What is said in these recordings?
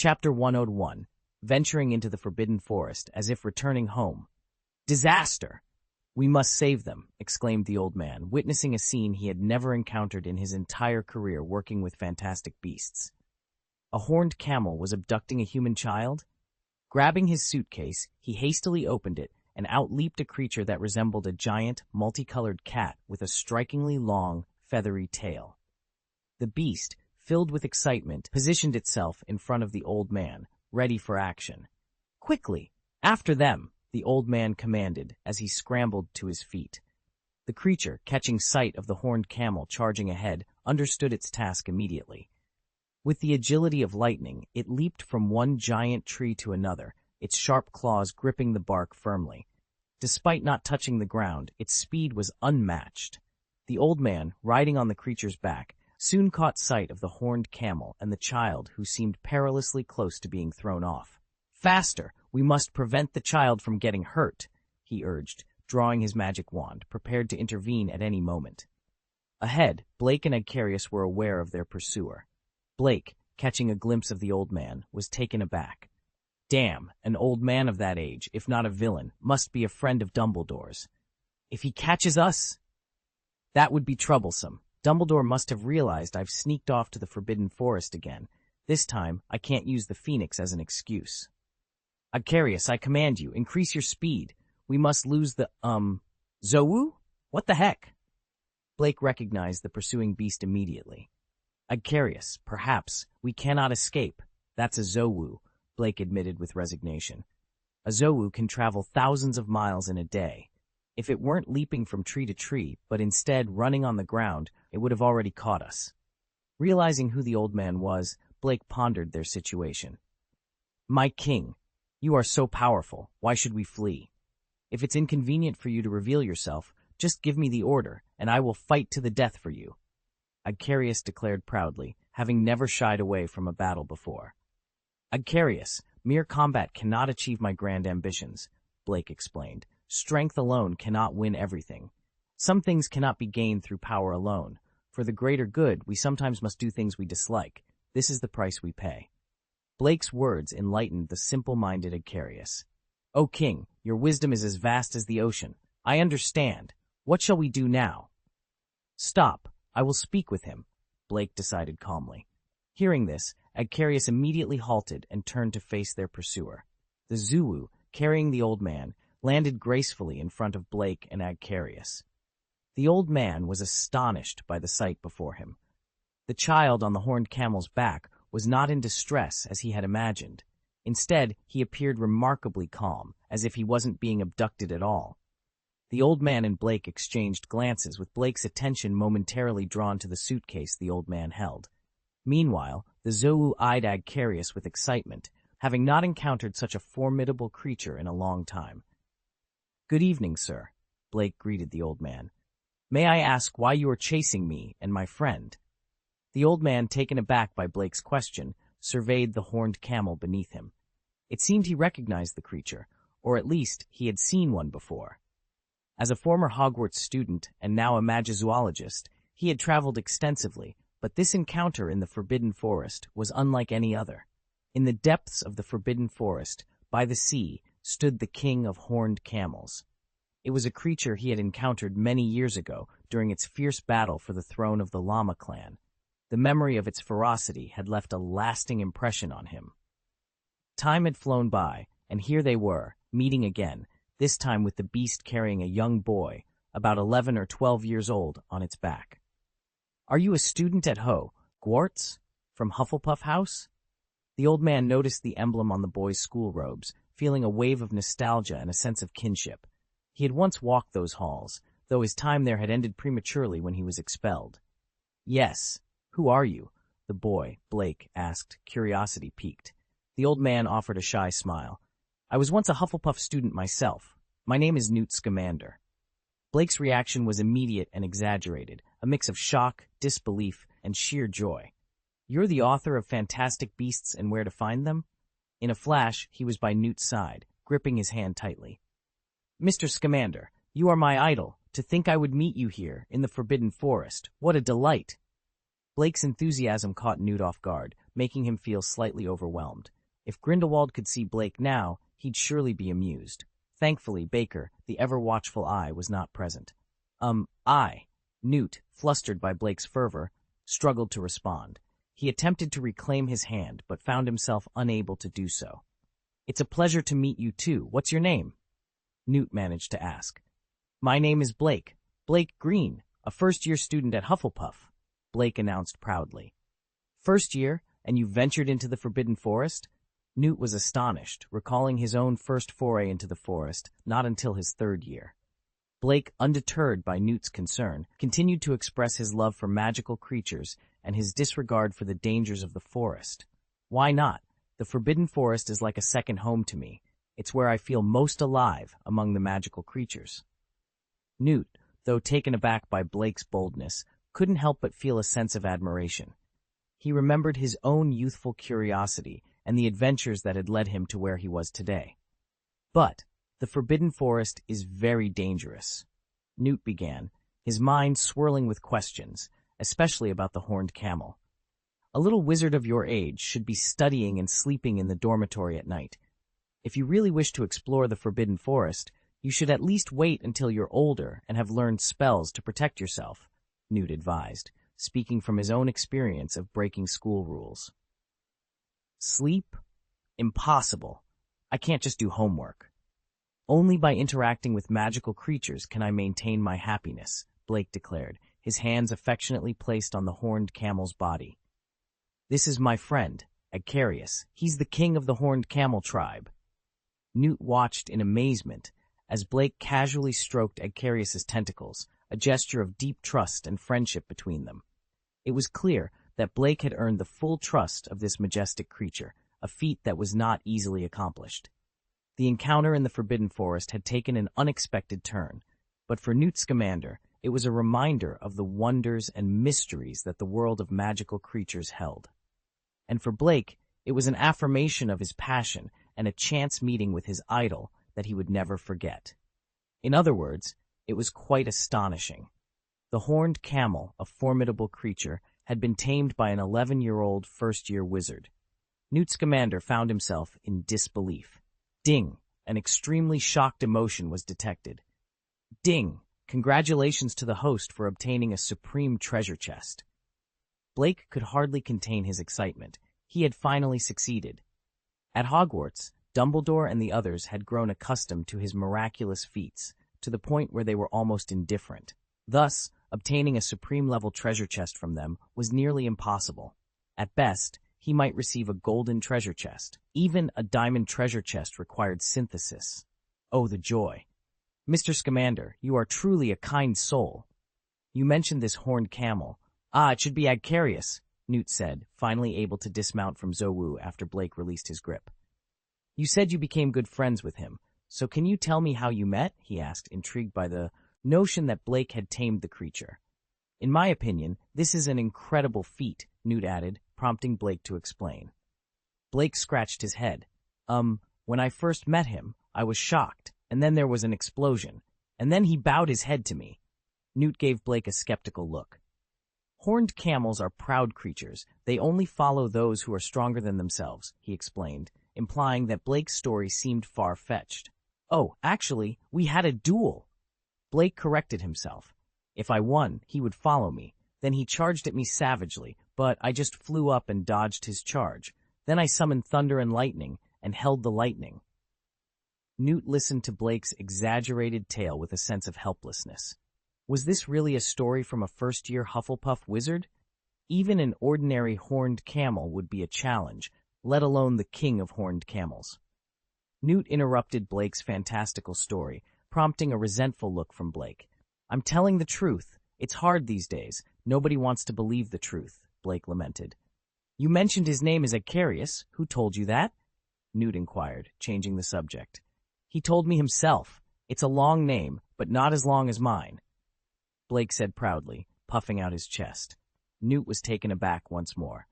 Chapter 101. Venturing into the Forbidden Forest as if returning home. Disaster! We must save them, exclaimed the old man, witnessing a scene he had never encountered in his entire career working with fantastic beasts. A horned camel was abducting a human child? Grabbing his suitcase, he hastily opened it, and out leaped a creature that resembled a giant, multicolored cat with a strikingly long, feathery tail. The beast, filled with excitement, positioned itself in front of the old man, ready for action. "Quickly! After them!" the old man commanded as he scrambled to his feet. The creature, catching sight of the horned camel charging ahead, understood its task immediately. With the agility of lightning, it leaped from one giant tree to another, its sharp claws gripping the bark firmly. Despite not touching the ground, its speed was unmatched. The old man, riding on the creature's back, soon caught sight of the horned camel and the child who seemed perilously close to being thrown off. "Faster! We must prevent the child from getting hurt," he urged, drawing his magic wand, prepared to intervene at any moment. Ahead, Blake and Agcarius were aware of their pursuer. Blake, catching a glimpse of the old man, was taken aback. Damn, an old man of that age, if not a villain, must be a friend of Dumbledore's. If he catches us, that would be troublesome. Dumbledore must have realized I've sneaked off to the Forbidden Forest again. This time, I can't use the Phoenix as an excuse. Agcarius, I command you, increase your speed. We must lose the, Zowu? What the heck? Blake recognized the pursuing beast immediately. Agcarius, perhaps, we cannot escape. That's a Zowu, Blake admitted with resignation. A Zowu can travel thousands of miles in a day. If it weren't leaping from tree to tree, but instead running on the ground, it would have already caught us. Realizing who the old man was, Blake pondered their situation. My king, you are so powerful, why should we flee? If it's inconvenient for you to reveal yourself, just give me the order, and I will fight to the death for you. Agcarius declared proudly, having never shied away from a battle before. Agcarius, mere combat cannot achieve my grand ambitions, Blake explained. Strength alone cannot win everything. Some things cannot be gained through power alone. For the greater good, we sometimes must do things we dislike. This is the price we pay. Blake's words enlightened the simple-minded Agcarius. O king, your wisdom is as vast as the ocean. I understand. What shall we do now? Stop. I will speak with him, Blake decided calmly. Hearing this, Agcarius immediately halted and turned to face their pursuer. The Zowu, carrying the old man, landed gracefully in front of Blake and Agcarius. The old man was astonished by the sight before him. The child on the horned camel's back was not in distress as he had imagined. Instead, he appeared remarkably calm, as if he wasn't being abducted at all. The old man and Blake exchanged glances, with Blake's attention momentarily drawn to the suitcase the old man held. Meanwhile, the Zowu eyed Agcarius with excitement, having not encountered such a formidable creature in a long time. Good evening, sir, Blake greeted the old man. May I ask why you are chasing me and my friend? The old man, taken aback by Blake's question, surveyed the horned camel beneath him. It seemed he recognized the creature, or at least he had seen one before. As a former Hogwarts student and now a magizoologist, he had traveled extensively, but this encounter in the Forbidden Forest was unlike any other. In the depths of the Forbidden Forest, by the sea, stood the king of horned camels. It was a creature he had encountered many years ago during its fierce battle for the throne of the Llama clan. The memory of its ferocity had left a lasting impression on him. Time had flown by, and here they were, meeting again, this time with the beast carrying a young boy, about 11 or 12 years old, on its back. Are you a student at Hogwarts? From Hufflepuff House? The old man noticed the emblem on the boy's school robes, feeling a wave of nostalgia and a sense of kinship. He had once walked those halls, though his time there had ended prematurely when he was expelled. Yes. Who are you? The boy, Blake, asked, curiosity piqued. The old man offered a shy smile. I was once a Hufflepuff student myself. My name is Newt Scamander. Blake's reaction was immediate and exaggerated, a mix of shock, disbelief, and sheer joy. You're the author of Fantastic Beasts and Where to Find Them? In a flash, he was by Newt's side, gripping his hand tightly. Mr. Scamander, you are my idol. To think I would meet you here, in the Forbidden Forest. What a delight! Blake's enthusiasm caught Newt off guard, making him feel slightly overwhelmed. If Grindelwald could see Blake now, he'd surely be amused. Thankfully, Baker, the ever-watchful eye, was not present. Newt, flustered by Blake's fervor, struggled to respond. He attempted to reclaim his hand, but found himself unable to do so. "It's a pleasure to meet you, too. What's your name?" Newt managed to ask. "My name is Blake. Blake Green, a first-year student at Hufflepuff," Blake announced proudly. "First year, and you ventured into the Forbidden Forest?" Newt was astonished, recalling his own first foray into the forest not until his third year. Blake, undeterred by Newt's concern, continued to express his love for magical creatures and his disregard for the dangers of the forest. "Why not? The Forbidden Forest is like a second home to me. It's where I feel most alive among the magical creatures." Newt, though taken aback by Blake's boldness, couldn't help but feel a sense of admiration. He remembered his own youthful curiosity and the adventures that had led him to where he was today. "But the Forbidden Forest is very dangerous," Newt began, his mind swirling with questions, especially about the horned camel. "A little wizard of your age should be studying and sleeping in the dormitory at night. If you really wish to explore the Forbidden Forest, you should at least wait until you're older and have learned spells to protect yourself," Newt advised, speaking from his own experience of breaking school rules. "Sleep? Impossible. I can't just do homework. Only by interacting with magical creatures can I maintain my happiness," Blake declared, his hands affectionately placed on the horned camel's body. "This is my friend, Agcarius. He's the king of the horned camel tribe." Newt watched in amazement as Blake casually stroked Agcarius's tentacles, a gesture of deep trust and friendship between them. It was clear that Blake had earned the full trust of this majestic creature, a feat that was not easily accomplished. The encounter in the Forbidden Forest had taken an unexpected turn, but for Newt Scamander, it was a reminder of the wonders and mysteries that the world of magical creatures held. And for Blake, it was an affirmation of his passion and a chance meeting with his idol that he would never forget. In other words, it was quite astonishing. The horned camel, a formidable creature, had been tamed by an 11-year-old first-year wizard. Newt Scamander found himself in disbelief. Ding! An extremely shocked emotion was detected. Ding! Congratulations to the host for obtaining a supreme treasure chest. Blake could hardly contain his excitement. He had finally succeeded. At Hogwarts, Dumbledore and the others had grown accustomed to his miraculous feats, to the point where they were almost indifferent. Thus, obtaining a supreme-level treasure chest from them was nearly impossible. At best, he might receive a golden treasure chest. Even a diamond treasure chest required synthesis. Oh, the joy. "Mr. Scamander, you are truly a kind soul. You mentioned this horned camel. It should be Agcarius," Newt said, finally able to dismount from Zowu after Blake released his grip. "You said you became good friends with him, so can you tell me how you met?" he asked, intrigued by the notion that Blake had tamed the creature. "In my opinion, this is an incredible feat," Newt added, prompting Blake to explain. Blake scratched his head. When I first met him, I was shocked, and then there was an explosion, and then he bowed his head to me." Newt gave Blake a skeptical look. "Horned camels are proud creatures. They only follow those who are stronger than themselves," he explained, implying that Blake's story seemed far-fetched. "Oh, actually, we had a duel." Blake corrected himself. "If I won, he would follow me. Then he charged at me savagely, but I just flew up and dodged his charge. Then I summoned thunder and lightning and held the lightning." Newt listened to Blake's exaggerated tale with a sense of helplessness. Was this really a story from a first-year Hufflepuff wizard? Even an ordinary horned camel would be a challenge, let alone the king of horned camels. Newt interrupted Blake's fantastical story, prompting a resentful look from Blake. "I'm telling the truth. It's hard these days. Nobody wants to believe the truth," Blake lamented. "You mentioned his name is Agcarius. Who told you that?" Newt inquired, changing the subject. "He told me himself. It's a long name, but not as long as mine," Blake said proudly, puffing out his chest. Newt was taken aback once more.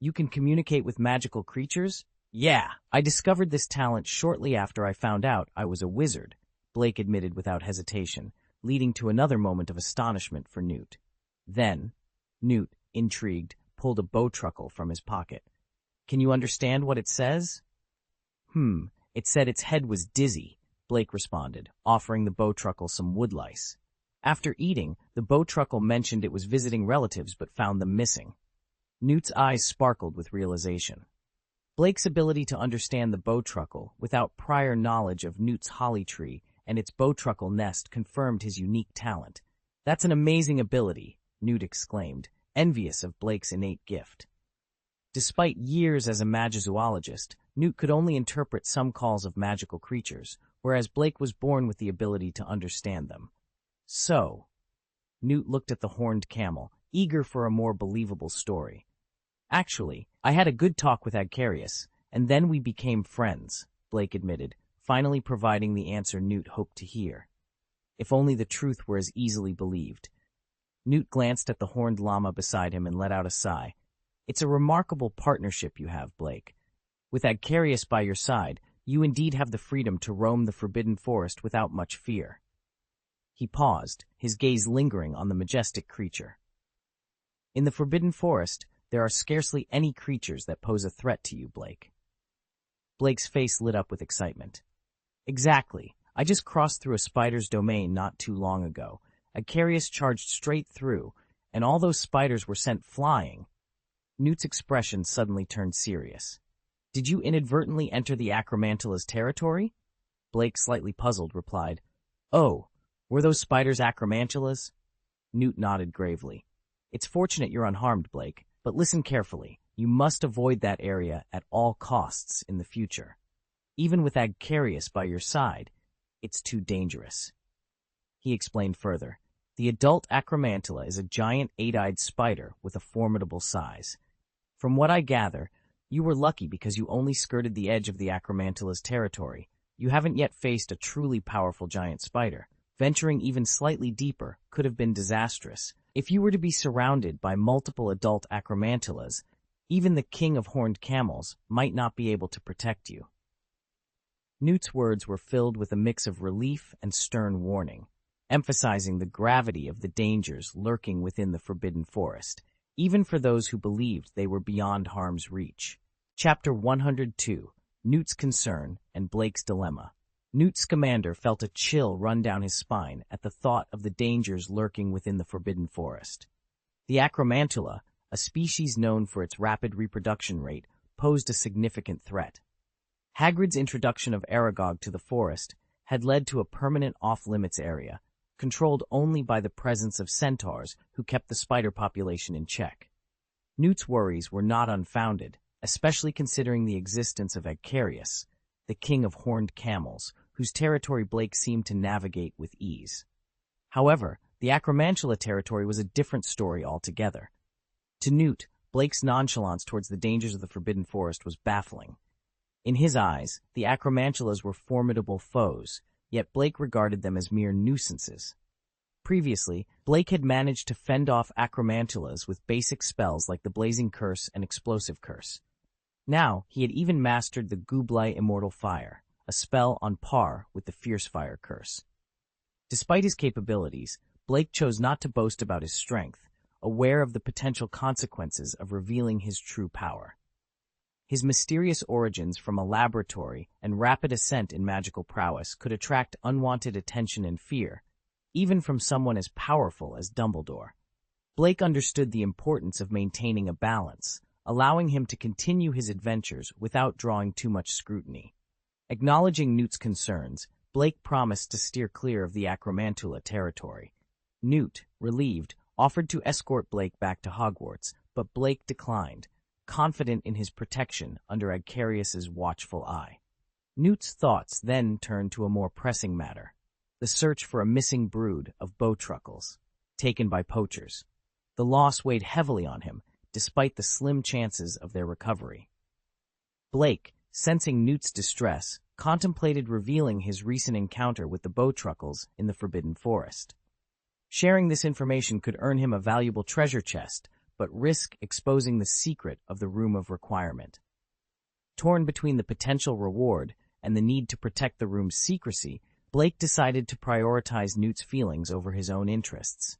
"You can communicate with magical creatures?" "Yeah, I discovered this talent shortly after I found out I was a wizard," Blake admitted without hesitation, leading to another moment of astonishment for Newt. Then, Newt, intrigued, pulled a bowtruckle from his pocket. Can you understand what it says? It said its head was dizzy, Blake responded, offering the bowtruckle some woodlice. After eating, the bowtruckle mentioned it was visiting relatives but found them missing. Newt's eyes sparkled with realization. Blake's ability to understand the bowtruckle without prior knowledge of Newt's holly tree and its bowtruckle nest confirmed his unique talent. That's an amazing ability, Newt exclaimed, envious of Blake's innate gift. Despite years as a magizoologist, Newt could only interpret some calls of magical creatures, whereas Blake was born with the ability to understand them. So, Newt looked at the horned camel, eager for a more believable story. Actually, I had a good talk with Agcarius, and then we became friends, Blake admitted, finally providing the answer Newt hoped to hear. If only the truth were as easily believed. Newt glanced at the horned llama beside him and let out a sigh. It's a remarkable partnership you have, Blake. With Agcarius by your side, you indeed have the freedom to roam the forbidden forest without much fear. He paused, his gaze lingering on the majestic creature. In the forbidden forest, there are scarcely any creatures that pose a threat to you, Blake. Blake's face lit up with excitement. Exactly. I just crossed through a spider's domain not too long ago. Agcarius charged straight through, and all those spiders were sent flying. Newt's expression suddenly turned serious. Did you inadvertently enter the Acromantila's territory? Blake, slightly puzzled, replied, Oh, were those spiders Acromantilas? Newt nodded gravely. It's fortunate you're unharmed, Blake, but listen carefully. You must avoid that area at all costs in the future. Even with Agcarius by your side, it's too dangerous. He explained further. The adult Acromantula is a giant eight-eyed spider with a formidable size. From what I gather, you were lucky because you only skirted the edge of the Acromantila's territory. You haven't yet faced a truly powerful giant spider. Venturing even slightly deeper could have been disastrous. If you were to be surrounded by multiple adult Acromantilas, even the king of horned camels might not be able to protect you. Newt's words were filled with a mix of relief and stern warning, emphasizing the gravity of the dangers lurking within the forbidden forest, even for those who believed they were beyond harm's reach. Chapter 102, Newt's Concern and Blake's Dilemma. Newt Scamander felt a chill run down his spine at the thought of the dangers lurking within the forbidden forest. The Acromantula, a species known for its rapid reproduction rate, posed a significant threat. Hagrid's introduction of Aragog to the forest had led to a permanent off-limits area, controlled only by the presence of centaurs who kept the spider population in check. Newt's worries were not unfounded, especially considering the existence of Agcarius, the king of horned camels, whose territory Blake seemed to navigate with ease. However, the Acromantula territory was a different story altogether. To Newt, Blake's nonchalance towards the dangers of the Forbidden Forest was baffling. In his eyes, the Acromantulas were formidable foes, yet Blake regarded them as mere nuisances. Previously, Blake had managed to fend off Acromantulas with basic spells like the Blazing Curse and Explosive Curse. Now, he had even mastered the Gublai Immortal Fire, a spell on par with the Fierce Fire Curse. Despite his capabilities, Blake chose not to boast about his strength, aware of the potential consequences of revealing his true power. His mysterious origins from a laboratory and rapid ascent in magical prowess could attract unwanted attention and fear, even from someone as powerful as Dumbledore. Blake understood the importance of maintaining a balance, allowing him to continue his adventures without drawing too much scrutiny. Acknowledging Newt's concerns, Blake promised to steer clear of the Acromantula territory. Newt, relieved, offered to escort Blake back to Hogwarts, but Blake declined, confident in his protection under Agcarius's watchful eye. Newt's thoughts then turned to a more pressing matter, the search for a missing brood of bowtruckles, taken by poachers. The loss weighed heavily on him, despite the slim chances of their recovery. Blake, sensing Newt's distress, contemplated revealing his recent encounter with the bowtruckles in the Forbidden Forest. Sharing this information could earn him a valuable treasure chest, but risk exposing the secret of the Room of Requirement. Torn between the potential reward and the need to protect the room's secrecy, Blake decided to prioritize Newt's feelings over his own interests.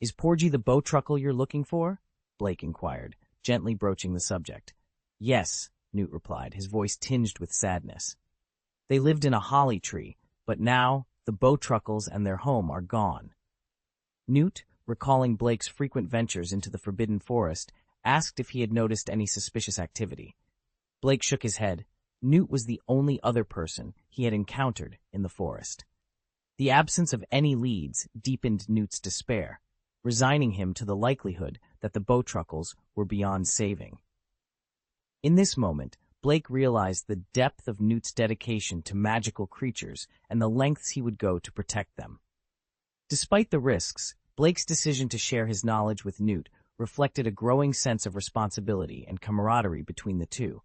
"Is Porgy the bowtruckle you're looking for?" Blake inquired, gently broaching the subject. Yes, Newt replied, his voice tinged with sadness. They lived in a holly tree, but now the Bowtruckles and their home are gone. Newt, recalling Blake's frequent ventures into the Forbidden Forest, asked if he had noticed any suspicious activity. Blake shook his head. Newt was the only other person he had encountered in the forest. The absence of any leads deepened Newt's despair, resigning him to the likelihood that the Bowtruckles were beyond saving. In this moment, Blake realized the depth of Newt's dedication to magical creatures and the lengths he would go to protect them. Despite the risks, Blake's decision to share his knowledge with Newt reflected a growing sense of responsibility and camaraderie between the two,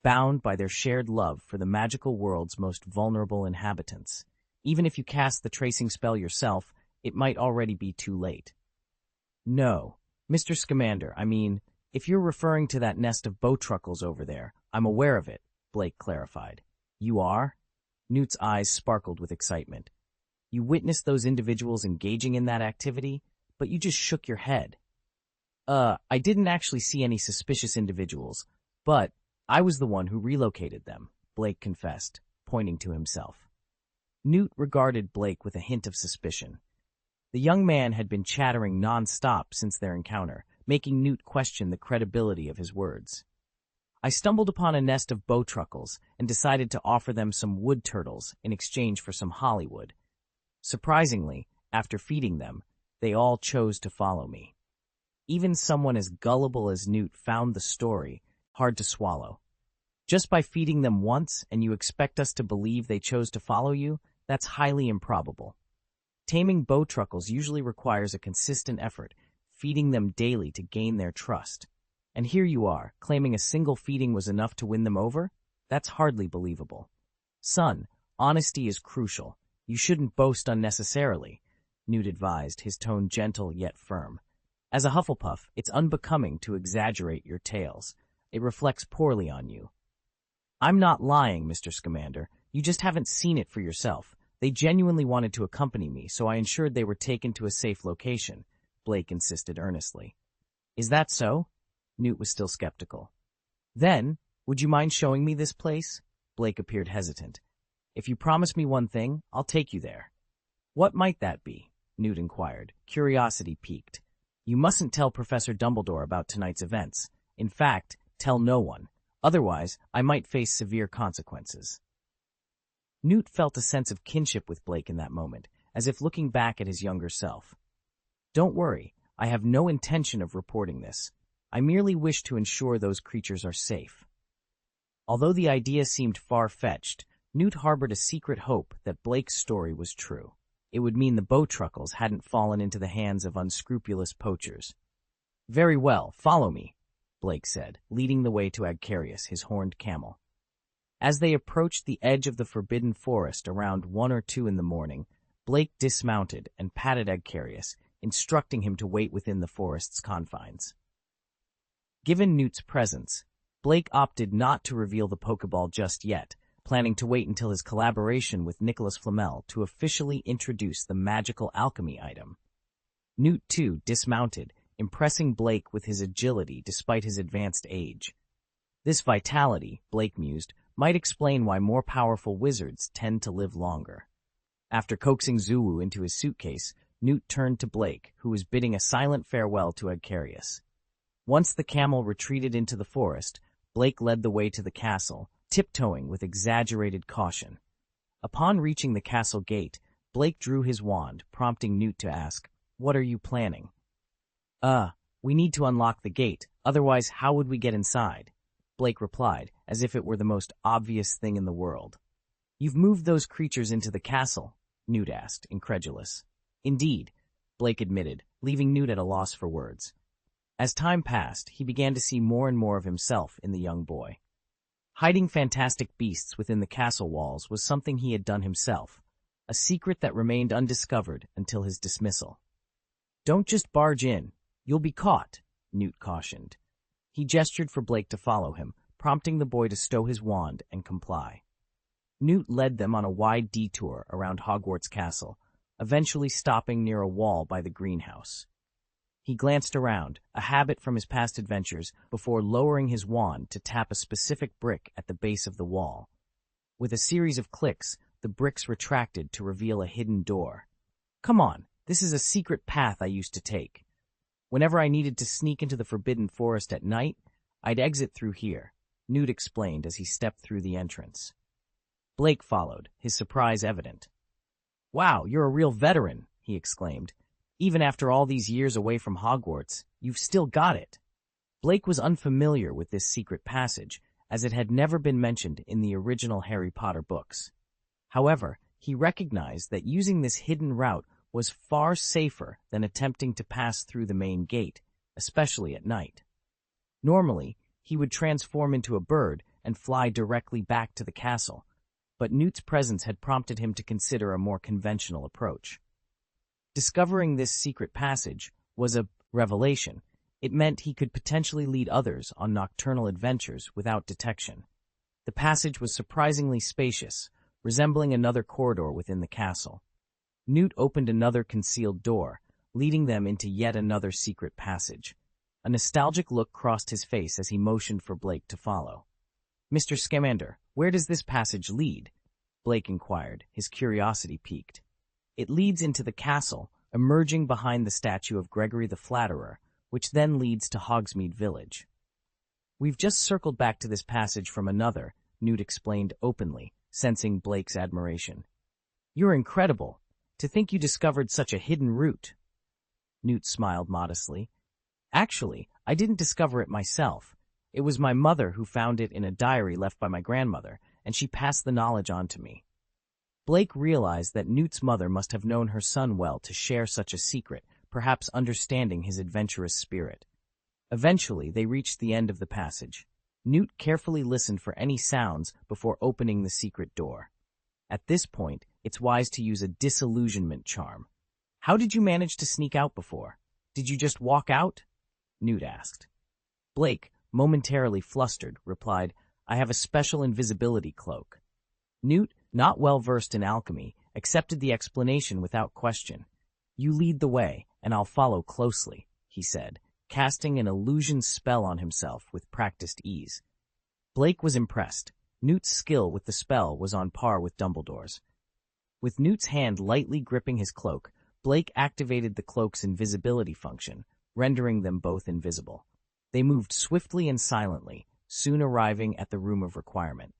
bound by their shared love for the magical world's most vulnerable inhabitants. Even if you cast the tracing spell yourself, it might already be too late. No, Mr. Scamander, I mean, if you're referring to that nest of Bowtruckles over there, I'm aware of it, Blake clarified. You are? Newt's eyes sparkled with excitement. You witnessed those individuals engaging in that activity, but you just shook your head. I didn't actually see any suspicious individuals, but I was the one who relocated them, Blake confessed, pointing to himself. Newt regarded Blake with a hint of suspicion. The young man had been chattering non-stop since their encounter, making Newt question the credibility of his words. I stumbled upon a nest of Bowtruckles and decided to offer them some wood turtles in exchange for some Hollywood. Surprisingly, after feeding them, they all chose to follow me. Even someone as gullible as Newt found the story hard to swallow. Just by feeding them once and you expect us to believe they chose to follow you, that's highly improbable. Taming Bowtruckles usually requires a consistent effort, feeding them daily to gain their trust. And here you are, claiming a single feeding was enough to win them over? That's hardly believable. Son, honesty is crucial. You shouldn't boast unnecessarily, Newt advised, his tone gentle yet firm. As a Hufflepuff, it's unbecoming to exaggerate your tales. It reflects poorly on you. I'm not lying, Mr. Scamander. You just haven't seen it for yourself. They genuinely wanted to accompany me, so I ensured they were taken to a safe location, Blake insisted earnestly. Is that so? Newt was still skeptical. Then, would you mind showing me this place? Blake appeared hesitant. If you promise me one thing, I'll take you there. What might that be? Newt inquired, curiosity piqued. You mustn't tell Professor Dumbledore about tonight's events. In fact, tell no one. Otherwise, I might face severe consequences. Newt felt a sense of kinship with Blake in that moment, as if looking back at his younger self. Don't worry, I have no intention of reporting this. I merely wish to ensure those creatures are safe. Although the idea seemed far-fetched, Newt harbored a secret hope that Blake's story was true. It would mean the Bowtruckles hadn't fallen into the hands of unscrupulous poachers. Very well, follow me, Blake said, leading the way to Agcarius, his horned camel. As they approached the edge of the Forbidden Forest around 1 or 2 in the morning, Blake dismounted and patted Agcarius, instructing him to wait within the forest's confines. Given Newt's presence, Blake opted not to reveal the Pokeball just yet, planning to wait until his collaboration with Nicholas Flamel to officially introduce the magical alchemy item. Newt, too, dismounted, impressing Blake with his agility despite his advanced age. This vitality, Blake mused, might explain why more powerful wizards tend to live longer. After coaxing Zulu into his suitcase, Newt turned to Blake, who was bidding a silent farewell to Agcarius. Once the camel retreated into the forest, Blake led the way to the castle, tiptoeing with exaggerated caution. Upon reaching the castle gate, Blake drew his wand, prompting Newt to ask, "What are you planning?" We need to unlock the gate, otherwise how would we get inside?" Blake replied, as if it were the most obvious thing in the world. "You've moved those creatures into the castle?" Newt asked, incredulous. "Indeed," Blake admitted, leaving Newt at a loss for words. As time passed, he began to see more and more of himself in the young boy. Hiding fantastic beasts within the castle walls was something he had done himself, a secret that remained undiscovered until his dismissal. "Don't just barge in. You'll be caught," Newt cautioned. He gestured for Blake to follow him, prompting the boy to stow his wand and comply. Newt led them on a wide detour around Hogwarts Castle, eventually stopping near a wall by the greenhouse. He glanced around, a habit from his past adventures, before lowering his wand to tap a specific brick at the base of the wall. With a series of clicks, the bricks retracted to reveal a hidden door. Come on, this is a secret path I used to take. Whenever I needed to sneak into the Forbidden Forest at night, I'd exit through here, Newt explained as he stepped through the entrance. Blake followed, his surprise evident. Wow, you're a real veteran, he exclaimed. Even after all these years away from Hogwarts, you've still got it. Blake was unfamiliar with this secret passage, as it had never been mentioned in the original Harry Potter books. However, he recognized that using this hidden route was far safer than attempting to pass through the main gate, especially at night. Normally, he would transform into a bird and fly directly back to the castle, but Newt's presence had prompted him to consider a more conventional approach. Discovering this secret passage was a revelation. It meant he could potentially lead others on nocturnal adventures without detection. The passage was surprisingly spacious, resembling another corridor within the castle. Newt opened another concealed door, leading them into yet another secret passage. A nostalgic look crossed his face as he motioned for Blake to follow. "Mr. Scamander, where does this passage lead?" Blake inquired, his curiosity piqued. "It leads into the castle, emerging behind the statue of Gregory the Flatterer, which then leads to Hogsmeade Village." "We've just circled back to this passage from another," Newt explained openly, sensing Blake's admiration. "You're incredible. To think you discovered such a hidden route." Newt smiled modestly. "Actually, I didn't discover it myself. It was my mother who found it in a diary left by my grandmother, and she passed the knowledge on to me." Blake realized that Newt's mother must have known her son well to share such a secret, perhaps understanding his adventurous spirit. Eventually, they reached the end of the passage. Newt carefully listened for any sounds before opening the secret door. At this point, it's wise to use a disillusionment charm. "How did you manage to sneak out before? Did you just walk out?" Newt asked. Blake, momentarily flustered, replied, "I have a special invisibility cloak." Newt, not well versed in alchemy, accepted the explanation without question. "You lead the way, and I'll follow closely," he said, casting an illusion spell on himself with practiced ease. Blake was impressed. Newt's skill with the spell was on par with Dumbledore's. With Newt's hand lightly gripping his cloak, Blake activated the cloak's invisibility function, rendering them both invisible. They moved swiftly and silently, soon arriving at the Room of Requirement.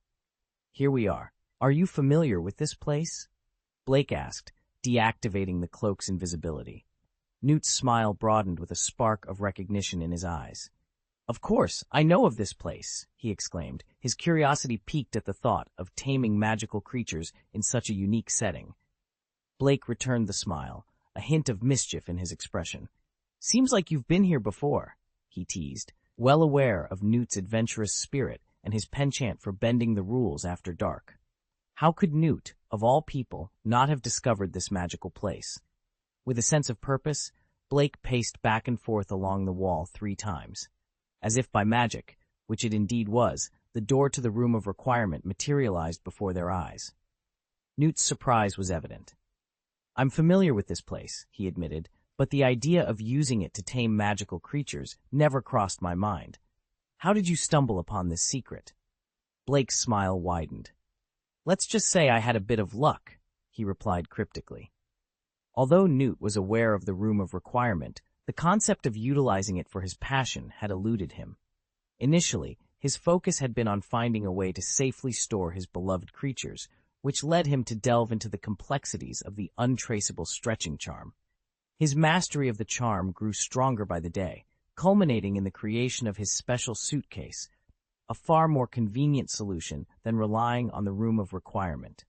"Here we are. Are you familiar with this place?" Blake asked, deactivating the cloak's invisibility. Newt's smile broadened with a spark of recognition in his eyes. "Of course, I know of this place," he exclaimed, his curiosity piqued at the thought of taming magical creatures in such a unique setting. Blake returned the smile, a hint of mischief in his expression. "Seems like you've been here before," he teased, well aware of Newt's adventurous spirit and his penchant for bending the rules after dark. How could Newt, of all people, not have discovered this magical place? With a sense of purpose, Blake paced back and forth along the wall 3 times. As if by magic, which it indeed was, the door to the Room of Requirement materialized before their eyes. Newt's surprise was evident. "I'm familiar with this place," he admitted, "but the idea of using it to tame magical creatures never crossed my mind. How did you stumble upon this secret?" Blake's smile widened. "Let's just say I had a bit of luck," he replied cryptically. Although Newt was aware of the Room of Requirement, the concept of utilizing it for his passion had eluded him. Initially, his focus had been on finding a way to safely store his beloved creatures, which led him to delve into the complexities of the untraceable stretching charm. His mastery of the charm grew stronger by the day, culminating in the creation of his special suitcase, a far more convenient solution than relying on the Room of Requirement.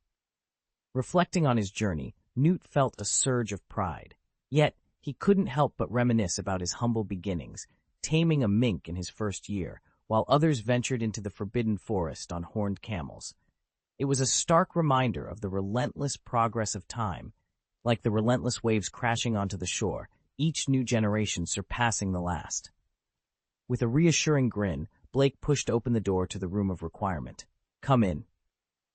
Reflecting on his journey, Newt felt a surge of pride. Yet, he couldn't help but reminisce about his humble beginnings, taming a mink in his first year, while others ventured into the Forbidden Forest on horned camels. It was a stark reminder of the relentless progress of time, like the relentless waves crashing onto the shore, each new generation surpassing the last. With a reassuring grin, Blake pushed open the door to the Room of Requirement. "Come in."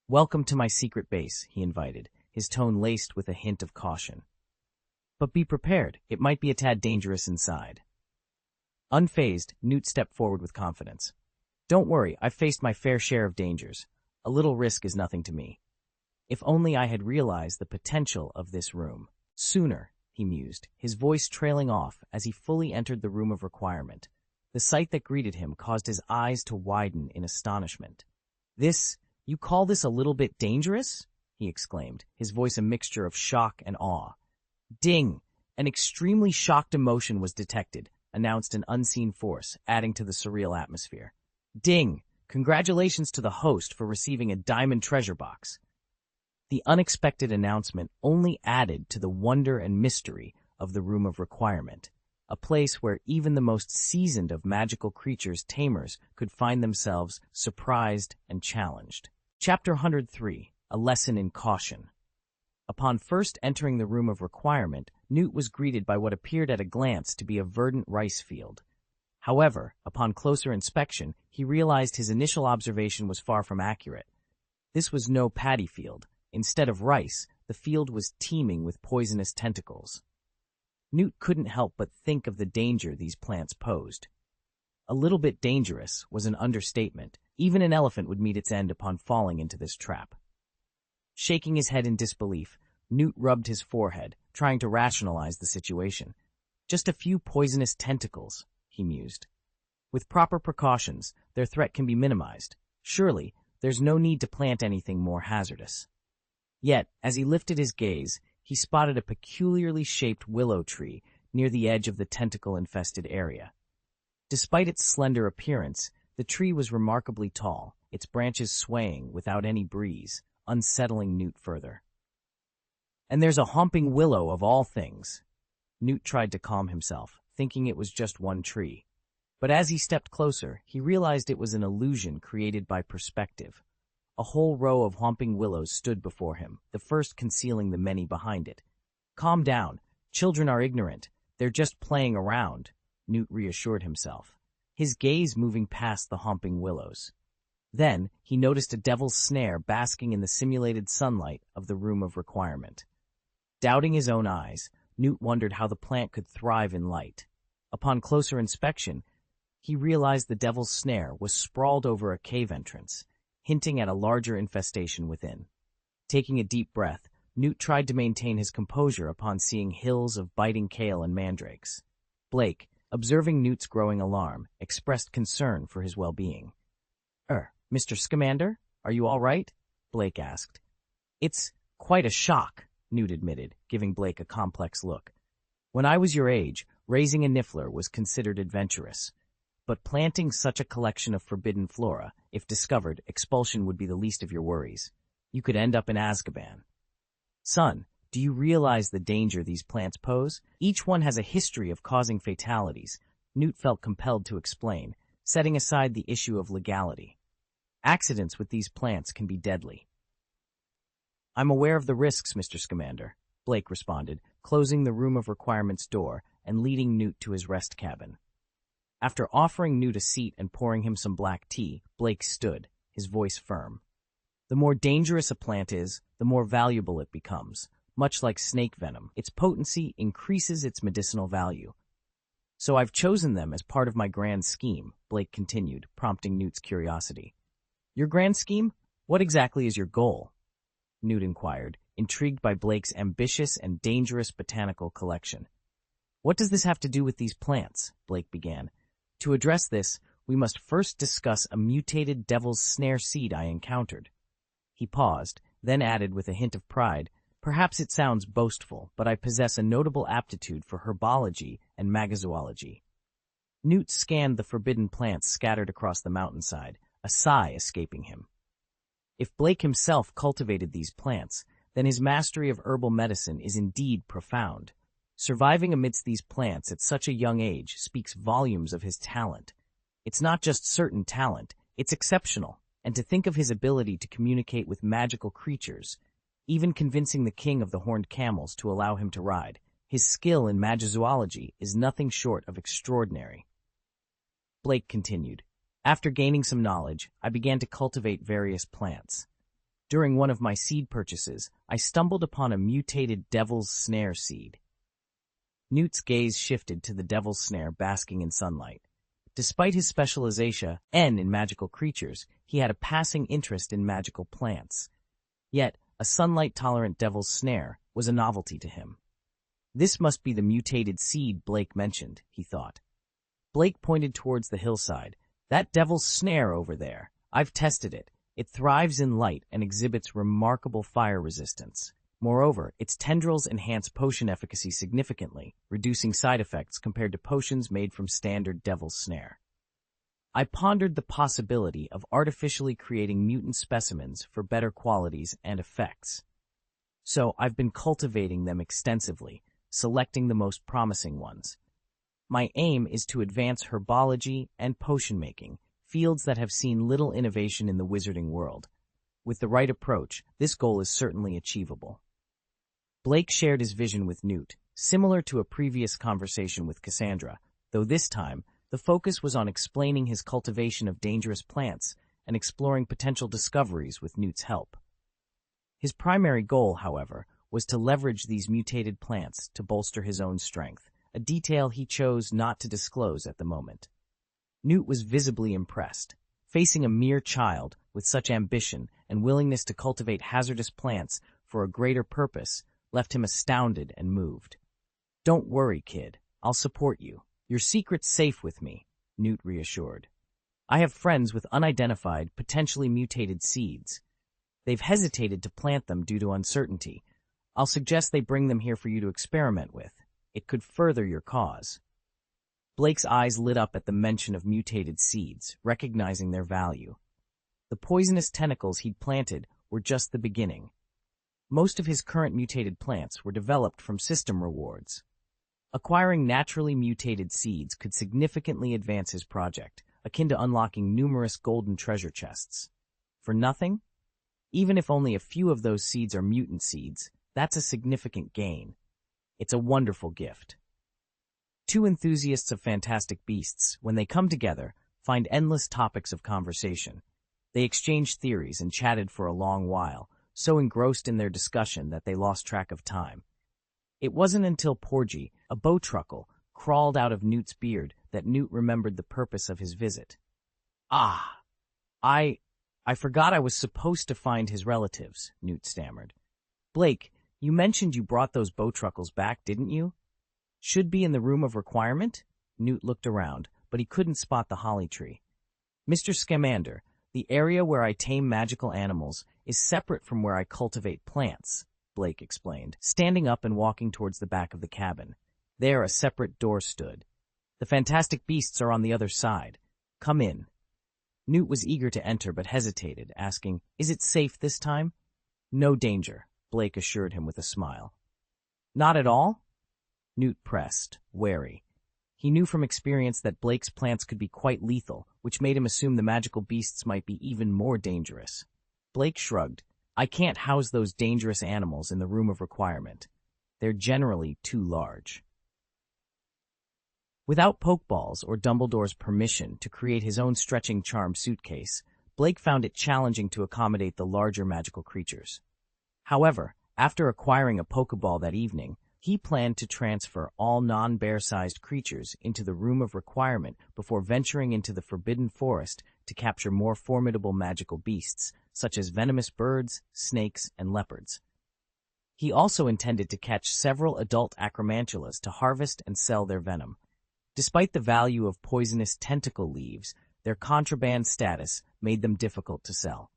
"Welcome to my secret base," he invited, his tone laced with a hint of caution. But be prepared, it might be a tad dangerous inside. Unfazed, Newt stepped forward with confidence. Don't worry, I've faced my fair share of dangers. A little risk is nothing to me. If only I had realized the potential of this room. Sooner, he mused, his voice trailing off as he fully entered the room of requirement. The sight that greeted him caused his eyes to widen in astonishment. You call this a little bit dangerous? He exclaimed, his voice a mixture of shock and awe. Ding! An extremely shocked emotion was detected, announced an unseen force, adding to the surreal atmosphere. Ding! Congratulations to the host for receiving a diamond treasure box. The unexpected announcement only added to the wonder and mystery of the Room of Requirement, a place where even the most seasoned of magical creatures' tamers could find themselves surprised and challenged. Chapter 103, A Lesson in Caution. Upon first entering the Room of Requirement, Newt was greeted by what appeared at a glance to be a verdant rice field. However, upon closer inspection, he realized his initial observation was far from accurate. This was no paddy field. Instead of rice, the field was teeming with poisonous tentacles. Newt couldn't help but think of the danger these plants posed. A little bit dangerous was an understatement. Even an elephant would meet its end upon falling into this trap. Shaking his head in disbelief, Newt rubbed his forehead, trying to rationalize the situation. Just a few poisonous tentacles, he mused. With proper precautions, their threat can be minimized. Surely, there's no need to plant anything more hazardous. Yet, as he lifted his gaze, he spotted a peculiarly shaped willow tree near the edge of the tentacle-infested area. Despite its slender appearance, the tree was remarkably tall, its branches swaying without any breeze, unsettling Newt further. And there's a homping willow of all things. Newt tried to calm himself, thinking it was just one tree. But as he stepped closer, he realized it was an illusion created by perspective. A whole row of homping willows stood before him, the first concealing the many behind it. Calm down. Children are ignorant. They're just playing around, Newt reassured himself, his gaze moving past the homping willows. Then, he noticed a devil's snare basking in the simulated sunlight of the Room of Requirement. Doubting his own eyes, Newt wondered how the plant could thrive in light. Upon closer inspection, he realized the devil's snare was sprawled over a cave entrance, hinting at a larger infestation within. Taking a deep breath, Newt tried to maintain his composure upon seeing hills of biting kale and mandrakes. Blake, observing Newt's growing alarm, expressed concern for his well-being. Mr. Scamander, are you all right? Blake asked. It's quite a shock, Newt admitted, giving Blake a complex look. When I was your age, raising a niffler was considered adventurous. But planting such a collection of forbidden flora, if discovered, expulsion would be the least of your worries. You could end up in Azkaban. Son, do you realize the danger these plants pose? Each one has a history of causing fatalities, Newt felt compelled to explain, setting aside the issue of legality. Accidents with these plants can be deadly. I'm aware of the risks, Mr. Scamander, Blake responded, closing the Room of Requirement's door and leading Newt to his rest cabin. After offering Newt a seat and pouring him some black tea, Blake stood, his voice firm. The more dangerous a plant is, the more valuable it becomes. Much like snake venom, its potency increases its medicinal value. So I've chosen them as part of my grand scheme, Blake continued, prompting Newt's curiosity. Your grand scheme? What exactly is your goal? Newt inquired, intrigued by Blake's ambitious and dangerous botanical collection. What does this have to do with these plants? Blake began. To address this, we must first discuss a mutated devil's snare seed I encountered. He paused, then added with a hint of pride, perhaps it sounds boastful, but I possess a notable aptitude for herbology and magazoology. Newt scanned the forbidden plants scattered across the mountainside, a sigh escaping him. If Blake himself cultivated these plants, then his mastery of herbal medicine is indeed profound. Surviving amidst these plants at such a young age speaks volumes of his talent. It's not just certain talent, it's exceptional, and to think of his ability to communicate with magical creatures, even convincing the king of the horned camels to allow him to ride, his skill in magazoology is nothing short of extraordinary. Blake continued. After gaining some knowledge, I began to cultivate various plants. During one of my seed purchases, I stumbled upon a mutated devil's snare seed. Newt's gaze shifted to the devil's snare basking in sunlight. Despite his specialization in magical creatures, he had a passing interest in magical plants. Yet, a sunlight-tolerant devil's snare was a novelty to him. This must be the mutated seed Blake mentioned, he thought. Blake pointed towards the hillside. That devil's snare over there. I've tested it. It thrives in light and exhibits remarkable fire resistance. Moreover, its tendrils enhance potion efficacy significantly, reducing side effects compared to potions made from standard devil's snare. I pondered the possibility of artificially creating mutant specimens for better qualities and effects. So I've been cultivating them extensively, selecting the most promising ones. My aim is to advance herbology and potion making, fields that have seen little innovation in the wizarding world. With the right approach, this goal is certainly achievable. Blake shared his vision with Newt, similar to a previous conversation with Cassandra, though this time, the focus was on explaining his cultivation of dangerous plants and exploring potential discoveries with Newt's help. His primary goal, however, was to leverage these mutated plants to bolster his own strength, a detail he chose not to disclose at the moment. Newt was visibly impressed. Facing a mere child with such ambition and willingness to cultivate hazardous plants for a greater purpose left him astounded and moved. "Don't worry, kid. I'll support you. Your secret's safe with me," Newt reassured. "I have friends with unidentified, potentially mutated seeds. They've hesitated to plant them due to uncertainty. I'll suggest they bring them here for you to experiment with. It could further your cause." Blake's eyes lit up at the mention of mutated seeds, recognizing their value. The poisonous tentacles he'd planted were just the beginning. Most of his current mutated plants were developed from system rewards. Acquiring naturally mutated seeds could significantly advance his project, akin to unlocking numerous golden treasure chests. For nothing? Even if only a few of those seeds are mutant seeds, that's a significant gain. It's a wonderful gift. Two enthusiasts of fantastic beasts, when they come together, find endless topics of conversation. They exchanged theories and chatted for a long while, so engrossed in their discussion that they lost track of time. It wasn't until Porgy, a bowtruckle, crawled out of Newt's beard that Newt remembered the purpose of his visit. I forgot I was supposed to find his relatives," Newt stammered. "Blake, you mentioned you brought those bowtruckles back, didn't you? Should be in the room of requirement?" Newt looked around, but he couldn't spot the holly tree. "Mr. Scamander, the area where I tame magical animals is separate from where I cultivate plants," Blake explained, standing up and walking towards the back of the cabin. There a separate door stood. "The fantastic beasts are on the other side. Come in." Newt was eager to enter but hesitated, asking, "Is it safe this time?" "No danger," Blake assured him with a smile. "Not at all?" Newt pressed, wary. He knew from experience that Blake's plants could be quite lethal, which made him assume the magical beasts might be even more dangerous. Blake shrugged. "I can't house those dangerous animals in the room of requirement. They're generally too large." Without Pokeballs or Dumbledore's permission to create his own stretching charm suitcase, Blake found it challenging to accommodate the larger magical creatures. However, after acquiring a Pokeball that evening, he planned to transfer all non-bear-sized creatures into the room of requirement before venturing into the Forbidden Forest to capture more formidable magical beasts, such as venomous birds, snakes, and leopards. He also intended to catch several adult acromantulas to harvest and sell their venom. Despite the value of poisonous tentacle leaves, their contraband status made them difficult to sell.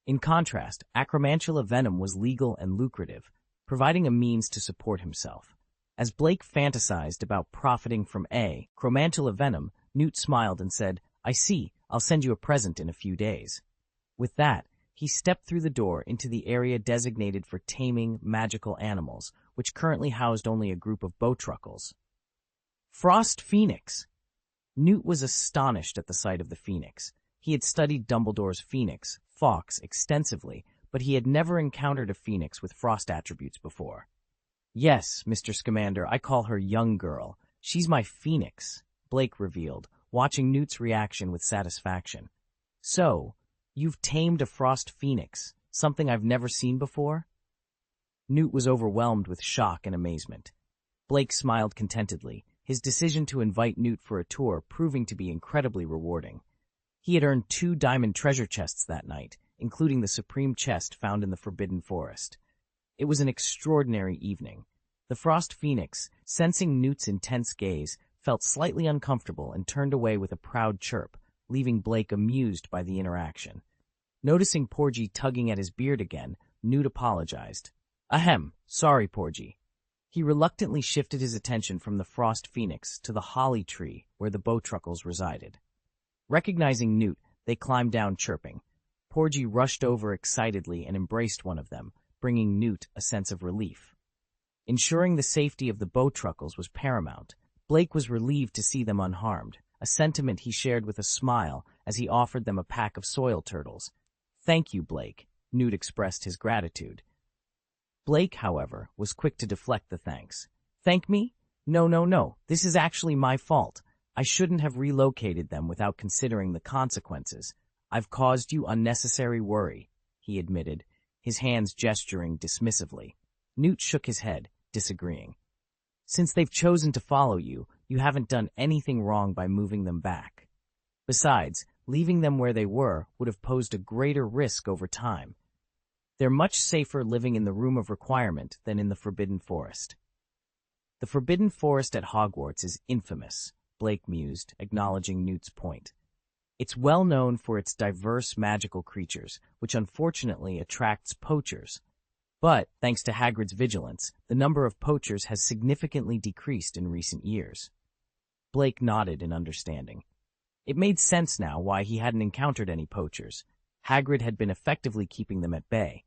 In contrast, acromantula venom was legal and lucrative, providing a means to support himself. As Blake fantasized about profiting from acromantula venom, Newt smiled and said, "I see, I'll send you a present in a few days." With that, he stepped through the door into the area designated for taming magical animals, which currently housed only a group of bowtruckles. Frost Phoenix! Newt was astonished at the sight of the phoenix. He had studied Dumbledore's phoenix, Fawkes, extensively, but he had never encountered a phoenix with frost attributes before. "Yes, Mr. Scamander, I call her Young Girl. She's my phoenix," Blake revealed, watching Newt's reaction with satisfaction. "So, you've tamed a frost phoenix, something I've never seen before?" Newt was overwhelmed with shock and amazement. Blake smiled contentedly, his decision to invite Newt for a tour proving to be incredibly rewarding. He had earned 2 diamond treasure chests that night, including the supreme chest found in the Forbidden Forest. It was an extraordinary evening. The Frost Phoenix, sensing Newt's intense gaze, felt slightly uncomfortable and turned away with a proud chirp, leaving Blake amused by the interaction. Noticing Porgy tugging at his beard again, Newt apologized. Ahem, sorry, Porgy. He reluctantly shifted his attention from the Frost Phoenix to the holly tree where the Bowtruckles resided. Recognizing Newt, they climbed down chirping. Porgy rushed over excitedly and embraced one of them, bringing Newt a sense of relief. Ensuring the safety of the Bowtruckles was paramount. Blake was relieved to see them unharmed, a sentiment he shared with a smile as he offered them a pack of soil turtles. Thank you, Blake, Newt expressed his gratitude. Blake, however, was quick to deflect the thanks. Thank me? No, this is actually my fault. I shouldn't have relocated them without considering the consequences. I've caused you unnecessary worry, he admitted, his hands gesturing dismissively. Newt shook his head, disagreeing. Since they've chosen to follow you, you haven't done anything wrong by moving them back. Besides, leaving them where they were would have posed a greater risk over time. They're much safer living in the Room of Requirement than in the Forbidden Forest. The Forbidden Forest at Hogwarts is infamous, Blake mused, acknowledging Newt's point. It's well known for its diverse magical creatures, which unfortunately attracts poachers. But, thanks to Hagrid's vigilance, the number of poachers has significantly decreased in recent years. Blake nodded in understanding. It made sense now why he hadn't encountered any poachers. Hagrid had been effectively keeping them at bay.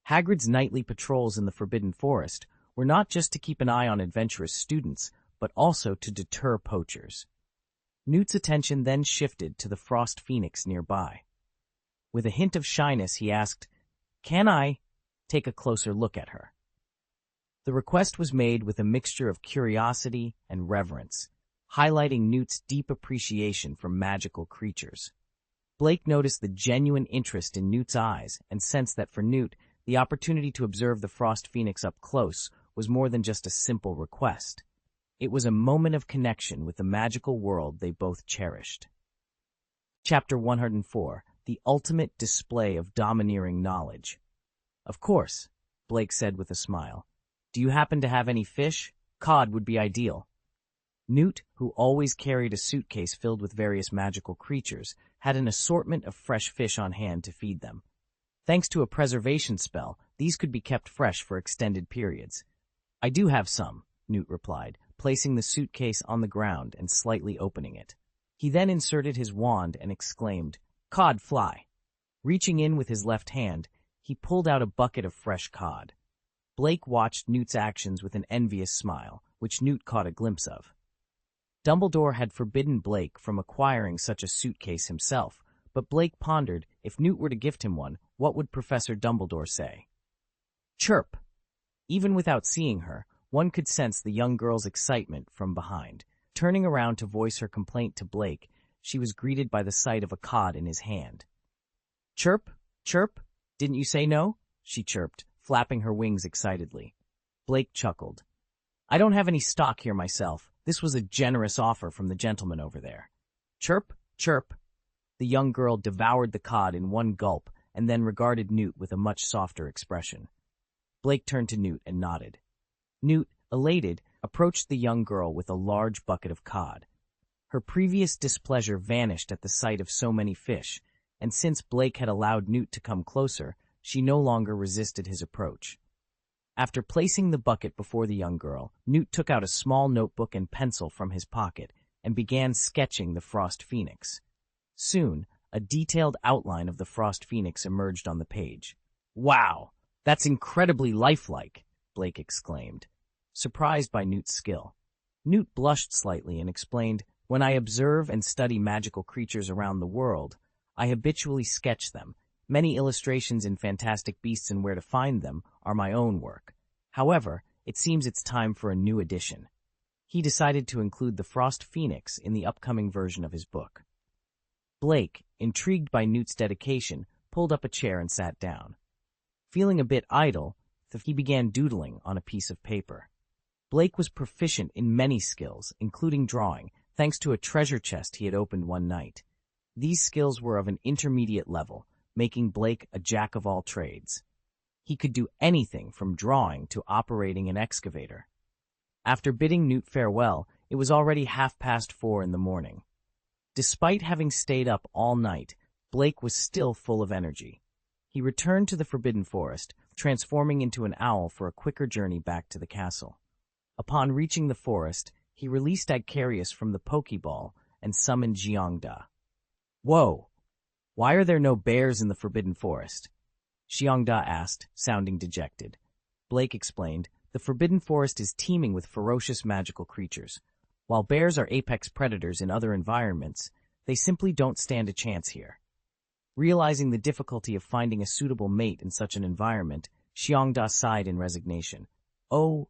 Hagrid's nightly patrols in the Forbidden Forest were not just to keep an eye on adventurous students, but also to deter poachers. Newt's attention then shifted to the Frost Phoenix nearby. With a hint of shyness, he asked, "Can I take a closer look at her?" The request was made with a mixture of curiosity and reverence, highlighting Newt's deep appreciation for magical creatures. Blake noticed the genuine interest in Newt's eyes and sensed that for Newt, the opportunity to observe the Frost Phoenix up close was more than just a simple request. It was a moment of connection with the magical world they both cherished. Chapter 104, The Ultimate Display of Domineering Knowledge. Of course, Blake said with a smile. Do you happen to have any fish? Cod would be ideal. Newt, who always carried a suitcase filled with various magical creatures, had an assortment of fresh fish on hand to feed them. Thanks to a preservation spell, these could be kept fresh for extended periods. I do have some, Newt replied, placing the suitcase on the ground and slightly opening it. He then inserted his wand and exclaimed, Cod fly. Reaching in with his left hand, he pulled out a bucket of fresh cod. Blake watched Newt's actions with an envious smile, which Newt caught a glimpse of. Dumbledore had forbidden Blake from acquiring such a suitcase himself, but Blake pondered, if Newt were to gift him one, what would Professor Dumbledore say? Chirp! Even without seeing her, one could sense the young girl's excitement from behind. Turning around to voice her complaint to Blake, she was greeted by the sight of a cod in his hand. Chirp! Chirp! Didn't you say no? She chirped, flapping her wings excitedly. Blake chuckled. I don't have any stock here myself. This was a generous offer from the gentleman over there. Chirp! Chirp! The young girl devoured the cod in one gulp and then regarded Newt with a much softer expression. Blake turned to Newt and nodded. Newt, elated, approached the young girl with a large bucket of cod. Her previous displeasure vanished at the sight of so many fish, and since Blake had allowed Newt to come closer, she no longer resisted his approach. After placing the bucket before the young girl, Newt took out a small notebook and pencil from his pocket and began sketching the Frost Phoenix. Soon, a detailed outline of the Frost Phoenix emerged on the page. Wow, that's incredibly lifelike, Blake exclaimed, surprised by Newt's skill. Newt blushed slightly and explained, When I observe and study magical creatures around the world, I habitually sketch them. Many illustrations in Fantastic Beasts and Where to Find Them are my own work. However, it seems it's time for a new edition. He decided to include the Frost Phoenix in the upcoming version of his book. Blake, intrigued by Newt's dedication, pulled up a chair and sat down. Feeling a bit idle, he began doodling on a piece of paper. Blake was proficient in many skills, including drawing, thanks to a treasure chest he had opened one night. These skills were of an intermediate level, making Blake a jack of all trades. He could do anything from drawing to operating an excavator. After bidding Newt farewell, it was already 4:30 in the morning. Despite having stayed up all night, Blake was still full of energy. He returned to the Forbidden Forest, transforming into an owl for a quicker journey back to the castle. Upon reaching the forest, he released Agcarius from the Pokeball and summoned Xiongda. "Whoa! Why are there no bears in the Forbidden Forest?" Xiongda asked, sounding dejected. Blake explained, "The Forbidden Forest is teeming with ferocious magical creatures. While bears are apex predators in other environments, they simply don't stand a chance here." Realizing the difficulty of finding a suitable mate in such an environment, Xiongda sighed in resignation. Oh,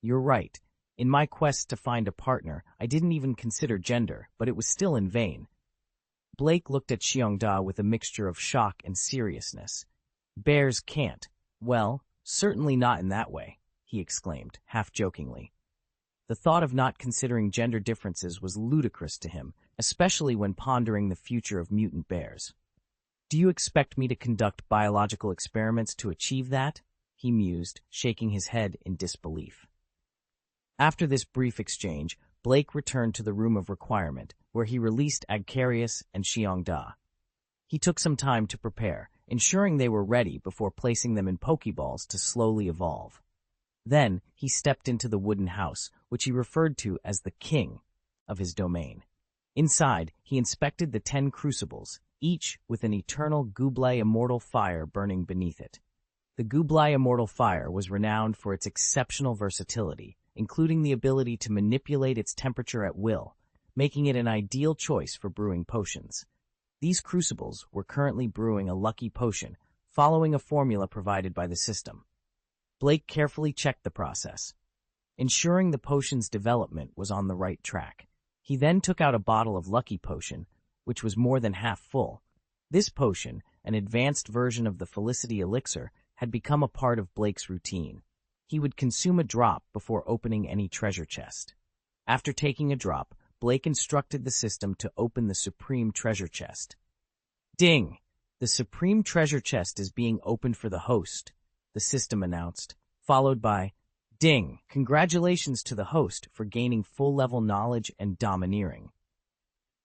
you're right. In my quest to find a partner, I didn't even consider gender, but it was still in vain." Blake looked at Xiongda with a mixture of shock and seriousness. "Bears can't. Well, certainly not in that way," he exclaimed, half-jokingly. The thought of not considering gender differences was ludicrous to him, especially when pondering the future of mutant bears. "Do you expect me to conduct biological experiments to achieve that?" he mused, shaking his head in disbelief. After this brief exchange, Blake returned to the Room of Requirement, where he released Agcarius and Xiongda. He took some time to prepare, ensuring they were ready before placing them in Pokeballs to slowly evolve. Then, he stepped into the wooden house, which he referred to as the king of his domain. Inside, he inspected the 10 crucibles, each with an eternal Goublé immortal fire burning beneath it. The Goublé immortal fire was renowned for its exceptional versatility, including the ability to manipulate its temperature at will, making it an ideal choice for brewing potions. These crucibles were currently brewing a lucky potion, following a formula provided by the system. Blake carefully checked the process, ensuring the potion's development was on the right track. He then took out a bottle of Lucky Potion, which was more than half full. This potion, an advanced version of the Felicity Elixir, had become a part of Blake's routine. He would consume a drop before opening any treasure chest. After taking a drop, Blake instructed the system to open the Supreme Treasure Chest. Ding! The Supreme Treasure Chest is being opened for the host, the system announced, followed by, Ding! Congratulations to the host for gaining full-level knowledge and domineering.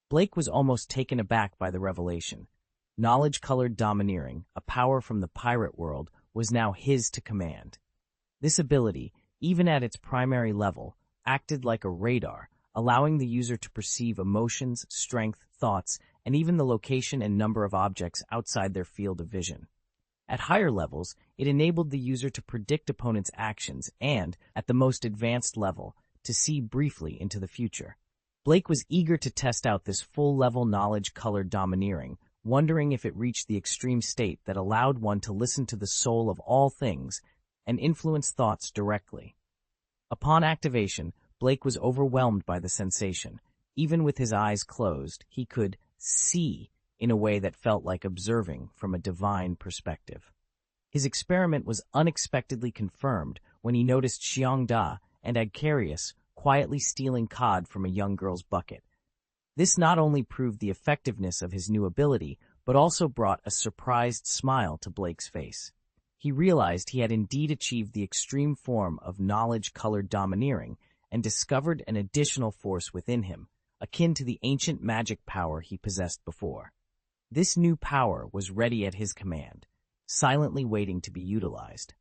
Blake was almost taken aback by the revelation. Knowledge-colored domineering, a power from the pirate world, was now his to command. This ability, even at its primary level, acted like a radar, allowing the user to perceive emotions, strength, thoughts, and even the location and number of objects outside their field of vision. At higher levels, it enabled the user to predict opponents' actions and, at the most advanced level, to see briefly into the future. Blake was eager to test out this full-level knowledge-colored domineering, wondering if it reached the extreme state that allowed one to listen to the soul of all things and influence thoughts directly. Upon activation, Blake was overwhelmed by the sensation. Even with his eyes closed, he could see in a way that felt like observing from a divine perspective. His experiment was unexpectedly confirmed when he noticed Xiongda and Agcarius quietly stealing cod from a young girl's bucket. This not only proved the effectiveness of his new ability, but also brought a surprised smile to Blake's face. He realized he had indeed achieved the extreme form of knowledge-colored domineering and discovered an additional force within him, akin to the ancient magic power he possessed before. This new power was ready at his command, silently waiting to be utilized.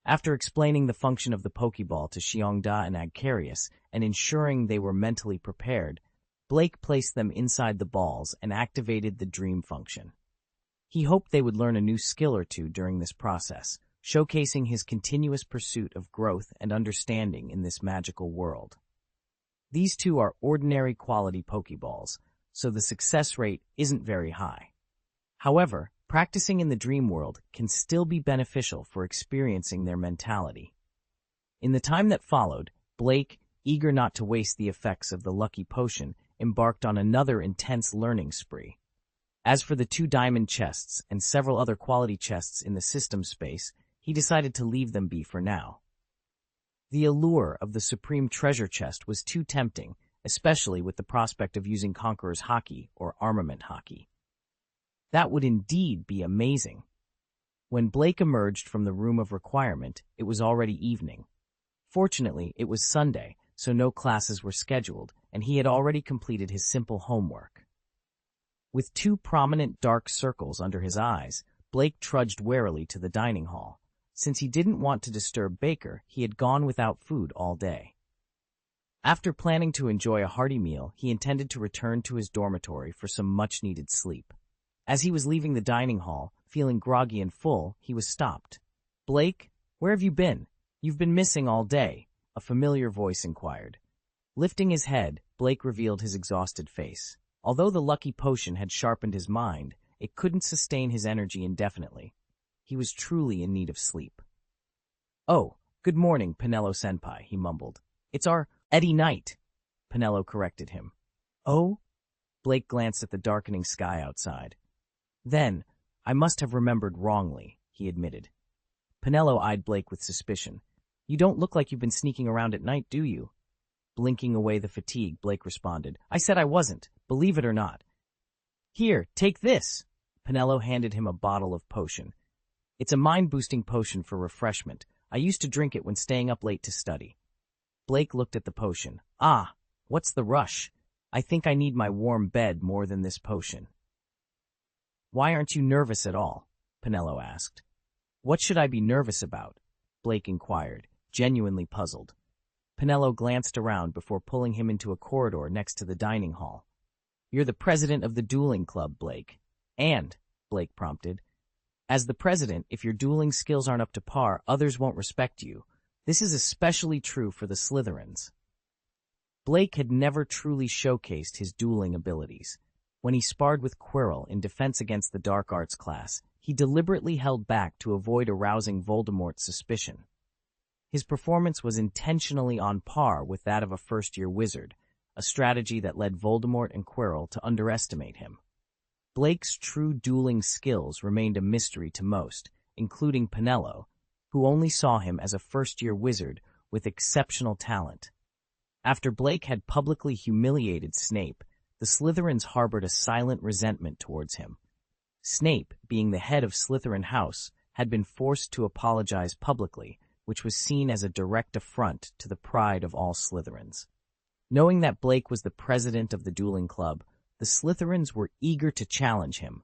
After explaining the function of the Pokeball to Xiongda and Agcarius and ensuring they were mentally prepared, Blake placed them inside the balls and activated the dream function. He hoped they would learn a new skill or two during this process, showcasing his continuous pursuit of growth and understanding in this magical world. These two are ordinary quality Pokeballs, so the success rate isn't very high. However, practicing in the dream world can still be beneficial for experiencing their mentality. In the time that followed, Blake, eager not to waste the effects of the Lucky Potion, embarked on another intense learning spree. As for the 2 diamond chests and several other quality chests in the system space, he decided to leave them be for now. The allure of the supreme treasure chest was too tempting, especially with the prospect of using Conqueror's hockey or armament hockey. That would indeed be amazing. When Blake emerged from the room of requirement, it was already evening. Fortunately, it was Sunday, so no classes were scheduled, and he had already completed his simple homework. With two prominent dark circles under his eyes, Blake trudged warily to the dining hall. Since he didn't want to disturb Baker, he had gone without food all day. After planning to enjoy a hearty meal, he intended to return to his dormitory for some much-needed sleep. As he was leaving the dining hall, feeling groggy and full, he was stopped. "Blake, where have you been? You've been missing all day," a familiar voice inquired. Lifting his head, Blake revealed his exhausted face. Although the lucky potion had sharpened his mind, it couldn't sustain his energy indefinitely. He was truly in need of sleep. "Oh, good morning, Penelo-senpai," he mumbled. "It's our Eddie night," Penelo corrected him. "Oh?" Blake glanced at the darkening sky outside. "Then, I must have remembered wrongly," he admitted. Penelo eyed Blake with suspicion. "You don't look like you've been sneaking around at night, do you?" Blinking away the fatigue, Blake responded, "I said I wasn't, believe it or not." "Here, take this." Penelo handed him a bottle of potion. "It's a mind-boosting potion for refreshment. I used to drink it when staying up late to study." Blake looked at the potion. "Ah, what's the rush? I think I need my warm bed more than this potion." "Why aren't you nervous at all?" Penelo asked. "What should I be nervous about?" Blake inquired, genuinely puzzled. Penelo glanced around before pulling him into a corridor next to the dining hall. "You're the president of the dueling club, Blake." "And," Blake prompted, "as the president, if your dueling skills aren't up to par, others won't respect you. This is especially true for the Slytherins." Blake had never truly showcased his dueling abilities. When he sparred with Quirrell in defense against the dark arts class, he deliberately held back to avoid arousing Voldemort's suspicion. His performance was intentionally on par with that of a first-year wizard, a strategy that led Voldemort and Quirrell to underestimate him. Blake's true dueling skills remained a mystery to most, including Penelo, who only saw him as a first-year wizard with exceptional talent. After Blake had publicly humiliated Snape, the Slytherins harbored a silent resentment towards him. Snape, being the head of Slytherin House, had been forced to apologize publicly, which was seen as a direct affront to the pride of all Slytherins. Knowing that Blake was the president of the dueling club, the Slytherins were eager to challenge him,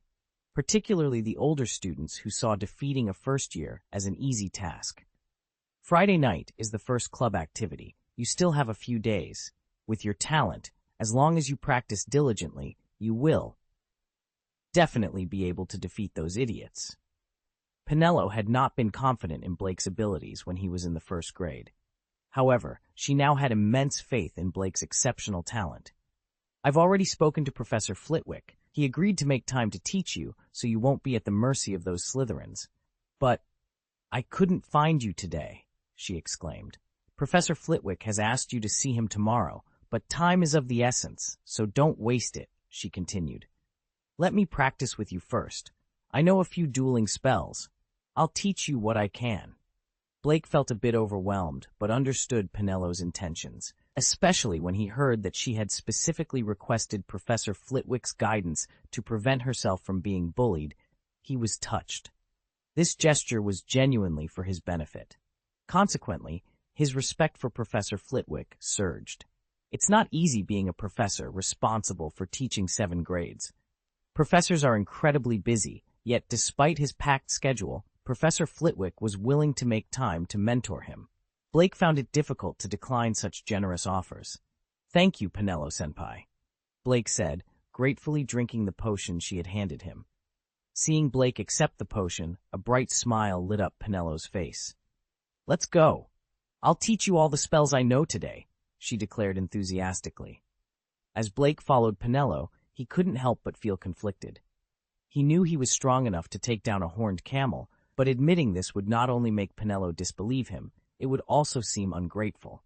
particularly the older students who saw defeating a first year as an easy task. Friday night is the first club activity. You still have a few days. With your talent, as long as you practice diligently, you will definitely be able to defeat those idiots. Penelo had not been confident in Blake's abilities when he was in the first grade. However, she now had immense faith in Blake's exceptional talent. "I've already spoken to Professor Flitwick. He agreed to make time to teach you, so you won't be at the mercy of those Slytherins. But I couldn't find you today," she exclaimed. "Professor Flitwick has asked you to see him tomorrow, but time is of the essence, so don't waste it," she continued. "Let me practice with you first. I know a few dueling spells. I'll teach you what I can." Blake felt a bit overwhelmed, but understood Penelo's intentions, especially when he heard that she had specifically requested Professor Flitwick's guidance to prevent herself from being bullied. He was touched. This gesture was genuinely for his benefit. Consequently, his respect for Professor Flitwick surged. It's not easy being a professor responsible for teaching 7 grades. Professors are incredibly busy, yet despite his packed schedule, Professor Flitwick was willing to make time to mentor him. Blake found it difficult to decline such generous offers. "Thank you, Penelo-senpai," Blake said, gratefully drinking the potion she had handed him. Seeing Blake accept the potion, a bright smile lit up Penelo's face. "Let's go. I'll teach you all the spells I know today," she declared enthusiastically. As Blake followed Penelo, he couldn't help but feel conflicted. He knew he was strong enough to take down a horned camel, but admitting this would not only make Penelo disbelieve him, it would also seem ungrateful.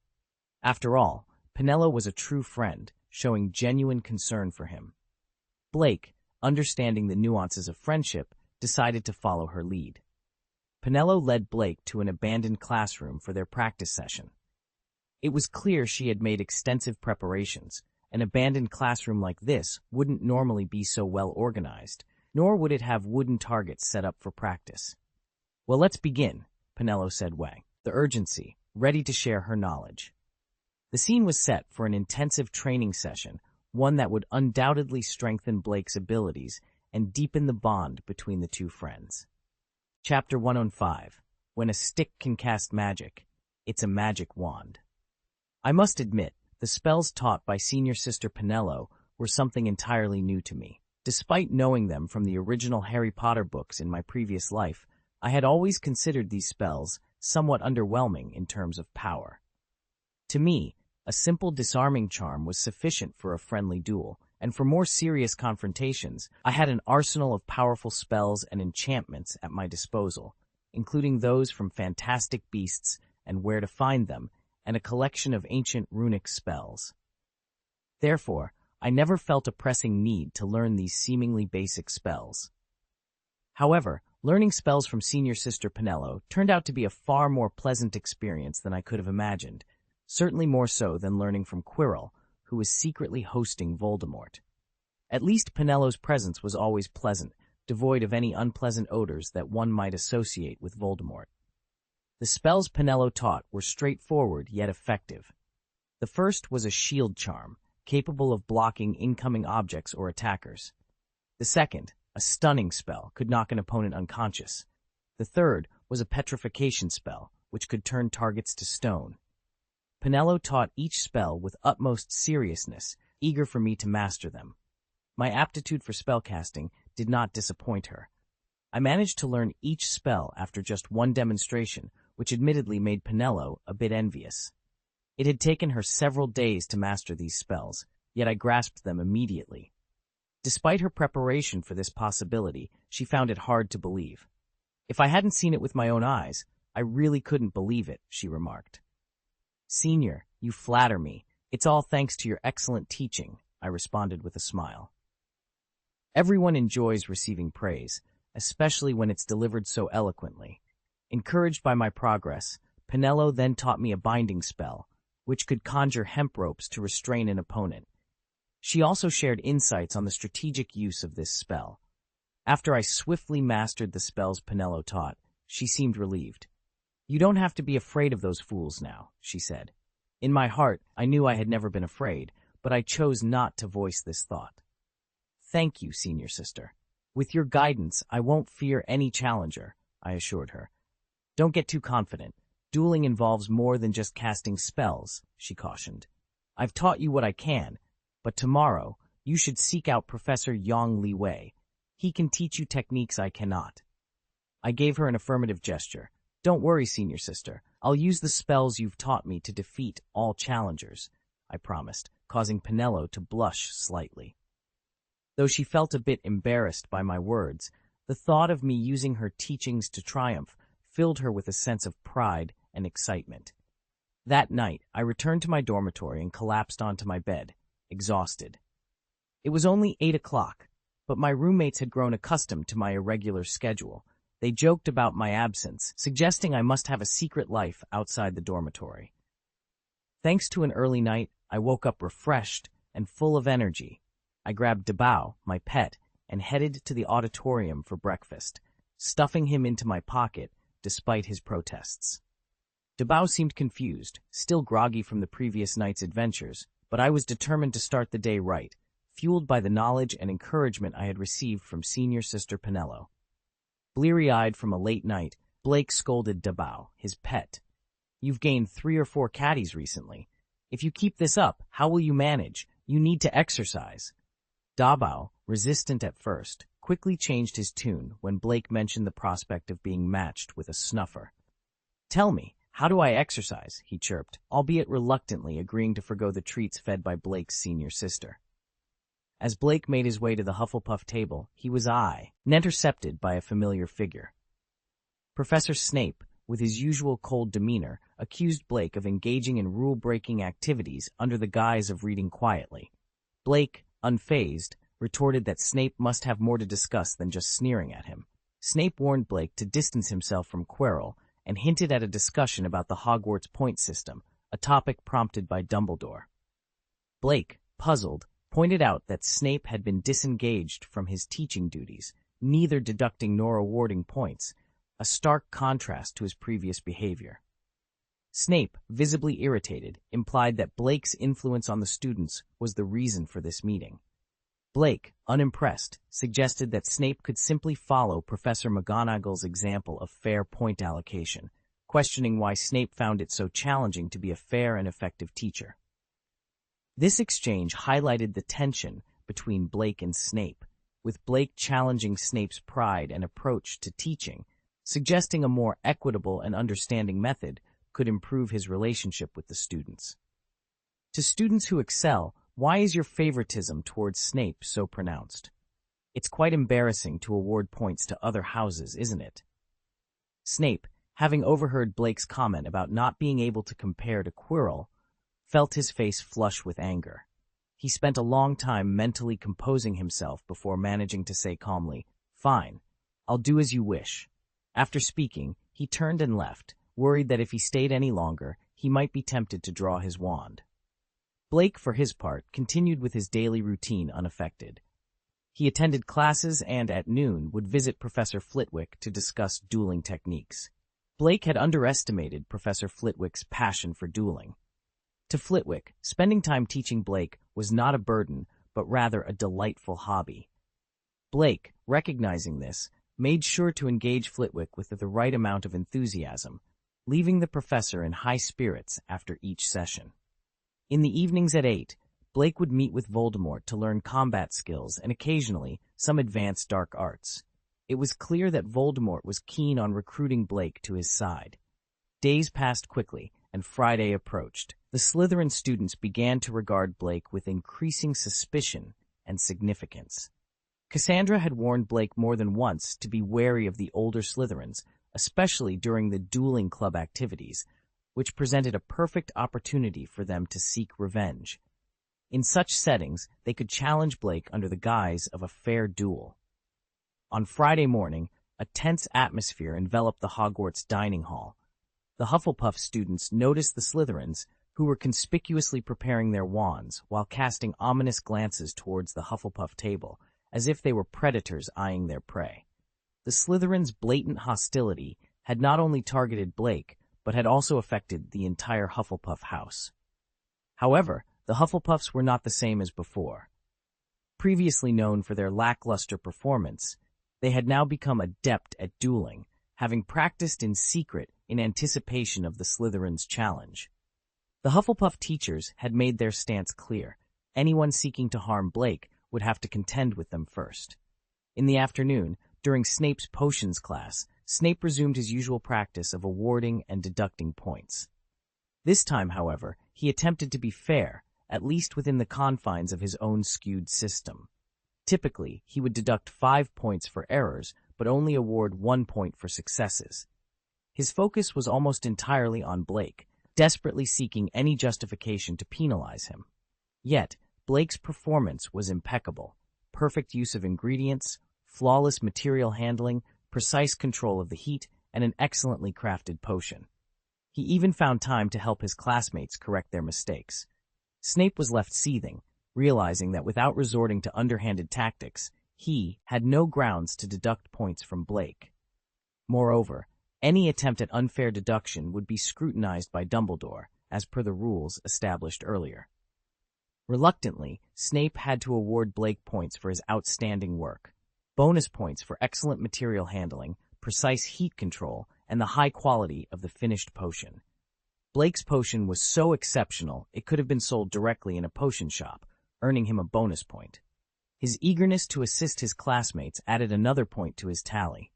After all, Penelo was a true friend, showing genuine concern for him. Blake, understanding the nuances of friendship, decided to follow her lead. Penelo led Blake to an abandoned classroom for their practice session. It was clear she had made extensive preparations. An abandoned classroom like this wouldn't normally be so well organized, nor would it have wooden targets set up for practice. "Well, let's begin," Penelo said, weighing the urgency, ready to share her knowledge. The scene was set for an intensive training session, one that would undoubtedly strengthen Blake's abilities and deepen the bond between the two friends. Chapter 105. When a stick can cast magic, it's a magic wand. I must admit, the spells taught by senior sister Penelo were something entirely new to me. Despite knowing them from the original Harry Potter books in my previous life, I had always considered these spells somewhat underwhelming in terms of power. To me, a simple disarming charm was sufficient for a friendly duel, and for more serious confrontations, I had an arsenal of powerful spells and enchantments at my disposal, including those from fantastic beasts and where to find them, and a collection of ancient runic spells. Therefore, I never felt a pressing need to learn these seemingly basic spells. However, learning spells from senior sister Penelo turned out to be a far more pleasant experience than I could have imagined, certainly more so than learning from Quirrell, who was secretly hosting Voldemort. At least Penelo's presence was always pleasant, devoid of any unpleasant odors that one might associate with Voldemort. The spells Penelo taught were straightforward yet effective. The first was a shield charm, capable of blocking incoming objects or attackers. The second, a stunning spell, could knock an opponent unconscious. The third was a petrification spell, which could turn targets to stone. Penelo taught each spell with utmost seriousness, eager for me to master them. My aptitude for spellcasting did not disappoint her. I managed to learn each spell after just one demonstration, which admittedly made Penelo a bit envious. It had taken her several days to master these spells, yet I grasped them immediately. Despite her preparation for this possibility, she found it hard to believe. "If I hadn't seen it with my own eyes, I really couldn't believe it," she remarked. "Senior, you flatter me. It's all thanks to your excellent teaching," I responded with a smile. Everyone enjoys receiving praise, especially when it's delivered so eloquently. Encouraged by my progress, Penelo then taught me a binding spell, which could conjure hemp ropes to restrain an opponent. She also shared insights on the strategic use of this spell. After I swiftly mastered the spells Penelo taught, she seemed relieved. "You don't have to be afraid of those fools now," she said. In my heart, I knew I had never been afraid, but I chose not to voice this thought. "Thank you, senior sister. With your guidance, I won't fear any challenger," I assured her. "Don't get too confident. Dueling involves more than just casting spells," she cautioned. "I've taught you what I can, but tomorrow you should seek out Professor Yang Li Wei. He can teach you techniques I cannot." I gave her an affirmative gesture. "Don't worry, senior sister. I'll use the spells you've taught me to defeat all challengers," I promised, causing Penelo to blush slightly. Though she felt a bit embarrassed by my words, the thought of me using her teachings to triumph filled her with a sense of pride and excitement. That night, I returned to my dormitory and collapsed onto my bed, exhausted. It was only 8 o'clock, but my roommates had grown accustomed to my irregular schedule. They joked about my absence, suggesting I must have a secret life outside the dormitory. Thanks to an early night, I woke up refreshed and full of energy. I grabbed Dabao, my pet, and headed to the auditorium for breakfast, stuffing him into my pocket despite his protests. Dabao seemed confused, still groggy from the previous night's adventures, but I was determined to start the day right, fueled by the knowledge and encouragement I had received from senior sister Penelo. Bleary-eyed from a late night, Blake scolded Dabao, his pet. "You've gained 3 or 4 caddies recently. If you keep this up, how will you manage? You need to exercise." Dabao, resistant at first, quickly changed his tune when Blake mentioned the prospect of being matched with a snuffer. "Tell me, how do I exercise?" he chirped, albeit reluctantly agreeing to forgo the treats fed by Blake's senior sister. As Blake made his way to the Hufflepuff table, he was intercepted by a familiar figure. Professor Snape, with his usual cold demeanor, accused Blake of engaging in rule-breaking activities under the guise of reading quietly. Blake, unfazed, retorted that Snape must have more to discuss than just sneering at him. Snape warned Blake to distance himself from Quirrell and hinted at a discussion about the Hogwarts point system, a topic prompted by Dumbledore. Blake, puzzled, pointed out that Snape had been disengaged from his teaching duties, neither deducting nor awarding points, a stark contrast to his previous behavior. Snape, visibly irritated, implied that Blake's influence on the students was the reason for this meeting. Blake, unimpressed, suggested that Snape could simply follow Professor McGonagall's example of fair point allocation, questioning why Snape found it so challenging to be a fair and effective teacher. This exchange highlighted the tension between Blake and Snape, with Blake challenging Snape's pride and approach to teaching, suggesting a more equitable and understanding method could improve his relationship with the students. To students who excel, why is your favoritism towards Snape so pronounced? It's quite embarrassing to award points to other houses, isn't it? Snape, having overheard Blake's comment about not being able to compare to Quirrell, felt his face flush with anger. He spent a long time mentally composing himself before managing to say calmly, "Fine, I'll do as you wish." After speaking, he turned and left, worried that if he stayed any longer, he might be tempted to draw his wand. Blake, for his part, continued with his daily routine unaffected. He attended classes and, at noon, would visit Professor Flitwick to discuss dueling techniques. Blake had underestimated Professor Flitwick's passion for dueling. To Flitwick, spending time teaching Blake was not a burden, but rather a delightful hobby. Blake, recognizing this, made sure to engage Flitwick with the right amount of enthusiasm, leaving the professor in high spirits after each session. In the evenings at 8, Blake would meet with Voldemort to learn combat skills and occasionally some advanced dark arts. It was clear that Voldemort was keen on recruiting Blake to his side. Days passed quickly, and Friday approached. The Slytherin students began to regard Blake with increasing suspicion and significance. Cassandra had warned Blake more than once to be wary of the older Slytherins, especially during the dueling club activities, which presented a perfect opportunity for them to seek revenge. In such settings, they could challenge Blake under the guise of a fair duel. On Friday morning, a tense atmosphere enveloped the Hogwarts dining hall. The Hufflepuff students noticed the Slytherins, who were conspicuously preparing their wands while casting ominous glances towards the Hufflepuff table, as if they were predators eyeing their prey. The Slytherins' blatant hostility had not only targeted Blake, but had also affected the entire Hufflepuff house. However, the Hufflepuffs were not the same as before. Previously known for their lackluster performance, they had now become adept at dueling, having practiced in secret in anticipation of the Slytherins' challenge. The Hufflepuff teachers had made their stance clear. Anyone seeking to harm Blake would have to contend with them first. In the afternoon, during Snape's potions class, Snape resumed his usual practice of awarding and deducting points. This time, however, he attempted to be fair, at least within the confines of his own skewed system. Typically, he would deduct 5 points for errors, but only award 1 point for successes. His focus was almost entirely on Blake, desperately seeking any justification to penalize him. Yet, Blake's performance was impeccable. Perfect use of ingredients, flawless material handling, precise control of the heat, and an excellently crafted potion. He even found time to help his classmates correct their mistakes. Snape was left seething, realizing that without resorting to underhanded tactics, he had no grounds to deduct points from Blake. Moreover, any attempt at unfair deduction would be scrutinized by Dumbledore, as per the rules established earlier. Reluctantly, Snape had to award Blake points for his outstanding work, bonus points for excellent material handling, precise heat control, and the high quality of the finished potion. Blake's potion was so exceptional it could have been sold directly in a potion shop, earning him a bonus point. His eagerness to assist his classmates added another point to his tally.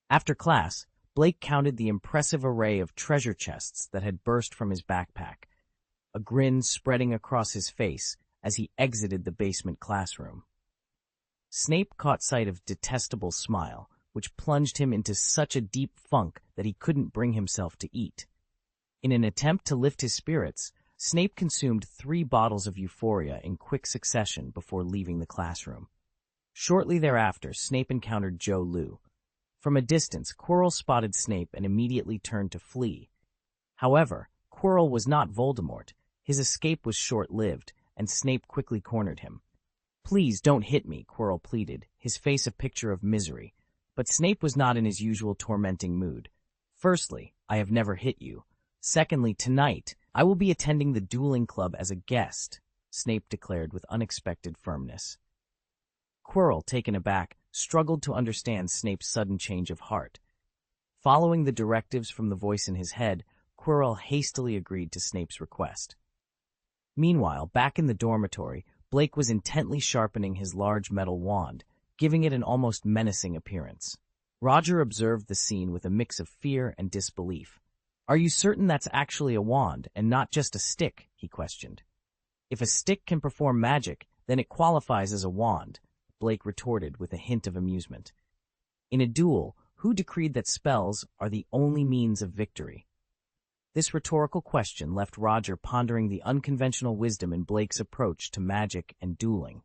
After class, Blake counted the impressive array of treasure chests that had burst from his backpack, a grin spreading across his face as he exited the basement classroom. Snape caught sight of Detestable's smile, which plunged him into such a deep funk that he couldn't bring himself to eat. In an attempt to lift his spirits, Snape consumed 3 bottles of euphoria in quick succession before leaving the classroom. Shortly thereafter, Snape encountered Joe Liu. From a distance, Quirrell spotted Snape and immediately turned to flee. However, Quirrell was not Voldemort. His escape was short-lived, and Snape quickly cornered him. "Please don't hit me," Quirrell pleaded, his face a picture of misery. But Snape was not in his usual tormenting mood. "Firstly, I have never hit you. Secondly, tonight, I will be attending the dueling club as a guest," Snape declared with unexpected firmness. Quirrell, taken aback, struggled to understand Snape's sudden change of heart. Following the directives from the voice in his head, Quirrell hastily agreed to Snape's request. Meanwhile, back in the dormitory, Blake was intently sharpening his large metal wand, giving it an almost menacing appearance. Roger observed the scene with a mix of fear and disbelief. "Are you certain that's actually a wand and not just a stick?" he questioned. "If a stick can perform magic, then it qualifies as a wand," Blake retorted with a hint of amusement. "In a duel, who decreed that spells are the only means of victory?" This rhetorical question left Roger pondering the unconventional wisdom in Blake's approach to magic and dueling.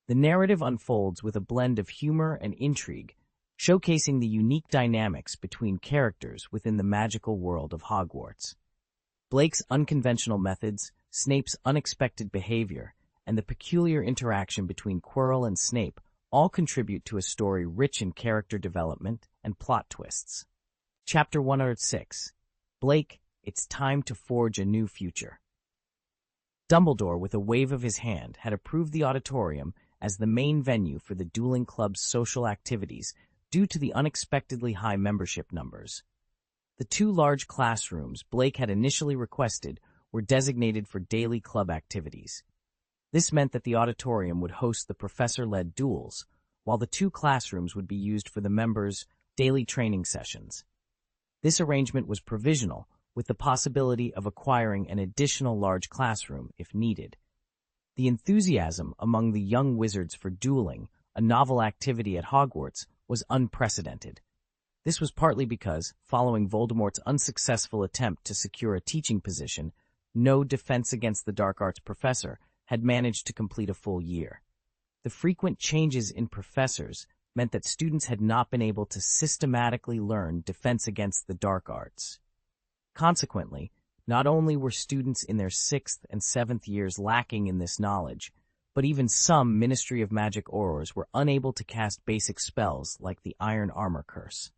The narrative unfolds with a blend of humor and intrigue, showcasing the unique dynamics between characters within the magical world of Hogwarts. Blake's unconventional methods, Snape's unexpected behavior, and the peculiar interaction between Quirrell and Snape all contribute to a story rich in character development and plot twists. Chapter 106. Blake, It's Time to Forge a New Future. Dumbledore, with a wave of his hand, had approved the auditorium as the main venue for the dueling club's social activities due to the unexpectedly high membership numbers. The 2 large classrooms Blake had initially requested were designated for daily club activities. This meant that the auditorium would host the professor-led duels, while the 2 classrooms would be used for the members' daily training sessions. This arrangement was provisional, with the possibility of acquiring an additional large classroom if needed. The enthusiasm among the young wizards for dueling, a novel activity at Hogwarts, was unprecedented. This was partly because, following Voldemort's unsuccessful attempt to secure a teaching position, no Defense Against the Dark Arts professor had managed to complete a full year. The frequent changes in professors meant that students had not been able to systematically learn Defense Against the Dark Arts. Consequently, not only were students in their 6th and 7th years lacking in this knowledge, but even some Ministry of Magic Aurors were unable to cast basic spells like the Iron Armor Curse.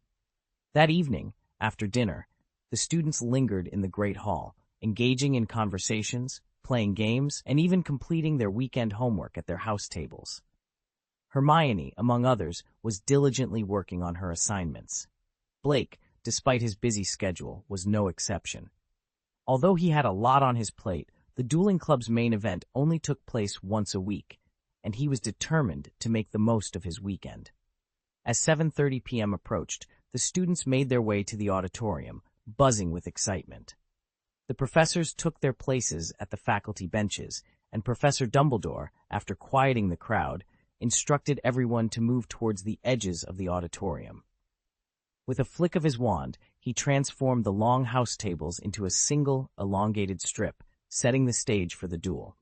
That evening, after dinner, the students lingered in the Great Hall, engaging in conversations, playing games, and even completing their weekend homework at their house tables. Hermione, among others, was diligently working on her assignments. Blake, despite his busy schedule, was no exception. Although he had a lot on his plate, the dueling club's main event only took place once a week, and he was determined to make the most of his weekend. As 7:30 p.m. approached, the students made their way to the auditorium, buzzing with excitement. The professors took their places at the faculty benches, and Professor Dumbledore, after quieting the crowd, instructed everyone to move towards the edges of the auditorium. With a flick of his wand, he transformed the long house tables into a single, elongated strip, setting the stage for the duel.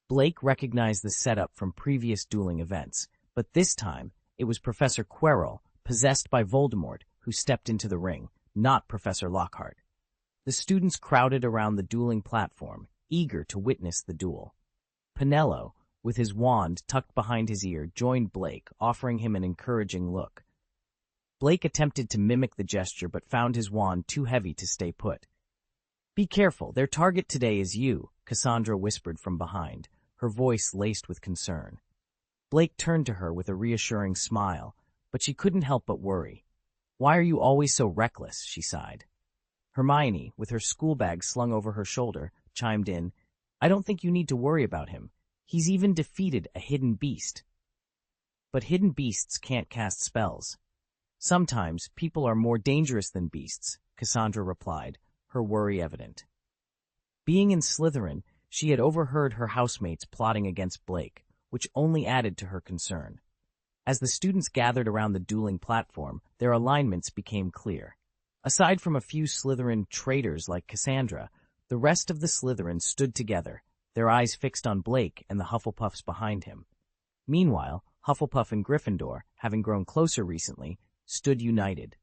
Blake recognized the setup from previous dueling events, but this time it was Professor Quirrell, possessed by Voldemort, who stepped into the ring, not Professor Lockhart. The students crowded around the dueling platform, eager to witness the duel. Pinello, with his wand tucked behind his ear, joined Blake, offering him an encouraging look. Blake attempted to mimic the gesture but found his wand too heavy to stay put. "Be careful, their target today is you," Cassandra whispered from behind, her voice laced with concern. Blake turned to her with a reassuring smile, but she couldn't help but worry. "Why are you always so reckless?" she sighed. Hermione, with her school bag slung over her shoulder, chimed in, "I don't think you need to worry about him. He's even defeated a hidden beast." "But hidden beasts can't cast spells." "Sometimes people are more dangerous than beasts," Cassandra replied, her worry evident. Being in Slytherin, she had overheard her housemates plotting against Blake, which only added to her concern. As the students gathered around the dueling platform, their alignments became clear. Aside from a few Slytherin traitors like Cassandra, the rest of the Slytherins stood together, their eyes fixed on Blake and the Hufflepuffs behind him. Meanwhile, Hufflepuff and Gryffindor, having grown closer recently, stood united.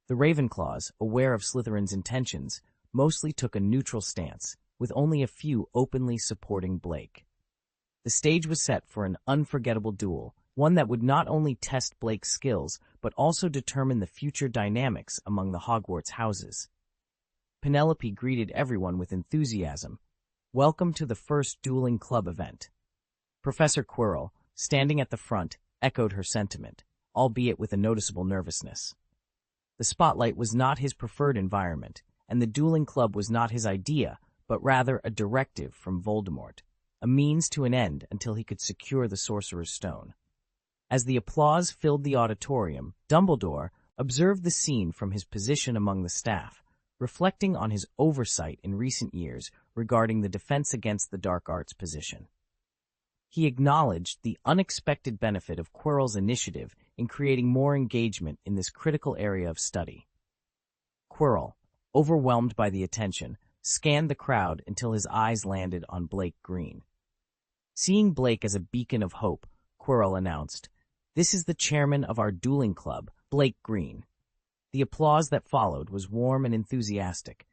The Ravenclaws, aware of Slytherin's intentions, mostly took a neutral stance, with only a few openly supporting Blake. The stage was set for an unforgettable duel, one that would not only test Blake's skills, but also determine the future dynamics among the Hogwarts houses. Penelope greeted everyone with enthusiasm. "Welcome to the first dueling club event." Professor Quirrell, standing at the front, echoed her sentiment, albeit with a noticeable nervousness. The spotlight was not his preferred environment, and the dueling club was not his idea, but rather a directive from Voldemort, a means to an end until he could secure the Sorcerer's Stone. As the applause filled the auditorium, Dumbledore observed the scene from his position among the staff, reflecting on his oversight in recent years regarding the Defense Against the Dark Arts position. He acknowledged the unexpected benefit of Quirrell's initiative in creating more engagement in this critical area of study. Quirrell, overwhelmed by the attention, scanned the crowd until his eyes landed on Blake Green. Seeing Blake as a beacon of hope, Quirrell announced, "This is the chairman of our dueling club, Blake Green." The applause that followed was warm and enthusiastic.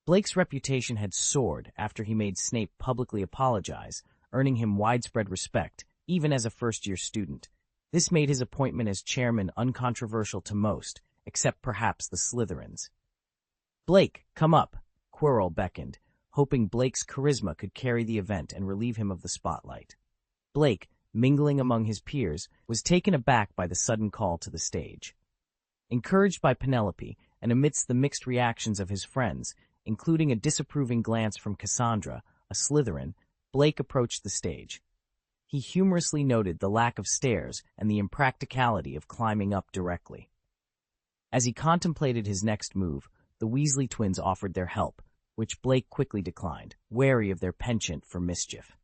Blake's reputation had soared after he made Snape publicly apologize, earning him widespread respect, even as a first-year student. This made his appointment as chairman uncontroversial to most, except perhaps the Slytherins. "Blake, come up," Quirrell beckoned, hoping Blake's charisma could carry the event and relieve him of the spotlight. Blake, mingling among his peers, was taken aback by the sudden call to the stage. Encouraged by Penelope, and amidst the mixed reactions of his friends, including a disapproving glance from Cassandra, a Slytherin, Blake approached the stage. He humorously noted the lack of stairs and the impracticality of climbing up directly. As he contemplated his next move, the Weasley twins offered their help, which Blake quickly declined, wary of their penchant for mischief.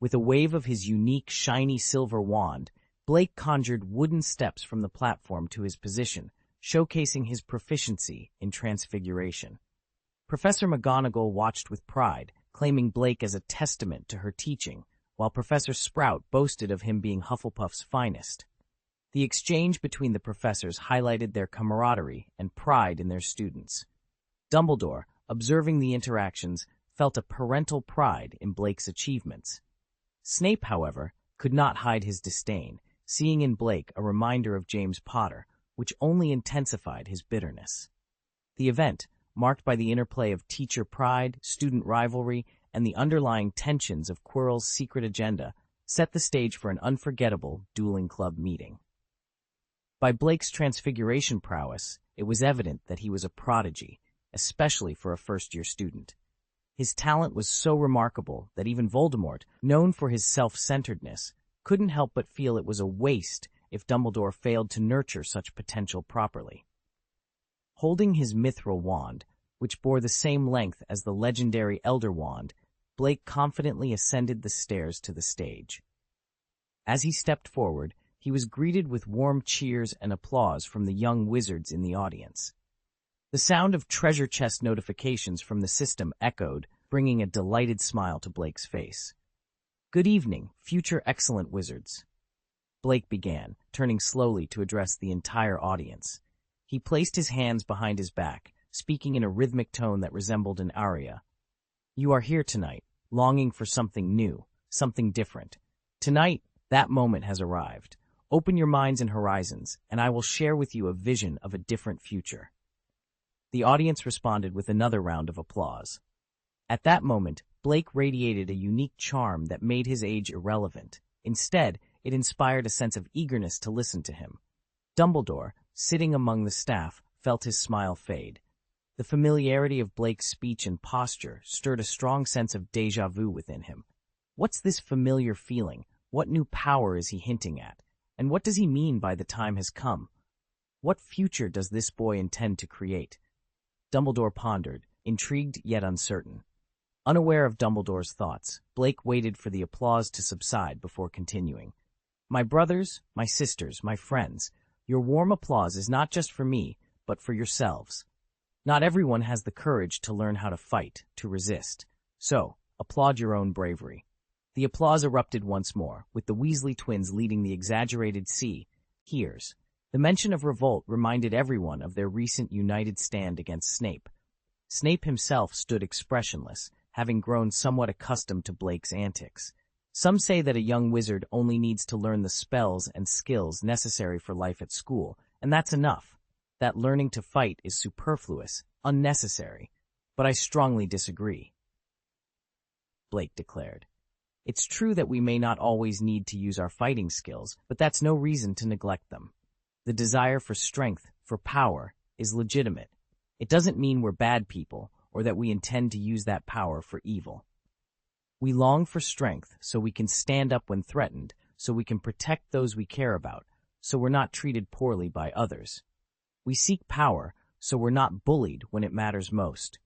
With a wave of his unique, shiny silver wand, Blake conjured wooden steps from the platform to his position, showcasing his proficiency in transfiguration. Professor McGonagall watched with pride, claiming Blake as a testament to her teaching, while Professor Sprout boasted of him being Hufflepuff's finest. The exchange between the professors highlighted their camaraderie and pride in their students. Dumbledore, observing the interactions, felt a parental pride in Blake's achievements. Snape, however, could not hide his disdain, seeing in Blake a reminder of James Potter, which only intensified his bitterness. The event, marked by the interplay of teacher pride, student rivalry, and the underlying tensions of Quirrell's secret agenda, set the stage for an unforgettable dueling club meeting. By Blake's transfiguration prowess, it was evident that he was a prodigy, especially for a first-year student. His talent was so remarkable that even Voldemort, known for his self-centeredness, couldn't help but feel it was a waste if Dumbledore failed to nurture such potential properly. Holding his mithril wand, which bore the same length as the legendary Elder Wand, Blake confidently ascended the stairs to the stage. As he stepped forward, he was greeted with warm cheers and applause from the young wizards in the audience. The sound of treasure chest notifications from the system echoed, bringing a delighted smile to Blake's face. "Good evening, future excellent wizards," Blake began, turning slowly to address the entire audience. He placed his hands behind his back, speaking in a rhythmic tone that resembled an aria. "You are here tonight, longing for something new, something different. Tonight, that moment has arrived. Open your minds and horizons, and I will share with you a vision of a different future." The audience responded with another round of applause. At that moment, Blake radiated a unique charm that made his age irrelevant. Instead, it inspired a sense of eagerness to listen to him. Dumbledore, sitting among the staff, felt his smile fade. The familiarity of Blake's speech and posture stirred a strong sense of déjà vu within him. What's this familiar feeling? What new power is he hinting at? And what does he mean by the time has come? What future does this boy intend to create? Dumbledore pondered, intrigued yet uncertain. Unaware of Dumbledore's thoughts, Blake waited for the applause to subside before continuing. "My brothers, my sisters, my friends, your warm applause is not just for me, but for yourselves. Not everyone has the courage to learn how to fight, to resist. So, applaud your own bravery." The applause erupted once more, with the Weasley twins leading the exaggerated "hears." The mention of revolt reminded everyone of their recent united stand against Snape. Snape himself stood expressionless, having grown somewhat accustomed to Blake's antics. Some say that a young wizard only needs to learn the spells and skills necessary for life at school, and that's enough. That learning to fight is superfluous, unnecessary. But I strongly disagree, Blake declared. It's true that we may not always need to use our fighting skills, but that's no reason to neglect them. The desire for strength, for power, is legitimate. It doesn't mean we're bad people, or that we intend to use that power for evil. We long for strength so we can stand up when threatened, so we can protect those we care about, so we're not treated poorly by others. We seek power so we're not bullied when it matters most.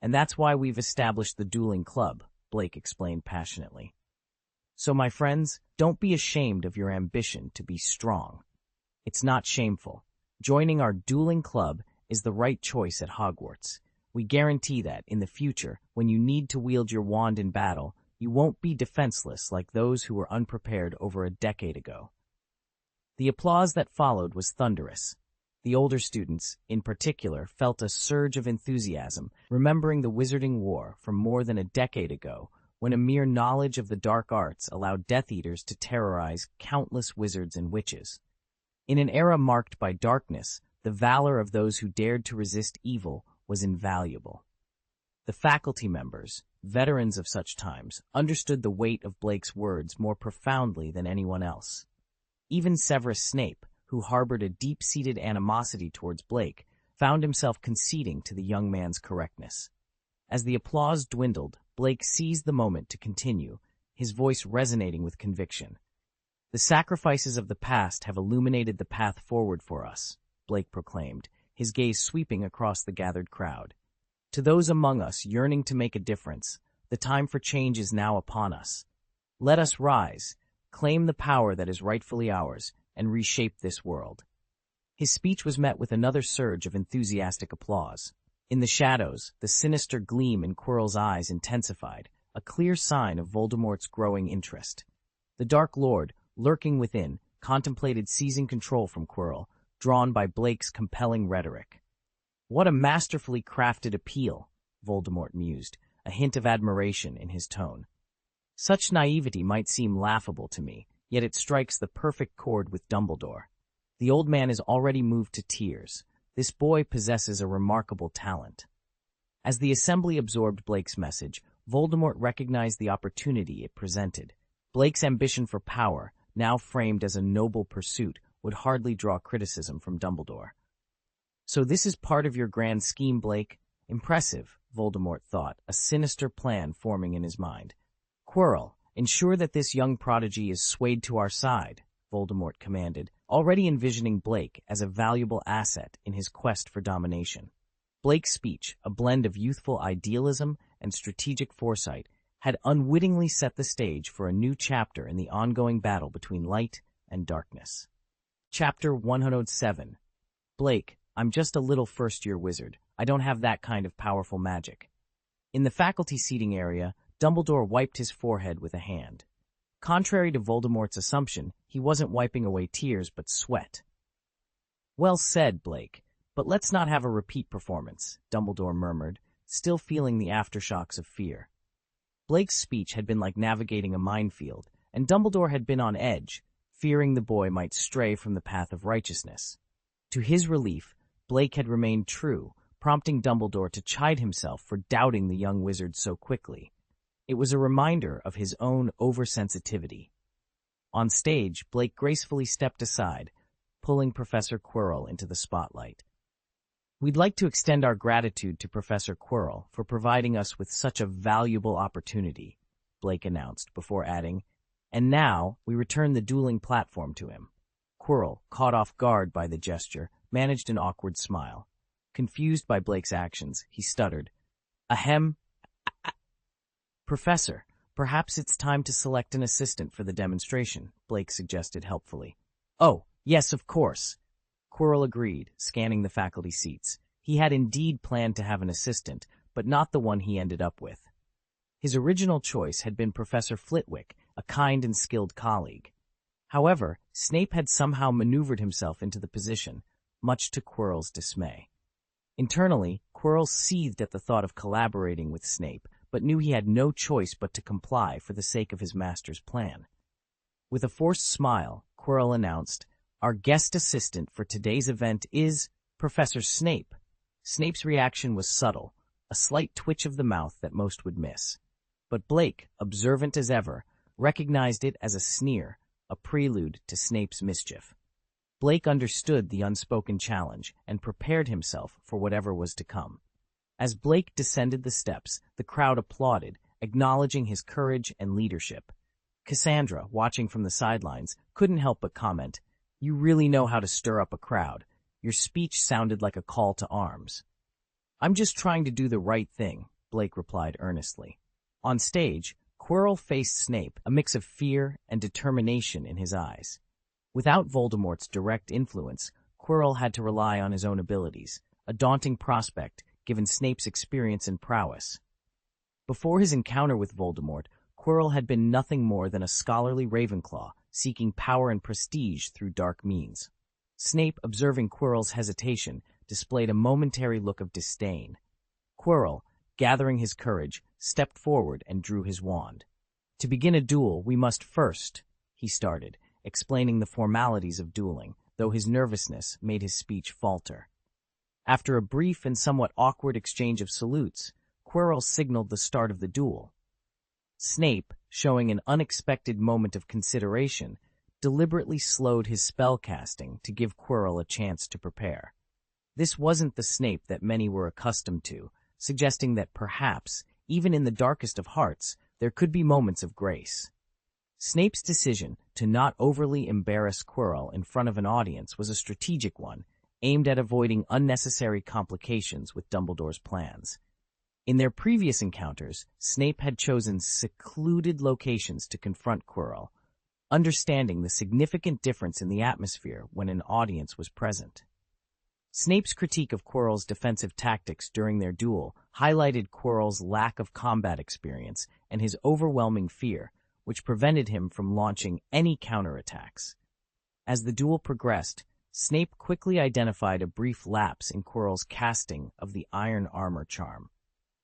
And that's why we've established the dueling club, Blake explained passionately. So my friends, don't be ashamed of your ambition to be strong. It's not shameful. Joining our dueling club is the right choice at Hogwarts. We guarantee that, in the future, when you need to wield your wand in battle, you won't be defenseless like those who were unprepared over a decade ago. The applause that followed was thunderous. The older students, in particular, felt a surge of enthusiasm, remembering the Wizarding War from more than a decade ago, when a mere knowledge of the dark arts allowed Death Eaters to terrorize countless wizards and witches. In an era marked by darkness, the valor of those who dared to resist evil was invaluable. The faculty members, veterans of such times, understood the weight of Blake's words more profoundly than anyone else. Even Severus Snape, who harbored a deep-seated animosity towards Blake, found himself conceding to the young man's correctness. As the applause dwindled, Blake seized the moment to continue, his voice resonating with conviction. The sacrifices of the past have illuminated the path forward for us, Blake proclaimed, his gaze sweeping across the gathered crowd. To those among us yearning to make a difference, the time for change is now upon us. Let us rise, claim the power that is rightfully ours, and reshape this world. His speech was met with another surge of enthusiastic applause. In the shadows, the sinister gleam in Quirrell's eyes intensified, a clear sign of Voldemort's growing interest. The Dark Lord, lurking within, contemplated seizing control from Quirrell, drawn by Blake's compelling rhetoric. What a masterfully crafted appeal, Voldemort mused, a hint of admiration in his tone. Such naivety might seem laughable to me, yet it strikes the perfect chord with Dumbledore. The old man is already moved to tears. This boy possesses a remarkable talent. As the assembly absorbed Blake's message, Voldemort recognized the opportunity it presented. Blake's ambition for power, now framed as a noble pursuit, would hardly draw criticism from Dumbledore. So this is part of your grand scheme, Blake? Impressive, Voldemort thought, a sinister plan forming in his mind. Quirrell, ensure that this young prodigy is swayed to our side, Voldemort commanded, already envisioning Blake as a valuable asset in his quest for domination. Blake's speech, a blend of youthful idealism and strategic foresight, had unwittingly set the stage for a new chapter in the ongoing battle between light and darkness. Chapter 107. Blake, I'm just a little first-year wizard. I don't have that kind of powerful magic. In the faculty seating area, Dumbledore wiped his forehead with a hand. Contrary to Voldemort's assumption, he wasn't wiping away tears but sweat. Well said, Blake, but let's not have a repeat performance, Dumbledore murmured, still feeling the aftershocks of fear. Blake's speech had been like navigating a minefield, and Dumbledore had been on edge, fearing the boy might stray from the path of righteousness. To his relief, Blake had remained true, prompting Dumbledore to chide himself for doubting the young wizard so quickly. It was a reminder of his own oversensitivity. On stage, Blake gracefully stepped aside, pulling Professor Quirrell into the spotlight. We'd like to extend our gratitude to Professor Quirrell for providing us with such a valuable opportunity, Blake announced before adding, and now we return the dueling platform to him. Quirrell, caught off guard by the gesture, managed an awkward smile. Confused by Blake's actions, he stuttered, Ahem. Professor, perhaps it's time to select an assistant for the demonstration, Blake suggested helpfully. Oh, yes, of course. Quirrell agreed, scanning the faculty seats. He had indeed planned to have an assistant, but not the one he ended up with. His original choice had been Professor Flitwick, a kind and skilled colleague. However, Snape had somehow maneuvered himself into the position, much to Quirrell's dismay. Internally, Quirrell seethed at the thought of collaborating with Snape, but knew he had no choice but to comply for the sake of his master's plan. With a forced smile, Quirrell announced, "Our guest assistant for today's event is Professor Snape." Snape's reaction was subtle, a slight twitch of the mouth that most would miss. But Blake, observant as ever, recognized it as a sneer, a prelude to Snape's mischief. Blake understood the unspoken challenge and prepared himself for whatever was to come. As Blake descended the steps, the crowd applauded, acknowledging his courage and leadership. Cassandra, watching from the sidelines, couldn't help but comment, "You really know how to stir up a crowd. Your speech sounded like a call to arms." "I'm just trying to do the right thing," Blake replied earnestly. On stage, Quirrell faced Snape, a mix of fear and determination in his eyes. Without Voldemort's direct influence, Quirrell had to rely on his own abilities, a daunting prospect given Snape's experience and prowess. Before his encounter with Voldemort, Quirrell had been nothing more than a scholarly Ravenclaw, seeking power and prestige through dark means. Snape, observing Quirrell's hesitation, displayed a momentary look of disdain. Quirrell, gathering his courage, stepped forward and drew his wand. "To begin a duel, we must first," he started, explaining the formalities of dueling, though his nervousness made his speech falter. After a brief and somewhat awkward exchange of salutes, Quirrell signaled the start of the duel. Snape, showing an unexpected moment of consideration, deliberately slowed his spellcasting to give Quirrell a chance to prepare. This wasn't the Snape that many were accustomed to, suggesting that perhaps, even in the darkest of hearts, there could be moments of grace. Snape's decision to not overly embarrass Quirrell in front of an audience was a strategic one, aimed at avoiding unnecessary complications with Dumbledore's plans. In their previous encounters, Snape had chosen secluded locations to confront Quirrell, understanding the significant difference in the atmosphere when an audience was present. Snape's critique of Quirrell's defensive tactics during their duel highlighted Quirrell's lack of combat experience and his overwhelming fear, which prevented him from launching any counterattacks. As the duel progressed, Snape quickly identified a brief lapse in Quirrell's casting of the iron armor charm.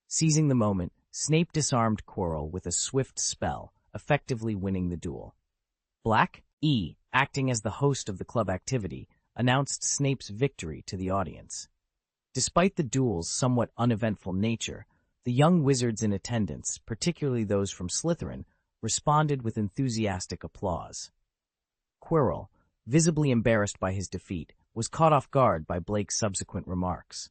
Seizing the moment, Snape disarmed Quirrell with a swift spell, effectively winning the duel. Black E, acting as the host of the club activity, announced Snape's victory to the audience. Despite the duel's somewhat uneventful nature, the young wizards in attendance, particularly those from Slytherin, responded with enthusiastic applause. Quirrell, visibly embarrassed by his defeat, was caught off guard by Blake's subsequent remarks.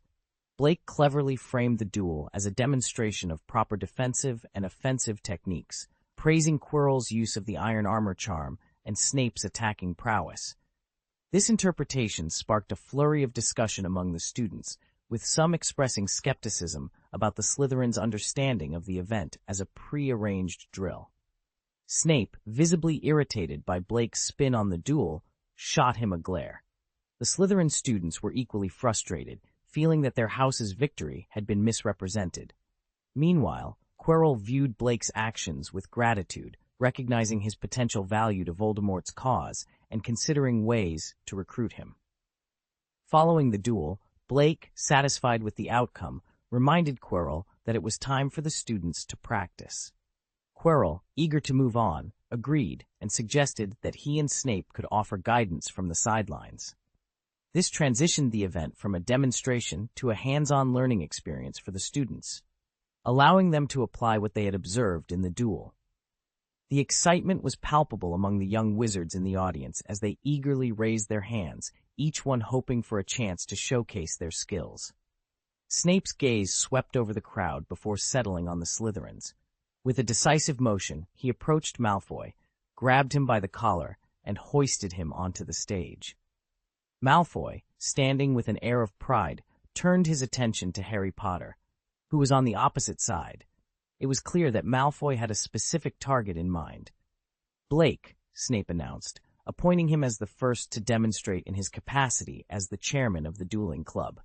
Blake cleverly framed the duel as a demonstration of proper defensive and offensive techniques, praising Quirrell's use of the iron armor charm and Snape's attacking prowess. This interpretation sparked a flurry of discussion among the students, with some expressing skepticism about the Slytherin's understanding of the event as a pre-arranged drill. Snape, visibly irritated by Blake's spin on the duel, shot him a glare. The Slytherin students were equally frustrated, feeling that their house's victory had been misrepresented. Meanwhile, Quirrell viewed Blake's actions with gratitude, recognizing his potential value to Voldemort's cause and considering ways to recruit him. Following the duel, Blake, satisfied with the outcome, reminded Quirrell that it was time for the students to practice. Quirrell, eager to move on, agreed and suggested that he and Snape could offer guidance from the sidelines. This transitioned the event from a demonstration to a hands-on learning experience for the students, allowing them to apply what they had observed in the duel. The excitement was palpable among the young wizards in the audience as they eagerly raised their hands, each one hoping for a chance to showcase their skills. Snape's gaze swept over the crowd before settling on the Slytherins. With a decisive motion, he approached Malfoy, grabbed him by the collar, and hoisted him onto the stage. Malfoy, standing with an air of pride, turned his attention to Harry Potter, who was on the opposite side. It was clear that Malfoy had a specific target in mind. "Blake," Snape announced, appointing him as the first to demonstrate in his capacity as the chairman of the dueling club.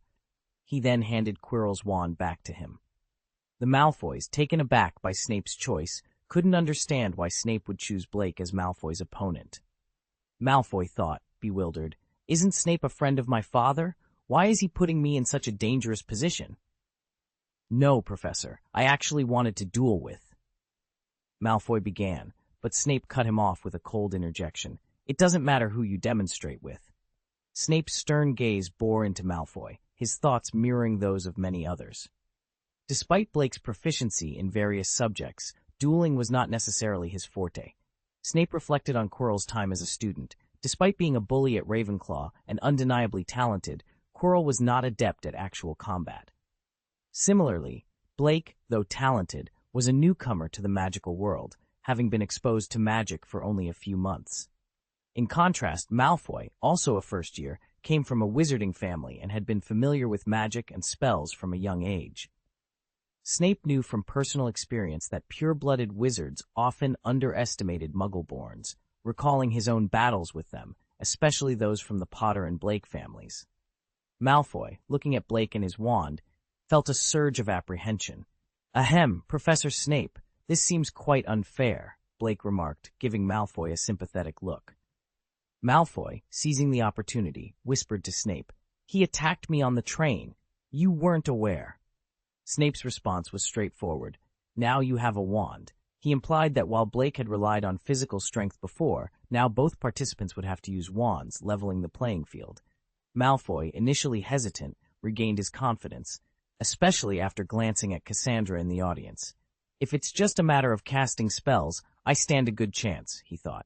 He then handed Quirrell's wand back to him. The Malfoys, taken aback by Snape's choice, couldn't understand why Snape would choose Blake as Malfoy's opponent. Malfoy thought, bewildered, "Isn't Snape a friend of my father? Why is he putting me in such a dangerous position?" No, Professor, I actually wanted to duel with. Malfoy began, but Snape cut him off with a cold interjection. It doesn't matter who you demonstrate with. Snape's stern gaze bore into Malfoy, his thoughts mirroring those of many others. Despite Blake's proficiency in various subjects, dueling was not necessarily his forte. Snape reflected on Quirrell's time as a student. Despite being a bully at Ravenclaw and undeniably talented, Quirrell was not adept at actual combat. Similarly, Blake, though talented, was a newcomer to the magical world, having been exposed to magic for only a few months. In contrast, Malfoy, also a first year, came from a wizarding family and had been familiar with magic and spells from a young age. Snape knew from personal experience that pure-blooded wizards often underestimated Muggleborns, recalling his own battles with them, especially those from the Potter and Blake families. Malfoy, looking at Blake and his wand, felt a surge of apprehension. "Ahem, Professor Snape, this seems quite unfair," Blake remarked, giving Malfoy a sympathetic look. Malfoy, seizing the opportunity, whispered to Snape, "He attacked me on the train. You weren't aware." Snape's response was straightforward. "Now you have a wand." He implied that while Blake had relied on physical strength before, now both participants would have to use wands, leveling the playing field. Malfoy, initially hesitant, regained his confidence, especially after glancing at Cassandra in the audience. "If it's just a matter of casting spells, I stand a good chance," he thought.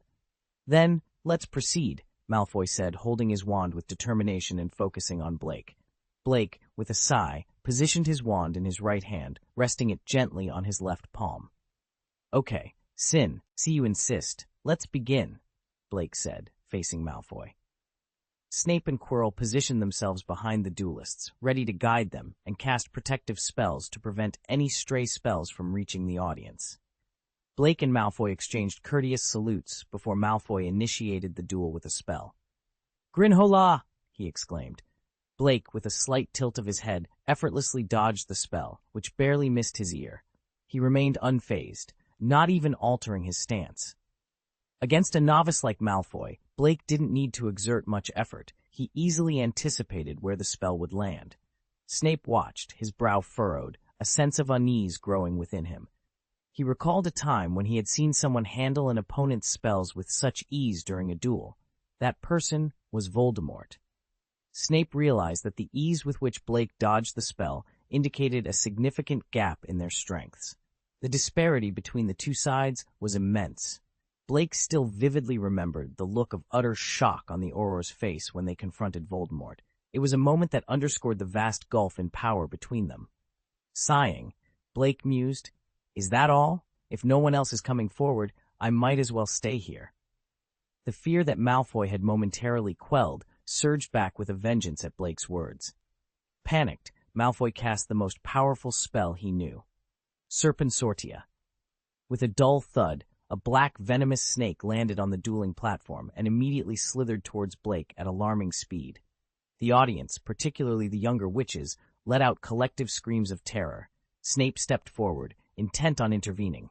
"Then, let's proceed," Malfoy said, holding his wand with determination and focusing on Blake. Blake, with a sigh, positioned his wand in his right hand, resting it gently on his left palm. "Okay, Sin, see you insist. Let's begin," Blake said, facing Malfoy. Snape and Quirrell positioned themselves behind the duelists, ready to guide them, and cast protective spells to prevent any stray spells from reaching the audience. Blake and Malfoy exchanged courteous salutes before Malfoy initiated the duel with a spell. "Grinhola!" he exclaimed. Blake, with a slight tilt of his head, effortlessly dodged the spell, which barely missed his ear. He remained unfazed, not even altering his stance. Against a novice like Malfoy, Blake didn't need to exert much effort. He easily anticipated where the spell would land. Snape watched, his brow furrowed, a sense of unease growing within him. He recalled a time when he had seen someone handle an opponent's spells with such ease during a duel. That person was Voldemort. Snape realized that the ease with which Blake dodged the spell indicated a significant gap in their strengths. The disparity between the two sides was immense. Blake still vividly remembered the look of utter shock on the Auror's face when they confronted Voldemort. It was a moment that underscored the vast gulf in power between them. Sighing, Blake mused, "Is that all? If no one else is coming forward, I might as well stay here." The fear that Malfoy had momentarily quelled surged back with a vengeance at Blake's words. Panicked, Malfoy cast the most powerful spell he knew, Serpensortia. With a dull thud, a black venomous snake landed on the dueling platform and immediately slithered towards Blake at alarming speed. The audience, particularly the younger witches, let out collective screams of terror. Snape stepped forward, intent on intervening.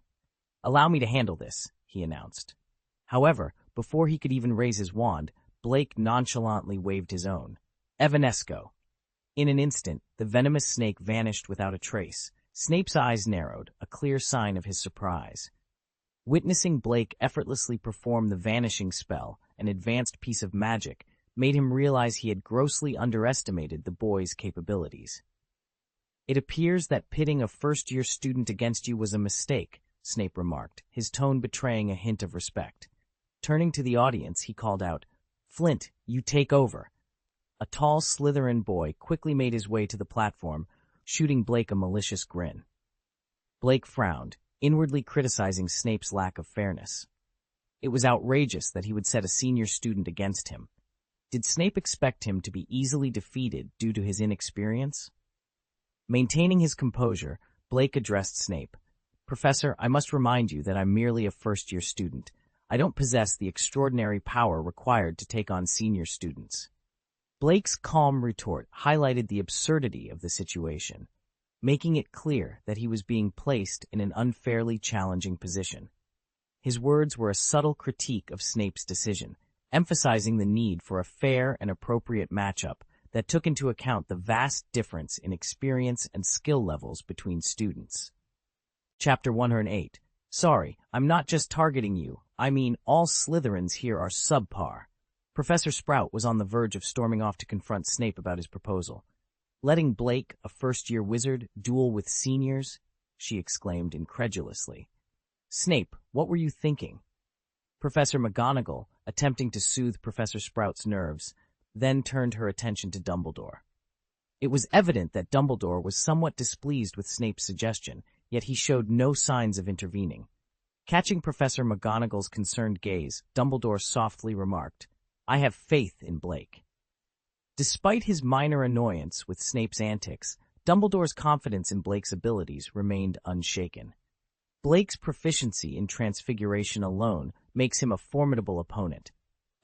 "Allow me to handle this," he announced. However, before he could even raise his wand, Blake nonchalantly waved his own. Evanesco. In an instant, the venomous snake vanished without a trace. Snape's eyes narrowed, a clear sign of his surprise. Witnessing Blake effortlessly perform the vanishing spell, an advanced piece of magic, made him realize he had grossly underestimated the boy's capabilities. "It appears that pitting a first-year student against you was a mistake," Snape remarked, his tone betraying a hint of respect. Turning to the audience, he called out, "Flint, you take over." A tall Slytherin boy quickly made his way to the platform, shooting Blake a malicious grin. Blake frowned, inwardly criticizing Snape's lack of fairness. It was outrageous that he would set a senior student against him. Did Snape expect him to be easily defeated due to his inexperience? Maintaining his composure, Blake addressed Snape. "Professor, I must remind you that I'm merely a first-year student. I don't possess the extraordinary power required to take on senior students." Blake's calm retort highlighted the absurdity of the situation, making it clear that he was being placed in an unfairly challenging position. His words were a subtle critique of Snape's decision, emphasizing the need for a fair and appropriate matchup that took into account the vast difference in experience and skill levels between students. Chapter 108. Sorry, I'm not just targeting you. I mean, all Slytherins here are subpar. Professor Sprout was on the verge of storming off to confront Snape about his proposal. Letting Blake, a first-year wizard, duel with seniors? She exclaimed incredulously. Snape, what were you thinking? Professor McGonagall, attempting to soothe Professor Sprout's nerves, then turned her attention to Dumbledore. It was evident that Dumbledore was somewhat displeased with Snape's suggestion, yet he showed no signs of intervening. Catching Professor McGonagall's concerned gaze, Dumbledore softly remarked, I have faith in Blake. Despite his minor annoyance with Snape's antics, Dumbledore's confidence in Blake's abilities remained unshaken. Blake's proficiency in transfiguration alone makes him a formidable opponent.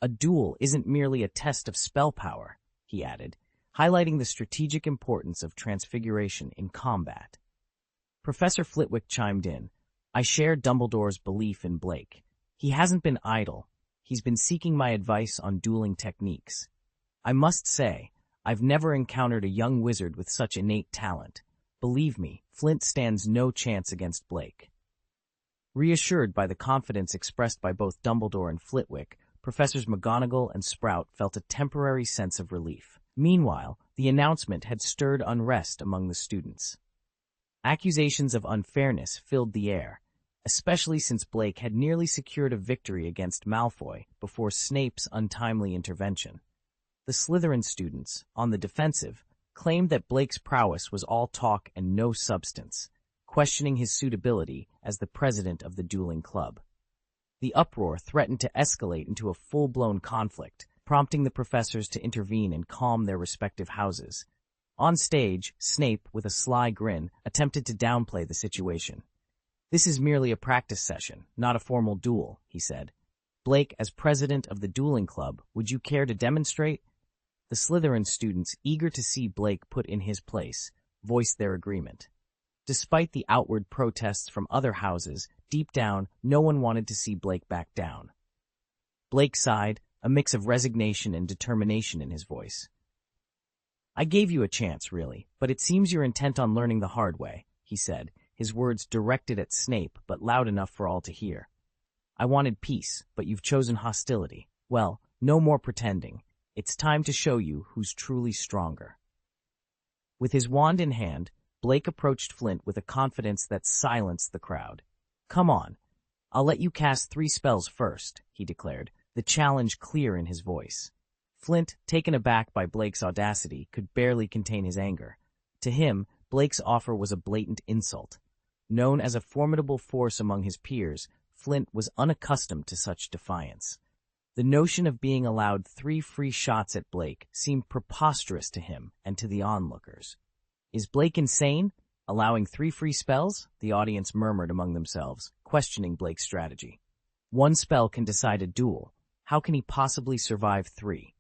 A duel isn't merely a test of spell power, he added, highlighting the strategic importance of transfiguration in combat. Professor Flitwick chimed in. I share Dumbledore's belief in Blake. He hasn't been idle. He's been seeking my advice on dueling techniques. I must say, I've never encountered a young wizard with such innate talent. Believe me, Flint stands no chance against Blake. Reassured by the confidence expressed by both Dumbledore and Flitwick, Professors McGonagall and Sprout felt a temporary sense of relief. Meanwhile, the announcement had stirred unrest among the students. Accusations of unfairness filled the air, especially since Blake had nearly secured a victory against Malfoy before Snape's untimely intervention. The Slytherin students, on the defensive, claimed that Blake's prowess was all talk and no substance, questioning his suitability as the president of the dueling club. The uproar threatened to escalate into a full-blown conflict, prompting the professors to intervene and calm their respective houses. On stage, Snape, with a sly grin, attempted to downplay the situation. This is merely a practice session, not a formal duel, he said. Blake, as president of the dueling club, would you care to demonstrate? The Slytherin students, eager to see Blake put in his place, voiced their agreement. Despite the outward protests from other houses, deep down, no one wanted to see Blake back down. Blake sighed, a mix of resignation and determination in his voice. I gave you a chance, really, but it seems you're intent on learning the hard way, he said, his words directed at Snape but loud enough for all to hear. I wanted peace, but you've chosen hostility. Well, no more pretending. It's time to show you who's truly stronger. With his wand in hand, Blake approached Flint with a confidence that silenced the crowd. Come on. I'll let you cast 3 spells first, he declared, the challenge clear in his voice. Flint, taken aback by Blake's audacity, could barely contain his anger. To him, Blake's offer was a blatant insult. Known as a formidable force among his peers, Flint was unaccustomed to such defiance. The notion of being allowed 3 free shots at Blake seemed preposterous to him and to the onlookers. Is Blake insane? Allowing 3 free spells? The audience murmured among themselves, questioning Blake's strategy. 1 spell can decide a duel. How can he possibly survive 3?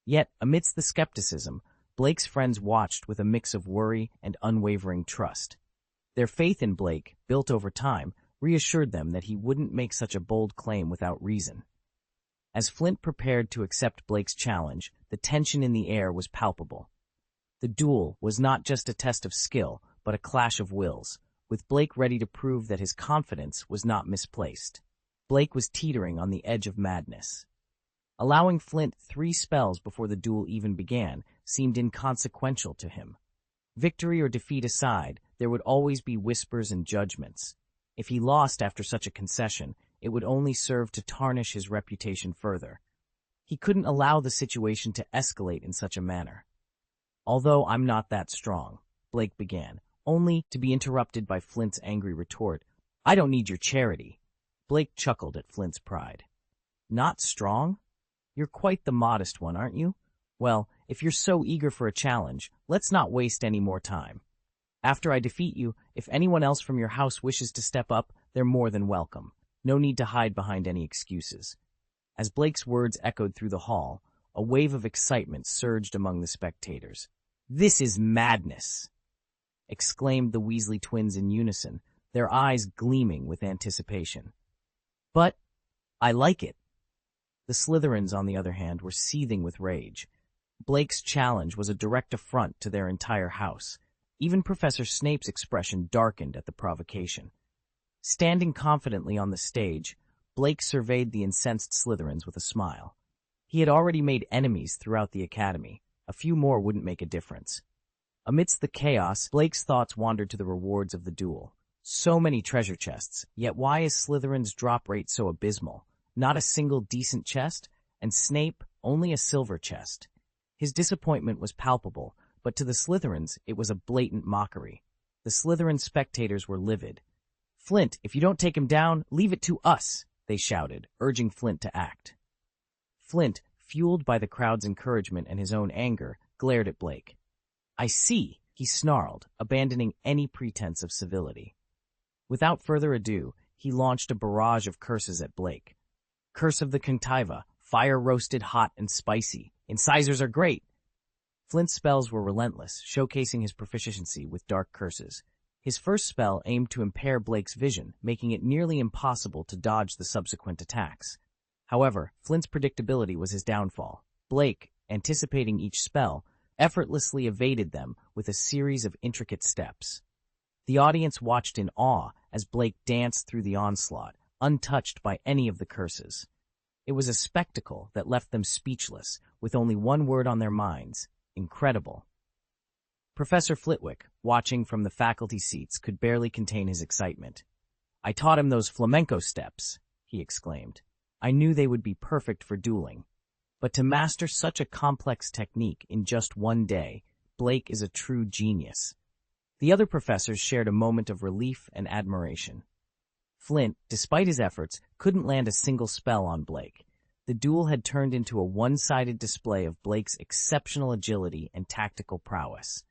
Yet, amidst the skepticism, Blake's friends watched with a mix of worry and unwavering trust. Their faith in Blake, built over time, reassured them that he wouldn't make such a bold claim without reason. As Flint prepared to accept Blake's challenge, the tension in the air was palpable. The duel was not just a test of skill, but a clash of wills, with Blake ready to prove that his confidence was not misplaced. Blake was teetering on the edge of madness. Allowing Flint 3 spells before the duel even began seemed inconsequential to him. Victory or defeat aside, there would always be whispers and judgments. If he lost after such a concession, it would only serve to tarnish his reputation further. He couldn't allow the situation to escalate in such a manner. Although I'm not that strong, Blake began, only to be interrupted by Flint's angry retort. I don't need your charity. Blake chuckled at Flint's pride. Not strong? You're quite the modest one, aren't you? Well, if you're so eager for a challenge, let's not waste any more time. After I defeat you, if anyone else from your house wishes to step up, they're more than welcome. No need to hide behind any excuses. As Blake's words echoed through the hall, a wave of excitement surged among the spectators. This is madness! Exclaimed the Weasley twins in unison, their eyes gleaming with anticipation. But I like it. The Slytherins, on the other hand, were seething with rage. Blake's challenge was a direct affront to their entire house. Even Professor Snape's expression darkened at the provocation. Standing confidently on the stage, Blake surveyed the incensed Slytherins with a smile. He had already made enemies throughout the academy. A few more wouldn't make a difference. Amidst the chaos, Blake's thoughts wandered to the rewards of the duel. So many treasure chests, yet why is Slytherin's drop rate so abysmal? Not a single decent chest, and Snape only a silver chest. His disappointment was palpable, but to the Slytherins it was a blatant mockery. The Slytherin spectators were livid. "Flint, if you don't take him down, leave it to us," they shouted, urging Flint to act. Flint, fueled by the crowd's encouragement and his own anger, glared at Blake. "I see," he snarled, abandoning any pretense of civility. Without further ado, he launched a barrage of curses at Blake. "Curse of the Contiva, fire roasted hot and spicy, incisors are great." Flint's spells were relentless, showcasing his proficiency with dark curses. His first spell aimed to impair Blake's vision, making it nearly impossible to dodge the subsequent attacks. However, Flint's predictability was his downfall. Blake, anticipating each spell, effortlessly evaded them with a series of intricate steps. The audience watched in awe as Blake danced through the onslaught, untouched by any of the curses. It was a spectacle that left them speechless, with only one word on their minds: incredible. Professor Flitwick, watching from the faculty seats, could barely contain his excitement. "I taught him those flamenco steps," he exclaimed. "I knew they would be perfect for dueling. But to master such a complex technique in just one day, Blake is a true genius." The other professors shared a moment of relief and admiration. Flint, despite his efforts, couldn't land a single spell on Blake. The duel had turned into a one-sided display of Blake's exceptional agility and tactical prowess.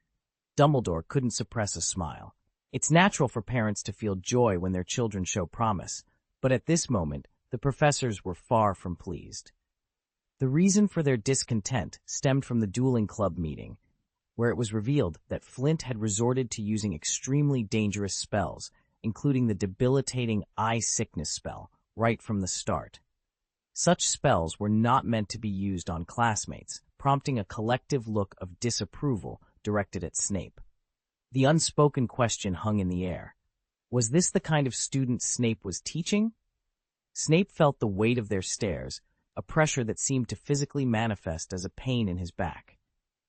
Dumbledore couldn't suppress a smile. It's natural for parents to feel joy when their children show promise, but at this moment, the professors were far from pleased. The reason for their discontent stemmed from the dueling club meeting, where it was revealed that Flint had resorted to using extremely dangerous spells, including the debilitating eye sickness spell, right from the start. Such spells were not meant to be used on classmates, prompting a collective look of disapproval directed at Snape. The unspoken question hung in the air. Was this the kind of student Snape was teaching? Snape felt the weight of their stares, a pressure that seemed to physically manifest as a pain in his back.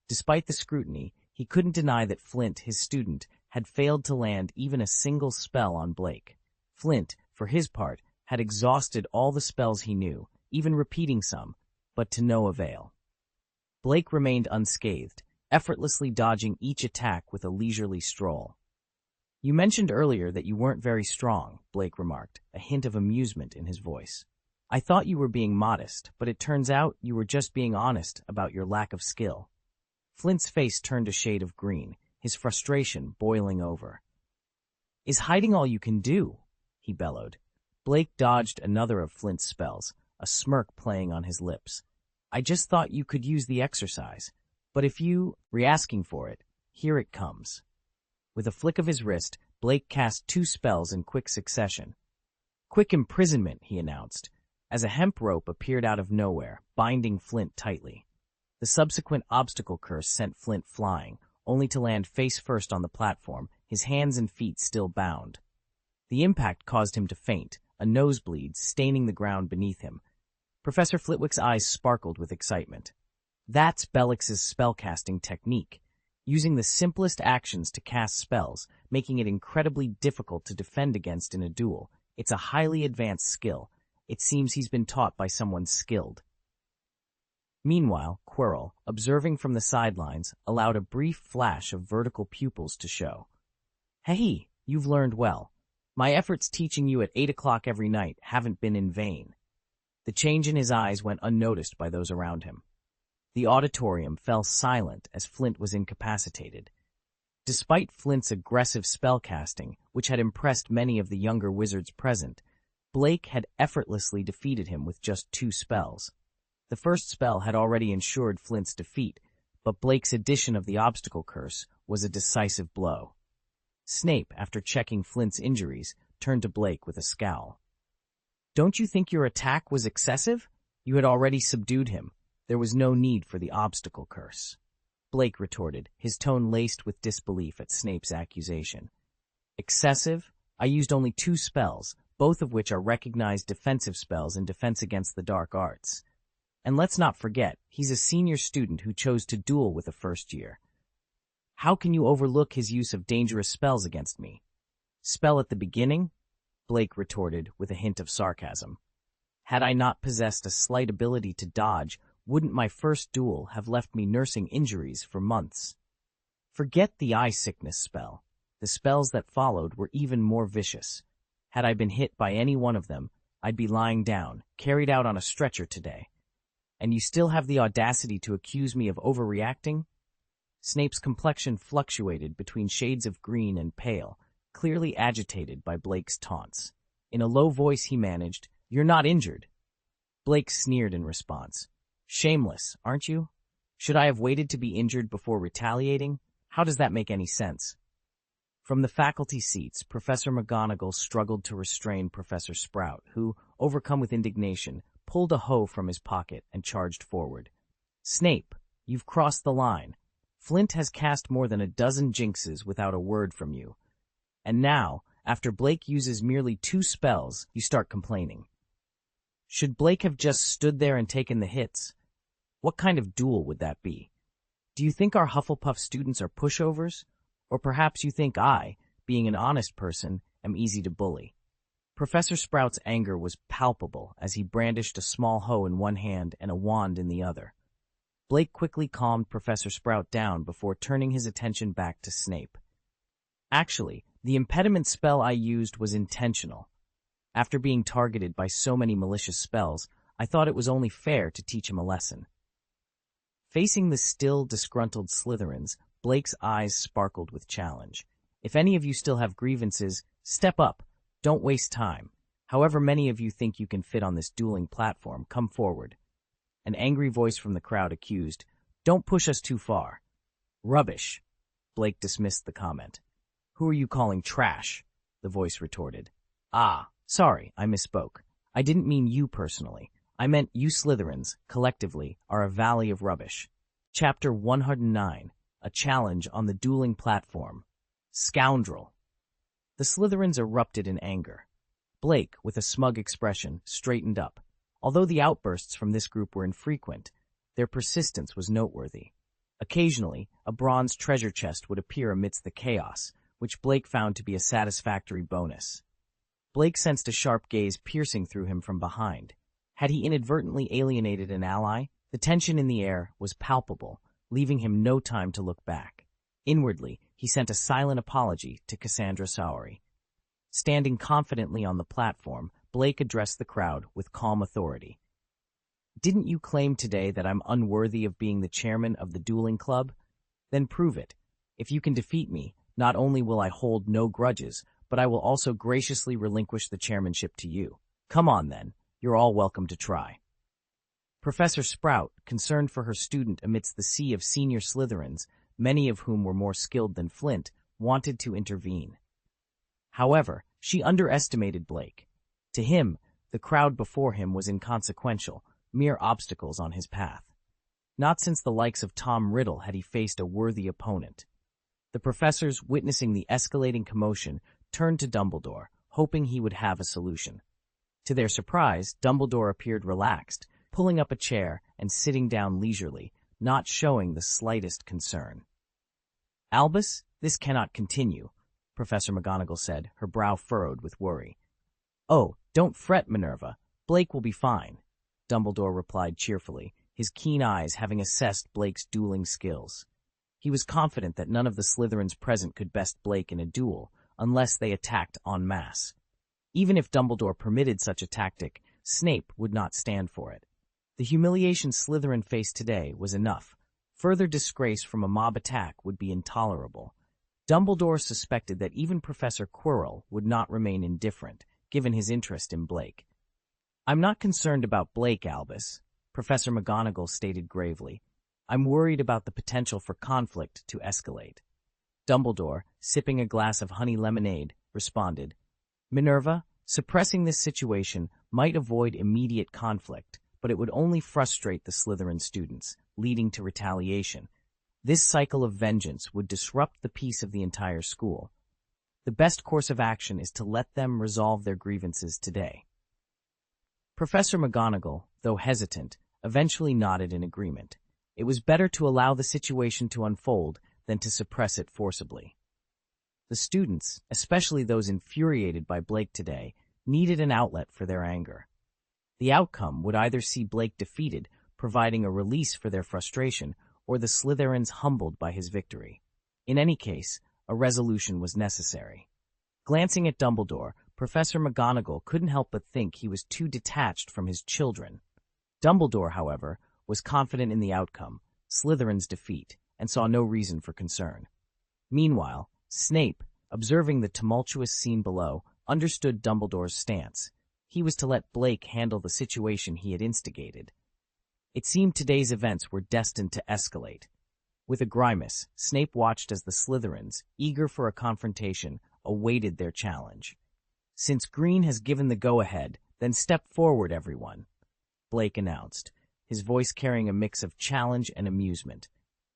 Despite the scrutiny, he couldn't deny that Flint, his student, had failed to land even a single spell on Blake. Flint, for his part, had exhausted all the spells he knew, even repeating some, but to no avail. Blake remained unscathed, effortlessly dodging each attack with a leisurely stroll. "You mentioned earlier that you weren't very strong," Blake remarked, a hint of amusement in his voice. "I thought you were being modest, but it turns out you were just being honest about your lack of skill." Flint's face turned a shade of green, his frustration boiling over. "Is hiding all you can do?" he bellowed. Blake dodged another of Flint's spells, a smirk playing on his lips. "I just thought you could use the exercise. But if you were asking for it, here it comes." With a flick of his wrist, Blake cast 2 spells in quick succession. "Quick imprisonment," he announced, as a hemp rope appeared out of nowhere, binding Flint tightly. The subsequent obstacle curse sent Flint flying, only to land face first on the platform, his hands and feet still bound. The impact caused him to faint, a nosebleed staining the ground beneath him. Professor Flitwick's eyes sparkled with excitement. That's Bellix's spellcasting technique, using the simplest actions to cast spells, making it incredibly difficult to defend against in a duel. It's a highly advanced skill. It seems he's been taught by someone skilled. Meanwhile, Quirrell, observing from the sidelines, allowed a brief flash of vertical pupils to show. "Hey, you've learned well. My efforts teaching you at 8 o'clock every night haven't been in vain." The change in his eyes went unnoticed by those around him. The auditorium fell silent as Flint was incapacitated. Despite Flint's aggressive spellcasting, which had impressed many of the younger wizards present, Blake had effortlessly defeated him with just 2 spells. The first spell had already ensured Flint's defeat, but Blake's addition of the obstacle curse was a decisive blow. Snape, after checking Flint's injuries, turned to Blake with a scowl. "Don't you think your attack was excessive? You had already subdued him. There was no need for the obstacle curse. Blake retorted, his tone laced with disbelief at Snape's accusation. Excessive? I used only 2 spells, both of which are recognized defensive spells in Defense Against the Dark Arts. And let's not forget, he's a senior student who chose to duel with a first year. How can you overlook his use of dangerous spells against me? Spell at the beginning? Blake retorted with a hint of sarcasm. Had I not possessed a slight ability to dodge, wouldn't my first duel have left me nursing injuries for months? Forget the eye sickness spell. The spells that followed were even more vicious. Had I been hit by any one of them, I'd be lying down, carried out on a stretcher today. And you still have the audacity to accuse me of overreacting? Snape's complexion fluctuated between shades of green and pale, clearly agitated by Blake's taunts. In a low voice he managed, "You're not injured." Blake sneered in response. "Shameless, aren't you? Should I have waited to be injured before retaliating? How does that make any sense?" From the faculty seats, Professor McGonagall struggled to restrain Professor Sprout, who, overcome with indignation, pulled a hoe from his pocket and charged forward. "Snape, you've crossed the line. Flint has cast more than a dozen jinxes without a word from you. And now, after Blake uses merely 2 spells, you start complaining. Should Blake have just stood there and taken the hits? What kind of duel would that be? Do you think our Hufflepuff students are pushovers? Or perhaps you think I, being an honest person, am easy to bully?" Professor Sprout's anger was palpable as he brandished a small hoe in one hand and a wand in the other. Blake quickly calmed Professor Sprout down before turning his attention back to Snape. "Actually, the impediment spell I used was intentional. After being targeted by so many malicious spells, I thought it was only fair to teach him a lesson." Facing the still disgruntled Slytherins, Blake's eyes sparkled with challenge. "If any of you still have grievances, step up. Don't waste time. However many of you think you can fit on this dueling platform, come forward." An angry voice from the crowd accused, "Don't push us too far." "Rubbish." Blake dismissed the comment. "Who are you calling trash?" the voice retorted. "Ah, sorry, I misspoke. I didn't mean you personally. I meant you Slytherins, collectively, are a valley of rubbish." Chapter 109. A Challenge on the Dueling Platform. Scoundrel. The Slytherins erupted in anger. Blake, with a smug expression, straightened up. Although the outbursts from this group were infrequent, their persistence was noteworthy. Occasionally, a bronze treasure chest would appear amidst the chaos, which Blake found to be a satisfactory bonus. Blake sensed a sharp gaze piercing through him from behind. Had he inadvertently alienated an ally? The tension in the air was palpable, leaving him no time to look back. Inwardly, he sent a silent apology to Cassandra Sowry. Standing confidently on the platform, Blake addressed the crowd with calm authority. "Didn't you claim today that I'm unworthy of being the chairman of the dueling club? Then prove it. If you can defeat me, not only will I hold no grudges, but I will also graciously relinquish the chairmanship to you. Come on, then. You're all welcome to try." Professor Sprout, concerned for her student amidst the sea of senior Slytherins, many of whom were more skilled than Flint, wanted to intervene. However, she underestimated Blake. To him, the crowd before him was inconsequential, mere obstacles on his path. Not since the likes of Tom Riddle had he faced a worthy opponent. The professors, witnessing the escalating commotion, turned to Dumbledore, hoping he would have a solution. To their surprise, Dumbledore appeared relaxed, pulling up a chair and sitting down leisurely, not showing the slightest concern. "Albus, this cannot continue," Professor McGonagall said, her brow furrowed with worry. "Oh, don't fret, Minerva. Blake will be fine," Dumbledore replied cheerfully, his keen eyes having assessed Blake's dueling skills. He was confident that none of the Slytherins present could best Blake in a duel, unless they attacked en masse. Even if Dumbledore permitted such a tactic, Snape would not stand for it. The humiliation Slytherin faced today was enough. Further disgrace from a mob attack would be intolerable. Dumbledore suspected that even Professor Quirrell would not remain indifferent, given his interest in Blake. "I'm not concerned about Blake, Albus," Professor McGonagall stated gravely. "I'm worried about the potential for conflict to escalate." Dumbledore, sipping a glass of honey lemonade, responded, "Minerva, suppressing this situation might avoid immediate conflict, but it would only frustrate the Slytherin students, leading to retaliation. This cycle of vengeance would disrupt the peace of the entire school. The best course of action is to let them resolve their grievances today. Professor McGonagall, though hesitant, eventually nodded in agreement. It was better to allow the situation to unfold than to suppress it forcibly. The students, especially those infuriated by Blake today, needed an outlet for their anger. The outcome would either see Blake defeated, providing a release for their frustration, or the Slytherins humbled by his victory. In any case, a resolution was necessary. Glancing at Dumbledore, Professor McGonagall couldn't help but think he was too detached from his children. Dumbledore, however, was confident in the outcome, Slytherin's defeat, and saw no reason for concern. Meanwhile, Snape, observing the tumultuous scene below, understood Dumbledore's stance. He was to let Blake handle the situation he had instigated. It seemed today's events were destined to escalate. With a grimace, Snape watched as the Slytherins, eager for a confrontation, awaited their challenge. "Since Green has given the go-ahead, then step forward, everyone," Blake announced, his voice carrying a mix of challenge and amusement.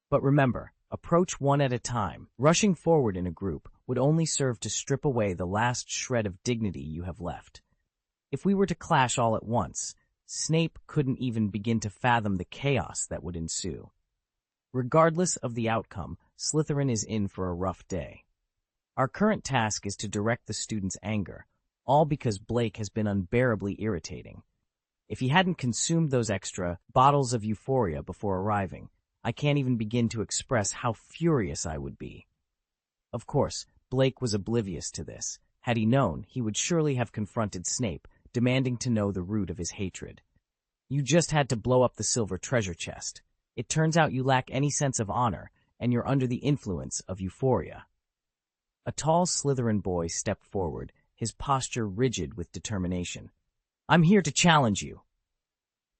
"But remember, approach one at a time. Rushing forward in a group would only serve to strip away the last shred of dignity you have left. If we were to clash all at once, Snape couldn't even begin to fathom the chaos that would ensue. Regardless of the outcome, Slytherin is in for a rough day. Our current task is to direct the students' anger, all because Blake has been unbearably irritating. If he hadn't consumed those extra bottles of euphoria before arriving, I can't even begin to express how furious I would be." Of course, Blake was oblivious to this. Had he known, he would surely have confronted Snape, demanding to know the root of his hatred. "You just had to blow up the silver treasure chest. It turns out you lack any sense of honor, and you're under the influence of euphoria." A tall Slytherin boy stepped forward, his posture rigid with determination. "I'm here to challenge you,"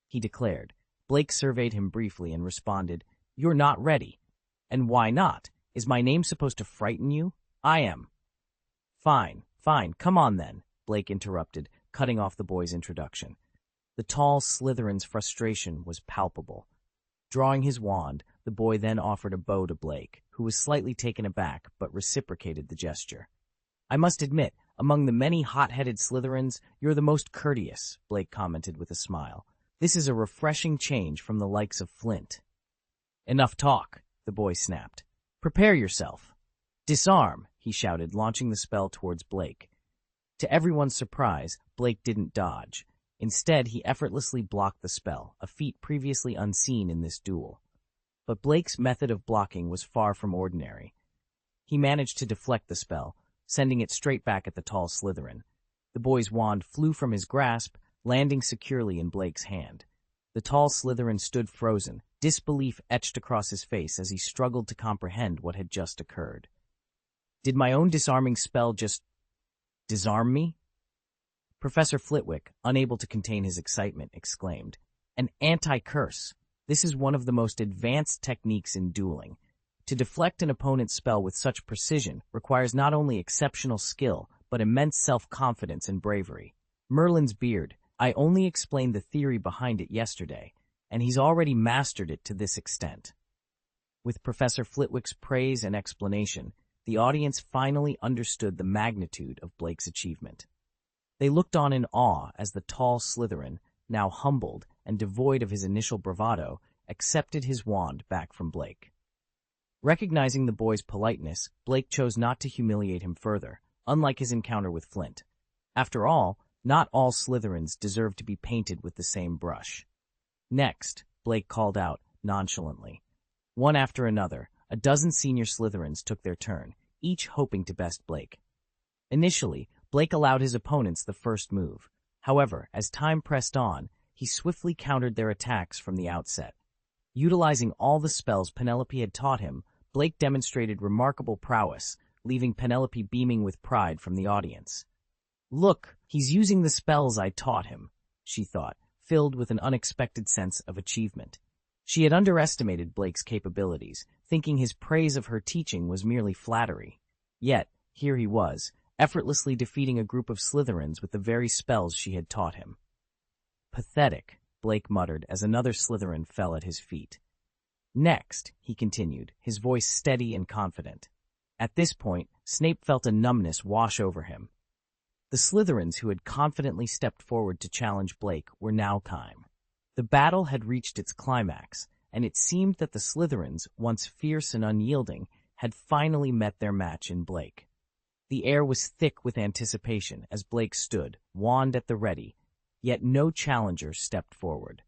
he declared. Blake surveyed him briefly and responded, "You're not ready." "And why not? Is my name supposed to frighten you? I am." Fine, come on then," Blake interrupted, cutting off the boy's introduction. The tall Slytherin's frustration was palpable. Drawing his wand, the boy then offered a bow to Blake, who was slightly taken aback but reciprocated the gesture. "I must admit, among the many hot-headed Slytherins, you're the most courteous," Blake commented with a smile. "This is a refreshing change from the likes of Flint." "Enough talk," the boy snapped. "Prepare yourself." "Disarm," he shouted, launching the spell towards Blake. To everyone's surprise, Blake didn't dodge. Instead, he effortlessly blocked the spell, a feat previously unseen in this duel. But Blake's method of blocking was far from ordinary. He managed to deflect the spell, sending it straight back at the tall Slytherin. The boy's wand flew from his grasp, landing securely in Blake's hand. The tall Slytherin stood frozen, disbelief etched across his face as he struggled to comprehend what had just occurred. Did my own disarming spell just disarm me? Professor Flitwick, unable to contain his excitement, exclaimed, "An anti-curse! This is one of the most advanced techniques in dueling. To deflect an opponent's spell with such precision requires not only exceptional skill, but immense self-confidence and bravery. Merlin's beard, I only explained the theory behind it yesterday, and he's already mastered it to this extent." With Professor Flitwick's praise and explanation, the audience finally understood the magnitude of Blake's achievement. They looked on in awe as the tall Slytherin, now humbled and devoid of his initial bravado, accepted his wand back from Blake. Recognizing the boy's politeness, Blake chose not to humiliate him further, unlike his encounter with Flint. After all, not all Slytherins deserve to be painted with the same brush. "Next," Blake called out, nonchalantly. One after another, a dozen senior Slytherins took their turn, each hoping to best Blake. Initially, Blake allowed his opponents the first move. However, as time pressed on, he swiftly countered their attacks from the outset. Utilizing all the spells Penelope had taught him, Blake demonstrated remarkable prowess, leaving Penelope beaming with pride from the audience. "Look, he's using the spells I taught him," she thought, filled with an unexpected sense of achievement. She had underestimated Blake's capabilities, thinking his praise of her teaching was merely flattery. Yet, here he was, effortlessly defeating a group of Slytherins with the very spells she had taught him. "Pathetic," Blake muttered as another Slytherin fell at his feet. Next, he continued, his voice steady and confident. At this point, Snape felt a numbness wash over him. The Slytherins who had confidently stepped forward to challenge Blake were now time. The battle had reached its climax, and it seemed that the Slytherins, once fierce and unyielding, had finally met their match in Blake. The air was thick with anticipation as Blake stood, wand at the ready, yet no challenger stepped forward.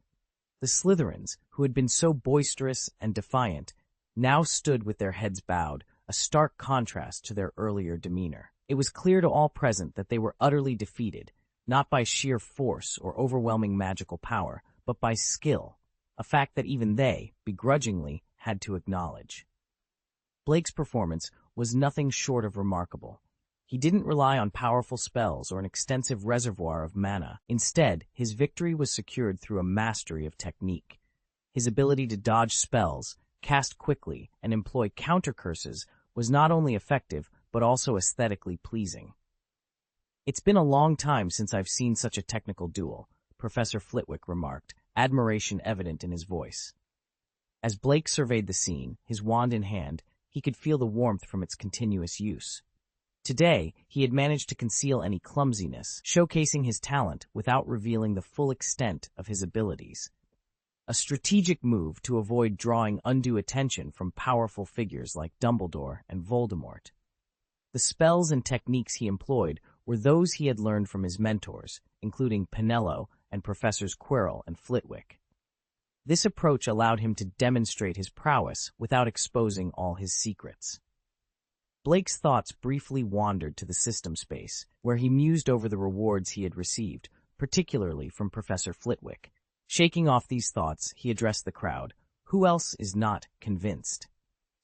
The Slytherins, who had been so boisterous and defiant, now stood with their heads bowed, a stark contrast to their earlier demeanor. It was clear to all present that they were utterly defeated, not by sheer force or overwhelming magical power, but by skill, a fact that even they, begrudgingly, had to acknowledge. Blake's performance was nothing short of remarkable. He didn't rely on powerful spells or an extensive reservoir of mana. Instead, his victory was secured through a mastery of technique. His ability to dodge spells, cast quickly, and employ counter-curses was not only effective, but also aesthetically pleasing. "It's been a long time since I've seen such a technical duel," Professor Flitwick remarked, admiration evident in his voice. As Blake surveyed the scene, his wand in hand, he could feel the warmth from its continuous use. Today, he had managed to conceal any clumsiness, showcasing his talent without revealing the full extent of his abilities. A strategic move to avoid drawing undue attention from powerful figures like Dumbledore and Voldemort. The spells and techniques he employed were those he had learned from his mentors, including Pinello and Professors Quirrell and Flitwick. This approach allowed him to demonstrate his prowess without exposing all his secrets. Blake's thoughts briefly wandered to the system space, where he mused over the rewards he had received, particularly from Professor Flitwick. Shaking off these thoughts, he addressed the crowd. Who else is not convinced?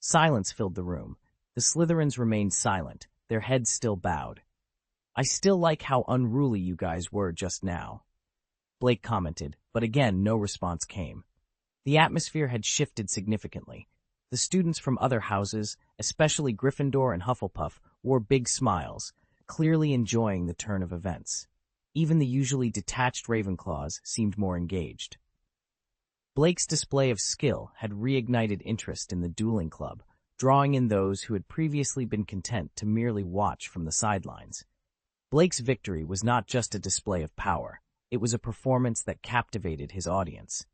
Silence filled the room. The Slytherins remained silent, their heads still bowed. "I still like how unruly you guys were just now," Blake commented, but again no response came. The atmosphere had shifted significantly. The students from other houses, especially Gryffindor and Hufflepuff, wore big smiles, clearly enjoying the turn of events. Even the usually detached Ravenclaws seemed more engaged. Blake's display of skill had reignited interest in the dueling club, drawing in those who had previously been content to merely watch from the sidelines. Blake's victory was not just a display of power, it was a performance that captivated his audience.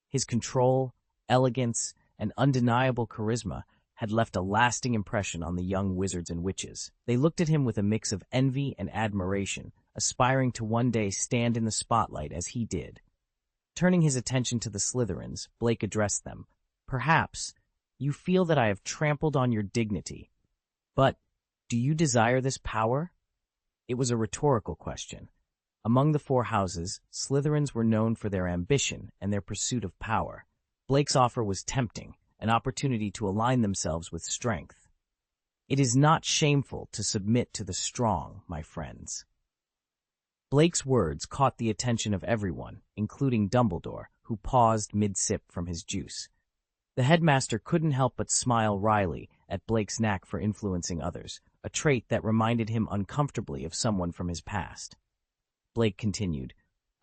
His control, elegance, and undeniable charisma had left a lasting impression on the young wizards and witches. They looked at him with a mix of envy and admiration, aspiring to one day stand in the spotlight as he did. Turning his attention to the Slytherins, Blake addressed them. "Perhaps you feel that I have trampled on your dignity, but do you desire this power?" It was a rhetorical question. Among the four houses, Slytherins were known for their ambition and their pursuit of power. Blake's offer was tempting, an opportunity to align themselves with strength. "It is not shameful to submit to the strong, my friends." Blake's words caught the attention of everyone, including Dumbledore, who paused mid-sip from his juice. The headmaster couldn't help but smile wryly at Blake's knack for influencing others, a trait that reminded him uncomfortably of someone from his past. Blake continued,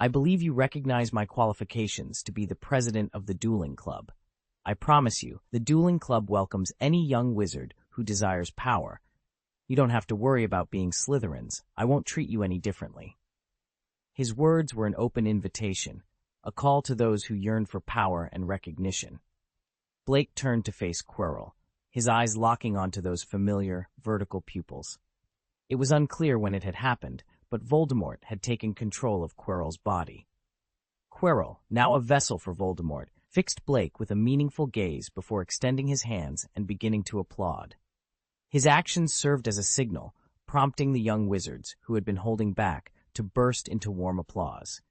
"I believe you recognize my qualifications to be the president of the dueling club. I promise you, the dueling club welcomes any young wizard who desires power. You don't have to worry about being Slytherins. I won't treat you any differently." His words were an open invitation, a call to those who yearned for power and recognition. Blake turned to face Quirrell, his eyes locking onto those familiar, vertical pupils. It was unclear when it had happened, but Voldemort had taken control of Quirrell's body. Quirrell, now a vessel for Voldemort, fixed Blake with a meaningful gaze before extending his hands and beginning to applaud. His actions served as a signal, prompting the young wizards, who had been holding back, to burst into warm applause.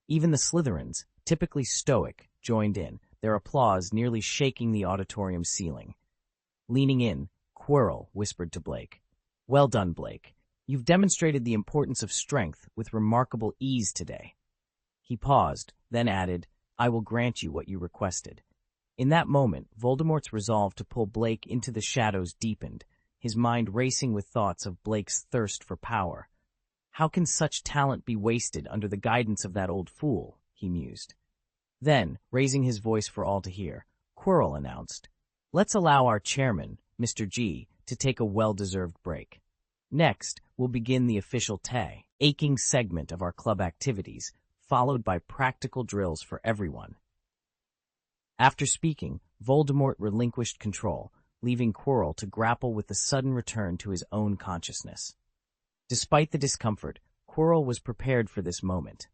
Even the Slytherins, typically stoic, joined in, their applause nearly shaking the auditorium ceiling. Leaning in, Quirrell whispered to Blake, "Well done, Blake. You've demonstrated the importance of strength with remarkable ease today." He paused, then added, "I will grant you what you requested." In that moment, Voldemort's resolve to pull Blake into the shadows deepened, his mind racing with thoughts of Blake's thirst for power. How can such talent be wasted under the guidance of that old fool? He mused. Then, raising his voice for all to hear, Quirrell announced, "Let's allow our chairman, Mr. G, to take a well-deserved break. Next, we'll begin the official aching segment of our club activities, followed by practical drills for everyone." After speaking, Voldemort relinquished control, leaving Quirrell to grapple with the sudden return to his own consciousness. Despite the discomfort, Quirrell was prepared for this moment.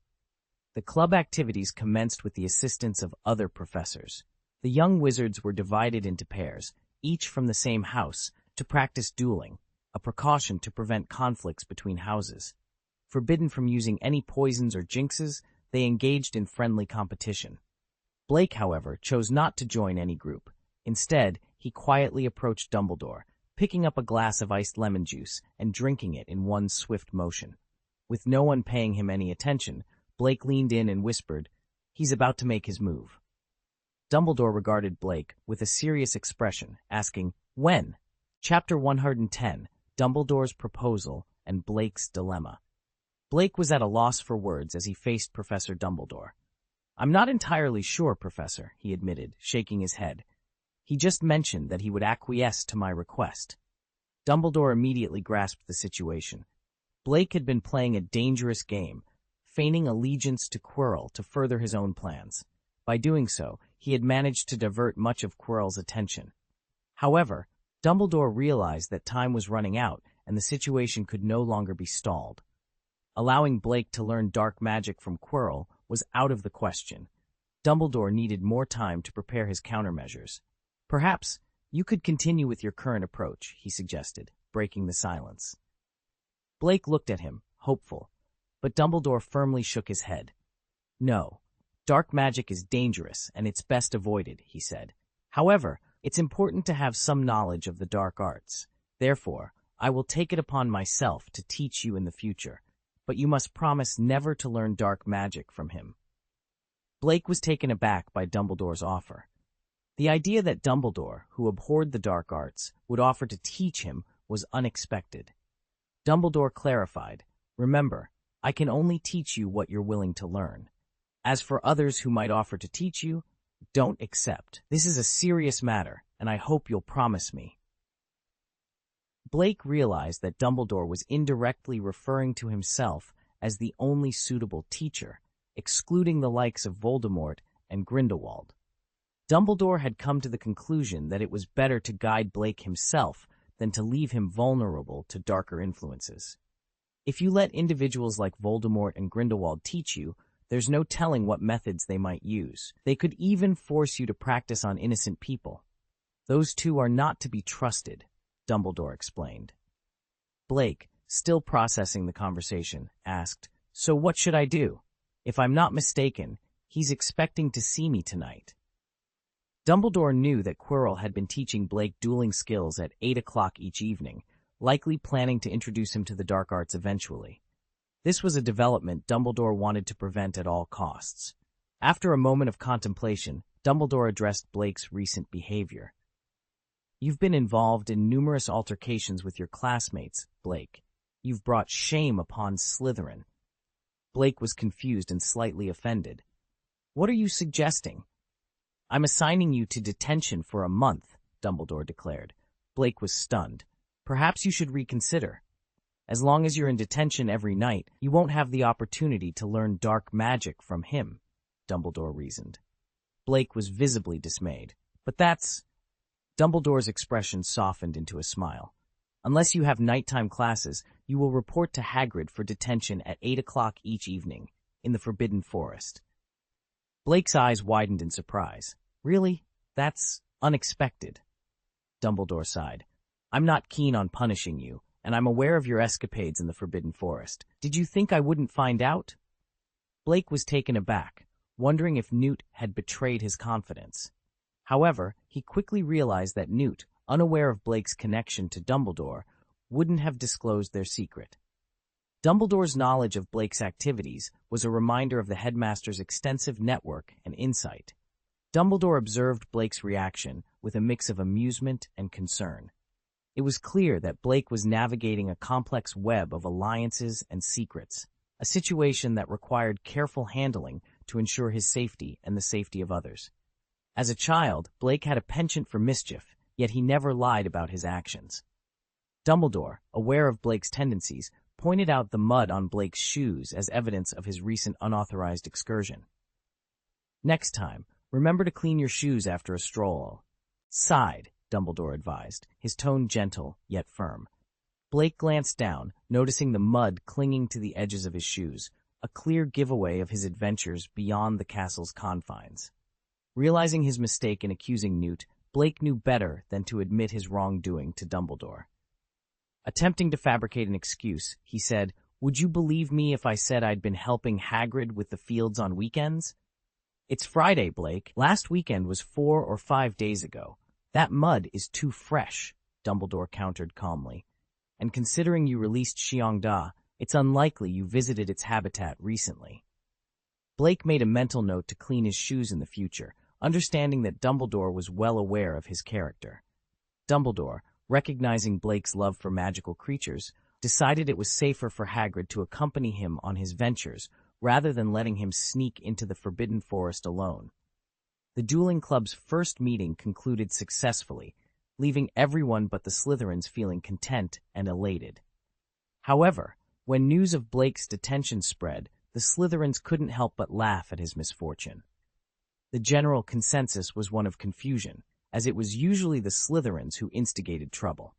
The club activities commenced with the assistance of other professors. The young wizards were divided into pairs, each from the same house, to practice dueling, a precaution to prevent conflicts between houses. Forbidden from using any poisons or jinxes, they engaged in friendly competition. Blake, however, chose not to join any group. Instead, he quietly approached Dumbledore, picking up a glass of iced lemon juice and drinking it in one swift motion. With no one paying him any attention, Blake leaned in and whispered, "He's about to make his move." Dumbledore regarded Blake with a serious expression, asking, "When?" Chapter 110, Dumbledore's Proposal and Blake's Dilemma. Blake was at a loss for words as he faced Professor Dumbledore. "I'm not entirely sure, Professor," he admitted, shaking his head. "He just mentioned that he would acquiesce to my request." Dumbledore immediately grasped the situation. Blake had been playing a dangerous game, feigning allegiance to Quirrell to further his own plans. By doing so, he had managed to divert much of Quirrell's attention. However, Dumbledore realized that time was running out and the situation could no longer be stalled. Allowing Blake to learn dark magic from Quirrell was out of the question. Dumbledore needed more time to prepare his countermeasures. "Perhaps you could continue with your current approach," he suggested, breaking the silence. Blake looked at him, hopeful, but Dumbledore firmly shook his head. "No, dark magic is dangerous and it's best avoided," he said. "However, it's important to have some knowledge of the dark arts. Therefore, I will take it upon myself to teach you in the future, but you must promise never to learn dark magic from him." Blake was taken aback by Dumbledore's offer. The idea that Dumbledore, who abhorred the dark arts, would offer to teach him was unexpected. Dumbledore clarified, "Remember, I can only teach you what you're willing to learn. As for others who might offer to teach you, don't accept. This is a serious matter, and I hope you'll promise me." Blake realized that Dumbledore was indirectly referring to himself as the only suitable teacher, excluding the likes of Voldemort and Grindelwald. Dumbledore had come to the conclusion that it was better to guide Blake himself than to leave him vulnerable to darker influences. If you let individuals like Voldemort and Grindelwald teach you, there's no telling what methods they might use. They could even force you to practice on innocent people. Those two are not to be trusted, Dumbledore explained. Blake, still processing the conversation, asked, "So what should I do? If I'm not mistaken, he's expecting to see me tonight." Dumbledore knew that Quirrell had been teaching Blake dueling skills at 8 o'clock each evening, likely planning to introduce him to the dark arts eventually. This was a development Dumbledore wanted to prevent at all costs. After a moment of contemplation, Dumbledore addressed Blake's recent behavior. "You've been involved in numerous altercations with your classmates, Blake. You've brought shame upon Slytherin." Blake was confused and slightly offended. "What are you suggesting?" "I'm assigning you to detention for a month," Dumbledore declared. Blake was stunned. "Perhaps you should reconsider. As long as you're in detention every night, you won't have the opportunity to learn dark magic from him," Dumbledore reasoned. Blake was visibly dismayed. "But that's—" Dumbledore's expression softened into a smile. "Unless you have nighttime classes, you will report to Hagrid for detention at 8 o'clock each evening, in the Forbidden Forest." Blake's eyes widened in surprise. "Really? That's unexpected." Dumbledore sighed. "I'm not keen on punishing you, and I'm aware of your escapades in the Forbidden Forest. Did you think I wouldn't find out?" Blake was taken aback, wondering if Newt had betrayed his confidence. However, he quickly realized that Newt, unaware of Blake's connection to Dumbledore, wouldn't have disclosed their secret. Dumbledore's knowledge of Blake's activities was a reminder of the headmaster's extensive network and insight. Dumbledore observed Blake's reaction with a mix of amusement and concern. It was clear that Blake was navigating a complex web of alliances and secrets, a situation that required careful handling to ensure his safety and the safety of others. As a child, Blake had a penchant for mischief, yet he never lied about his actions. Dumbledore, aware of Blake's tendencies, pointed out the mud on Blake's shoes as evidence of his recent unauthorized excursion. "Next time, remember to clean your shoes after a stroll." "Side," Dumbledore advised, his tone gentle yet firm. Blake glanced down, noticing the mud clinging to the edges of his shoes, a clear giveaway of his adventures beyond the castle's confines. Realizing his mistake in accusing Newt, Blake knew better than to admit his wrongdoing to Dumbledore. Attempting to fabricate an excuse, he said, "Would you believe me if I said I'd been helping Hagrid with the fields on weekends?" "It's Friday, Blake. Last weekend was 4 or 5 days ago. That mud is too fresh," Dumbledore countered calmly. "And considering you released Xiongda, it's unlikely you visited its habitat recently." Blake made a mental note to clean his shoes in the future, understanding that Dumbledore was well aware of his character. Dumbledore, recognizing Blake's love for magical creatures, decided it was safer for Hagrid to accompany him on his ventures rather than letting him sneak into the Forbidden Forest alone. The dueling club's first meeting concluded successfully, leaving everyone but the Slytherins feeling content and elated. However, when news of Blake's detention spread, the Slytherins couldn't help but laugh at his misfortune. The general consensus was one of confusion, as it was usually the Slytherins who instigated trouble.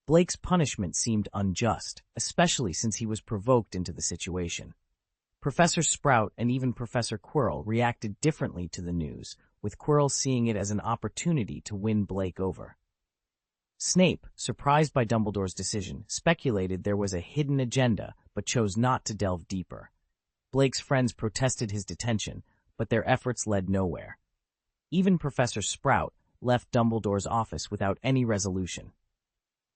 Blake's punishment seemed unjust, especially since he was provoked into the situation. Professor Sprout and even Professor Quirrell reacted differently to the news, with Quirrell seeing it as an opportunity to win Blake over. Snape, surprised by Dumbledore's decision, speculated there was a hidden agenda, but chose not to delve deeper. Blake's friends protested his detention, but their efforts led nowhere. Even Professor Sprout left Dumbledore's office without any resolution.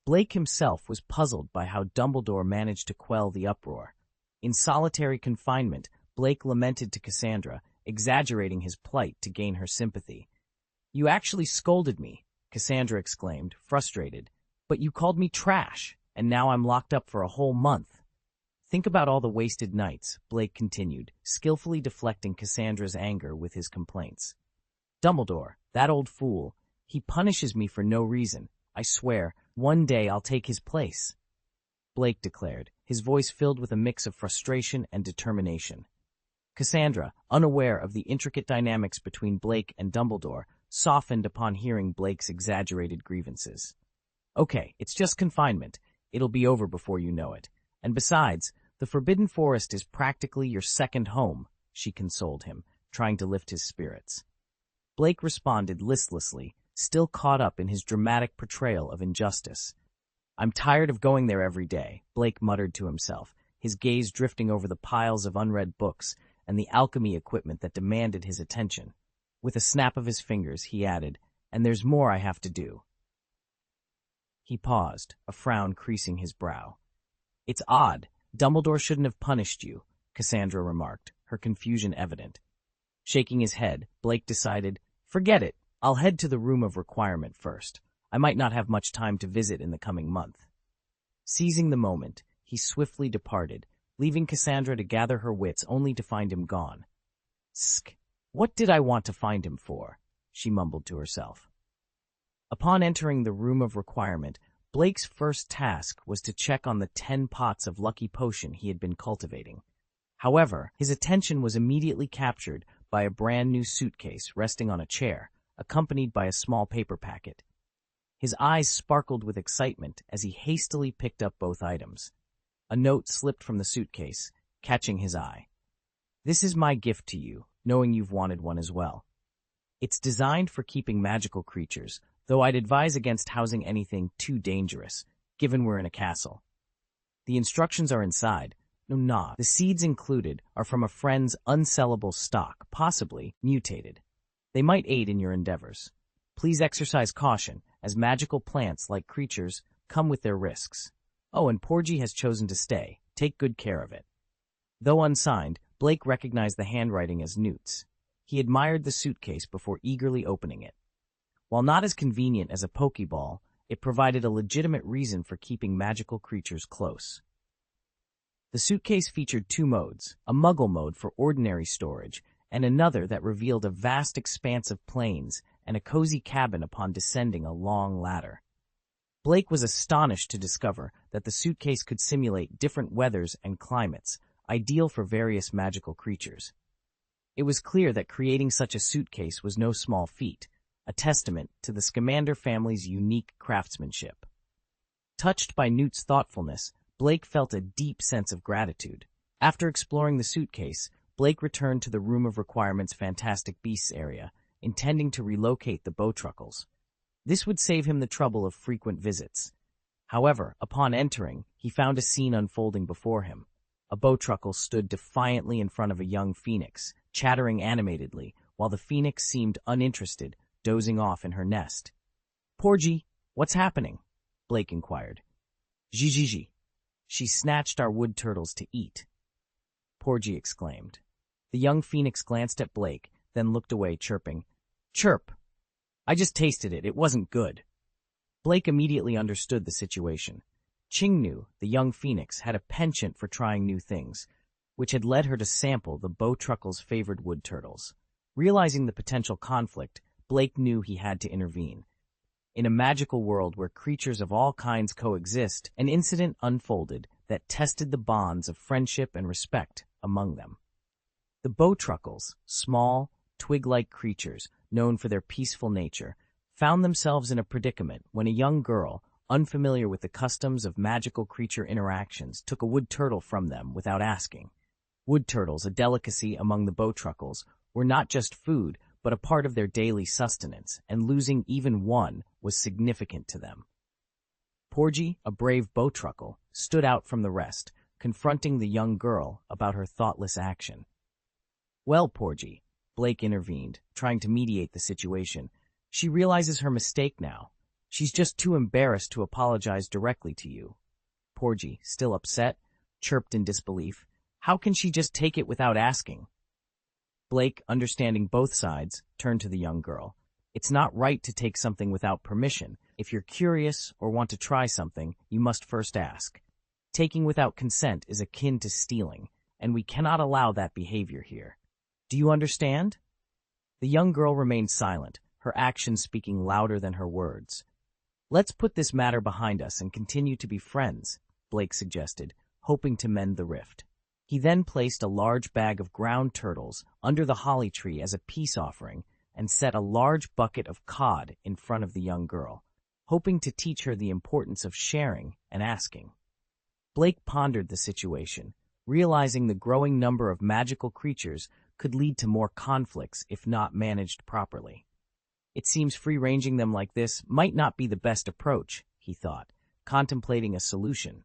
Blake himself was puzzled by how Dumbledore managed to quell the uproar. In solitary confinement, Blake lamented to Cassandra, exaggerating his plight to gain her sympathy. "You actually scolded me," Cassandra exclaimed, frustrated. "But you called me trash, and now I'm locked up for a whole month." "Think about all the wasted nights," Blake continued, skillfully deflecting Cassandra's anger with his complaints. "Dumbledore, that old fool, he punishes me for no reason. I swear, one day I'll take his place," Blake declared, his voice filled with a mix of frustration and determination. Cassandra, unaware of the intricate dynamics between Blake and Dumbledore, softened upon hearing Blake's exaggerated grievances. "Okay, it's just confinement. It'll be over before you know it. And besides, the Forbidden Forest is practically your second home," she consoled him, trying to lift his spirits. Blake responded listlessly, still caught up in his dramatic portrayal of injustice. "I'm tired of going there every day," Blake muttered to himself, his gaze drifting over the piles of unread books and the alchemy equipment that demanded his attention. With a snap of his fingers, he added, "And there's more I have to do." He paused, a frown creasing his brow. "It's odd. Dumbledore shouldn't have punished you," Cassandra remarked, her confusion evident. Shaking his head, Blake decided, "Forget it. I'll head to the Room of Requirement first. I might not have much time to visit in the coming month." Seizing the moment, he swiftly departed, leaving Cassandra to gather her wits only to find him gone. "Sk! What did I want to find him for?" she mumbled to herself. Upon entering the Room of Requirement, Blake's first task was to check on the 10 pots of lucky potion he had been cultivating. However, his attention was immediately captured by a brand new suitcase resting on a chair, accompanied by a small paper packet. His eyes sparkled with excitement as he hastily picked up both items. A note slipped from the suitcase, catching his eye. "This is my gift to you, knowing you've wanted one as well. It's designed for keeping magical creatures, though I'd advise against housing anything too dangerous, given we're in a castle. The instructions are inside. No, the seeds included are from a friend's unsellable stock, possibly mutated. They might aid in your endeavors. Please exercise caution, as magical plants, like creatures, come with their risks. Oh, and Porgy has chosen to stay. Take good care of it." Though unsigned, Blake recognized the handwriting as Newt's. He admired the suitcase before eagerly opening it. While not as convenient as a Pokeball, it provided a legitimate reason for keeping magical creatures close. The suitcase featured two modes, a muggle mode for ordinary storage, and another that revealed a vast expanse of plains and a cozy cabin upon descending a long ladder. Blake was astonished to discover that the suitcase could simulate different weathers and climates, ideal for various magical creatures. It was clear that creating such a suitcase was no small feat, a testament to the Scamander family's unique craftsmanship. Touched by Newt's thoughtfulness, Blake felt a deep sense of gratitude. After exploring the suitcase, Blake returned to the Room of Requirement's Fantastic Beasts area, intending to relocate the Bowtruckles. This would save him the trouble of frequent visits. However, upon entering, he found a scene unfolding before him. A Bowtruckle stood defiantly in front of a young phoenix, chattering animatedly, while the phoenix seemed uninterested, dozing off in her nest. "Porgy, what's happening?" Blake inquired. "Gigi. She snatched our wood turtles to eat," Porgy exclaimed. The young phoenix glanced at Blake, then looked away, chirping, "Chirp! I just tasted it. It wasn't good." Blake immediately understood the situation. Chingnu, the young phoenix, had a penchant for trying new things, which had led her to sample the Bowtruckle's favored wood turtles. Realizing the potential conflict, Blake knew he had to intervene. In a magical world where creatures of all kinds coexist, an incident unfolded that tested the bonds of friendship and respect among them. The Bowtruckles, small, twig-like creatures known for their peaceful nature, found themselves in a predicament when a young girl, unfamiliar with the customs of magical creature interactions, took a wood turtle from them without asking. Wood turtles, a delicacy among the Bowtruckles, were not just food, but a part of their daily sustenance, and losing even one was significant to them. Porgy, a brave Bowtruckle, stood out from the rest, confronting the young girl about her thoughtless action. "Well, Porgy," Blake intervened, trying to mediate the situation, "she realizes her mistake now. She's just too embarrassed to apologize directly to you." Porgy, still upset, chirped in disbelief, "How can she just take it without asking?" Blake, understanding both sides, turned to the young girl. "It's not right to take something without permission. If you're curious or want to try something, you must first ask. Taking without consent is akin to stealing, and we cannot allow that behavior here. Do you understand?" The young girl remained silent, her actions speaking louder than her words. "Let's put this matter behind us and continue to be friends," Blake suggested, hoping to mend the rift. He then placed a large bag of ground turtles under the holly tree as a peace offering and set a large bucket of cod in front of the young girl, hoping to teach her the importance of sharing and asking. Blake pondered the situation, realizing the growing number of magical creatures could lead to more conflicts if not managed properly. It seems free-ranging them like this might not be the best approach, he thought, contemplating a solution.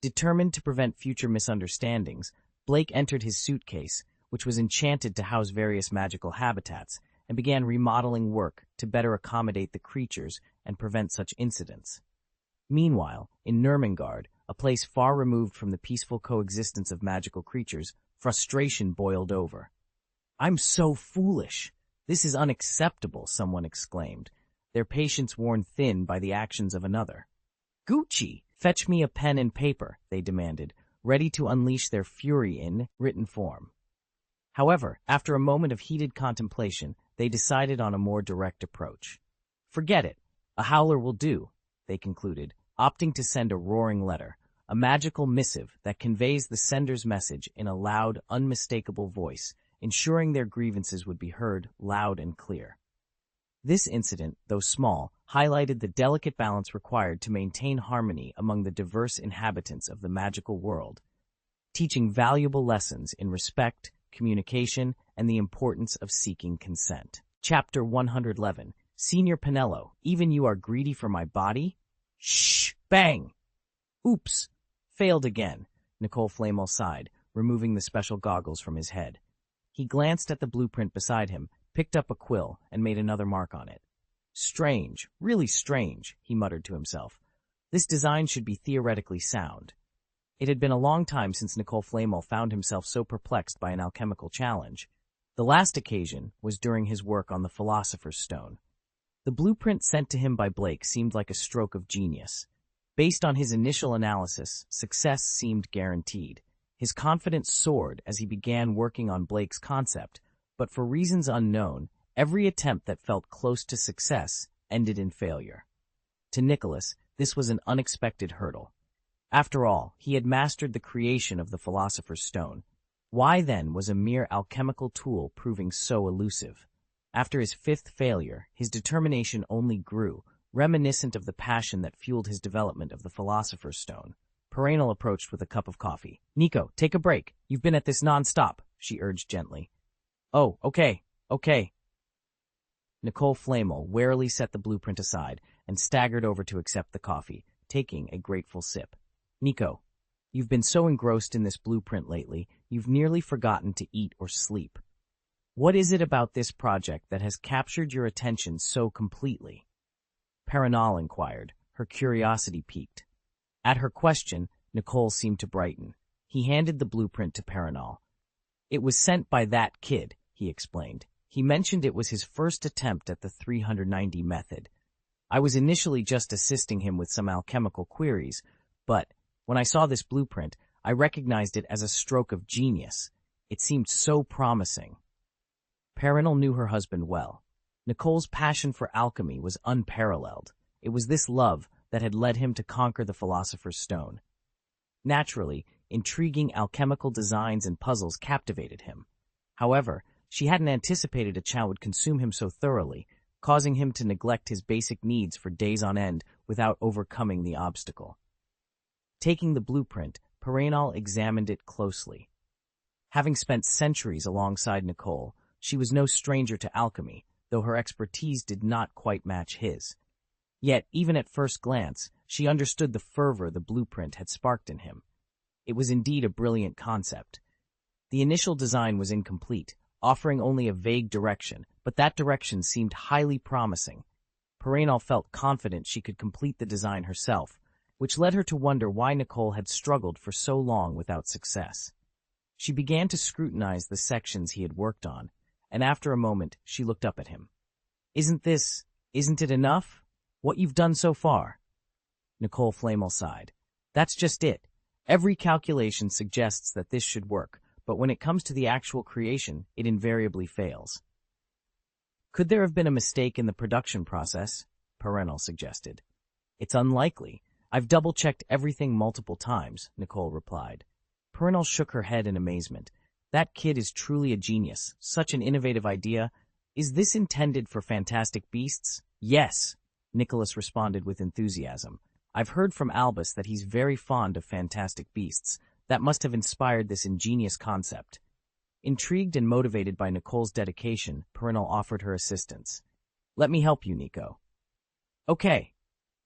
Determined to prevent future misunderstandings, Blake entered his suitcase, which was enchanted to house various magical habitats, and began remodeling work to better accommodate the creatures and prevent such incidents. Meanwhile, in Nurmengard, a place far removed from the peaceful coexistence of magical creatures, frustration boiled over. "I'm so foolish! This is unacceptable," someone exclaimed, their patience worn thin by the actions of another. "Gucci, fetch me a pen and paper," they demanded, ready to unleash their fury in written form. However, after a moment of heated contemplation, they decided on a more direct approach. "Forget it. A howler will do," they concluded, opting to send a roaring letter, a magical missive that conveys the sender's message in a loud, unmistakable voice, ensuring their grievances would be heard loud and clear. This incident, though small, highlighted the delicate balance required to maintain harmony among the diverse inhabitants of the magical world, teaching valuable lessons in respect, communication, and the importance of seeking consent. Chapter 111, Senior Pinello, even you are greedy for my body? Shh! Bang! Oops! Failed again, Nicole Flamel sighed, removing the special goggles from his head. He glanced at the blueprint beside him, picked up a quill, and made another mark on it. Strange, really strange, he muttered to himself. This design should be theoretically sound. It had been a long time since Nicole Flamel found himself so perplexed by an alchemical challenge. The last occasion was during his work on the Philosopher's Stone. The blueprint sent to him by Blake seemed like a stroke of genius. Based on his initial analysis, success seemed guaranteed. His confidence soared as he began working on Blake's concept, but for reasons unknown, every attempt that felt close to success ended in failure. To Nicholas, this was an unexpected hurdle. After all, he had mastered the creation of the Philosopher's Stone. Why then was a mere alchemical tool proving so elusive? After his fifth failure, his determination only grew, reminiscent of the passion that fueled his development of the Philosopher's Stone. Perennial approached with a cup of coffee. "Nico, take a break. You've been at this non-stop," she urged gently. "Oh, okay. Nicole Flamel warily set the blueprint aside and staggered over to accept the coffee, taking a grateful sip. "Nico, you've been so engrossed in this blueprint lately, you've nearly forgotten to eat or sleep. What is it about this project that has captured your attention so completely?" Perennial inquired, her curiosity piqued. At her question, Nicole seemed to brighten. He handed the blueprint to Perennial. "It was sent by that kid," he explained. "He mentioned it was his first attempt at the 390 method. I was initially just assisting him with some alchemical queries, but when I saw this blueprint, I recognized it as a stroke of genius. It seemed so promising." Perennial knew her husband well. Nicole's passion for alchemy was unparalleled. It was this love that had led him to conquer the Philosopher's Stone. Naturally, intriguing alchemical designs and puzzles captivated him. However, she hadn't anticipated a chow would consume him so thoroughly, causing him to neglect his basic needs for days on end without overcoming the obstacle. Taking the blueprint, Perennial examined it closely. Having spent centuries alongside Nicole, she was no stranger to alchemy, though her expertise did not quite match his. Yet, even at first glance, she understood the fervor the blueprint had sparked in him. It was indeed a brilliant concept. The initial design was incomplete, offering only a vague direction, but that direction seemed highly promising. Perennial felt confident she could complete the design herself, which led her to wonder why Nicole had struggled for so long without success. She began to scrutinize the sections he had worked on, and after a moment she looked up at him. Isn't it enough? What you've done so far?" Nicole Flamel sighed. "That's just it. Every calculation suggests that this should work, but when it comes to the actual creation, it invariably fails." "Could there have been a mistake in the production process?" Perennial suggested. "It's unlikely. I've double-checked everything multiple times," Nicole replied. Perennial shook her head in amazement. "That kid is truly a genius. Such an innovative idea. Is this intended for fantastic beasts?" "Yes," Nicholas responded with enthusiasm. "I've heard from Albus that he's very fond of fantastic beasts. That must have inspired this ingenious concept." Intrigued and motivated by Nicole's dedication, Perennial offered her assistance. "Let me help you, Nico." "Okay."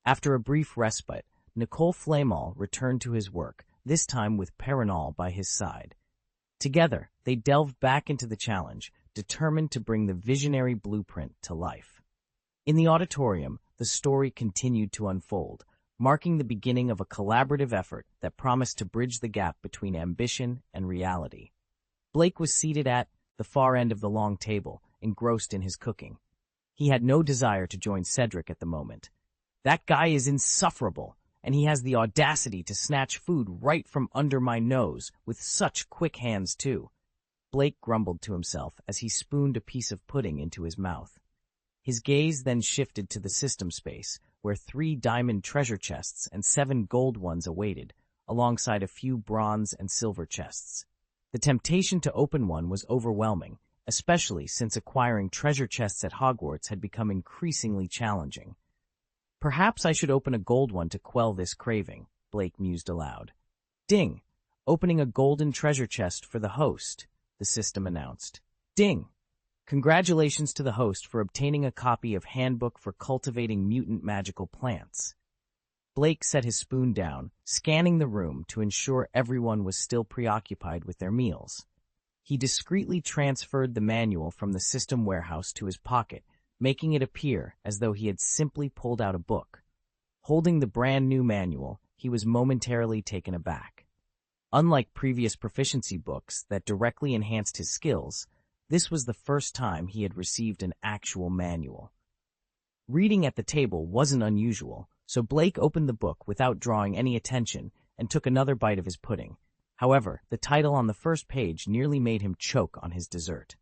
After a brief respite, Nicole Flamel returned to his work, this time with Perennial by his side. Together, they delved back into the challenge, determined to bring the visionary blueprint to life. In the auditorium, the story continued to unfold, marking the beginning of a collaborative effort that promised to bridge the gap between ambition and reality. Blake was seated at the far end of the long table, engrossed in his cooking. He had no desire to join Cedric at the moment. "That guy is insufferable, and he has the audacity to snatch food right from under my nose, with such quick hands, too." Blake grumbled to himself as he spooned a piece of pudding into his mouth. His gaze then shifted to the system space, where 3 diamond treasure chests and 7 gold ones awaited, alongside a few bronze and silver chests. The temptation to open one was overwhelming, especially since acquiring treasure chests at Hogwarts had become increasingly challenging. "Perhaps I should open a gold one to quell this craving," Blake mused aloud. "Ding! Opening a golden treasure chest for the host," the system announced. "Ding! Congratulations to the host for obtaining a copy of Handbook for Cultivating Mutant Magical Plants." Blake set his spoon down, scanning the room to ensure everyone was still preoccupied with their meals. He discreetly transferred the manual from the system warehouse to his pocket, making it appear as though he had simply pulled out a book. Holding the brand-new manual, he was momentarily taken aback. Unlike previous proficiency books that directly enhanced his skills, this was the first time he had received an actual manual. Reading at the table wasn't unusual, So Blake opened the book without drawing any attention and took another bite of his pudding. However, the title on the first page nearly made him choke on his dessert.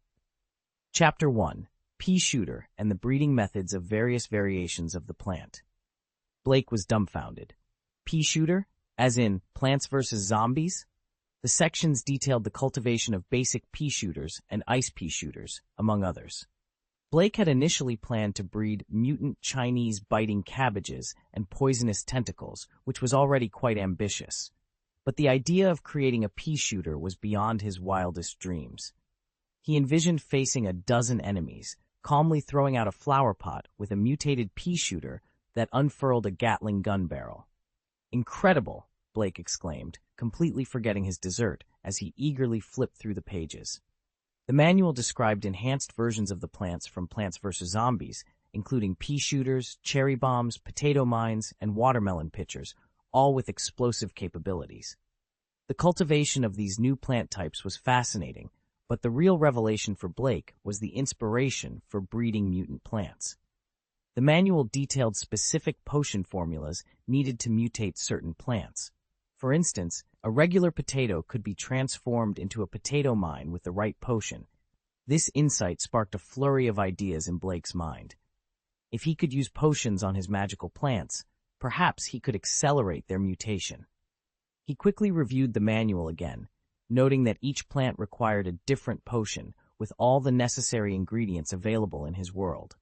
Chapter 1. Pea Shooter and the Breeding Methods of Various Variations of the Plant. Blake was dumbfounded. Pea shooter? As in, plants versus zombies? The sections detailed the cultivation of basic pea shooters and ice pea shooters, among others. Blake had initially planned to breed mutant Chinese biting cabbages and poisonous tentacles, which was already quite ambitious. But the idea of creating a pea shooter was beyond his wildest dreams. He envisioned facing a dozen enemies, calmly throwing out a flower pot with a mutated pea shooter that unfurled a Gatling gun barrel. Incredible, Blake exclaimed, completely forgetting his dessert as he eagerly flipped through the pages. The manual described enhanced versions of the plants from Plants vs. Zombies, including pea shooters, cherry bombs, potato mines, and watermelon pitchers, all with explosive capabilities. The cultivation of these new plant types was fascinating, but the real revelation for Blake was the inspiration for breeding mutant plants. The manual detailed specific potion formulas needed to mutate certain plants. For instance, a regular potato could be transformed into a potato mine with the right potion. This insight sparked a flurry of ideas in Blake's mind. If he could use potions on his magical plants, perhaps he could accelerate their mutation. He quickly reviewed the manual again, noting that each plant required a different potion with all the necessary ingredients available in his world.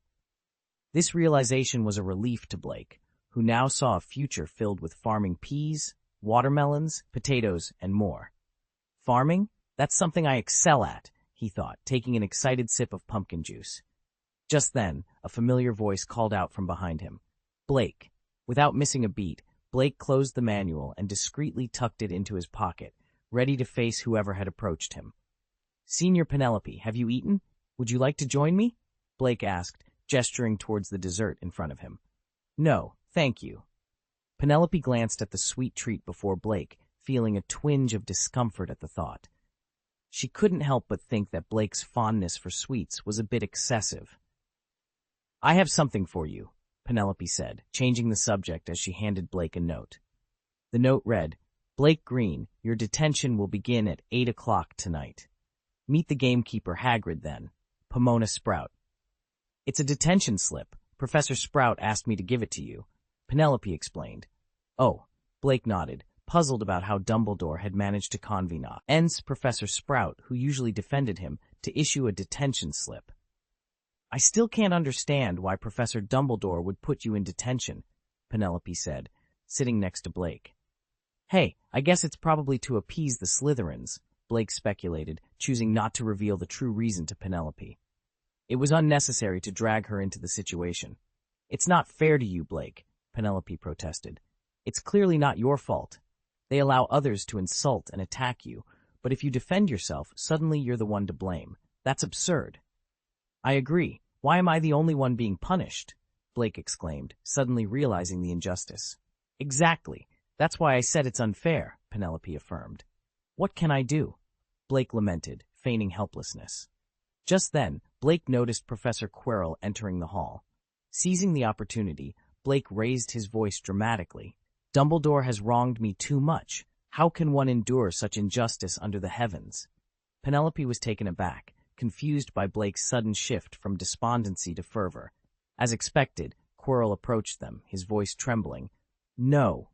This realization was a relief to Blake, who now saw a future filled with farming peas, watermelons, potatoes, and more. Farming? That's something I excel at, he thought, taking an excited sip of pumpkin juice. Just then, a familiar voice called out from behind him. Blake. Without missing a beat, Blake closed the manual and discreetly tucked it into his pocket, ready to face whoever had approached him. Senior Penelope, have you eaten? Would you like to join me? Blake asked, gesturing towards the dessert in front of him. No, thank you. Penelope glanced at the sweet treat before Blake, feeling a twinge of discomfort at the thought. She couldn't help but think that Blake's fondness for sweets was a bit excessive. I have something for you, Penelope said, changing the subject as she handed Blake a note. The note read, Blake Green, your detention will begin at 8 o'clock tonight. Meet the gamekeeper Hagrid then. Pomona Sprout. It's a detention slip. Professor Sprout asked me to give it to you, Penelope explained. Oh, Blake nodded, puzzled about how Dumbledore had managed to convince Professor Sprout, who usually defended him, to issue a detention slip. I still can't understand why Professor Dumbledore would put you in detention, Penelope said, sitting next to Blake. Hey, I guess it's probably to appease the Slytherins, Blake speculated, choosing not to reveal the true reason to Penelope. It was unnecessary to drag her into the situation. It's not fair to you, Blake, Penelope protested. It's clearly not your fault. They allow others to insult and attack you, but if you defend yourself, suddenly you're the one to blame. That's absurd. I agree. Why am I the only one being punished? Blake exclaimed, suddenly realizing the injustice. Exactly. That's why I said it's unfair, Penelope affirmed. What can I do? Blake lamented, feigning helplessness. Just then, Blake noticed Professor Quirrell entering the hall. Seizing the opportunity, Blake raised his voice dramatically. Dumbledore has wronged me too much. How can one endure such injustice under the heavens? Penelope was taken aback, confused by Blake's sudden shift from despondency to fervor. As expected, Quirrell approached them, his voice trembling. No.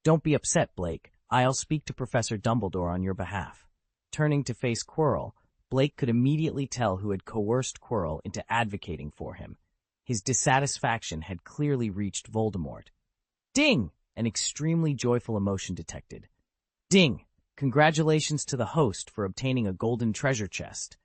Don't be upset, Blake. I'll speak to Professor Dumbledore on your behalf. Turning to face Quirrell, Blake could immediately tell who had coerced Quirrell into advocating for him. His dissatisfaction had clearly reached Voldemort. Ding! An extremely joyful emotion detected. Ding! Congratulations to the host for obtaining a golden treasure chest.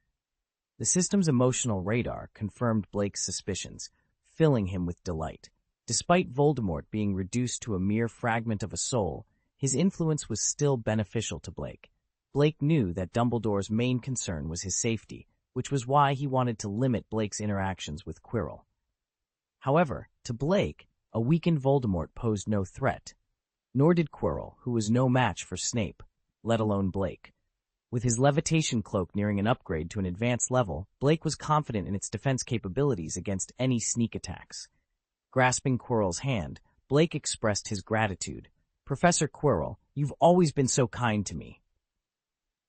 The system's emotional radar confirmed Blake's suspicions, filling him with delight. Despite Voldemort being reduced to a mere fragment of a soul, his influence was still beneficial to Blake. Blake knew that Dumbledore's main concern was his safety, which was why he wanted to limit Blake's interactions with Quirrell. However, to Blake, a weakened Voldemort posed no threat. Nor did Quirrell, who was no match for Snape, let alone Blake. With his levitation cloak nearing an upgrade to an advanced level, Blake was confident in its defense capabilities against any sneak attacks. Grasping Quirrell's hand, Blake expressed his gratitude. "Professor Quirrell, you've always been so kind to me."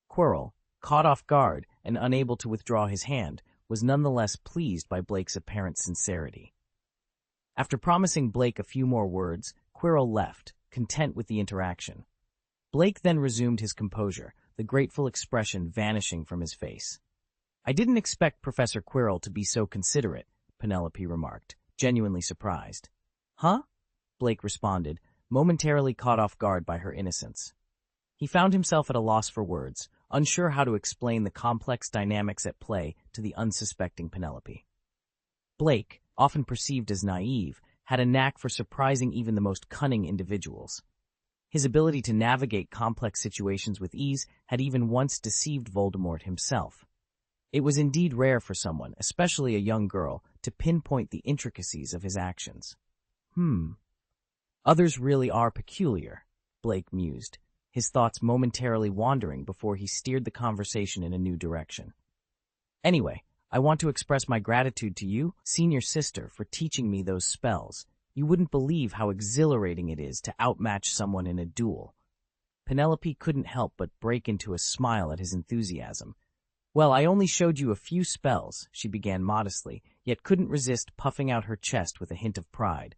Quirrell, caught off guard and unable to withdraw his hand, was nonetheless pleased by Blake's apparent sincerity. After promising Blake a few more words, Quirrell left, content with the interaction. Blake then resumed his composure, the grateful expression vanishing from his face. "I didn't expect Professor Quirrell to be so considerate," Penelope remarked, genuinely surprised. "Huh?" Blake responded, momentarily caught off guard by her innocence. He found himself at a loss for words, unsure how to explain the complex dynamics at play to the unsuspecting Penelope. Blake, often perceived as naive, had a knack for surprising even the most cunning individuals. His ability to navigate complex situations with ease had even once deceived Voldemort himself. It was indeed rare for someone, especially a young girl, to pinpoint the intricacies of his actions. Others really are peculiar, Blake mused, his thoughts momentarily wandering before he steered the conversation in a new direction. "Anyway, I want to express my gratitude to you, senior sister, for teaching me those spells. You wouldn't believe how exhilarating it is to outmatch someone in a duel." Penelope couldn't help but break into a smile at his enthusiasm. "Well, I only showed you a few spells," she began modestly, yet couldn't resist puffing out her chest with a hint of pride.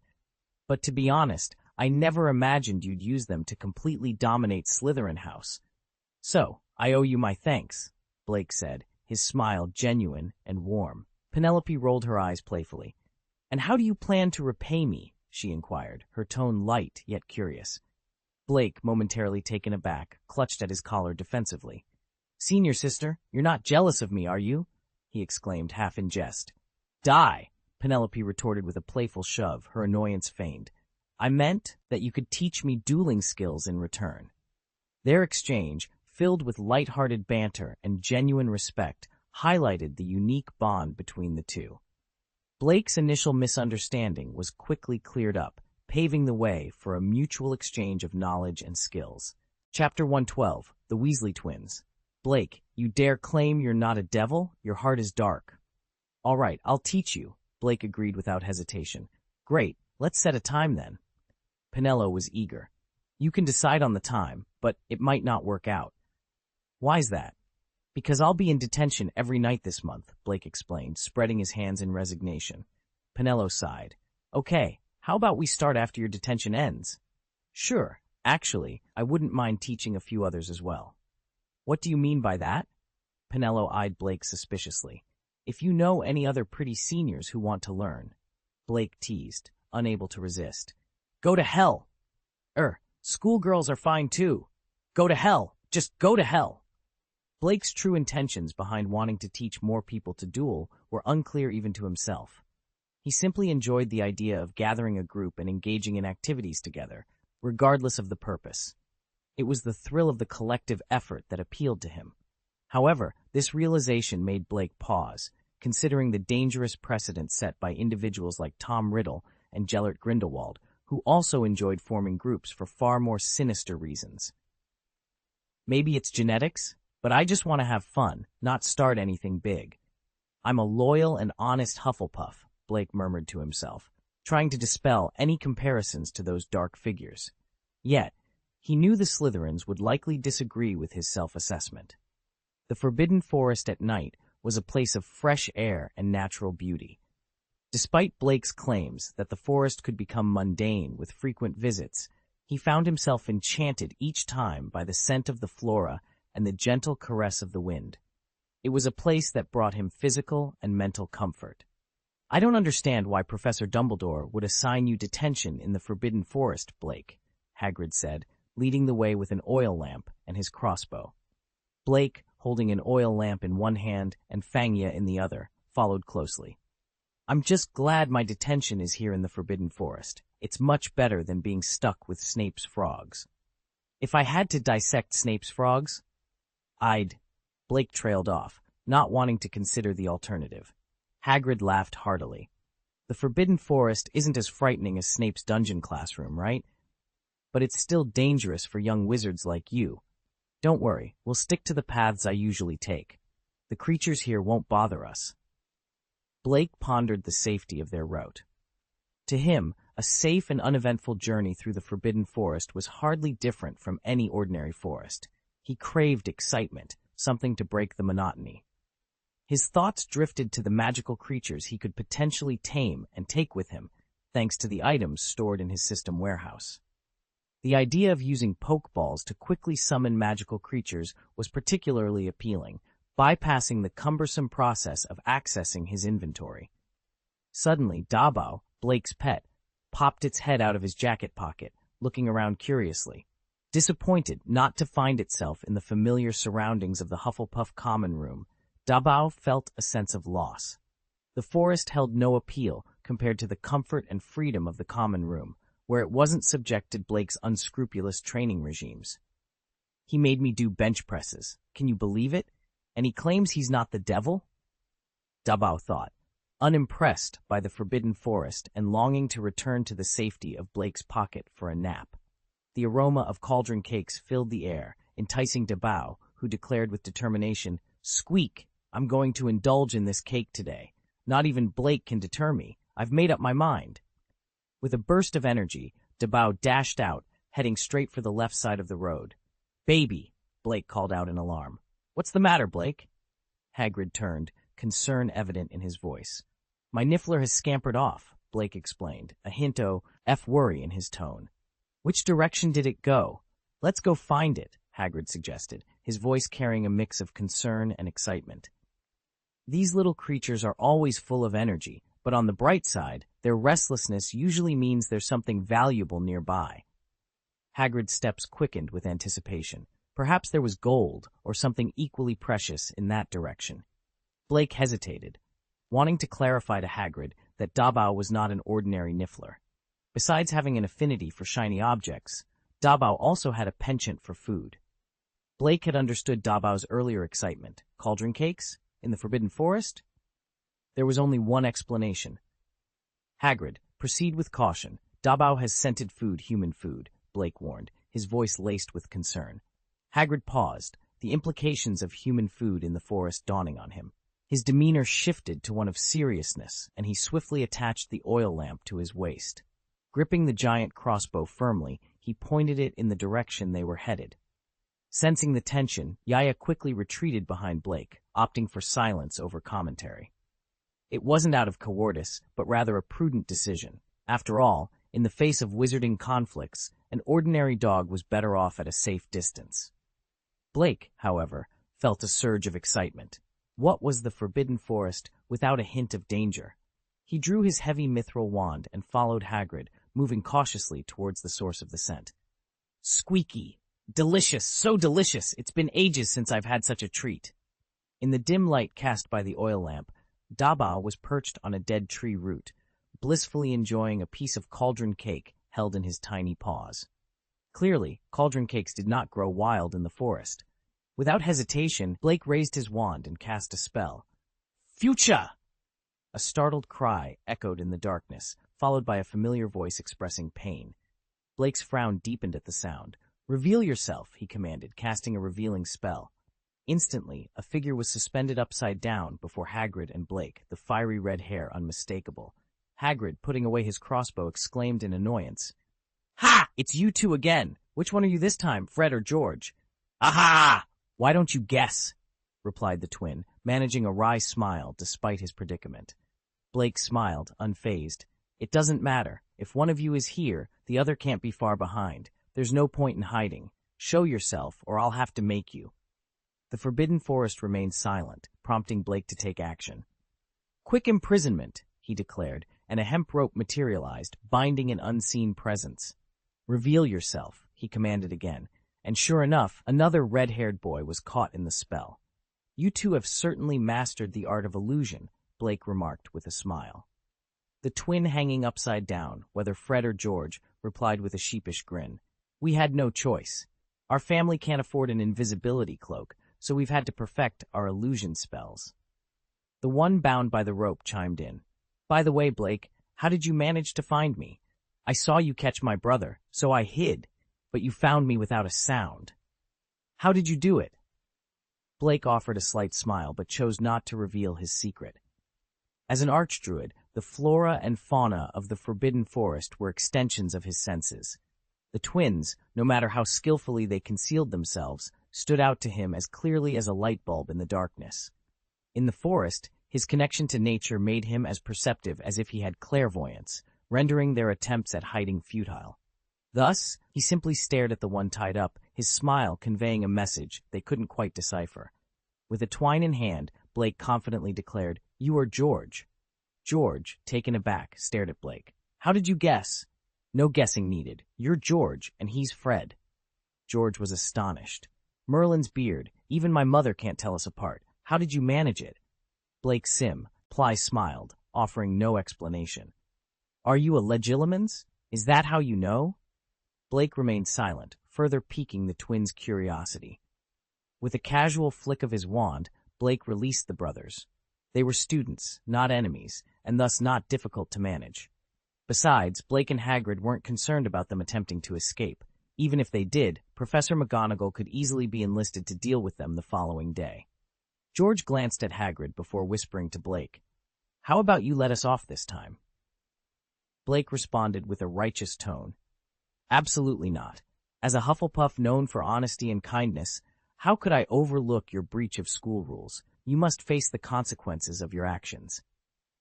"But to be honest, I never imagined you'd use them to completely dominate Slytherin House. So, I owe you my thanks," Blake said, his smile genuine and warm. Penelope rolled her eyes playfully. "And how do you plan to repay me?" she inquired, her tone light yet curious. Blake, momentarily taken aback, clutched at his collar defensively. "Senior sister, you're not jealous of me, are you?" he exclaimed, half in jest. "Die!" Penelope retorted with a playful shove, her annoyance feigned. "I meant that you could teach me dueling skills in return." Their exchange, filled with light-hearted banter and genuine respect, highlighted the unique bond between the two. Blake's initial misunderstanding was quickly cleared up, paving the way for a mutual exchange of knowledge and skills. Chapter 112, The Weasley Twins. "Blake, you dare claim you're not a devil? Your heart is dark." "All right, I'll teach you," Blake agreed without hesitation. "Great, let's set a time then." Penelope was eager. "You can decide on the time, but it might not work out." "Why's that?" "Because I'll be in detention every night this month," Blake explained, spreading his hands in resignation. Penelope sighed. "Okay, how about we start after your detention ends?" "Sure. Actually, I wouldn't mind teaching a few others as well." "What do you mean by that?" Penelope eyed Blake suspiciously. "If you know any other pretty seniors who want to learn." Blake teased, unable to resist. "Go to hell!" Schoolgirls are fine too." "Go to hell! Just go to hell!" Blake's true intentions behind wanting to teach more people to duel were unclear even to himself. He simply enjoyed the idea of gathering a group and engaging in activities together, regardless of the purpose. It was the thrill of the collective effort that appealed to him. However, this realization made Blake pause, considering the dangerous precedent set by individuals like Tom Riddle and Gellert Grindelwald, who also enjoyed forming groups for far more sinister reasons. "Maybe it's genetics, but I just want to have fun, not start anything big. I'm a loyal and honest Hufflepuff," Blake murmured to himself, trying to dispel any comparisons to those dark figures. Yet, he knew the Slytherins would likely disagree with his self-assessment. The Forbidden Forest at night was a place of fresh air and natural beauty. Despite Blake's claims that the forest could become mundane with frequent visits, he found himself enchanted each time by the scent of the flora and the gentle caress of the wind. It was a place that brought him physical and mental comfort. "I don't understand why Professor Dumbledore would assign you detention in the Forbidden Forest, Blake," Hagrid said, leading the way with an oil lamp and his crossbow. Blake, holding an oil lamp in one hand and Fangia in the other, followed closely. "I'm just glad my detention is here in the Forbidden Forest. It's much better than being stuck with Snape's frogs." "If I had to dissect Snape's frogs, I'd—" Blake trailed off, not wanting to consider the alternative. Hagrid laughed heartily. "The Forbidden Forest isn't as frightening as Snape's dungeon classroom, right? But it's still dangerous for young wizards like you. Don't worry, we'll stick to the paths I usually take. The creatures here won't bother us." Blake pondered the safety of their route. To him, A safe and uneventful journey through the Forbidden Forest was hardly different from any ordinary forest. He craved excitement, something to break the monotony. His thoughts drifted to the magical creatures he could potentially tame and take with him, thanks to the items stored in his system warehouse. The idea of using pokeballs to quickly summon magical creatures was particularly appealing, bypassing the cumbersome process of accessing his inventory. Suddenly, Dabao, Blake's pet, popped its head out of his jacket pocket, looking around curiously. Disappointed not to find itself in the familiar surroundings of the Hufflepuff common room, Dabao felt a sense of loss. The forest held no appeal compared to the comfort and freedom of the common room, where it wasn't subject to Blake's unscrupulous training regimes. He made me do bench presses. Can you believe it? And he claims he's not the devil? Dabao thought, unimpressed by the Forbidden Forest and longing to return to the safety of Blake's pocket for a nap. The aroma of cauldron cakes filled the air, enticing Dabao, who declared with determination, "Squeak! I'm going to indulge in this cake today. Not even Blake can deter me. I've made up my mind." With a burst of energy, Dabao dashed out, heading straight for the left side of the road. "Baby!" Blake called out in alarm. "What's the matter, Blake?" Hagrid turned, concern evident in his voice. "My Niffler has scampered off," Blake explained, a hint of worry in his tone. "Which direction did it go?" "Let's go find it," Hagrid suggested, his voice carrying a mix of concern and excitement. These little creatures are always full of energy, but on the bright side, their restlessness usually means there's something valuable nearby. Hagrid's steps quickened with anticipation. Perhaps there was gold or something equally precious in that direction. Blake hesitated, wanting to clarify to Hagrid that Dabao was not an ordinary Niffler. Besides having an affinity for shiny objects, Dabao also had a penchant for food. Blake had understood Dabao's earlier excitement. Cauldron cakes? In the Forbidden Forest? There was only one explanation. "Hagrid, proceed with caution. Dabao has scented food, human food," Blake warned, his voice laced with concern. Hagrid paused, the implications of human food in the forest dawning on him. His demeanor shifted to one of seriousness, and he swiftly attached the oil lamp to his waist. Gripping the giant crossbow firmly, he pointed it in the direction they were headed. Sensing the tension, Yaya quickly retreated behind Blake, opting for silence over commentary. It wasn't out of cowardice, but rather a prudent decision. After all, in the face of wizarding conflicts, an ordinary dog was better off at a safe distance. Blake, however, felt a surge of excitement. What was the Forbidden Forest without a hint of danger? He drew his heavy mithril wand and followed Hagrid, moving cautiously towards the source of the scent. "Squeaky! Delicious, so delicious! It's been ages since I've had such a treat." In the dim light cast by the oil lamp, Dabao was perched on a dead tree root, blissfully enjoying a piece of cauldron cake held in his tiny paws. Clearly, cauldron cakes did not grow wild in the forest. Without hesitation, Blake raised his wand and cast a spell. "Fuchsia!" A startled cry echoed in the darkness, followed by a familiar voice expressing pain. Blake's frown deepened at the sound. "Reveal yourself," he commanded, casting a revealing spell. Instantly, a figure was suspended upside down before Hagrid and Blake, the fiery red hair unmistakable. Hagrid, putting away his crossbow, exclaimed in annoyance, "Ha! It's you two again! Which one are you this time, Fred or George?" "Aha! Why don't you guess?" replied the twin, managing a wry smile despite his predicament. Blake smiled, unfazed. "It doesn't matter. If one of you is here, the other can't be far behind. There's no point in hiding. Show yourself, or I'll have to make you." The Forbidden Forest remained silent, prompting Blake to take action. "Quick imprisonment," he declared, and a hemp rope materialized, binding an unseen presence. "Reveal yourself," he commanded again, and sure enough, another red-haired boy was caught in the spell. "You two have certainly mastered the art of illusion," Blake remarked with a smile. The twin hanging upside down, whether Fred or George, replied with a sheepish grin. "We had no choice. Our family can't afford an invisibility cloak, so we've had to perfect our illusion spells." The one bound by the rope chimed in. "By the way, Blake, how did you manage to find me? I saw you catch my brother, so I hid, but you found me without a sound. How did you do it?" Blake offered a slight smile, but chose not to reveal his secret. As an archdruid, The flora and fauna of the Forbidden Forest were extensions of his senses. The twins, no matter how skillfully they concealed themselves, stood out to him as clearly as a light bulb in the darkness. In the forest, his connection to nature made him as perceptive as if he had clairvoyance, rendering their attempts at hiding futile. Thus, he simply stared at the one tied up, his smile conveying a message they couldn't quite decipher. With a twine in hand, Blake confidently declared, "You are George." George, taken aback, stared at Blake. "How did you guess?" "No guessing needed. You're George, and he's Fred." George was astonished. "Merlin's beard. Even my mother can't tell us apart. How did you manage it?" Blake Ply smiled, offering no explanation. "Are you a Legilimens? Is that how you know?" Blake remained silent, further piquing the twins' curiosity. With a casual flick of his wand, Blake released the brothers. They were students, not enemies, and thus not difficult to manage. Besides, Blake and Hagrid weren't concerned about them attempting to escape. Even if they did, Professor McGonagall could easily be enlisted to deal with them the following day. George glanced at Hagrid before whispering to Blake, "How about you let us off this time?" Blake responded with a righteous tone, "Absolutely not. As a Hufflepuff known for honesty and kindness, how could I overlook your breach of school rules? You must face the consequences of your actions."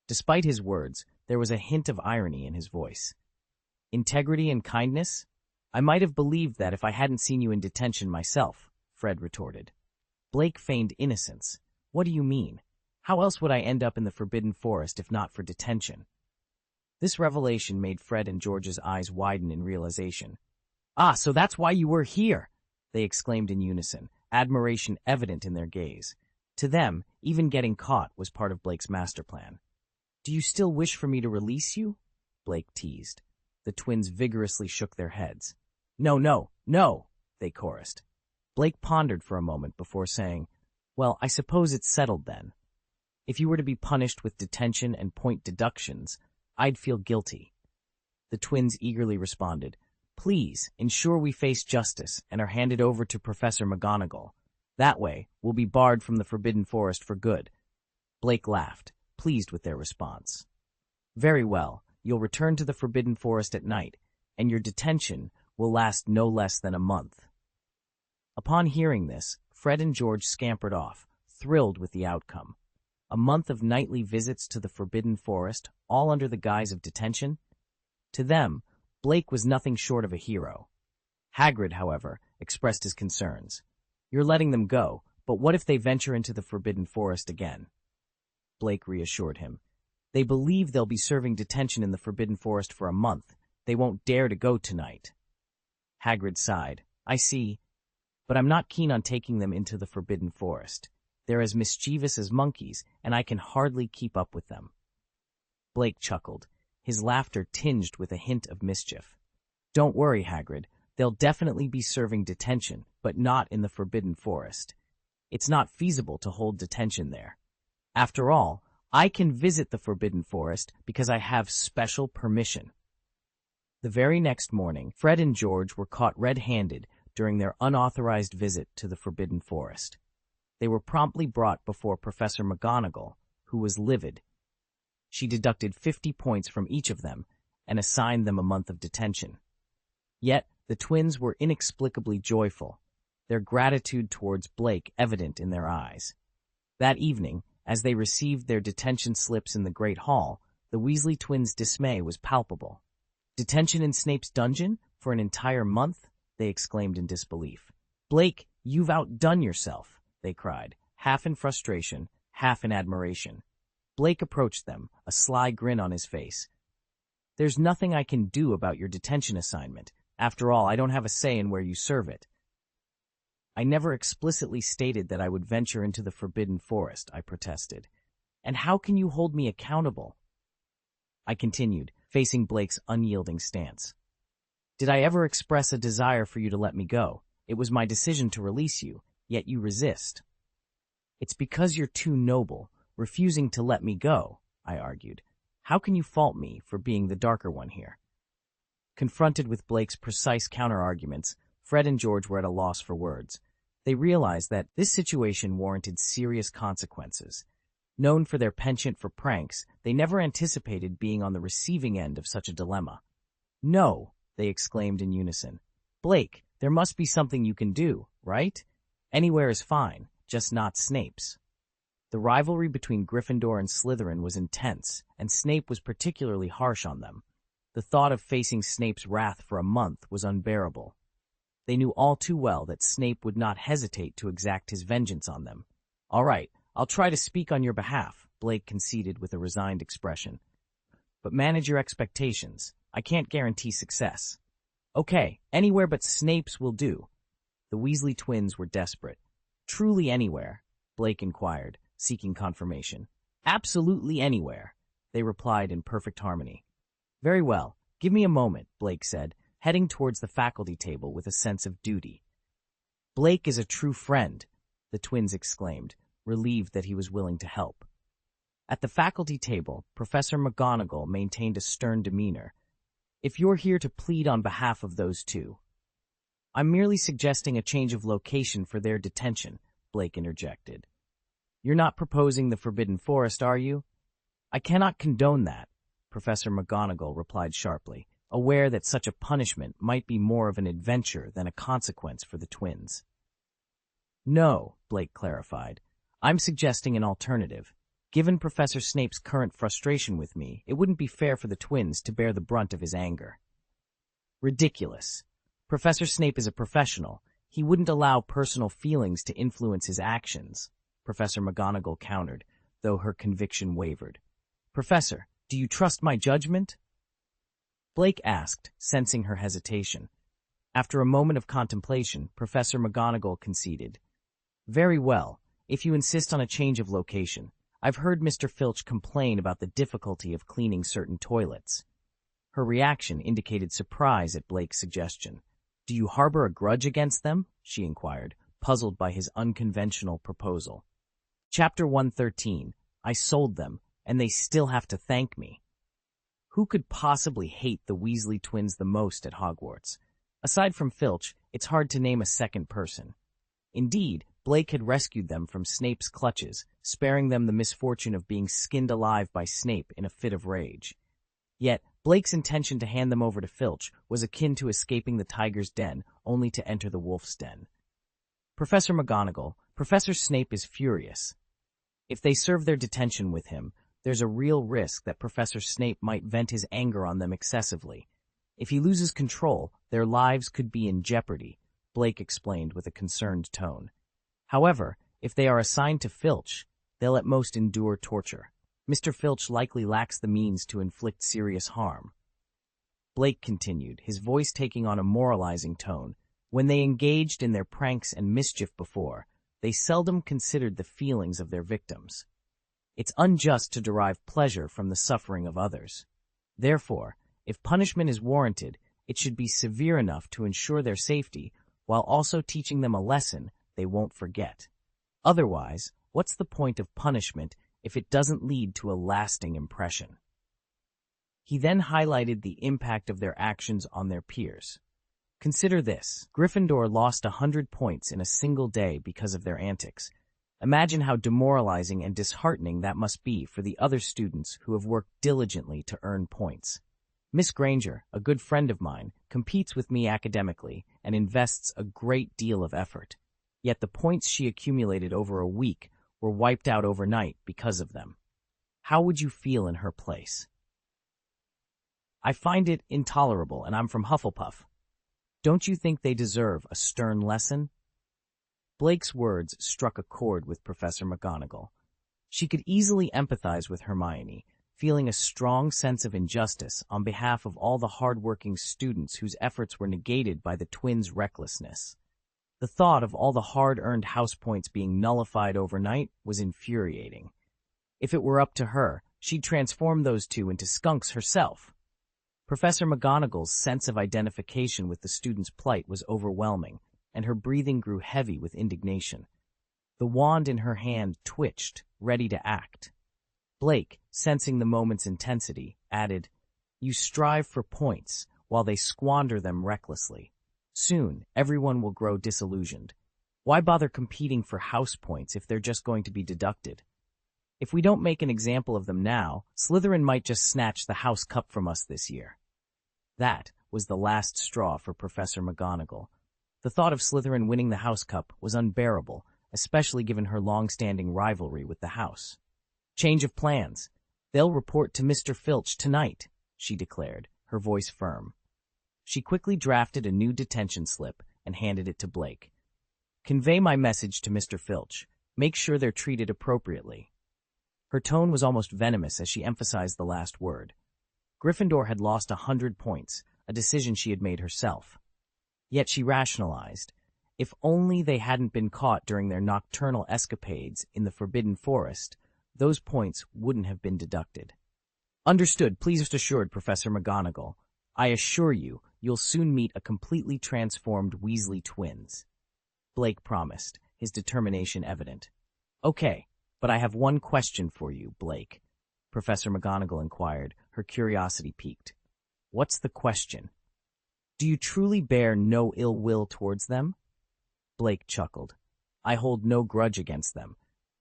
Despite his words, there was a hint of irony in his voice. "Integrity and kindness? I might have believed that if I hadn't seen you in detention myself," Fred retorted. Blake feigned innocence. "What do you mean? How else would I end up in the Forbidden Forest if not for detention?" This revelation made Fred and George's eyes widen in realization. "Ah, so that's why you were here!" they exclaimed in unison, admiration evident in their gaze. To them, even getting caught was part of Blake's master plan. "Do you still wish for me to release you?" Blake teased. The twins vigorously shook their heads. "No, no, no!" they chorused. Blake pondered for a moment before saying, "Well, I suppose it's settled then. If you were to be punished with detention and point deductions, I'd feel guilty." The twins eagerly responded, "Please, ensure we face justice and are handed over to Professor McGonagall. That way, we'll be barred from the Forbidden Forest for good." Blake laughed, pleased with their response. "Very well, you'll return to the Forbidden Forest at night, and your detention will last no less than a month." Upon hearing this, Fred and George scampered off, thrilled with the outcome. A month of nightly visits to the Forbidden Forest, all under the guise of detention? To them, Blake was nothing short of a hero. Hagrid, however, expressed his concerns. "You're letting them go, but what if they venture into the Forbidden Forest again?" Blake reassured him. "They believe they'll be serving detention in the Forbidden Forest for a month. They won't dare to go tonight." Hagrid sighed. "I see, but I'm not keen on taking them into the Forbidden Forest. They're as mischievous as monkeys, and I can hardly keep up with them." Blake chuckled, his laughter tinged with a hint of mischief. "Don't worry, Hagrid. They'll definitely be serving detention, but not in the Forbidden Forest. It's not feasible to hold detention there. After all, I can visit the Forbidden Forest because I have special permission." The very next morning, Fred and George were caught red-handed during their unauthorized visit to the Forbidden Forest. They were promptly brought before Professor McGonagall, who was livid. She deducted 50 points from each of them and assigned them a month of detention. Yet, the twins were inexplicably joyful, their gratitude towards Blake evident in their eyes. That evening, as they received their detention slips in the Great Hall, the Weasley twins' dismay was palpable. "Detention in Snape's dungeon? For an entire month?" they exclaimed in disbelief. "Blake, you've outdone yourself," they cried, half in frustration, half in admiration. Blake approached them, a sly grin on his face. "There's nothing I can do about your detention assignment. After all, I don't have a say in where you serve it." "I never explicitly stated that I would venture into the Forbidden Forest," I protested. "And how can you hold me accountable?" I continued, facing Blake's unyielding stance. "Did I ever express a desire for you to let me go? It was my decision to release you, yet you resist." "It's because you're too noble, refusing to let me go," I argued. "How can you fault me for being the darker one here?" Confronted with Blake's precise counter-arguments, Fred and George were at a loss for words. They realized that this situation warranted serious consequences. Known for their penchant for pranks, they never anticipated being on the receiving end of such a dilemma. "No," they exclaimed in unison. "Blake, there must be something you can do, right? Anywhere is fine, just not Snape's." The rivalry between Gryffindor and Slytherin was intense, and Snape was particularly harsh on them. The thought of facing Snape's wrath for a month was unbearable. They knew all too well that Snape would not hesitate to exact his vengeance on them. "All right, I'll try to speak on your behalf," Blake conceded with a resigned expression. "But manage your expectations. I can't guarantee success." "Okay, anywhere but Snape's will do." The Weasley twins were desperate. "Truly anywhere?" Blake inquired, seeking confirmation. "Absolutely anywhere," they replied in perfect harmony. "Very well, give me a moment," Blake said, heading towards the faculty table with a sense of duty. "Blake is a true friend," the twins exclaimed, relieved that he was willing to help. At the faculty table, Professor McGonagall maintained a stern demeanor. "If you're here to plead on behalf of those two—" "I'm merely suggesting a change of location for their detention," Blake interjected. "You're not proposing the Forbidden Forest, are you?" "I cannot condone that," Professor McGonagall replied sharply, aware that such a punishment might be more of an adventure than a consequence for the twins. "No," Blake clarified. "I'm suggesting an alternative. Given Professor Snape's current frustration with me, it wouldn't be fair for the twins to bear the brunt of his anger." "Ridiculous. Professor Snape is a professional. He wouldn't allow personal feelings to influence his actions," Professor McGonagall countered, though her conviction wavered. "Professor, do you trust my judgment?" Blake asked, sensing her hesitation. After a moment of contemplation, Professor McGonagall conceded. "Very well, if you insist on a change of location. I've heard Mr. Filch complain about the difficulty of cleaning certain toilets." Her reaction indicated surprise at Blake's suggestion. "Do you harbor a grudge against them?" she inquired, puzzled by his unconventional proposal. Chapter 113, I sold them, and they still have to thank me. Who could possibly hate the Weasley twins the most at Hogwarts? Aside from Filch, it's hard to name a second person. Indeed, Blake had rescued them from Snape's clutches, sparing them the misfortune of being skinned alive by Snape in a fit of rage. Yet, Blake's intention to hand them over to Filch was akin to escaping the tiger's den, only to enter the wolf's den. "Professor McGonagall, Professor Snape is furious. If they serve their detention with him, there's a real risk that Professor Snape might vent his anger on them excessively. If he loses control, their lives could be in jeopardy," Blake explained with a concerned tone. "However, if they are assigned to Filch, they'll at most endure torture. Mr. Filch likely lacks the means to inflict serious harm." Blake continued, his voice taking on a moralizing tone. "When they engaged in their pranks and mischief before, they seldom considered the feelings of their victims. It's unjust to derive pleasure from the suffering of others. Therefore, if punishment is warranted, it should be severe enough to ensure their safety, while also teaching them a lesson they won't forget. Otherwise, what's the point of punishment if it doesn't lead to a lasting impression?" He then highlighted the impact of their actions on their peers. "Consider this. Gryffindor lost 100 points in a single day because of their antics. Imagine how demoralizing and disheartening that must be for the other students who have worked diligently to earn points. Miss Granger, a good friend of mine, competes with me academically and invests a great deal of effort. Yet the points she accumulated over a week were wiped out overnight because of them. How would you feel in her place?" "I find it intolerable, and I'm from Hufflepuff. Don't you think they deserve a stern lesson?" Blake's words struck a chord with Professor McGonagall. She could easily empathize with Hermione, feeling a strong sense of injustice on behalf of all the hard-working students whose efforts were negated by the twins' recklessness. The thought of all the hard-earned house points being nullified overnight was infuriating. If it were up to her, she'd transform those two into skunks herself. Professor McGonagall's sense of identification with the students' plight was overwhelming, and her breathing grew heavy with indignation. The wand in her hand twitched, ready to act. Blake, sensing the moment's intensity, added, "You strive for points, while they squander them recklessly. Soon, everyone will grow disillusioned. Why bother competing for house points if they're just going to be deducted? If we don't make an example of them now, Slytherin might just snatch the house cup from us this year. That was the last straw for Professor McGonagall. The thought of Slytherin winning the house cup was unbearable, especially given her long-standing rivalry with the house. Change of plans. They'll report to Mr. Filch tonight, she declared, her voice firm. She quickly drafted a new detention slip and handed it to Blake. Convey my message to Mr. Filch. Make sure they're treated appropriately. Her tone was almost venomous as she emphasized the last word. Gryffindor had lost 100 points, a decision she had made herself. Yet she rationalized. If only they hadn't been caught during their nocturnal escapades in the Forbidden Forest, those points wouldn't have been deducted. Understood, please rest assured, Professor McGonagall. I assure you, you'll soon meet a completely transformed Weasley twins. Blake promised, his determination evident. Okay, but I have one question for you, Blake, Professor McGonagall inquired, her curiosity piqued. What's the question? Do you truly bear no ill will towards them? Blake chuckled. I hold no grudge against them.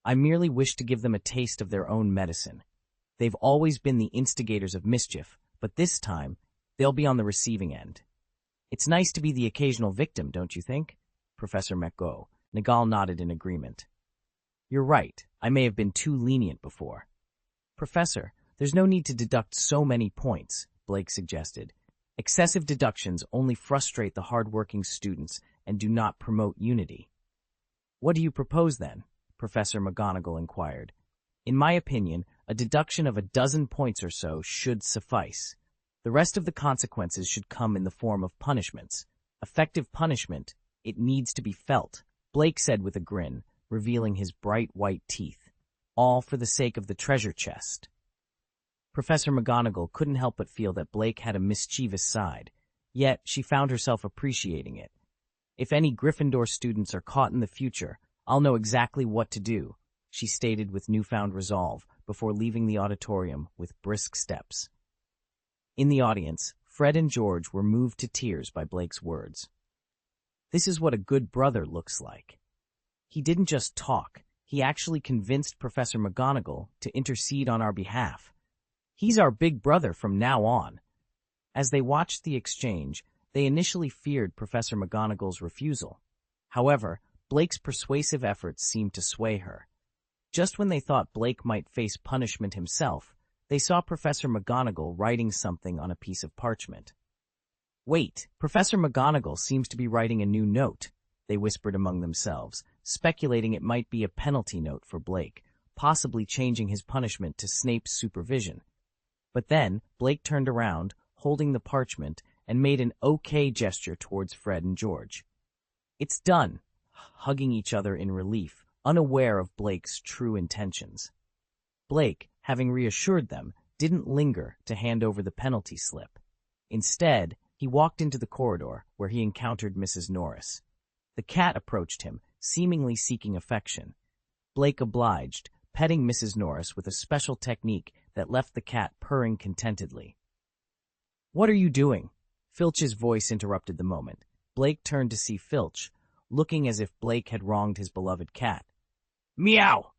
I merely wish to give them a taste of their own medicine. They've always been the instigators of mischief, but this time, they'll be on the receiving end. It's nice to be the occasional victim, don't you think? Professor McGonagall nodded in agreement. You're right, I may have been too lenient before. Professor, there's no need to deduct so many points, Blake suggested. Excessive deductions only frustrate the hard-working students and do not promote unity. What do you propose then? Professor McGonagall inquired. In my opinion, a deduction of 12 points or so should suffice. The rest of the consequences should come in the form of punishments. Effective punishment, it needs to be felt, Blake said with a grin, revealing his bright white teeth. All for the sake of the treasure chest. Professor McGonagall couldn't help but feel that Blake had a mischievous side, yet she found herself appreciating it. If any Gryffindor students are caught in the future, I'll know exactly what to do, she stated with newfound resolve before leaving the auditorium with brisk steps. In the audience, Fred and George were moved to tears by Blake's words. This is what a good brother looks like. He didn't just talk, he actually convinced Professor McGonagall to intercede on our behalf. He's our big brother from now on. As they watched the exchange, they initially feared Professor McGonagall's refusal. However, Blake's persuasive efforts seemed to sway her. Just when they thought Blake might face punishment himself, they saw Professor McGonagall writing something on a piece of parchment. Wait, Professor McGonagall seems to be writing a new note, they whispered among themselves, speculating it might be a penalty note for Blake, possibly changing his punishment to Snape's supervision. But then, Blake turned around, holding the parchment, and made an okay gesture towards Fred and George. It's done, hugging each other in relief, unaware of Blake's true intentions. Blake, having reassured them, didn't linger to hand over the penalty slip. Instead, he walked into the corridor, where he encountered Mrs. Norris. The cat approached him, seemingly seeking affection. Blake obliged, petting Mrs. Norris with a special technique that left the cat purring contentedly. What are you doing? Filch's voice interrupted the moment. Blake turned to see Filch, looking as if Blake had wronged his beloved cat. Meow!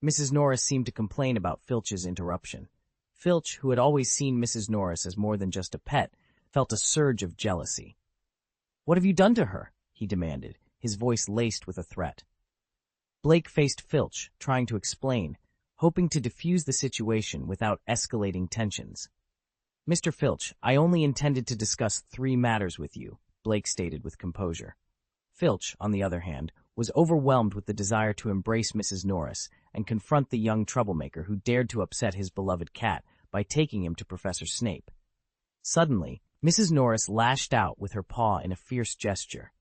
Mrs. Norris seemed to complain about Filch's interruption. Filch, who had always seen Mrs. Norris as more than just a pet, felt a surge of jealousy. What have you done to her? He demanded, his voice laced with a threat. Blake faced Filch, trying to explain, hoping to defuse the situation without escalating tensions. Mr. Filch, I only intended to discuss 3 matters with you, Blake stated with composure. Filch, on the other hand, was overwhelmed with the desire to embrace Mrs. Norris and confront the young troublemaker who dared to upset his beloved cat by taking him to Professor Snape. Suddenly, Mrs. Norris lashed out with her paw in a fierce gesture.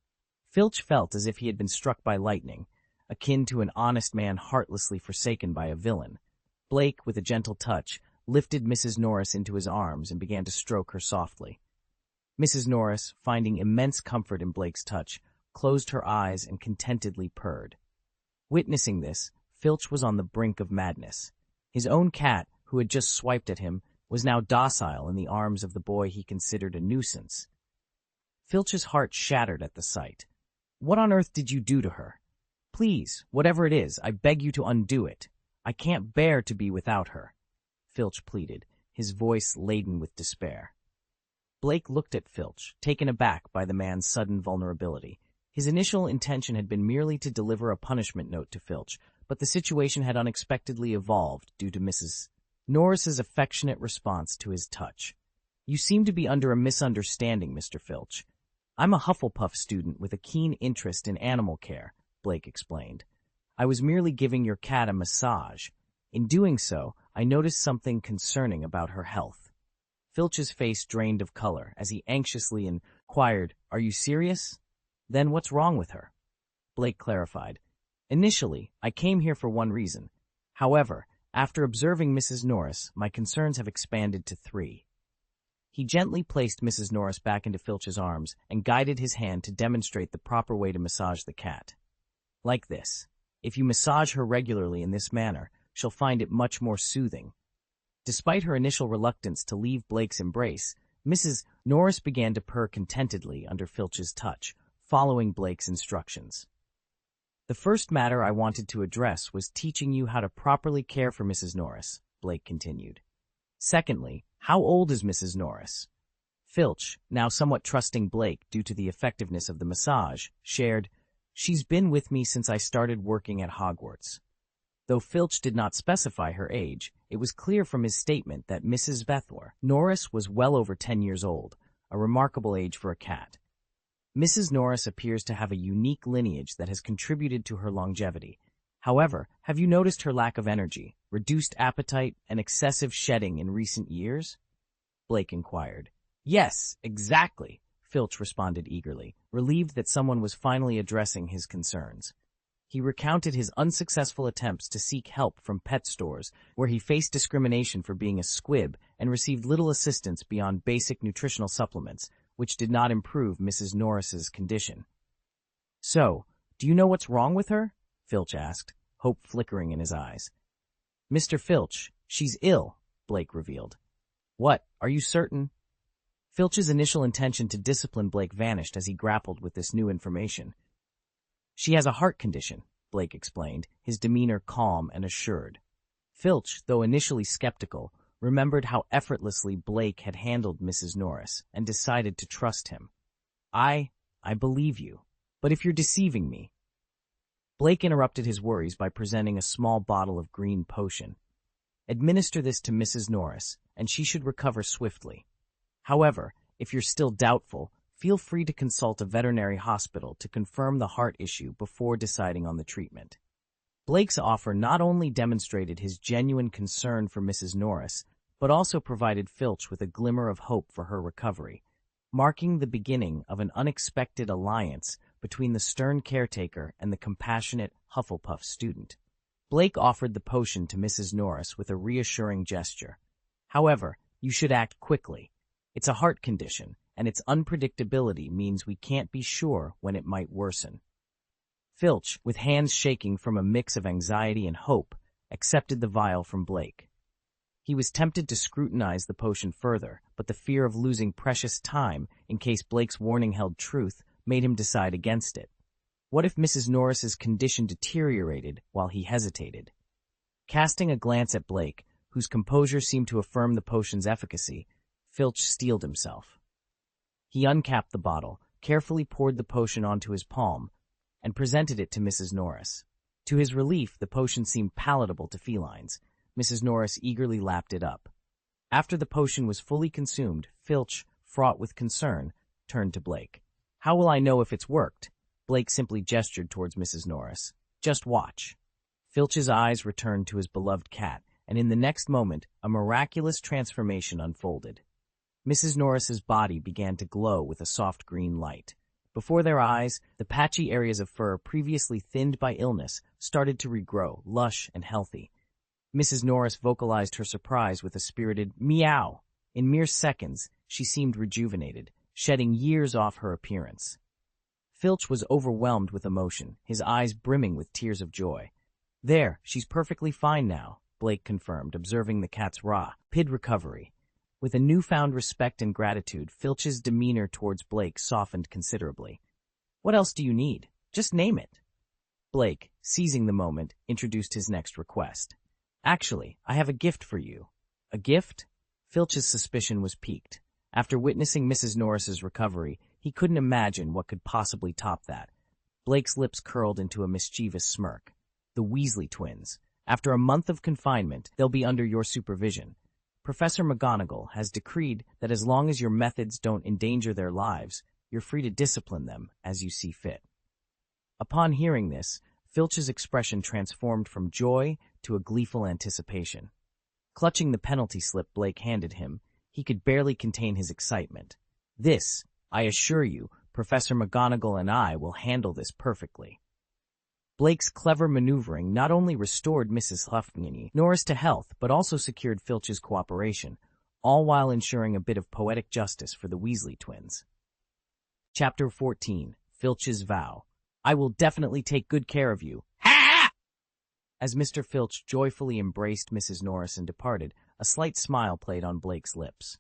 Filch felt as if he had been struck by lightning, akin to an honest man heartlessly forsaken by a villain. Blake, with a gentle touch, lifted Mrs. Norris into his arms and began to stroke her softly. Mrs. Norris, finding immense comfort in Blake's touch, closed her eyes and contentedly purred. Witnessing this, Filch was on the brink of madness. His own cat, who had just swiped at him, was now docile in the arms of the boy he considered a nuisance. Filch's heart shattered at the sight. What on earth did you do to her? Please, whatever it is, I beg you to undo it. I can't bear to be without her, Filch pleaded, his voice laden with despair. Blake looked at Filch, taken aback by the man's sudden vulnerability. His initial intention had been merely to deliver a punishment note to Filch, but the situation had unexpectedly evolved due to Mrs. Norris's affectionate response to his touch. You seem to be under a misunderstanding, Mr. Filch. I'm a Hufflepuff student with a keen interest in animal care, Blake explained. I was merely giving your cat a massage. In doing so, I noticed something concerning about her health. Filch's face drained of color as he anxiously inquired, Are you serious? Then what's wrong with her? Blake clarified. Initially, I came here for one reason. However, after observing Mrs. Norris, my concerns have expanded to 3. He gently placed Mrs. Norris back into Filch's arms and guided his hand to demonstrate the proper way to massage the cat. Like this. If you massage her regularly in this manner, she'll find it much more soothing. Despite her initial reluctance to leave Blake's embrace, Mrs. Norris began to purr contentedly under Filch's touch, following Blake's instructions. The first matter I wanted to address was teaching you how to properly care for Mrs. Norris, Blake continued. Secondly, how old is Mrs. Norris? Filch, now somewhat trusting Blake due to the effectiveness of the massage, shared, She's been with me since I started working at Hogwarts. Though Filch did not specify her age, it was clear from his statement that Mrs. Norris was well over 10 years old, a remarkable age for a cat. Mrs. Norris appears to have a unique lineage that has contributed to her longevity. However, have you noticed her lack of energy, reduced appetite, and excessive shedding in recent years? Blake inquired. Yes, exactly, Filch responded eagerly, relieved that someone was finally addressing his concerns. He recounted his unsuccessful attempts to seek help from pet stores, where he faced discrimination for being a squib and received little assistance beyond basic nutritional supplements, which did not improve Mrs. Norris's condition. So, do you know what's wrong with her? Filch asked, hope flickering in his eyes. Mr. Filch, she's ill, Blake revealed. What, are you certain? Filch's initial intention to discipline Blake vanished as he grappled with this new information. She has a heart condition, Blake explained, his demeanor calm and assured. Filch, though initially skeptical, remembered how effortlessly Blake had handled Mrs. Norris and decided to trust him. I believe you, but if you're deceiving me. Blake interrupted his worries by presenting a small bottle of green potion. Administer this to Mrs. Norris, and she should recover swiftly. However, if you're still doubtful, feel free to consult a veterinary hospital to confirm the heart issue before deciding on the treatment. Blake's offer not only demonstrated his genuine concern for Mrs. Norris, but also provided Filch with a glimmer of hope for her recovery, marking the beginning of an unexpected alliance between the stern caretaker and the compassionate Hufflepuff student. Blake offered the potion to Mrs. Norris with a reassuring gesture. However, you should act quickly. It's a heart condition, and its unpredictability means we can't be sure when it might worsen. Filch, with hands shaking from a mix of anxiety and hope, accepted the vial from Blake. He was tempted to scrutinize the potion further, but the fear of losing precious time in case Blake's warning held truth made him decide against it. What if Mrs. Norris's condition deteriorated while he hesitated? Casting a glance at Blake, whose composure seemed to affirm the potion's efficacy, Filch steeled himself. He uncapped the bottle, carefully poured the potion onto his palm, and presented it to Mrs. Norris. To his relief, the potion seemed palatable to felines. Mrs. Norris eagerly lapped it up. After the potion was fully consumed, Filch, fraught with concern, turned to Blake. How will I know if it's worked? Blake simply gestured towards Mrs. Norris. Just watch. Filch's eyes returned to his beloved cat, and in the next moment, a miraculous transformation unfolded. Mrs. Norris's body began to glow with a soft green light. Before their eyes, the patchy areas of fur previously thinned by illness started to regrow, lush and healthy. Mrs. Norris vocalized her surprise with a spirited meow. In mere seconds, she seemed rejuvenated, shedding years off her appearance. Filch was overwhelmed with emotion, his eyes brimming with tears of joy. There, she's perfectly fine now, Blake confirmed, observing the cat's rapid recovery. With a newfound respect and gratitude, Filch's demeanor towards Blake softened considerably. What else do you need? Just name it. Blake, seizing the moment, introduced his next request. Actually, I have a gift for you. A gift? Filch's suspicion was piqued. After witnessing Mrs. Norris's recovery, he couldn't imagine what could possibly top that. Blake's lips curled into a mischievous smirk. The Weasley twins. After a month of confinement, they'll be under your supervision. Professor McGonagall has decreed that as long as your methods don't endanger their lives, you're free to discipline them as you see fit. Upon hearing this, Filch's expression transformed from joy to a gleeful anticipation. Clutching the penalty slip Blake handed him, he could barely contain his excitement. This, I assure you, Professor McGonagall and I will handle this perfectly. Blake's clever maneuvering not only restored Mrs. Norris to health, but also secured Filch's cooperation, all while ensuring a bit of poetic justice for the Weasley twins. Chapter 14. Filch's Vow. I will definitely take good care of you. Ha! As Mr. Filch joyfully embraced Mrs. Norris and departed, a slight smile played on Blake's lips.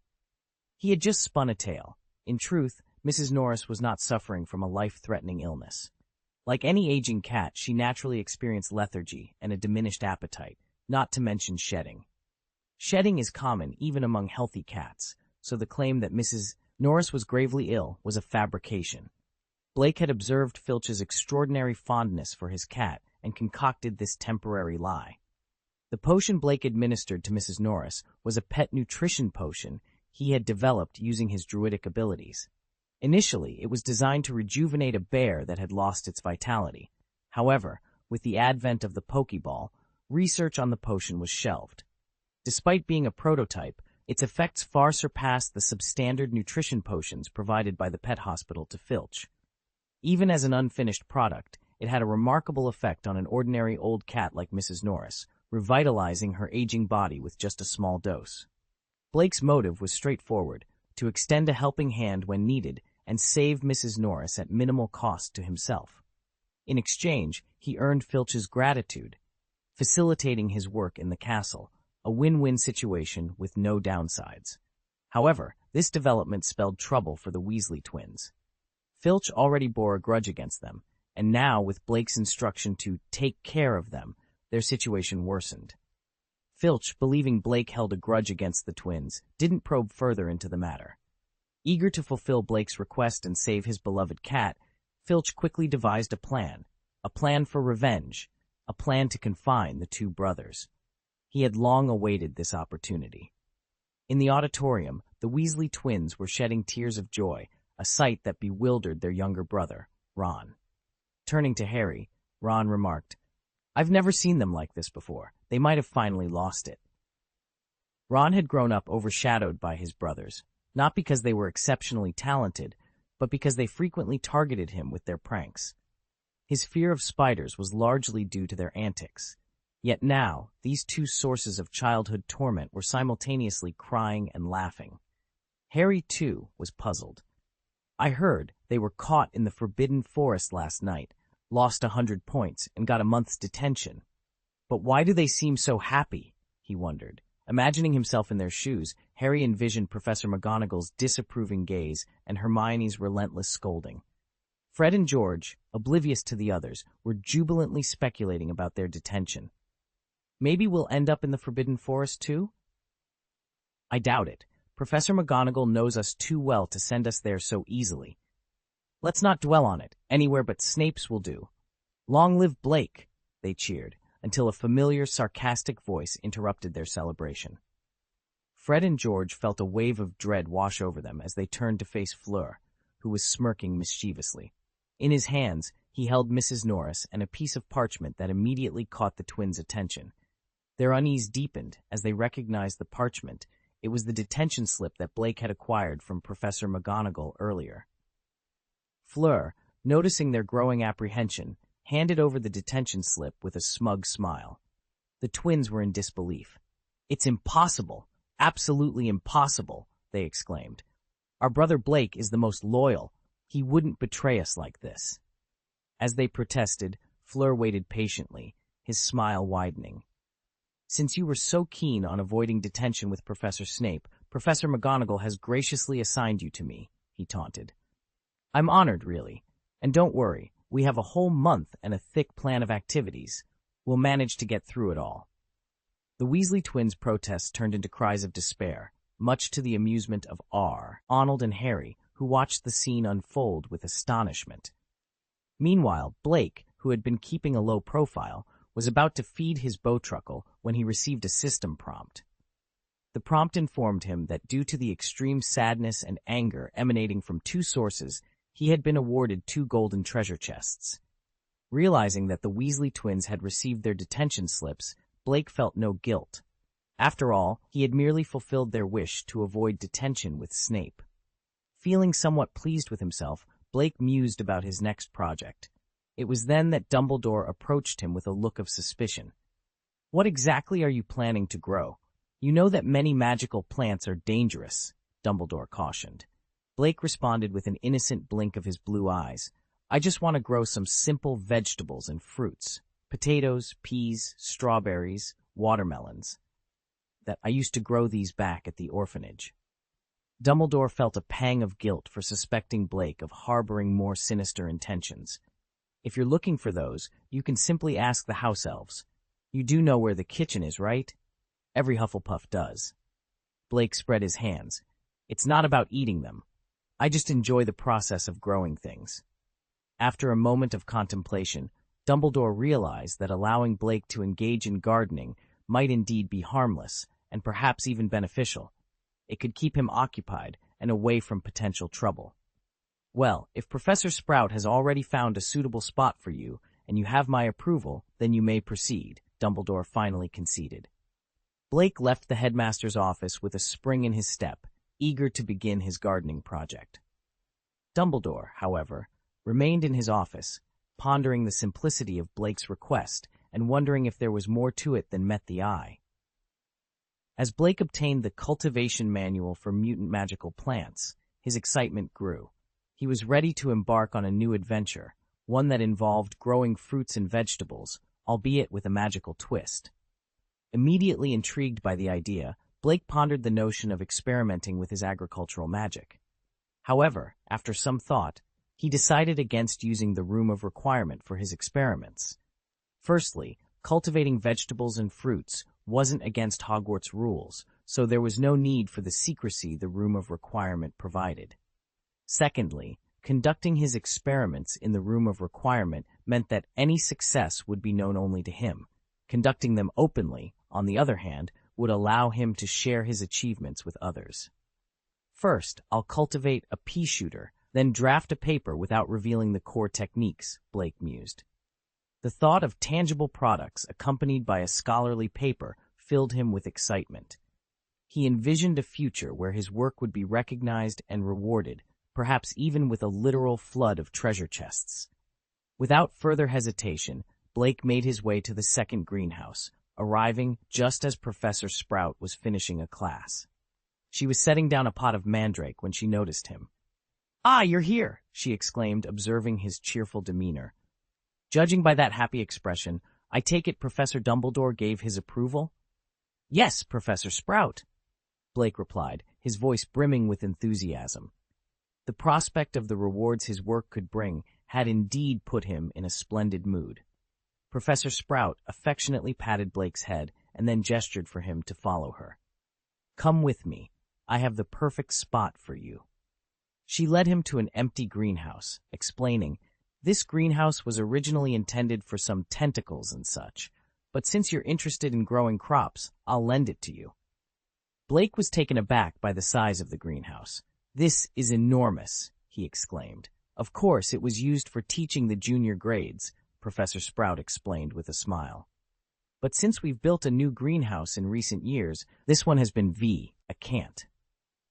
He had just spun a tale. In truth, Mrs. Norris was not suffering from a life-threatening illness. Like any aging cat, she naturally experienced lethargy and a diminished appetite, not to mention shedding. Shedding is common even among healthy cats, so the claim that Mrs. Norris was gravely ill was a fabrication. Blake had observed Filch's extraordinary fondness for his cat and concocted this temporary lie. The potion Blake administered to Mrs. Norris was a pet nutrition potion he had developed using his druidic abilities. Initially, it was designed to rejuvenate a bear that had lost its vitality. However, with the advent of the Pokeball, research on the potion was shelved. Despite being a prototype, its effects far surpassed the substandard nutrition potions provided by the pet hospital to Filch. Even as an unfinished product, it had a remarkable effect on an ordinary old cat like Mrs. Norris, revitalizing her aging body with just a small dose. Blake's motive was straightforward, to extend a helping hand when needed and save Mrs. Norris at minimal cost to himself. In exchange, he earned Filch's gratitude, facilitating his work in the castle, a win-win situation with no downsides. However, this development spelled trouble for the Weasley twins. Filch already bore a grudge against them, and now, with Blake's instruction to take care of them, their situation worsened. Filch, believing Blake held a grudge against the twins, didn't probe further into the matter. Eager to fulfill Blake's request and save his beloved cat, Filch quickly devised a plan for revenge, a plan to confine the two brothers. He had long awaited this opportunity. In the auditorium, the Weasley twins were shedding tears of joy, a sight that bewildered their younger brother, Ron. Turning to Harry, Ron remarked, "I've never seen them like this before. They might have finally lost it." Ron had grown up overshadowed by his brothers, not because they were exceptionally talented, but because they frequently targeted him with their pranks. His fear of spiders was largely due to their antics. Yet now, these two sources of childhood torment were simultaneously crying and laughing. Harry, too, was puzzled. "I heard they were caught in the Forbidden Forest last night, lost 100 points, and got a month's detention. But why do they seem so happy?" he wondered. Imagining himself in their shoes, Harry envisioned Professor McGonagall's disapproving gaze and Hermione's relentless scolding. Fred and George, oblivious to the others, were jubilantly speculating about their detention. "Maybe we'll end up in the Forbidden Forest too?" "I doubt it. Professor McGonagall knows us too well to send us there so easily. Let's not dwell on it. Anywhere but Snape's will do." "Long live Blake!" they cheered, until a familiar, sarcastic voice interrupted their celebration. Fred and George felt a wave of dread wash over them as they turned to face Fleur, who was smirking mischievously. In his hands, he held Mrs. Norris and a piece of parchment that immediately caught the twins' attention. Their unease deepened as they recognized the parchment. It was the detention slip that Blake had acquired from Professor McGonagall earlier. Fleur, noticing their growing apprehension, handed over the detention slip with a smug smile. The twins were in disbelief. "It's impossible, absolutely impossible," they exclaimed. "Our brother Blake is the most loyal. He wouldn't betray us like this." As they protested, Fleur waited patiently, his smile widening. "Since you were so keen on avoiding detention with Professor Snape, Professor McGonagall has graciously assigned you to me," he taunted. "I'm honored, really. And don't worry, we have a whole month and a thick plan of activities. We'll manage to get through it all." The Weasley twins' protests turned into cries of despair, much to the amusement of Arnold and Harry, who watched the scene unfold with astonishment. Meanwhile, Blake, who had been keeping a low profile, was about to feed his bowtruckle when he received a system prompt. The prompt informed him that due to the extreme sadness and anger emanating from two sources, he had been awarded 2 golden treasure chests. Realizing that the Weasley twins had received their detention slips, Blake felt no guilt. After all, he had merely fulfilled their wish to avoid detention with Snape. Feeling somewhat pleased with himself, Blake mused about his next project. It was then that Dumbledore approached him with a look of suspicion. "What exactly are you planning to grow? You know that many magical plants are dangerous," Dumbledore cautioned. Blake responded with an innocent blink of his blue eyes. "I just want to grow some simple vegetables and fruits. Potatoes, peas, strawberries, watermelons. That I used to grow these back at the orphanage." Dumbledore felt a pang of guilt for suspecting Blake of harboring more sinister intentions. "If you're looking for those, you can simply ask the house elves. You do know where the kitchen is, right? Every Hufflepuff does." Blake spread his hands. "It's not about eating them. I just enjoy the process of growing things." After a moment of contemplation, Dumbledore realized that allowing Blake to engage in gardening might indeed be harmless and perhaps even beneficial. It could keep him occupied and away from potential trouble. "Well, if Professor Sprout has already found a suitable spot for you, and you have my approval, then you may proceed," Dumbledore finally conceded. Blake left the headmaster's office with a spring in his step, eager to begin his gardening project. Dumbledore, however, remained in his office, pondering the simplicity of Blake's request and wondering if there was more to it than met the eye. As Blake obtained the cultivation manual for mutant magical plants, his excitement grew. He was ready to embark on a new adventure, one that involved growing fruits and vegetables, albeit with a magical twist. Immediately intrigued by the idea, Blake pondered the notion of experimenting with his agricultural magic. However, after some thought, he decided against using the room of requirement for his experiments. Firstly, cultivating vegetables and fruits wasn't against Hogwarts rules, so there was no need for the secrecy the room of requirement provided. Secondly, conducting his experiments in the room of requirement meant that any success would be known only to him. Conducting them openly, on the other hand, would allow him to share his achievements with others. "First, I'll cultivate a pea shooter, then draft a paper without revealing the core techniques," Blake mused. The thought of tangible products accompanied by a scholarly paper filled him with excitement. He envisioned a future where his work would be recognized and rewarded, perhaps even with a literal flood of treasure chests. Without further hesitation, Blake made his way to the second greenhouse, arriving just as Professor Sprout was finishing a class. She was setting down a pot of mandrake when she noticed him. "Ah, you're here!" she exclaimed, observing his cheerful demeanor. "Judging by that happy expression, I take it Professor Dumbledore gave his approval?" "Yes, Professor Sprout," Blake replied, his voice brimming with enthusiasm. The prospect of the rewards his work could bring had indeed put him in a splendid mood. Professor Sprout affectionately patted Blake's head and then gestured for him to follow her. "Come with me. I have the perfect spot for you." She led him to an empty greenhouse, explaining, "This greenhouse was originally intended for some tentacles and such, but since you're interested in growing crops, I'll lend it to you." Blake was taken aback by the size of the greenhouse. "This is enormous," he exclaimed. "Of course, it was used for teaching the junior grades," Professor Sprout explained with a smile. "But since we've built a new greenhouse in recent years, this one has been a can't."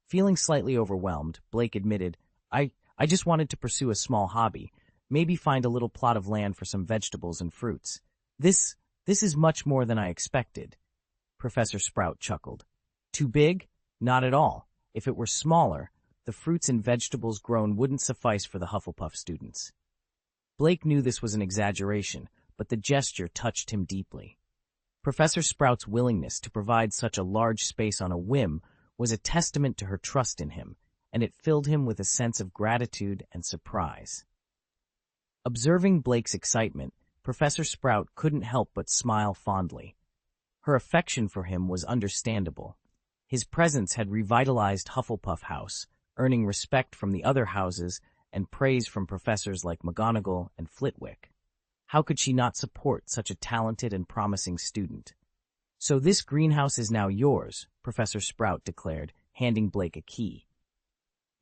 Feeling slightly overwhelmed, Blake admitted, I just wanted to pursue a small hobby, maybe find a little plot of land for some vegetables and fruits. This is much more than I expected." Professor Sprout chuckled. "Too big? Not at all. If it were smaller, the fruits and vegetables grown wouldn't suffice for the Hufflepuff students." Blake knew this was an exaggeration, but the gesture touched him deeply. Professor Sprout's willingness to provide such a large space on a whim was a testament to her trust in him, and it filled him with a sense of gratitude and surprise. Observing Blake's excitement, Professor Sprout couldn't help but smile fondly. Her affection for him was understandable. His presence had revitalized Hufflepuff House, earning respect from the other houses and praise from professors like McGonagall and Flitwick. How could she not support such a talented and promising student? "So this greenhouse is now yours," Professor Sprout declared, handing Blake a key.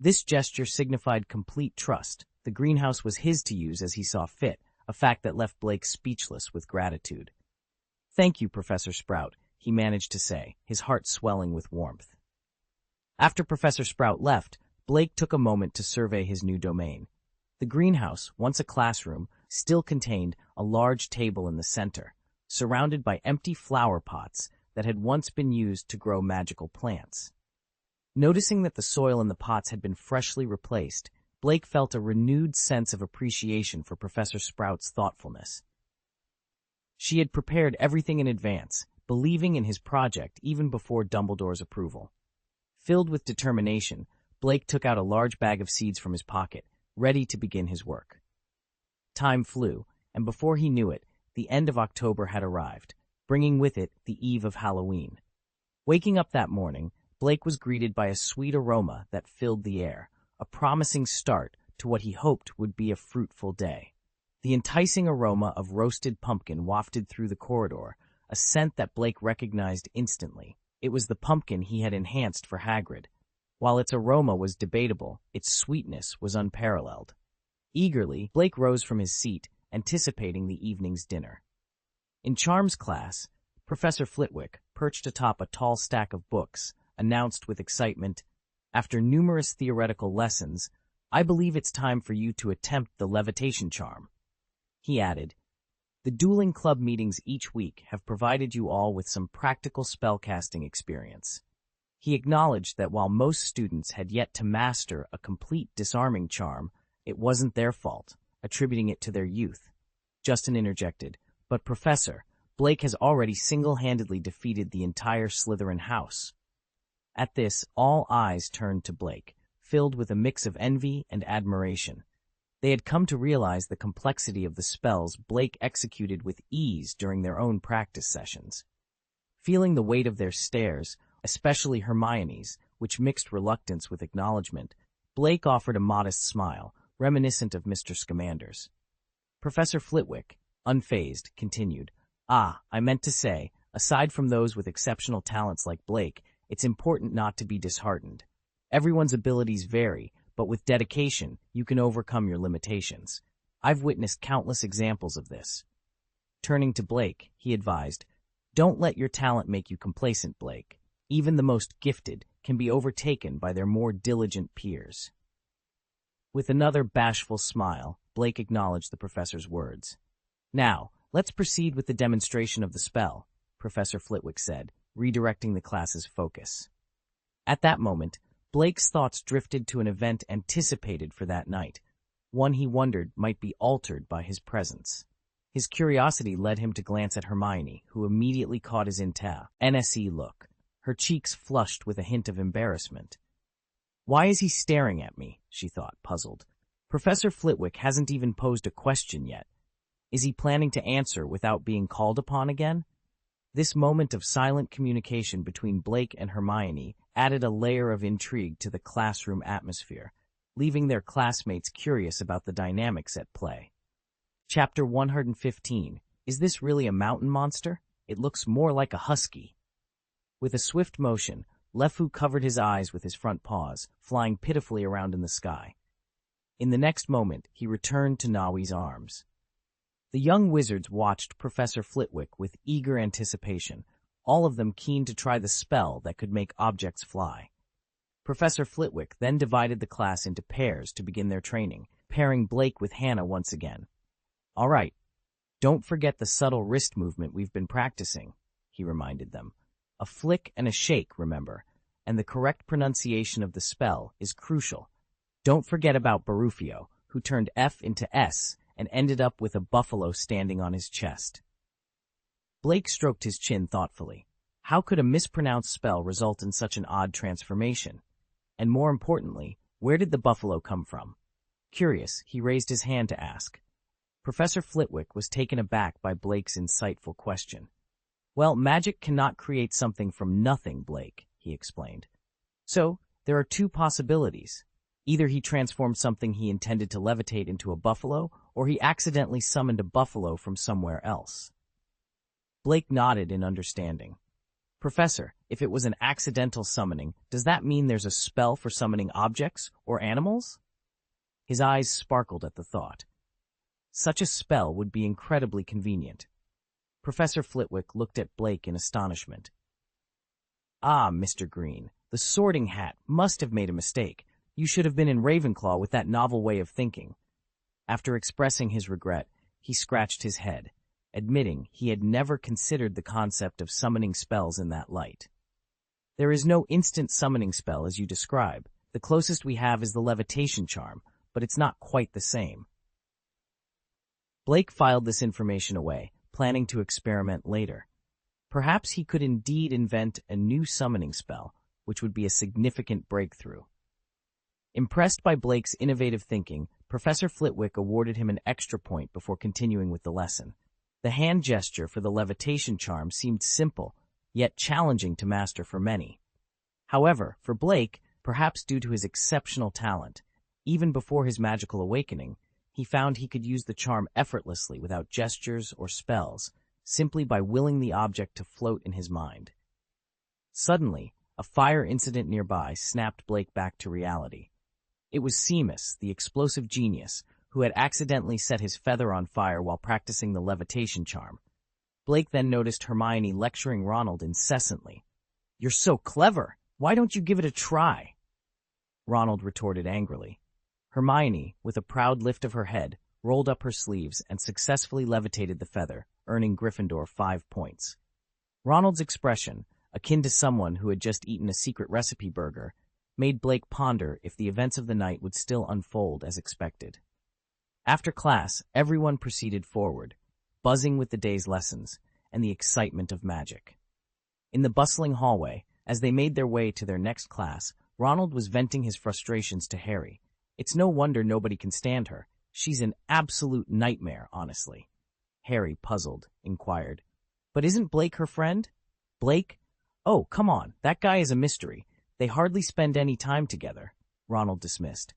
This gesture signified complete trust. The greenhouse was his to use as he saw fit, a fact that left Blake speechless with gratitude. "Thank you, Professor Sprout," he managed to say, his heart swelling with warmth. After Professor Sprout left, Blake took a moment to survey his new domain. The greenhouse, once a classroom, still contained a large table in the center, surrounded by empty flower pots that had once been used to grow magical plants. Noticing that the soil in the pots had been freshly replaced, Blake felt a renewed sense of appreciation for Professor Sprout's thoughtfulness. She had prepared everything in advance, believing in his project even before Dumbledore's approval. Filled with determination, Blake took out a large bag of seeds from his pocket, ready to begin his work. Time flew, and before he knew it, the end of October had arrived, bringing with it the eve of Halloween. Waking up that morning, Blake was greeted by a sweet aroma that filled the air, a promising start to what he hoped would be a fruitful day. The enticing aroma of roasted pumpkin wafted through the corridor, a scent that Blake recognized instantly. It was the pumpkin he had enhanced for Hagrid. While its aroma was debatable, its sweetness was unparalleled. Eagerly, Blake rose from his seat, anticipating the evening's dinner. In Charms class, Professor Flitwick, perched atop a tall stack of books, announced with excitement, "After numerous theoretical lessons, I believe it's time for you to attempt the levitation charm." He added, "The dueling club meetings each week have provided you all with some practical spellcasting experience." He acknowledged that while most students had yet to master a complete disarming charm, it wasn't their fault, attributing it to their youth. Justin interjected, "But Professor, Blake has already single-handedly defeated the entire Slytherin house." At this, all eyes turned to Blake, filled with a mix of envy and admiration. They had come to realize the complexity of the spells Blake executed with ease during their own practice sessions. Feeling the weight of their stares, especially Hermione's, which mixed reluctance with acknowledgement, Blake offered a modest smile, reminiscent of Mr. Scamander's. Professor Flitwick, unfazed, continued, I meant to say, aside from those with exceptional talents like Blake, it's important not to be disheartened. Everyone's abilities vary, but with dedication, you can overcome your limitations. I've witnessed countless examples of this." Turning to Blake, he advised, "Don't let your talent make you complacent, Blake. Even the most gifted can be overtaken by their more diligent peers." With another bashful smile, Blake acknowledged the professor's words. "Now, let's proceed with the demonstration of the spell," Professor Flitwick said, redirecting the class's focus. At that moment, Blake's thoughts drifted to an event anticipated for that night, one he wondered might be altered by his presence. His curiosity led him to glance at Hermione, who immediately caught his NSE look, her cheeks flushed with a hint of embarrassment. "Why is he staring at me?" she thought, puzzled. "Professor Flitwick hasn't even posed a question yet. Is he planning to answer without being called upon again?" This moment of silent communication between Blake and Hermione added a layer of intrigue to the classroom atmosphere, leaving their classmates curious about the dynamics at play. Chapter 115. Is this really a mountain monster? It looks more like a husky. With a swift motion, Lefu covered his eyes with his front paws, flying pitifully around in the sky. In the next moment, he returned to Nawi's arms. The young wizards watched Professor Flitwick with eager anticipation, all of them keen to try the spell that could make objects fly. Professor Flitwick then divided the class into pairs to begin their training, pairing Blake with Hannah once again. "All right, don't forget the subtle wrist movement we've been practicing," he reminded them. "A flick and a shake, remember, and the correct pronunciation of the spell is crucial. Don't forget about Barufio, who turned F into S and ended up with a buffalo standing on his chest." Blake stroked his chin thoughtfully. How could a mispronounced spell result in such an odd transformation? And more importantly, where did the buffalo come from? Curious, he raised his hand to ask. Professor Flitwick was taken aback by Blake's insightful question. Well, magic cannot create something from nothing, Blake, he explained. So, there are two possibilities. Either he transformed something he intended to levitate into a buffalo, or he accidentally summoned a buffalo from somewhere else. Blake nodded in understanding. Professor, if it was an accidental summoning, does that mean there's a spell for summoning objects or animals? His eyes sparkled at the thought. Such a spell would be incredibly convenient. Professor Flitwick looked at Blake in astonishment. Ah, Mr. Green, the Sorting Hat must have made a mistake. You should have been in Ravenclaw with that novel way of thinking. After expressing his regret, he scratched his head, admitting he had never considered the concept of summoning spells in that light. There is no instant summoning spell as you describe. The closest we have is the levitation charm, but it's not quite the same. Blake filed this information away, planning to experiment later. Perhaps he could indeed invent a new summoning spell, which would be a significant breakthrough. Impressed by Blake's innovative thinking, Professor Flitwick awarded him an extra point before continuing with the lesson. The hand gesture for the levitation charm seemed simple, yet challenging to master for many. However, for Blake, perhaps due to his exceptional talent, even before his magical awakening, he found he could use the charm effortlessly without gestures or spells, simply by willing the object to float in his mind. Suddenly, a fire incident nearby snapped Blake back to reality. It was Seamus, the explosive genius, who had accidentally set his feather on fire while practicing the levitation charm. Blake then noticed Hermione lecturing Ronald incessantly. "You're so clever! Why don't you give it a try?" Ronald retorted angrily. Hermione, with a proud lift of her head, rolled up her sleeves and successfully levitated the feather, earning Gryffindor 5 points. Ronald's expression, akin to someone who had just eaten a secret recipe burger, made Blake ponder if the events of the night would still unfold as expected. After class, everyone proceeded forward, buzzing with the day's lessons and the excitement of magic. In the bustling hallway, as they made their way to their next class, Ronald was venting his frustrations to Harry. "It's no wonder nobody can stand her. She's an absolute nightmare, honestly." Harry, puzzled, inquired, "But isn't Blake her friend?" "Blake? Oh, come on, that guy is a mystery. They hardly spend any time together," Ronald dismissed.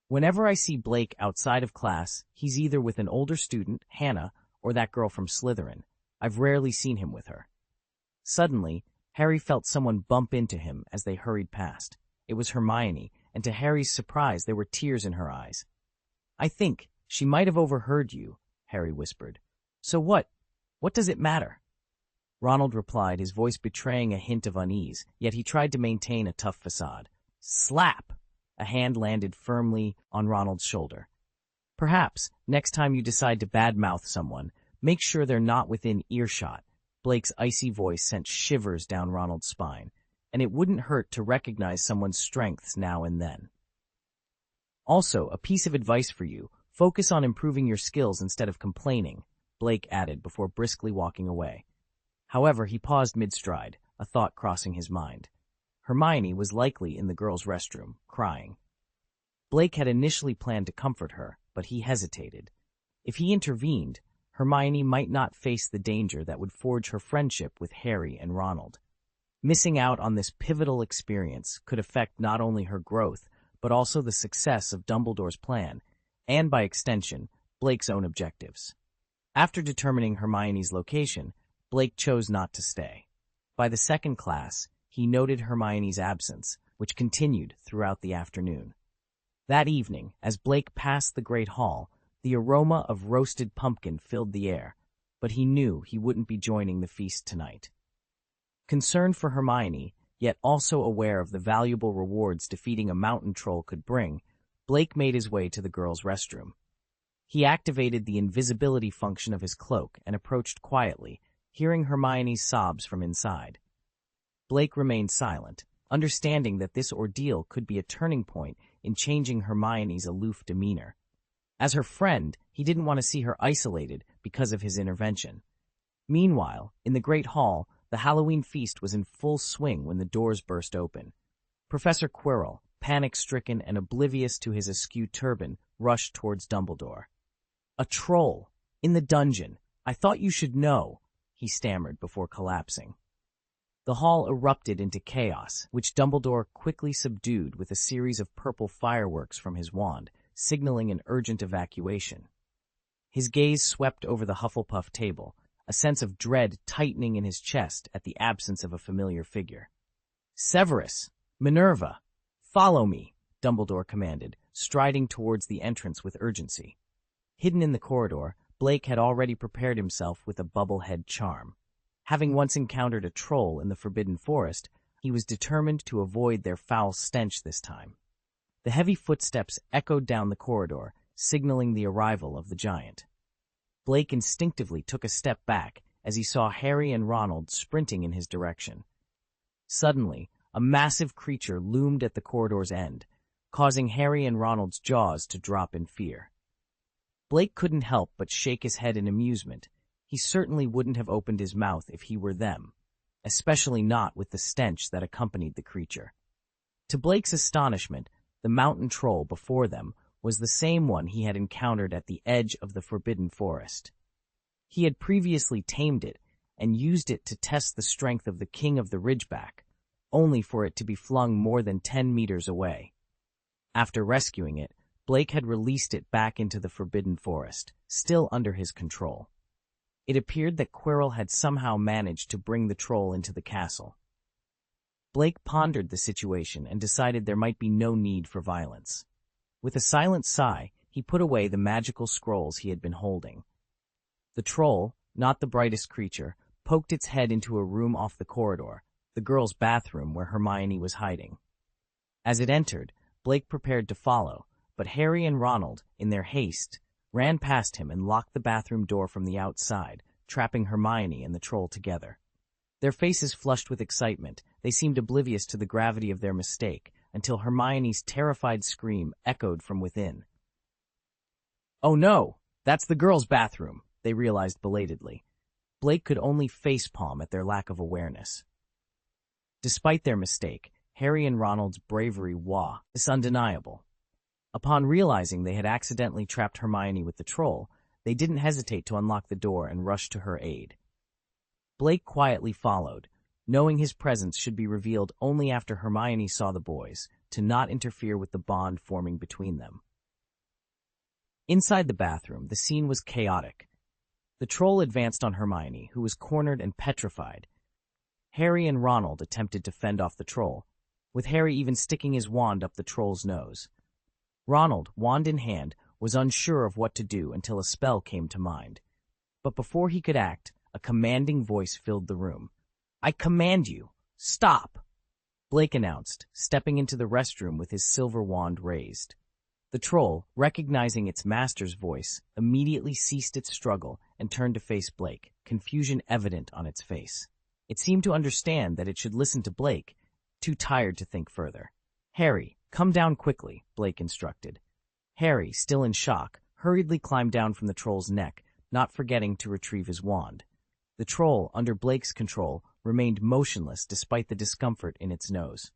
"Whenever I see Blake outside of class, he's either with an older student, Hannah, or that girl from Slytherin. I've rarely seen him with her." Suddenly, Harry felt someone bump into him as they hurried past. It was Hermione, and to Harry's surprise, there were tears in her eyes. "I think she might have overheard you," Harry whispered. "So what? What does it matter?" Ronald replied, his voice betraying a hint of unease, yet he tried to maintain a tough facade. Slap! A hand landed firmly on Ronald's shoulder. "Perhaps, next time you decide to badmouth someone, make sure they're not within earshot." Blake's icy voice sent shivers down Ronald's spine, and it wouldn't hurt to recognize someone's strengths now and then. "Also, a piece of advice for you, focus on improving your skills instead of complaining," Blake added before briskly walking away. However, he paused mid-stride, a thought crossing his mind. Hermione was likely in the girls' restroom, crying. Blake had initially planned to comfort her, but he hesitated. If he intervened, Hermione might not face the danger that would forge her friendship with Harry and Ronald. Missing out on this pivotal experience could affect not only her growth, but also the success of Dumbledore's plan, and by extension, Blake's own objectives. After determining Hermione's location, Blake chose not to stay. By the second class, he noted Hermione's absence, which continued throughout the afternoon. That evening, as Blake passed the Great Hall, the aroma of roasted pumpkin filled the air, but he knew he wouldn't be joining the feast tonight. Concerned for Hermione, yet also aware of the valuable rewards defeating a mountain troll could bring, Blake made his way to the girls' restroom. He activated the invisibility function of his cloak and approached quietly, hearing Hermione's sobs from inside. Blake remained silent, understanding that this ordeal could be a turning point in changing Hermione's aloof demeanor. As her friend, he didn't want to see her isolated because of his intervention. Meanwhile, in the Great Hall, the Halloween feast was in full swing when the doors burst open. Professor Quirrell, panic-stricken and oblivious to his askew turban, rushed towards Dumbledore. "A troll! In the dungeon! I thought you should know!" he stammered before collapsing. The hall erupted into chaos, which Dumbledore quickly subdued with a series of purple fireworks from his wand, signaling an urgent evacuation. His gaze swept over the Hufflepuff table, a sense of dread tightening in his chest at the absence of a familiar figure. "Severus! Minerva! Follow me!" Dumbledore commanded, striding towards the entrance with urgency. Hidden in the corridor, Blake had already prepared himself with a bubblehead charm. Having once encountered a troll in the Forbidden Forest, he was determined to avoid their foul stench this time. The heavy footsteps echoed down the corridor, signaling the arrival of the giant. Blake instinctively took a step back as he saw Harry and Ronald sprinting in his direction. Suddenly, a massive creature loomed at the corridor's end, causing Harry and Ronald's jaws to drop in fear. Blake couldn't help but shake his head in amusement. He certainly wouldn't have opened his mouth if he were them, especially not with the stench that accompanied the creature. To Blake's astonishment, the mountain troll before them was the same one he had encountered at the edge of the Forbidden Forest. He had previously tamed it and used it to test the strength of the King of the Ridgeback, only for it to be flung more than 10 meters away. After rescuing it, Blake had released it back into the Forbidden Forest, still under his control. It appeared that Quirrell had somehow managed to bring the troll into the castle. Blake pondered the situation and decided there might be no need for violence. With a silent sigh, he put away the magical scrolls he had been holding. The troll, not the brightest creature, poked its head into a room off the corridor, the girls' bathroom where Hermione was hiding. As it entered, Blake prepared to follow, but Harry and Ronald, in their haste, ran past him and locked the bathroom door from the outside, trapping Hermione and the troll together. Their faces flushed with excitement, they seemed oblivious to the gravity of their mistake, until Hermione's terrified scream echoed from within. "Oh no, that's the girls' bathroom," they realized belatedly. Blake could only facepalm at their lack of awareness. Despite their mistake, Harry and Ronald's bravery is undeniable. Upon realizing they had accidentally trapped Hermione with the troll, they didn't hesitate to unlock the door and rush to her aid. Blake quietly followed, knowing his presence should be revealed only after Hermione saw the boys, to not interfere with the bond forming between them. Inside the bathroom, the scene was chaotic. The troll advanced on Hermione, who was cornered and petrified. Harry and Ronald attempted to fend off the troll, with Harry even sticking his wand up the troll's nose. Ronald, wand in hand, was unsure of what to do until a spell came to mind. But before he could act, a commanding voice filled the room. "I command you, stop!" Blake announced, stepping into the restroom with his silver wand raised. The troll, recognizing its master's voice, immediately ceased its struggle and turned to face Blake, confusion evident on its face. It seemed to understand that it should listen to Blake, too tired to think further. "Harry, come down quickly," Blake instructed. Harry, still in shock, hurriedly climbed down from the troll's neck, not forgetting to retrieve his wand. The troll, under Blake's control, remained motionless despite the discomfort in its nose.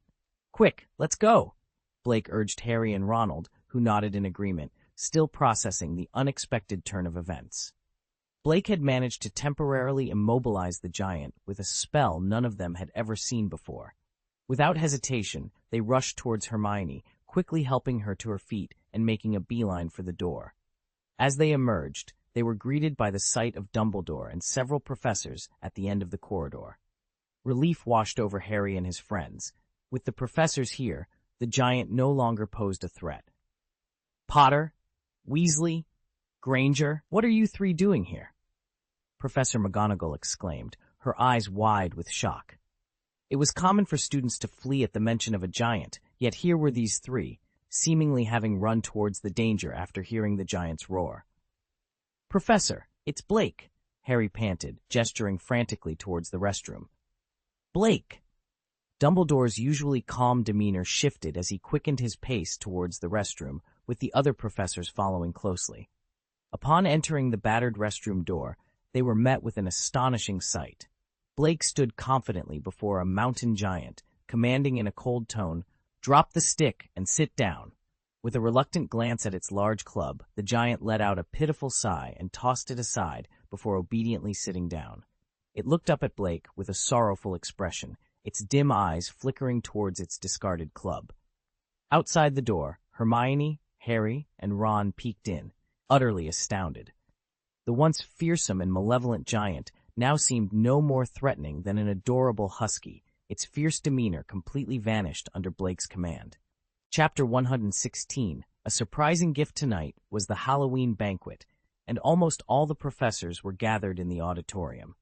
"Quick, let's go!" Blake urged Harry and Ronald, who nodded in agreement, still processing the unexpected turn of events. Blake had managed to temporarily immobilize the giant with a spell none of them had ever seen before. Without hesitation, they rushed towards Hermione, quickly helping her to her feet and making a beeline for the door. As they emerged, they were greeted by the sight of Dumbledore and several professors at the end of the corridor. Relief washed over Harry and his friends. With the professors here, the giant no longer posed a threat. "Potter, Weasley, Granger, what are you three doing here?" Professor McGonagall exclaimed, her eyes wide with shock. It was common for students to flee at the mention of a giant, yet here were these three, seemingly having run towards the danger after hearing the giant's roar. "Professor, it's Blake," Harry panted, gesturing frantically towards the restroom. "Blake!" Dumbledore's usually calm demeanor shifted as he quickened his pace towards the restroom, with the other professors following closely. Upon entering the battered restroom door, they were met with an astonishing sight. Blake stood confidently before a mountain giant, commanding in a cold tone, "Drop the stick and sit down." With a reluctant glance at its large club, the giant let out a pitiful sigh and tossed it aside before obediently sitting down. It looked up at Blake with a sorrowful expression, its dim eyes flickering towards its discarded club. Outside the door, Hermione, Harry, and Ron peeked in, utterly astounded. The once fearsome and malevolent giant now seemed no more threatening than an adorable husky, its fierce demeanor completely vanished under Blake's command. Chapter 116, A surprising gift tonight was the Halloween banquet, and almost all the professors were gathered in the auditorium.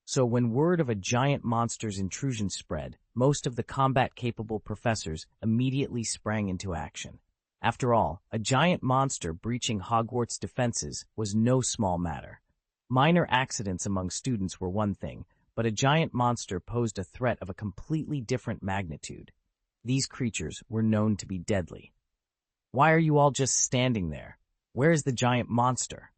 So when word of a giant monster's intrusion spread, most of the combat-capable professors immediately sprang into action. After all, a giant monster breaching Hogwarts' defenses was no small matter. Minor accidents among students were one thing, but a giant monster posed a threat of a completely different magnitude. These creatures were known to be deadly. "Why are you all just standing there? Where is the giant monster?"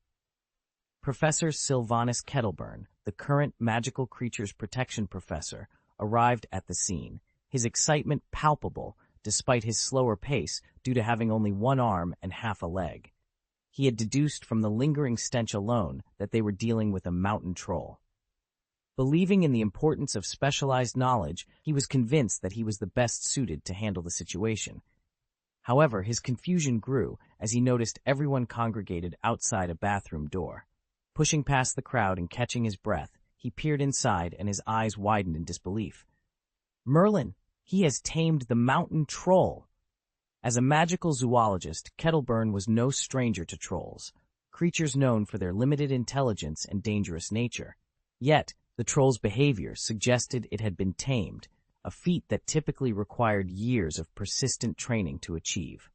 Professor Sylvanus Kettleburn, the current Magical Creatures Protection Professor, arrived at the scene, his excitement palpable despite his slower pace due to having only one arm and half a leg. He had deduced from the lingering stench alone that they were dealing with a mountain troll. Believing in the importance of specialized knowledge, he was convinced that he was the best suited to handle the situation. However, his confusion grew as he noticed everyone congregated outside a bathroom door. Pushing past the crowd and catching his breath, he peered inside and his eyes widened in disbelief. "Merlin, he has tamed the mountain troll!" As a magical zoologist, Kettleburn was no stranger to trolls, creatures known for their limited intelligence and dangerous nature. Yet, the troll's behavior suggested it had been tamed, a feat that typically required years of persistent training to achieve.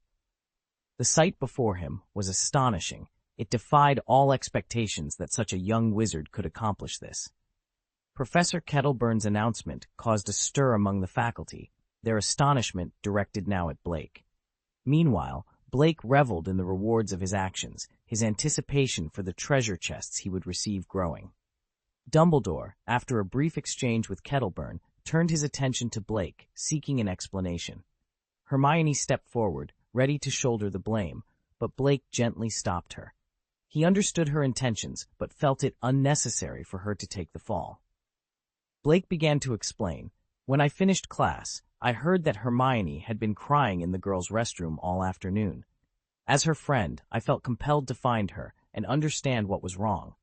The sight before him was astonishing. It defied all expectations that such a young wizard could accomplish this. Professor Kettleburn's announcement caused a stir among the faculty, their astonishment directed now at Blake. Meanwhile, Blake reveled in the rewards of his actions, his anticipation for the treasure chests he would receive growing. Dumbledore, after a brief exchange with Kettleburn, turned his attention to Blake, seeking an explanation. Hermione stepped forward, ready to shoulder the blame, but Blake gently stopped her. He understood her intentions, but felt it unnecessary for her to take the fall. Blake began to explain, "When I finished class, I heard that Hermione had been crying in the girls' restroom all afternoon. As her friend, I felt compelled to find her and understand what was wrong.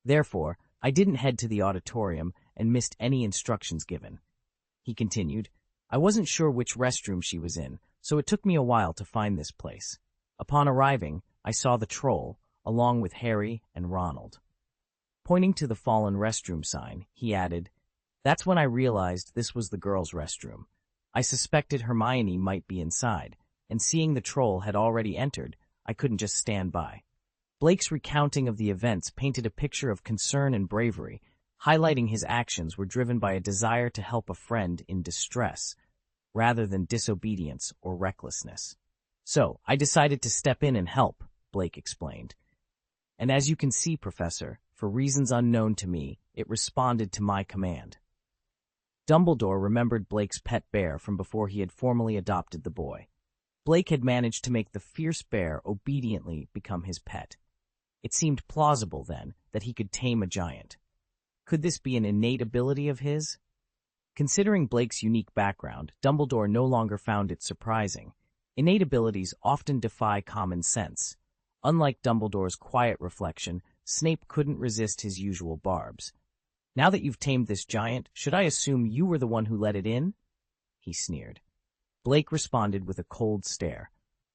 Therefore, I didn't head to the auditorium and missed any instructions given." He continued, "I wasn't sure which restroom she was in, so it took me a while to find this place. Upon arriving, I saw the troll, along with Harry and Ronald." Pointing to the fallen restroom sign, he added, "That's when I realized this was the girls' restroom. I suspected Hermione might be inside, and seeing the troll had already entered, I couldn't just stand by." Blake's recounting of the events painted a picture of concern and bravery, highlighting his actions were driven by a desire to help a friend in distress, rather than disobedience or recklessness. "So, I decided to step in and help," Blake explained. "And as you can see, Professor, for reasons unknown to me, it responded to my command." Dumbledore remembered Blake's pet bear from before he had formally adopted the boy. Blake had managed to make the fierce bear obediently become his pet. It seemed plausible, then, that he could tame a giant. Could this be an innate ability of his? Considering Blake's unique background, Dumbledore no longer found it surprising. Innate abilities often defy common sense. Unlike Dumbledore's quiet reflection, Snape couldn't resist his usual barbs. "Now that you've tamed this giant, should I assume you were the one who let it in?" he sneered. Blake responded with a cold stare.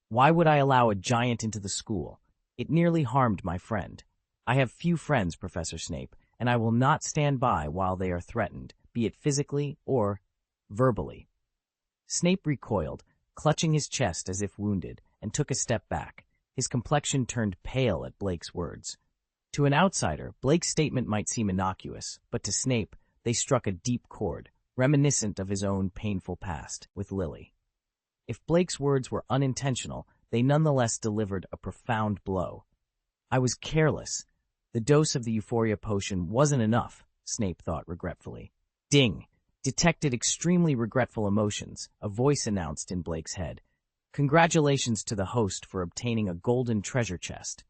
"Why would I allow a giant into the school? It nearly harmed my friend. I have few friends, Professor Snape, and I will not stand by while they are threatened, be it physically or verbally." Snape recoiled, clutching his chest as if wounded, and took a step back. His complexion turned pale at Blake's words. To an outsider, Blake's statement might seem innocuous, but to Snape, they struck a deep chord, reminiscent of his own painful past with Lily. If Blake's words were unintentional, they nonetheless delivered a profound blow. "I was careless. The dose of the euphoria potion wasn't enough," Snape thought regretfully. Ding! Detected extremely regretful emotions, a voice announced in Blake's head. "Congratulations to the host for obtaining a golden treasure chest."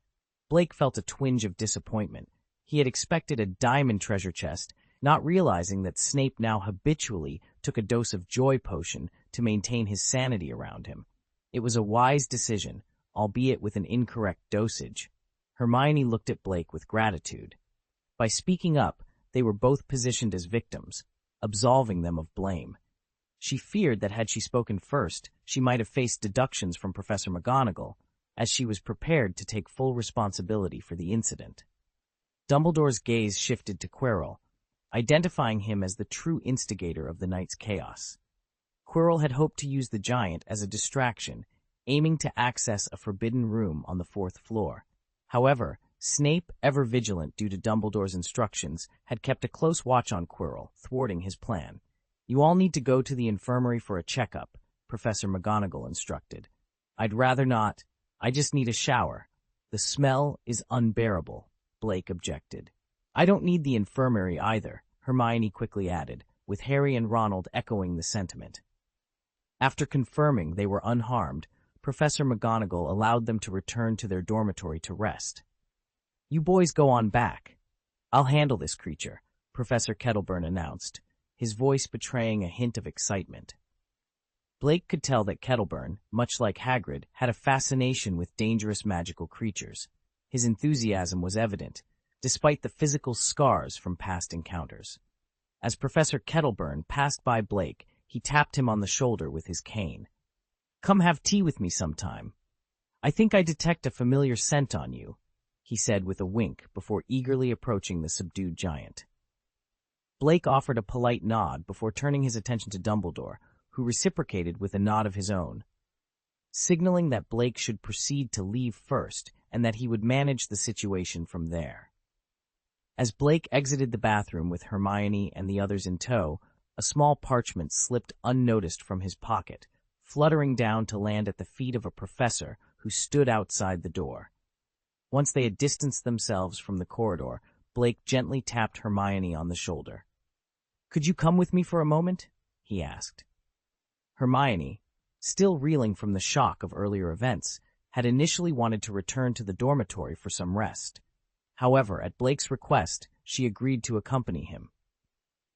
Blake felt a twinge of disappointment. He had expected a diamond treasure chest, not realizing that Snape now habitually took a dose of joy potion to maintain his sanity around him. It was a wise decision, albeit with an incorrect dosage. Hermione looked at Blake with gratitude. By speaking up, they were both positioned as victims, absolving them of blame. She feared that had she spoken first, she might have faced deductions from Professor McGonagall, as she was prepared to take full responsibility for the incident. Dumbledore's gaze shifted to Quirrell, identifying him as the true instigator of the night's chaos. Quirrell had hoped to use the giant as a distraction, aiming to access a forbidden room on the 4th floor. However, Snape, ever vigilant due to Dumbledore's instructions, had kept a close watch on Quirrell, thwarting his plan. "You all need to go to the infirmary for a checkup," Professor McGonagall instructed. "I'd rather not. I just need a shower." "The smell is unbearable," Blake objected. "I don't need the infirmary either," Hermione quickly added, with Harry and Ronald echoing the sentiment. After confirming they were unharmed, Professor McGonagall allowed them to return to their dormitory to rest. "You boys go on back. I'll handle this creature," Professor Kettleburn announced, his voice betraying a hint of excitement. Blake could tell that Kettleburn, much like Hagrid, had a fascination with dangerous magical creatures. His enthusiasm was evident, despite the physical scars from past encounters. As Professor Kettleburn passed by Blake, he tapped him on the shoulder with his cane. "Come have tea with me sometime. I think I detect a familiar scent on you," he said with a wink before eagerly approaching the subdued giant. Blake offered a polite nod before turning his attention to Dumbledore, who reciprocated with a nod of his own, signaling that Blake should proceed to leave first and that he would manage the situation from there. As Blake exited the bathroom with Hermione and the others in tow, a small parchment slipped unnoticed from his pocket, fluttering down to land at the feet of a professor who stood outside the door. Once they had distanced themselves from the corridor, Blake gently tapped Hermione on the shoulder. "Could you come with me for a moment?" he asked. Hermione, still reeling from the shock of earlier events, had initially wanted to return to the dormitory for some rest. However, at Blake's request, she agreed to accompany him.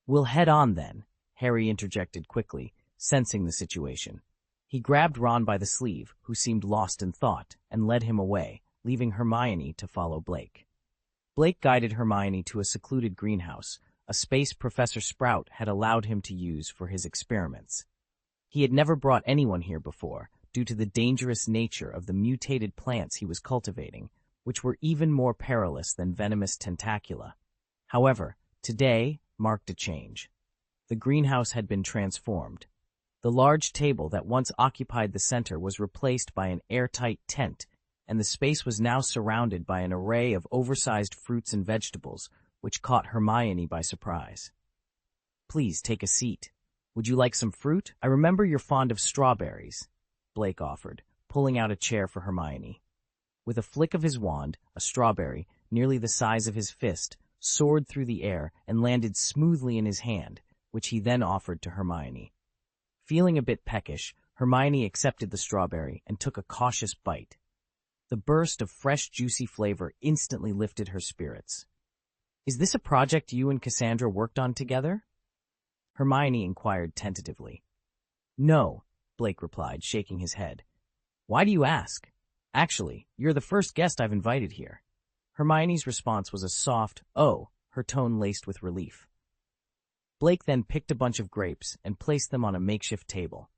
"We'll head on then," Harry interjected quickly, sensing the situation. He grabbed Ron by the sleeve, who seemed lost in thought, and led him away, leaving Hermione to follow Blake. Blake guided Hermione to a secluded greenhouse, a space Professor Sprout had allowed him to use for his experiments. He had never brought anyone here before, due to the dangerous nature of the mutated plants he was cultivating, which were even more perilous than venomous tentacula. However, today marked a change. The greenhouse had been transformed. The large table that once occupied the center was replaced by an airtight tent, and the space was now surrounded by an array of oversized fruits and vegetables, which caught Hermione by surprise. "Please take a seat. Would you like some fruit? I remember you're fond of strawberries," Blake offered, pulling out a chair for Hermione. With a flick of his wand, a strawberry, nearly the size of his fist, soared through the air and landed smoothly in his hand, which he then offered to Hermione. Feeling a bit peckish, Hermione accepted the strawberry and took a cautious bite. The burst of fresh, juicy flavor instantly lifted her spirits. "Is this a project you and Cassandra worked on together?" Hermione inquired tentatively. "No," Blake replied, shaking his head. "Why do you ask? Actually, you're the first guest I've invited here." Hermione's response was a soft, "Oh," her tone laced with relief. Blake then picked a bunch of grapes and placed them on a makeshift table.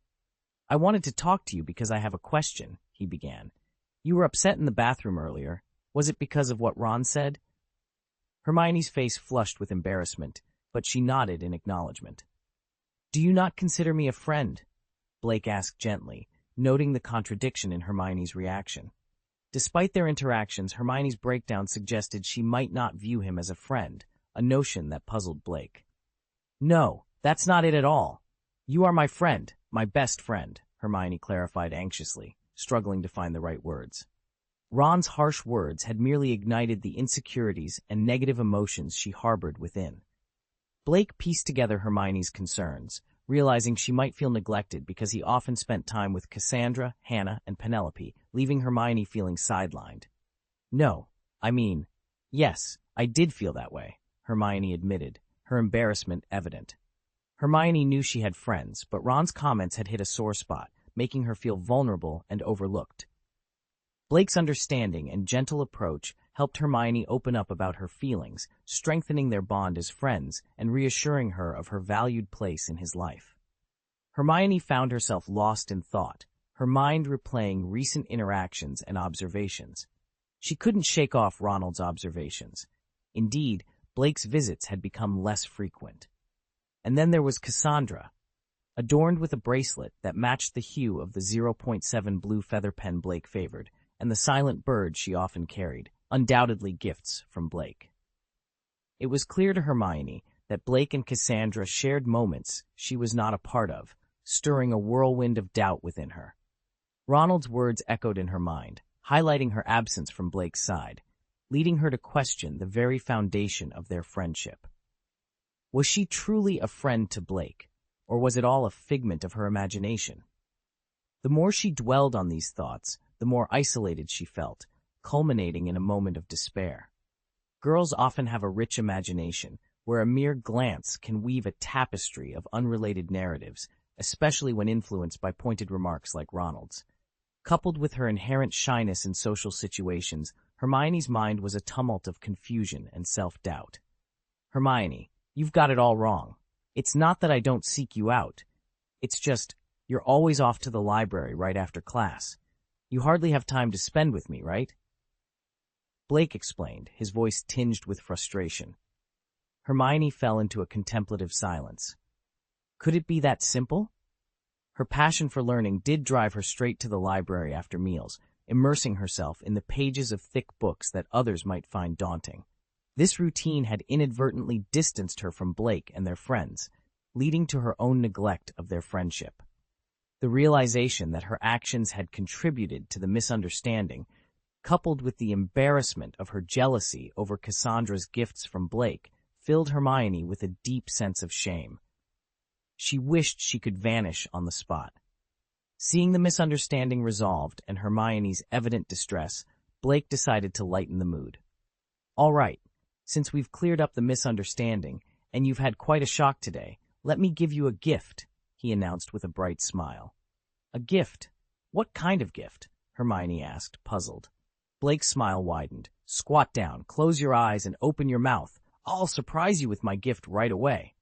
"I wanted to talk to you because I have a question," he began. "You were upset in the bathroom earlier. Was it because of what Ron said?" Hermione's face flushed with embarrassment, but she nodded in acknowledgement. "Do you not consider me a friend?" Blake asked gently, noting the contradiction in Hermione's reaction. Despite their interactions, Hermione's breakdown suggested she might not view him as a friend, a notion that puzzled Blake. "No, that's not it at all. You are my friend, my best friend," Hermione clarified anxiously, struggling to find the right words. Ron's harsh words had merely ignited the insecurities and negative emotions she harbored within. Blake pieced together Hermione's concerns, realizing she might feel neglected because he often spent time with Cassandra, Hannah, and Penelope, leaving Hermione feeling sidelined. "No, I mean, yes, I did feel that way," Hermione admitted, her embarrassment evident. Hermione knew she had friends, but Ron's comments had hit a sore spot, making her feel vulnerable and overlooked. Blake's understanding and gentle approach helped Hermione open up about her feelings, strengthening their bond as friends and reassuring her of her valued place in his life. Hermione found herself lost in thought, her mind replaying recent interactions and observations. She couldn't shake off Ronald's observations. Indeed, Blake's visits had become less frequent. And then there was Cassandra, adorned with a bracelet that matched the hue of the 0.7 blue feather pen Blake favored, and the silent bird she often carried, undoubtedly gifts from Blake. It was clear to Hermione that Blake and Cassandra shared moments she was not a part of, stirring a whirlwind of doubt within her. Ronald's words echoed in her mind, highlighting her absence from Blake's side, leading her to question the very foundation of their friendship. Was she truly a friend to Blake, or was it all a figment of her imagination? The more she dwelled on these thoughts, the more isolated she felt, culminating in a moment of despair. Girls often have a rich imagination, where a mere glance can weave a tapestry of unrelated narratives, especially when influenced by pointed remarks like Ronald's. Coupled with her inherent shyness in social situations, Hermione's mind was a tumult of confusion and self-doubt. Hermione, you've got it all wrong. It's not that I don't seek you out. It's just, you're always off to the library right after class. You hardly have time to spend with me, right? Blake explained, his voice tinged with frustration. Hermione fell into a contemplative silence. Could it be that simple? Her passion for learning did drive her straight to the library after meals, immersing herself in the pages of thick books that others might find daunting. This routine had inadvertently distanced her from Blake and their friends, leading to her own neglect of their friendship. The realization that her actions had contributed to the misunderstanding, coupled with the embarrassment of her jealousy over Cassandra's gifts from Blake, filled Hermione with a deep sense of shame. She wished she could vanish on the spot. Seeing the misunderstanding resolved and Hermione's evident distress, Blake decided to lighten the mood. All right, since we've cleared up the misunderstanding, and you've had quite a shock today, let me give you a gift, he announced with a bright smile. A gift? What kind of gift? Hermione asked, puzzled. Blake's smile widened. Squat down, close your eyes, and open your mouth. I'll surprise you with my gift right away.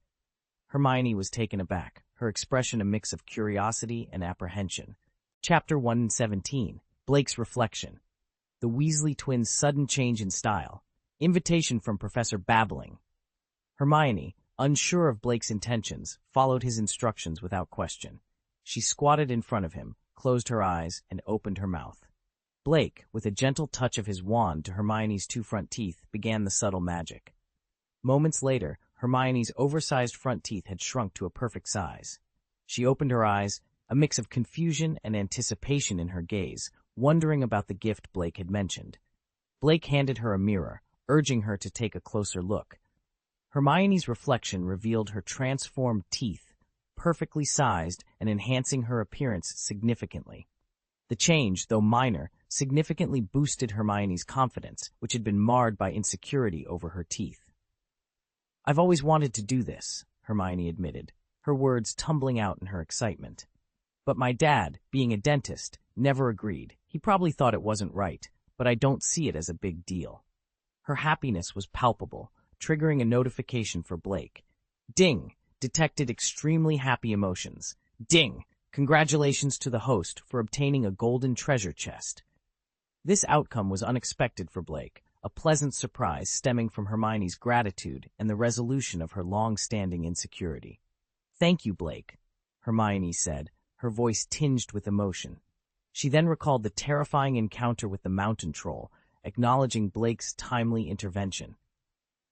Hermione was taken aback, her expression a mix of curiosity and apprehension. Chapter 117, Blake's Reflection. The Weasley twins' sudden change in style. Invitation from Professor Babbling. Hermione, unsure of Blake's intentions, followed his instructions without question. She squatted in front of him, closed her eyes, and opened her mouth. Blake, with a gentle touch of his wand to Hermione's two front teeth, began the subtle magic. Moments later, Hermione's oversized front teeth had shrunk to a perfect size. She opened her eyes, a mix of confusion and anticipation in her gaze, wondering about the gift Blake had mentioned. Blake handed her a mirror, urging her to take a closer look. Hermione's reflection revealed her transformed teeth, perfectly sized and enhancing her appearance significantly. The change, though minor, significantly boosted Hermione's confidence, which had been marred by insecurity over her teeth. I've always wanted to do this, Hermione admitted, her words tumbling out in her excitement. But my dad, being a dentist, never agreed. He probably thought it wasn't right, but I don't see it as a big deal. Her happiness was palpable, triggering a notification for Blake. Ding! Detected extremely happy emotions. Ding! Congratulations to the host for obtaining a golden treasure chest. This outcome was unexpected for Blake, a pleasant surprise stemming from Hermione's gratitude and the resolution of her long-standing insecurity. Thank you, Blake, Hermione said, her voice tinged with emotion. She then recalled the terrifying encounter with the mountain troll, acknowledging Blake's timely intervention.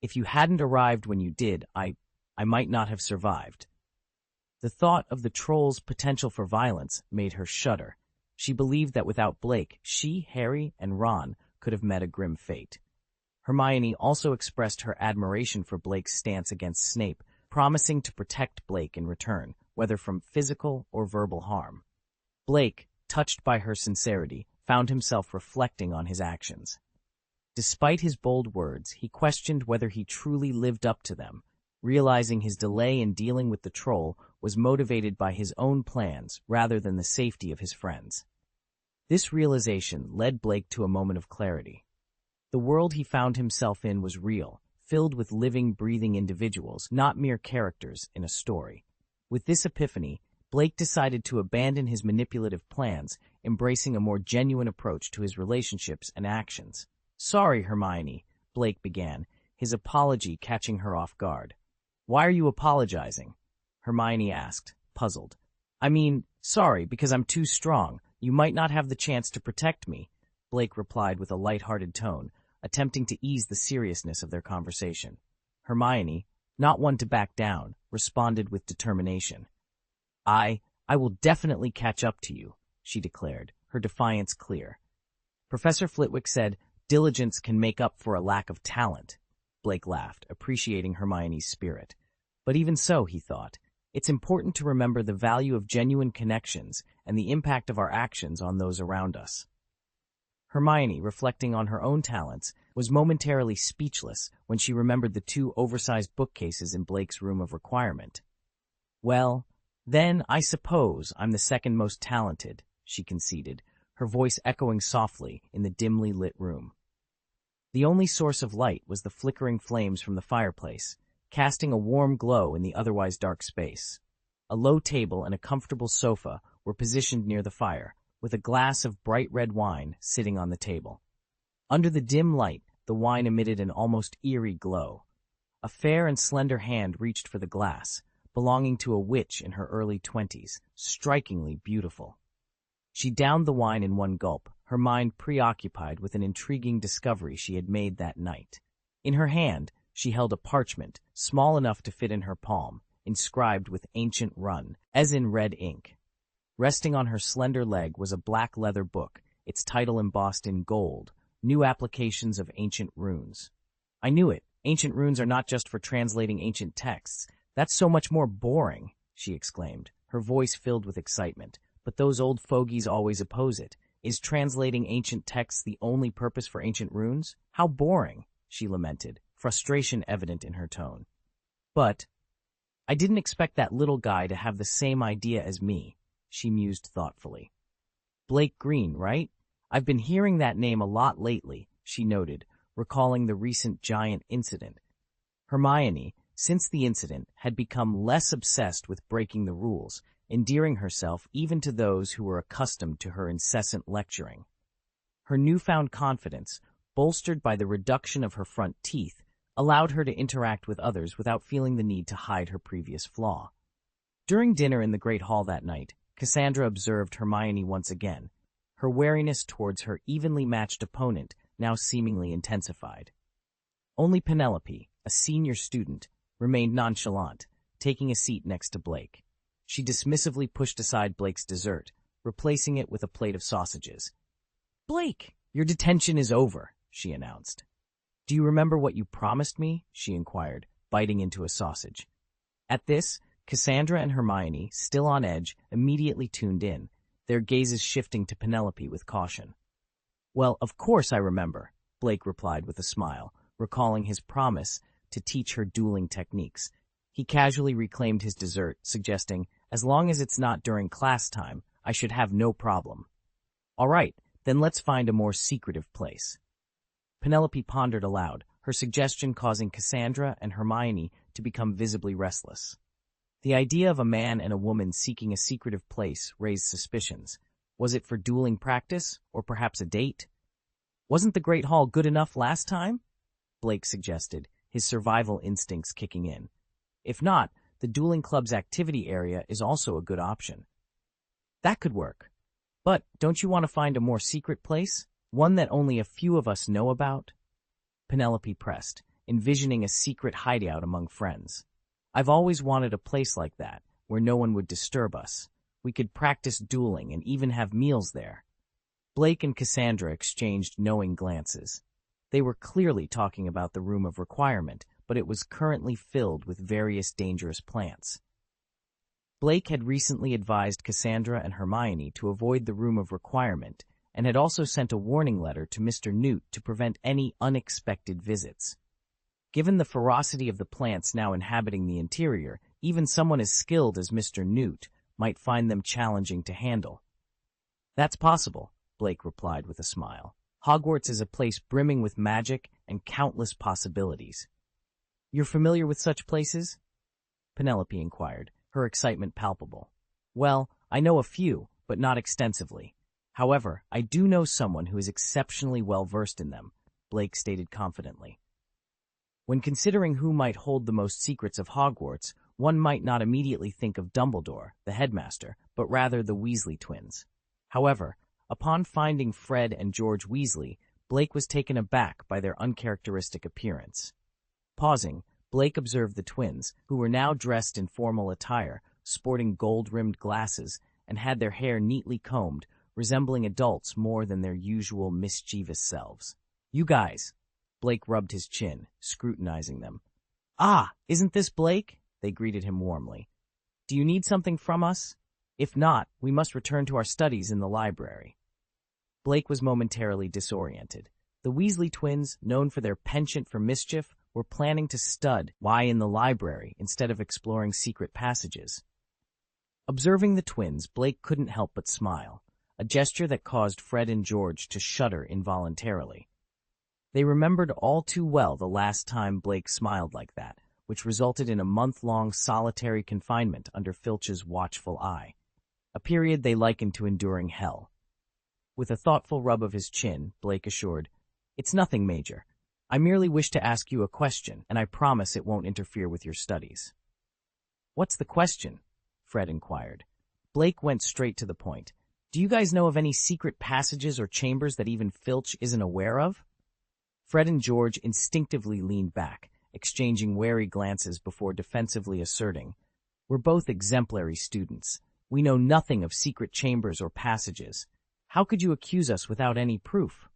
If you hadn't arrived when you did, I might not have survived. The thought of the troll's potential for violence made her shudder. She believed that without Blake, she, Harry, and Ron could have met a grim fate. Hermione also expressed her admiration for Blake's stance against Snape, promising to protect Blake in return, whether from physical or verbal harm. Blake, touched by her sincerity, found himself reflecting on his actions. Despite his bold words, he questioned whether he truly lived up to them. realizing his delay in dealing with the troll was motivated by his own plans rather than the safety of his friends. This realization led Blake to a moment of clarity. The world he found himself in was real, filled with living, breathing individuals, not mere characters in a story. With this epiphany, Blake decided to abandon his manipulative plans, embracing a more genuine approach to his relationships and actions. "Sorry, Hermione," Blake began, his apology catching her off guard. "Why are you apologizing?" Hermione asked, puzzled. "I mean, sorry, because I'm too strong. You might not have the chance to protect me," Blake replied with a light-hearted tone, attempting to ease the seriousness of their conversation. Hermione, not one to back down, responded with determination. I will definitely catch up to you," she declared, her defiance clear. "Professor Flitwick said, diligence can make up for a lack of talent." Blake laughed, appreciating Hermione's spirit. But even so, he thought, it's important to remember the value of genuine connections and the impact of our actions on those around us. Hermione, reflecting on her own talents, was momentarily speechless when she remembered the 2 oversized bookcases in Blake's room of requirement. "Well, then I suppose I'm the second most talented," she conceded, her voice echoing softly in the dimly lit room. The only source of light was the flickering flames from the fireplace, casting a warm glow in the otherwise dark space. A low table and a comfortable sofa were positioned near the fire, with a glass of bright red wine sitting on the table. Under the dim light, the wine emitted an almost eerie glow. A fair and slender hand reached for the glass, belonging to a witch in her early 20s, strikingly beautiful. She downed the wine in one gulp, her mind preoccupied with an intriguing discovery she had made that night. In her hand, she held a parchment, small enough to fit in her palm, inscribed with ancient run, as in red ink. Resting on her slender leg was a black leather book, its title embossed in gold, New Applications of Ancient Runes. "I knew it. Ancient runes are not just for translating ancient texts. That's so much more boring," she exclaimed, her voice filled with excitement. "But those old fogies always oppose it. Is translating ancient texts the only purpose for ancient runes? How boring," she lamented, frustration evident in her tone. "But I didn't expect that little guy to have the same idea as me," she mused thoughtfully. "Blake Green, right? I've been hearing that name a lot lately," she noted, recalling the recent giant incident. Hermione, since the incident, had become less obsessed with breaking the rules, endearing herself even to those who were accustomed to her incessant lecturing. Her newfound confidence, bolstered by the reduction of her front teeth, allowed her to interact with others without feeling the need to hide her previous flaw. During dinner in the Great Hall that night, Cassandra observed Hermione once again, her wariness towards her evenly matched opponent now seemingly intensified. Only Penelope, a senior student, remained nonchalant, taking a seat next to Blake. She dismissively pushed aside Blake's dessert, replacing it with a plate of sausages. "Blake, your detention is over," she announced. "Do you remember what you promised me?" she inquired, biting into a sausage. At this, Cassandra and Hermione, still on edge, immediately tuned in, their gazes shifting to Penelope with caution. "Well, of course I remember," Blake replied with a smile, recalling his promise to teach her dueling techniques. He casually reclaimed his dessert, suggesting, "As long as it's not during class time, I should have no problem." "All right, then let's find a more secretive place." Penelope pondered aloud, her suggestion causing Cassandra and Hermione to become visibly restless. The idea of a man and a woman seeking a secretive place raised suspicions. Was it for dueling practice, or perhaps a date? "Wasn't the Great Hall good enough last time?" Blake suggested, his survival instincts kicking in. "If not, the dueling club's activity area is also a good option." "That could work. But don't you want to find a more secret place? One that only a few of us know about?" Penelope pressed, envisioning a secret hideout among friends. "I've always wanted a place like that, where no one would disturb us. We could practice dueling and even have meals there." Blake and Cassandra exchanged knowing glances. They were clearly talking about the room of requirement, but it was currently filled with various dangerous plants. Blake had recently advised Cassandra and Hermione to avoid the room of requirement and had also sent a warning letter to Mr. Newt to prevent any unexpected visits. Given the ferocity of the plants now inhabiting the interior, even someone as skilled as Mr. Newt might find them challenging to handle. That's possible, Blake replied with a smile. Hogwarts is a place brimming with magic and countless possibilities. You're familiar with such places? Penelope inquired, her excitement palpable. Well, I know a few, but not extensively. However, I do know someone who is exceptionally well versed in them, Blake stated confidently. When considering who might hold the most secrets of Hogwarts, one might not immediately think of Dumbledore, the headmaster, but rather the Weasley twins. However, upon finding Fred and George Weasley, Blake was taken aback by their uncharacteristic appearance. Pausing, Blake observed the twins, who were now dressed in formal attire, sporting gold-rimmed glasses, and had their hair neatly combed, resembling adults more than their usual mischievous selves. You guys. Blake rubbed his chin, scrutinizing them. Ah, isn't this Blake? They greeted him warmly. Do you need something from us? If not, we must return to our studies in the library. Blake was momentarily disoriented. The Weasley twins, known for their penchant for mischief, were planning to stud why in the library instead of exploring secret passages. Observing the twins, Blake couldn't help but smile, a gesture that caused Fred and George to shudder involuntarily. They remembered all too well the last time Blake smiled like that, which resulted in a month-long solitary confinement under Filch's watchful eye, a period they likened to enduring hell. With a thoughtful rub of his chin, Blake assured, "It's nothing major. I merely wish to ask you a question, and I promise it won't interfere with your studies." "What's the question?" Fred inquired. Blake went straight to the point. "Do you guys know of any secret passages or chambers that even Filch isn't aware of?" Fred and George instinctively leaned back, exchanging wary glances before defensively asserting, "We're both exemplary students. We know nothing of secret chambers or passages. How could you accuse us without any proof?"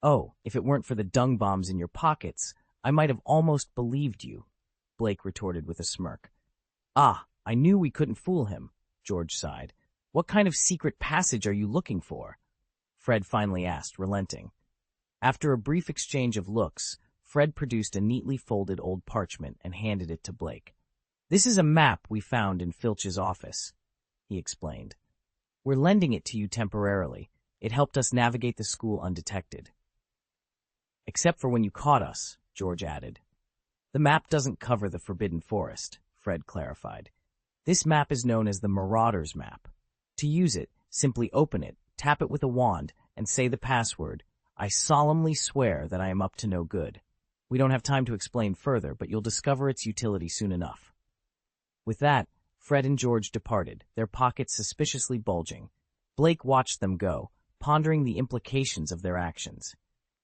"Oh, if it weren't for the dung bombs in your pockets, I might have almost believed you," Blake retorted with a smirk. "Ah, I knew we couldn't fool him," George sighed. "What kind of secret passage are you looking for?" Fred finally asked, relenting. After a brief exchange of looks, Fred produced a neatly folded old parchment and handed it to Blake. "This is a map we found in Filch's office," he explained. "We're lending it to you temporarily. It helped us navigate the school undetected." "Except for when you caught us," George added. "The map doesn't cover the Forbidden Forest," Fred clarified. "This map is known as the Marauder's Map. To use it, simply open it, tap it with a wand, and say the password, 'I solemnly swear that I am up to no good.' We don't have time to explain further, but you'll discover its utility soon enough." With that, Fred and George departed, their pockets suspiciously bulging. Blake watched them go, pondering the implications of their actions.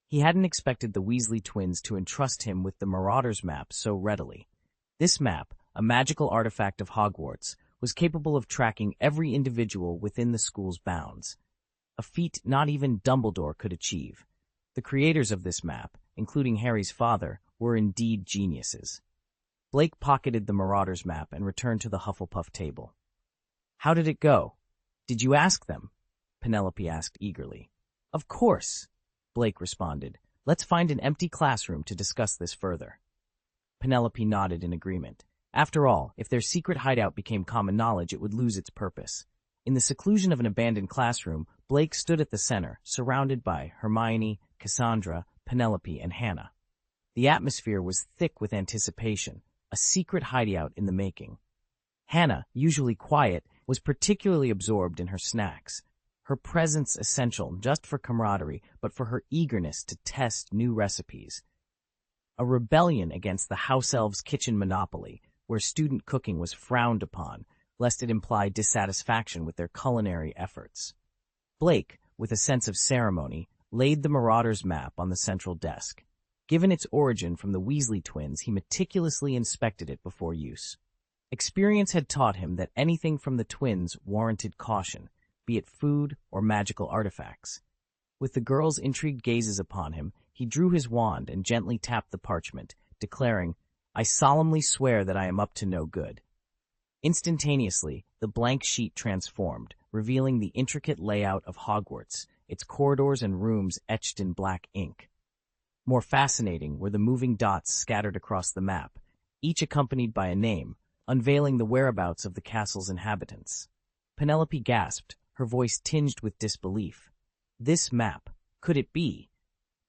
He hadn't expected the Weasley twins to entrust him with the Marauder's Map so readily. This map, a magical artifact of Hogwarts, was capable of tracking every individual within the school's bounds, a feat not even Dumbledore could achieve. The creators of this map, including Harry's father, were indeed geniuses. Blake pocketed the Marauder's Map and returned to the Hufflepuff table. "How did it go? Did you ask them?" Penelope asked eagerly. "Of course," Blake responded. "Let's find an empty classroom to discuss this further." Penelope nodded in agreement. After all, if their secret hideout became common knowledge, it would lose its purpose. In the seclusion of an abandoned classroom, Blake stood at the center, surrounded by Hermione, Cassandra, Penelope, and Hannah. The atmosphere was thick with anticipation, a secret hideout in the making. Hannah, usually quiet, was particularly absorbed in her snacks, her presence essential just for camaraderie, but for her eagerness to test new recipes. A rebellion against the house elves' kitchen monopoly, where student cooking was frowned upon, lest it imply dissatisfaction with their culinary efforts. Blake, with a sense of ceremony, laid the Marauder's Map on the central desk. Given its origin from the Weasley twins, he meticulously inspected it before use. Experience had taught him that anything from the twins warranted caution, be it food or magical artifacts. With the girls' intrigued gazes upon him, he drew his wand and gently tapped the parchment, declaring, "I solemnly swear that I am up to no good." Instantaneously, the blank sheet transformed, revealing the intricate layout of Hogwarts, its corridors and rooms etched in black ink. More fascinating were the moving dots scattered across the map, each accompanied by a name, unveiling the whereabouts of the castle's inhabitants. Penelope gasped, her voice tinged with disbelief. This map, could it be?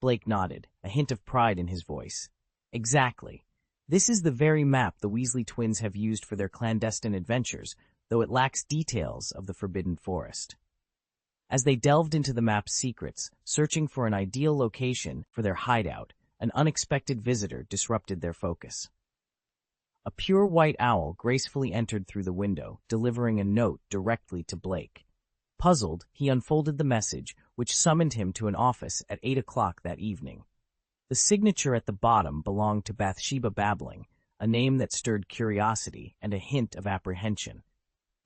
Blake nodded, a hint of pride in his voice. Exactly. This is the very map the Weasley twins have used for their clandestine adventures, though it lacks details of the Forbidden Forest. As they delved into the map's secrets, searching for an ideal location for their hideout, an unexpected visitor disrupted their focus. A pure white owl gracefully entered through the window, delivering a note directly to Blake. Puzzled, he unfolded the message, which summoned him to an office at 8 o'clock that evening. The signature at the bottom belonged to Bathsheba Babbling, a name that stirred curiosity and a hint of apprehension.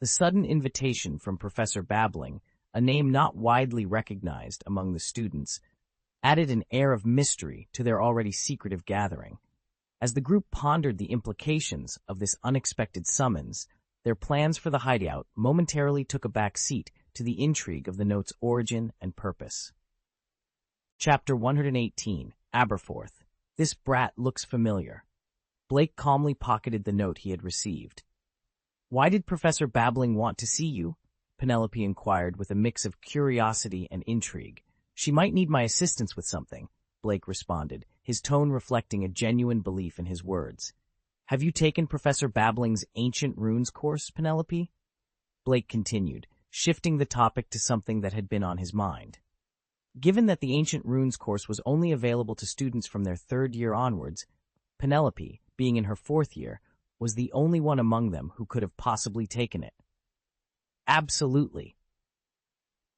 The sudden invitation from Professor Babbling, a name not widely recognized among the students, added an air of mystery to their already secretive gathering. As the group pondered the implications of this unexpected summons, their plans for the hideout momentarily took a back seat to the intrigue of the note's origin and purpose. Chapter 118, Aberforth. This brat looks familiar. Blake calmly pocketed the note he had received. Why did Professor Babbling want to see you? Penelope inquired with a mix of curiosity and intrigue. She might need my assistance with something, Blake responded, his tone reflecting a genuine belief in his words. Have you taken Professor Babbling's Ancient Runes course, Penelope? Blake continued, shifting the topic to something that had been on his mind. Given that the Ancient Runes course was only available to students from their 3rd year onwards, Penelope, being in her 4th year, was the only one among them who could have possibly taken it. Absolutely.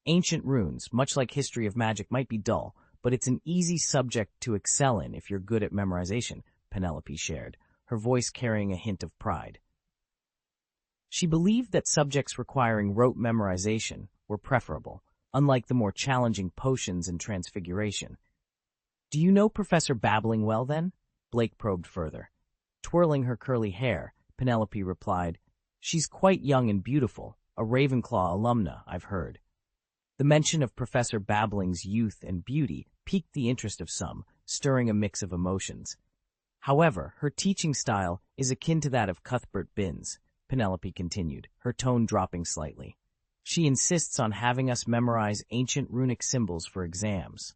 Ancient runes, much like history of magic, might be dull, but it's an easy subject to excel in if you're good at memorization, Penelope shared, her voice carrying a hint of pride. She believed that subjects requiring rote memorization were preferable, unlike the more challenging potions and transfiguration. Do you know Professor Babbling well, then? Blake probed further. Twirling her curly hair, Penelope replied, She's quite young and beautiful, a Ravenclaw alumna, I've heard. The mention of Professor Babbling's youth and beauty piqued the interest of some, stirring a mix of emotions. However, her teaching style is akin to that of Cuthbert Binns, Penelope continued, her tone dropping slightly. She insists on having us memorize ancient runic symbols for exams.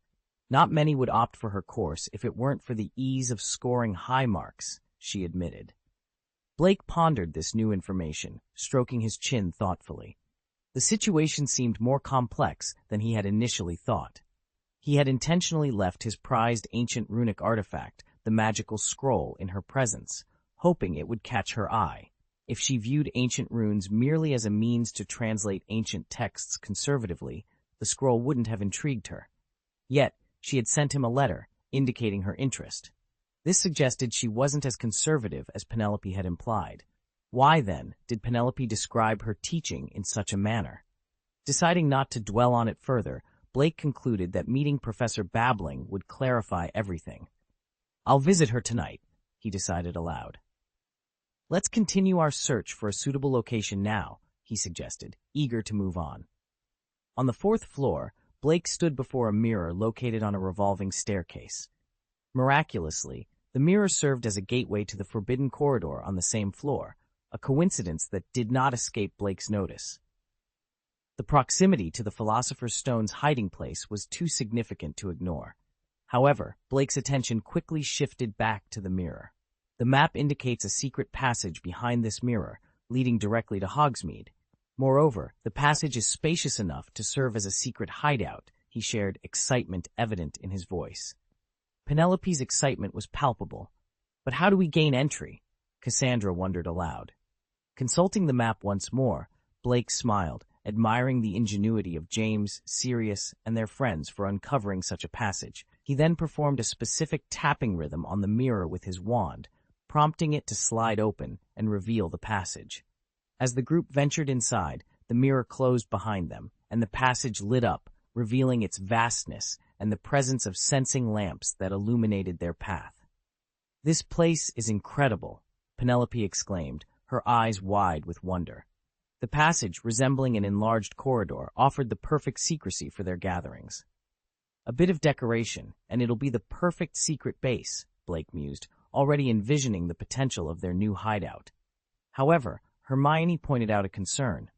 Not many would opt for her course if it weren't for the ease of scoring high marks, she admitted. Blake pondered this new information, stroking his chin thoughtfully. The situation seemed more complex than he had initially thought. He had intentionally left his prized ancient runic artifact, the magical scroll, in her presence, hoping it would catch her eye. If she viewed ancient runes merely as a means to translate ancient texts conservatively, the scroll wouldn't have intrigued her. Yet, she had sent him a letter, indicating her interest. This suggested she wasn't as conservative as Penelope had implied. Why, then, did Penelope describe her teaching in such a manner? Deciding not to dwell on it further, Blake concluded that meeting Professor Babbling would clarify everything. I'll visit her tonight, he decided aloud. Let's continue our search for a suitable location now, he suggested, eager to move on. On the 4th floor, Blake stood before a mirror located on a revolving staircase. Miraculously, the mirror served as a gateway to the forbidden corridor on the same floor, a coincidence that did not escape Blake's notice. The proximity to the Philosopher's Stone's hiding place was too significant to ignore. However, Blake's attention quickly shifted back to the mirror. The map indicates a secret passage behind this mirror, leading directly to Hogsmeade. Moreover, the passage is spacious enough to serve as a secret hideout, he shared, excitement evident in his voice. Penelope's excitement was palpable. But how do we gain entry? Cassandra wondered aloud. Consulting the map once more, Blake smiled, admiring the ingenuity of James, Sirius, and their friends for uncovering such a passage. He then performed a specific tapping rhythm on the mirror with his wand, prompting it to slide open and reveal the passage. As the group ventured inside, the mirror closed behind them, and the passage lit up, revealing its vastness and the presence of sensing lamps that illuminated their path. This place is incredible, Penelope exclaimed, her eyes wide with wonder. The passage, resembling an enlarged corridor, offered the perfect secrecy for their gatherings. A bit of decoration, and it'll be the perfect secret base, Blake mused, already envisioning the potential of their new hideout. However, Hermione pointed out a concern.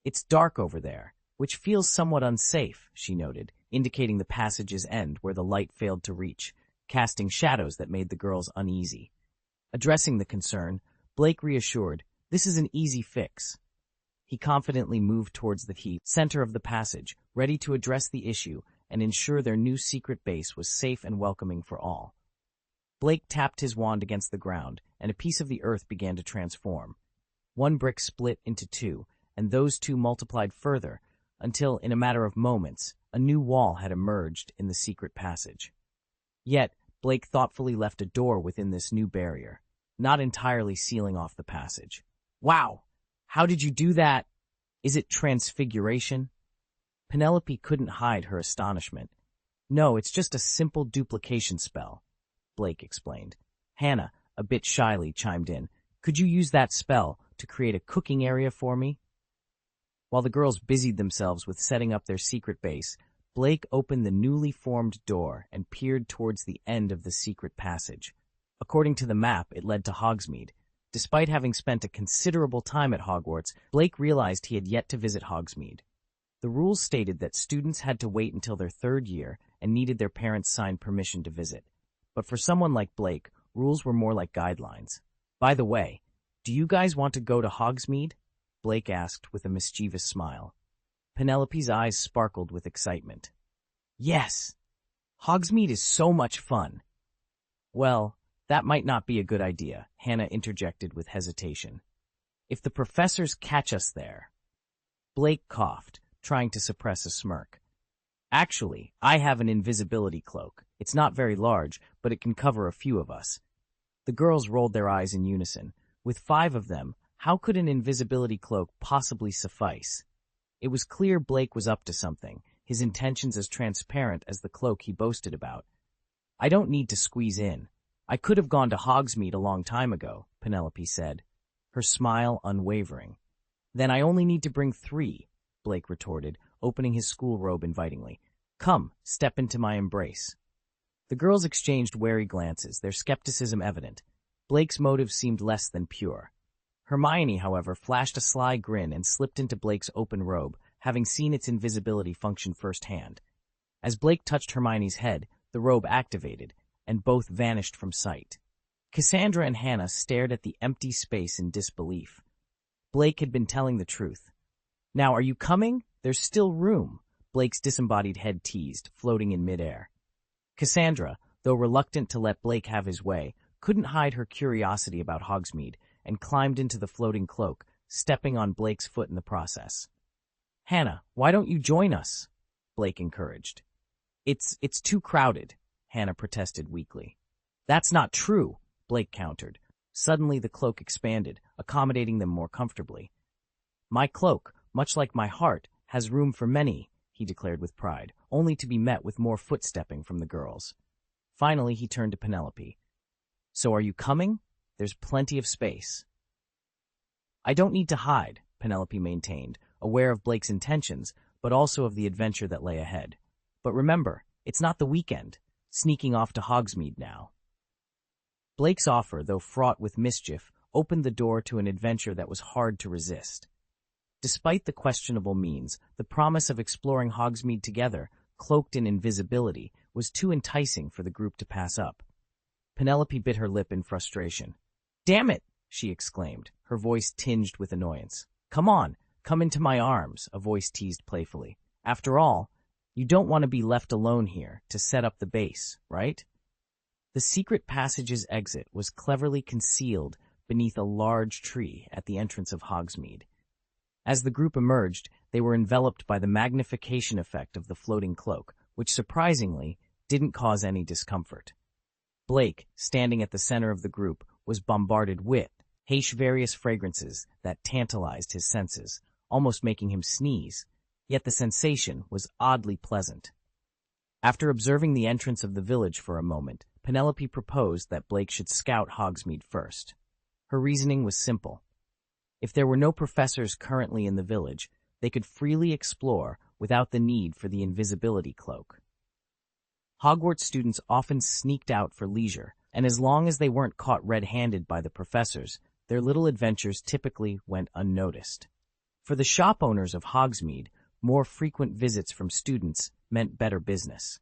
It's dark over there, which feels somewhat unsafe, she noted, indicating the passage's end where the light failed to reach, casting shadows that made the girls uneasy. Addressing the concern, Blake reassured, "This is an easy fix." He confidently moved towards the center of the passage, ready to address the issue and ensure their new secret base was safe and welcoming for all. Blake tapped his wand against the ground, and a piece of the earth began to transform. One brick split into two, and those two multiplied further, until, in a matter of moments, a new wall had emerged in the secret passage. Yet, Blake thoughtfully left a door within this new barrier, not entirely sealing off the passage. "Wow! How did you do that? Is it transfiguration?" Penelope couldn't hide her astonishment. "No, it's just a simple duplication spell," Blake explained. Hannah, a bit shyly, chimed in. "Could you use that spell to create a cooking area for me?" While the girls busied themselves with setting up their secret base, Blake opened the newly formed door and peered towards the end of the secret passage. According to the map, it led to Hogsmeade. Despite having spent a considerable time at Hogwarts, Blake realized he had yet to visit Hogsmeade. The rules stated that students had to wait until their third year and needed their parents' signed permission to visit. But for someone like Blake, rules were more like guidelines. "By the way, do you guys want to go to Hogsmeade?" Blake asked with a mischievous smile. Penelope's eyes sparkled with excitement. "Yes! Hogsmeade is so much fun." "Well, that might not be a good idea," Hannah interjected with hesitation. "If the professors catch us there." Blake coughed, trying to suppress a smirk. "Actually, I have an invisibility cloak. It's not very large, but it can cover a few of us." The girls rolled their eyes in unison. With 5 of them, how could an invisibility cloak possibly suffice? It was clear Blake was up to something, his intentions as transparent as the cloak he boasted about. "I don't need to squeeze in. I could have gone to Hogsmeade a long time ago," Penelope said, her smile unwavering. "Then I only need to bring 3, Blake retorted, opening his school robe invitingly. "Come, step into my embrace." The girls exchanged wary glances, their skepticism evident. Blake's motive seemed less than pure. Hermione, however, flashed a sly grin and slipped into Blake's open robe, having seen its invisibility function firsthand. As Blake touched Hermione's head, the robe activated, and both vanished from sight. Cassandra and Hannah stared at the empty space in disbelief. Blake had been telling the truth. "Now, are you coming? There's still room," Blake's disembodied head teased, floating in midair. Cassandra, though reluctant to let Blake have his way, couldn't hide her curiosity about Hogsmeade, and climbed into the floating cloak, stepping on Blake's foot in the process. "Hannah, why don't you join us?" Blake encouraged. It's too crowded," Hannah protested weakly. "That's not true," Blake countered. Suddenly the cloak expanded, accommodating them more comfortably. "My cloak, much like my heart, has room for many," he declared with pride, only to be met with more footstepping from the girls. Finally, he turned to Penelope. "So are you coming? There's plenty of space." "I don't need to hide," Penelope maintained, aware of Blake's intentions, but also of the adventure that lay ahead. "But remember, it's not the weekend. Sneaking off to Hogsmeade now." Blake's offer, though fraught with mischief, opened the door to an adventure that was hard to resist. Despite the questionable means, the promise of exploring Hogsmeade together, cloaked in invisibility, was too enticing for the group to pass up. Penelope bit her lip in frustration. "Damn it!" she exclaimed, her voice tinged with annoyance. "Come on, come into my arms," a voice teased playfully. "After all, you don't want to be left alone here to set up the base, right?" The secret passage's exit was cleverly concealed beneath a large tree at the entrance of Hogsmeade. As the group emerged, they were enveloped by the magnification effect of the floating cloak, which surprisingly didn't cause any discomfort. Blake, standing at the center of the group, was bombarded with various fragrances that tantalized his senses, almost making him sneeze, yet the sensation was oddly pleasant. After observing the entrance of the village for a moment, Penelope proposed that Blake should scout Hogsmeade first. Her reasoning was simple. If there were no professors currently in the village, they could freely explore without the need for the invisibility cloak. Hogwarts students often sneaked out for leisure, and as long as they weren't caught red-handed by the professors, their little adventures typically went unnoticed. For the shop owners of Hogsmeade, more frequent visits from students meant better business.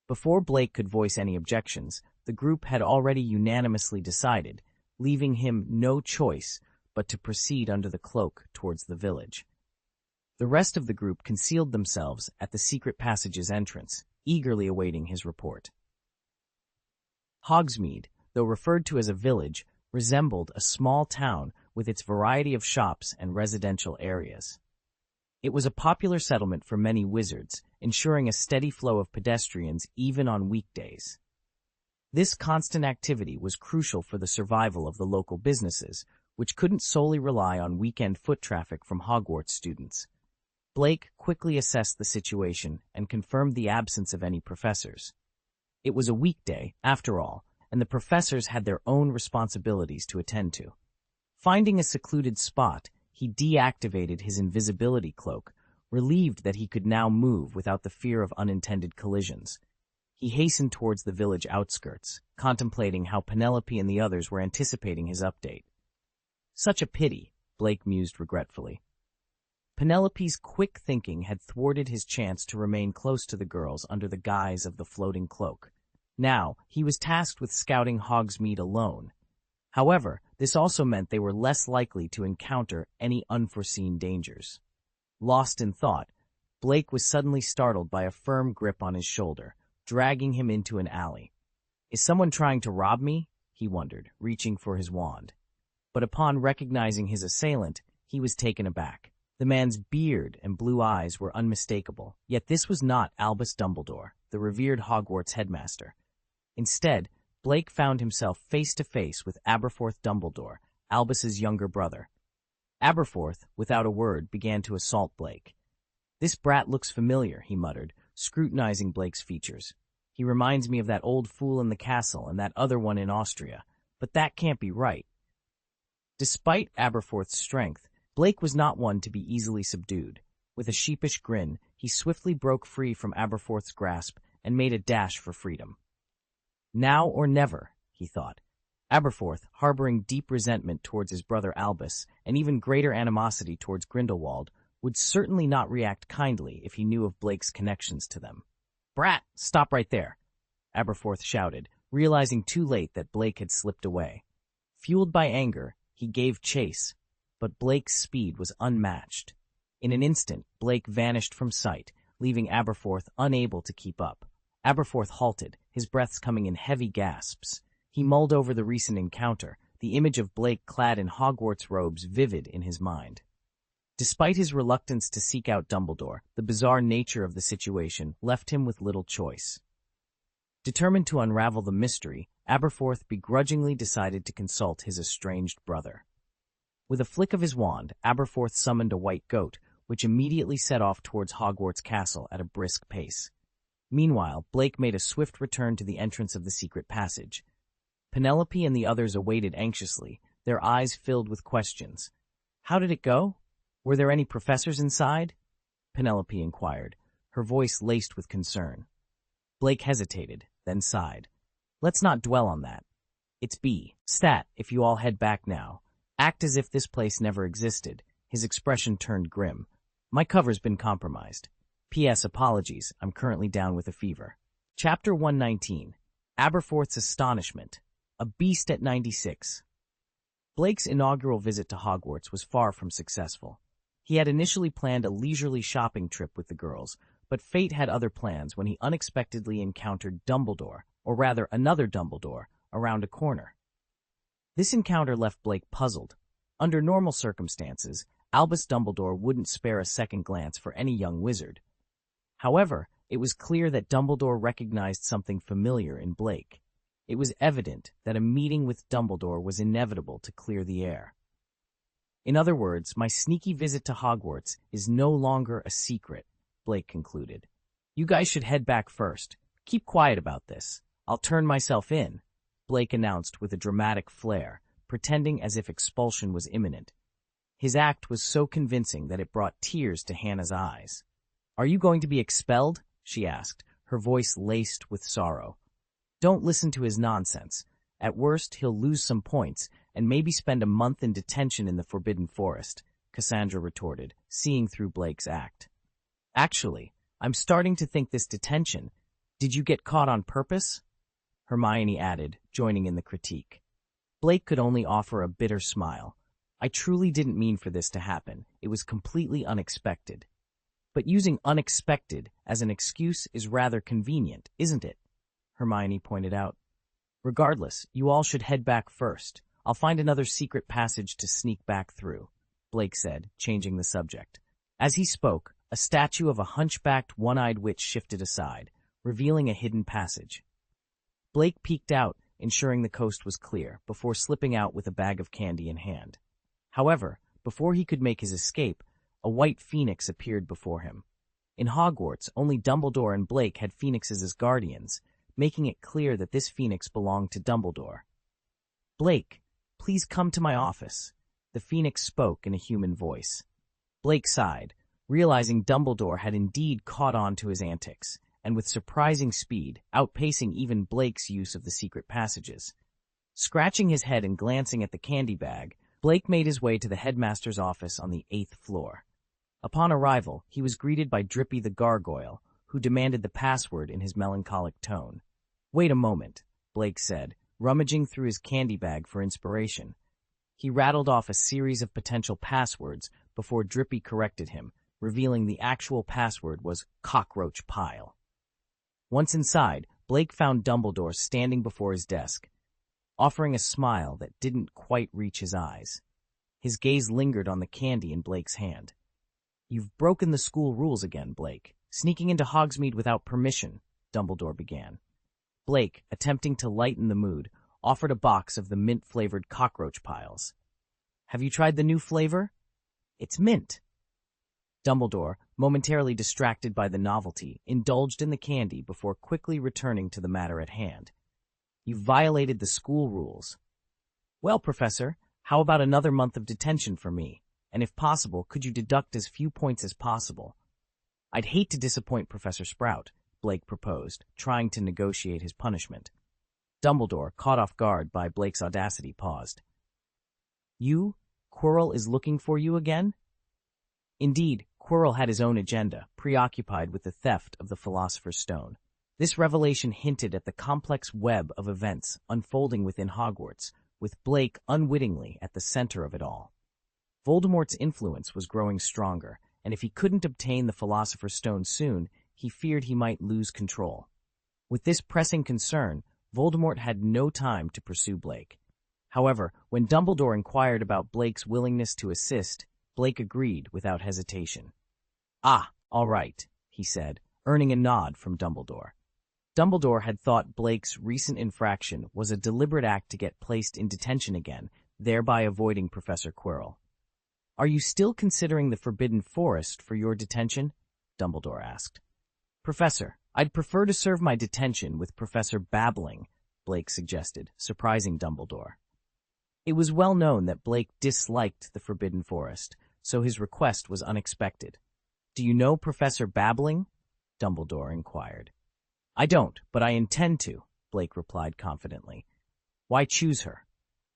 Before Blake could voice any objections, the group had already unanimously decided, leaving him no choice but to proceed under the cloak towards the village. The rest of the group concealed themselves at the secret passage's entrance, eagerly awaiting his report. Hogsmeade, though referred to as a village, resembled a small town with its variety of shops and residential areas. It was a popular settlement for many wizards, ensuring a steady flow of pedestrians even on weekdays. This constant activity was crucial for the survival of the local businesses, which couldn't solely rely on weekend foot traffic from Hogwarts students. Blake quickly assessed the situation and confirmed the absence of any professors. It was a weekday, after all, and the professors had their own responsibilities to attend to. Finding a secluded spot, he deactivated his invisibility cloak, relieved that he could now move without the fear of unintended collisions. He hastened towards the village outskirts, contemplating how Penelope and the others were anticipating his update. Such a pity, Blake mused regretfully. Penelope's quick thinking had thwarted his chance to remain close to the girls under the guise of the floating cloak. Now, he was tasked with scouting Hogsmeade alone. However, this also meant they were less likely to encounter any unforeseen dangers. Lost in thought, Blake was suddenly startled by a firm grip on his shoulder, dragging him into an alley. "Is someone trying to rob me?" he wondered, reaching for his wand. But upon recognizing his assailant, he was taken aback. The man's beard and blue eyes were unmistakable, yet this was not Albus Dumbledore, the revered Hogwarts headmaster. Instead, Blake found himself face-to-face with Aberforth Dumbledore, Albus's younger brother. Aberforth, without a word, began to assault Blake. "This brat looks familiar," he muttered, scrutinizing Blake's features. "He reminds me of that old fool in the castle and that other one in Austria, but that can't be right." Despite Aberforth's strength, Blake was not one to be easily subdued. With a sheepish grin, he swiftly broke free from Aberforth's grasp and made a dash for freedom. Now or never, he thought. Aberforth, harboring deep resentment towards his brother Albus and even greater animosity towards Grindelwald, would certainly not react kindly if he knew of Blake's connections to them. "Brat, stop right there," Aberforth shouted, realizing too late that Blake had slipped away. Fueled by anger, he gave chase, but Blake's speed was unmatched. In an instant, Blake vanished from sight, leaving Aberforth unable to keep up. Aberforth halted, his breaths coming in heavy gasps. He mulled over the recent encounter, the image of Blake clad in Hogwarts robes vivid in his mind. Despite his reluctance to seek out Dumbledore, the bizarre nature of the situation left him with little choice. Determined to unravel the mystery, Aberforth begrudgingly decided to consult his estranged brother. With a flick of his wand, Aberforth summoned a white goat, which immediately set off towards Hogwarts Castle at a brisk pace. Meanwhile, Blake made a swift return to the entrance of the secret passage. Penelope and the others awaited anxiously, their eyes filled with questions. "How did it go? Were there any professors inside?" Penelope inquired, her voice laced with concern. Blake hesitated, then sighed. "Let's not dwell on that. It's B. Stat, if you all head back now. Act as if this place never existed." His expression turned grim. "My cover's been compromised. P.S. Apologies, I'm currently down with a fever." Chapter 119. Aberforth's Astonishment. A Beast at 96. Blake's inaugural visit to Hogwarts was far from successful. He had initially planned a leisurely shopping trip with the girls, but fate had other plans when he unexpectedly encountered Dumbledore, or rather another Dumbledore, around a corner. This encounter left Blake puzzled. Under normal circumstances, Albus Dumbledore wouldn't spare a second glance for any young wizard. However, it was clear that Dumbledore recognized something familiar in Blake. It was evident that a meeting with Dumbledore was inevitable to clear the air. "In other words, my sneaky visit to Hogwarts is no longer a secret," Blake concluded. "You guys should head back first. Keep quiet about this. I'll turn myself in," Blake announced with a dramatic flair, pretending as if expulsion was imminent. His act was so convincing that it brought tears to Hannah's eyes. "Are you going to be expelled?" she asked, her voice laced with sorrow. "Don't listen to his nonsense. At worst, he'll lose some points and maybe spend a month in detention in the Forbidden Forest," Cassandra retorted, seeing through Blake's act. "Actually, I'm starting to think this detention. Did you get caught on purpose?" Hermione added, joining in the critique. Blake could only offer a bitter smile. "I truly didn't mean for this to happen. It was completely unexpected." "But using unexpected as an excuse is rather convenient, isn't it?" Hermione pointed out. "Regardless, you all should head back first. I'll find another secret passage to sneak back through," Blake said, changing the subject. As he spoke, a statue of a hunchbacked, one-eyed witch shifted aside, revealing a hidden passage. Blake peeked out, ensuring the coast was clear, before slipping out with a bag of candy in hand. However, before he could make his escape, a white phoenix appeared before him. In Hogwarts, only Dumbledore and Blake had phoenixes as guardians, making it clear that this phoenix belonged to Dumbledore. "Blake, please come to my office," the phoenix spoke in a human voice. Blake sighed, realizing Dumbledore had indeed caught on to his antics, and with surprising speed, outpacing even Blake's use of the secret passages. Scratching his head and glancing at the candy bag, Blake made his way to the headmaster's office on the 8th floor. Upon arrival, he was greeted by Drippy the Gargoyle, who demanded the password in his melancholic tone. "Wait a moment," Blake said, rummaging through his candy bag for inspiration. He rattled off a series of potential passwords before Drippy corrected him, revealing the actual password was cockroach pile. Once inside, Blake found Dumbledore standing before his desk, offering a smile that didn't quite reach his eyes. His gaze lingered on the candy in Blake's hand. "You've broken the school rules again, Blake. Sneaking into Hogsmeade without permission," Dumbledore began. Blake, attempting to lighten the mood, offered a box of the mint-flavored cockroach piles. "Have you tried the new flavor? It's mint." Dumbledore, momentarily distracted by the novelty, indulged in the candy before quickly returning to the matter at hand. "You violated the school rules." "Well, Professor, how about another month of detention for me? And if possible, could you deduct as few points as possible?" "I'd hate to disappoint Professor Sprout," Blake proposed, trying to negotiate his punishment. Dumbledore, caught off guard by Blake's audacity, paused. "You? Quirrell is looking for you again?" Indeed, Quirrell had his own agenda, preoccupied with the theft of the Philosopher's Stone. This revelation hinted at the complex web of events unfolding within Hogwarts, with Blake unwittingly at the center of it all. Voldemort's influence was growing stronger, and if he couldn't obtain the Philosopher's Stone soon, he feared he might lose control. With this pressing concern, Voldemort had no time to pursue Blake. However, when Dumbledore inquired about Blake's willingness to assist, Blake agreed without hesitation. "Ah, all right," he said, earning a nod from Dumbledore. Dumbledore had thought Blake's recent infraction was a deliberate act to get placed in detention again, thereby avoiding Professor Quirrell. "Are you still considering the Forbidden Forest for your detention?" Dumbledore asked. "Professor, I'd prefer to serve my detention with Professor Babbling," Blake suggested, surprising Dumbledore. It was well known that Blake disliked the Forbidden Forest, so his request was unexpected. "Do you know Professor Babbling?" Dumbledore inquired. "I don't, but I intend to," Blake replied confidently. "Why choose her?"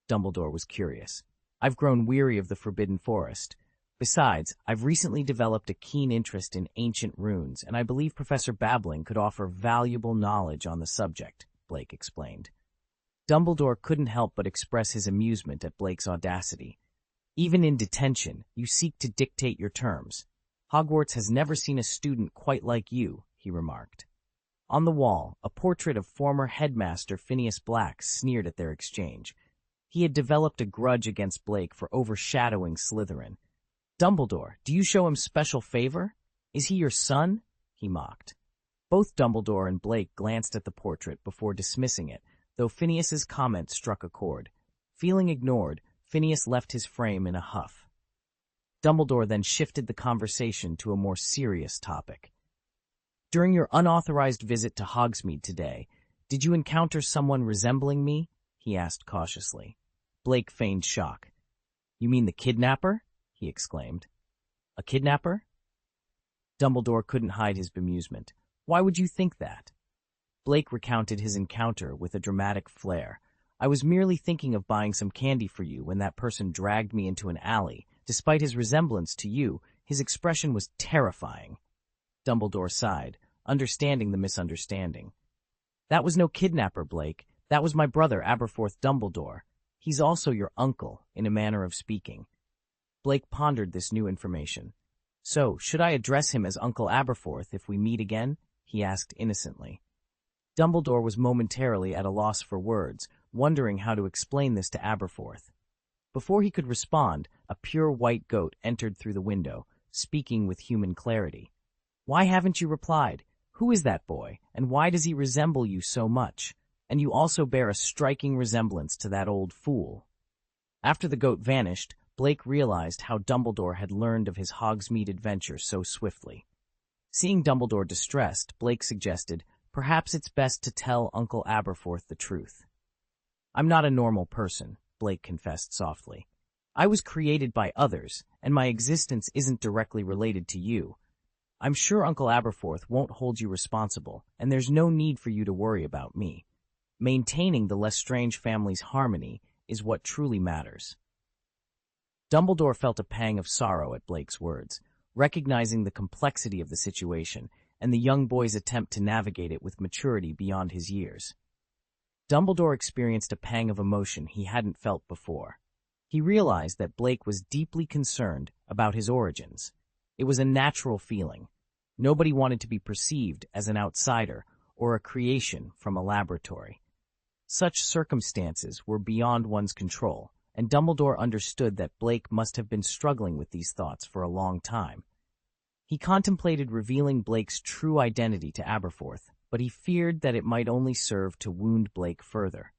Dumbledore was curious. "I've grown weary of the Forbidden Forest. Besides, I've recently developed a keen interest in ancient runes, and I believe Professor Babbling could offer valuable knowledge on the subject," Blake explained. Dumbledore couldn't help but express his amusement at Blake's audacity. "Even in detention, you seek to dictate your terms. Hogwarts has never seen a student quite like you," he remarked. On the wall, a portrait of former headmaster Phineas Black sneered at their exchange. He had developed a grudge against Blake for overshadowing Slytherin. "Dumbledore, do you show him special favor? Is he your son?" he mocked. Both Dumbledore and Blake glanced at the portrait before dismissing it, though Phineas's comment struck a chord. Feeling ignored, Phineas left his frame in a huff. Dumbledore then shifted the conversation to a more serious topic. "During your unauthorized visit to Hogsmeade today, did you encounter someone resembling me?" he asked cautiously. Blake feigned shock. "You mean the kidnapper?" he exclaimed. "A kidnapper?" Dumbledore couldn't hide his bemusement. Why would you think that? Blake recounted his encounter with a dramatic flair. I was merely thinking of buying some candy for you when that person dragged me into an alley. Despite his resemblance to you, his expression was terrifying. Dumbledore sighed, understanding the misunderstanding. That was no kidnapper, Blake. That was my brother, Aberforth Dumbledore. He's also your uncle, in a manner of speaking. Blake pondered this new information. So, should I address him as Uncle Aberforth if we meet again? He asked innocently. Dumbledore was momentarily at a loss for words, wondering how to explain this to Aberforth. Before he could respond, a pure white goat entered through the window, speaking with human clarity. Why haven't you replied? Who is that boy, and why does he resemble you so much? And you also bear a striking resemblance to that old fool. After the goat vanished, Blake realized how Dumbledore had learned of his Hogsmeade adventure so swiftly. Seeing Dumbledore distressed, Blake suggested, perhaps it's best to tell Uncle Aberforth the truth. I'm not a normal person, Blake confessed softly. I was created by others, and my existence isn't directly related to you. I'm sure Uncle Aberforth won't hold you responsible, and there's no need for you to worry about me. Maintaining the Lestrange family's harmony is what truly matters. Dumbledore felt a pang of sorrow at Blake's words, recognizing the complexity of the situation and the young boy's attempt to navigate it with maturity beyond his years. Dumbledore experienced a pang of emotion he hadn't felt before. He realized that Blake was deeply concerned about his origins. It was a natural feeling. Nobody wanted to be perceived as an outsider or a creation from a laboratory. Such circumstances were beyond one's control, and Dumbledore understood that Blake must have been struggling with these thoughts for a long time. He contemplated revealing Blake's true identity to Aberforth, but he feared that it might only serve to wound Blake further.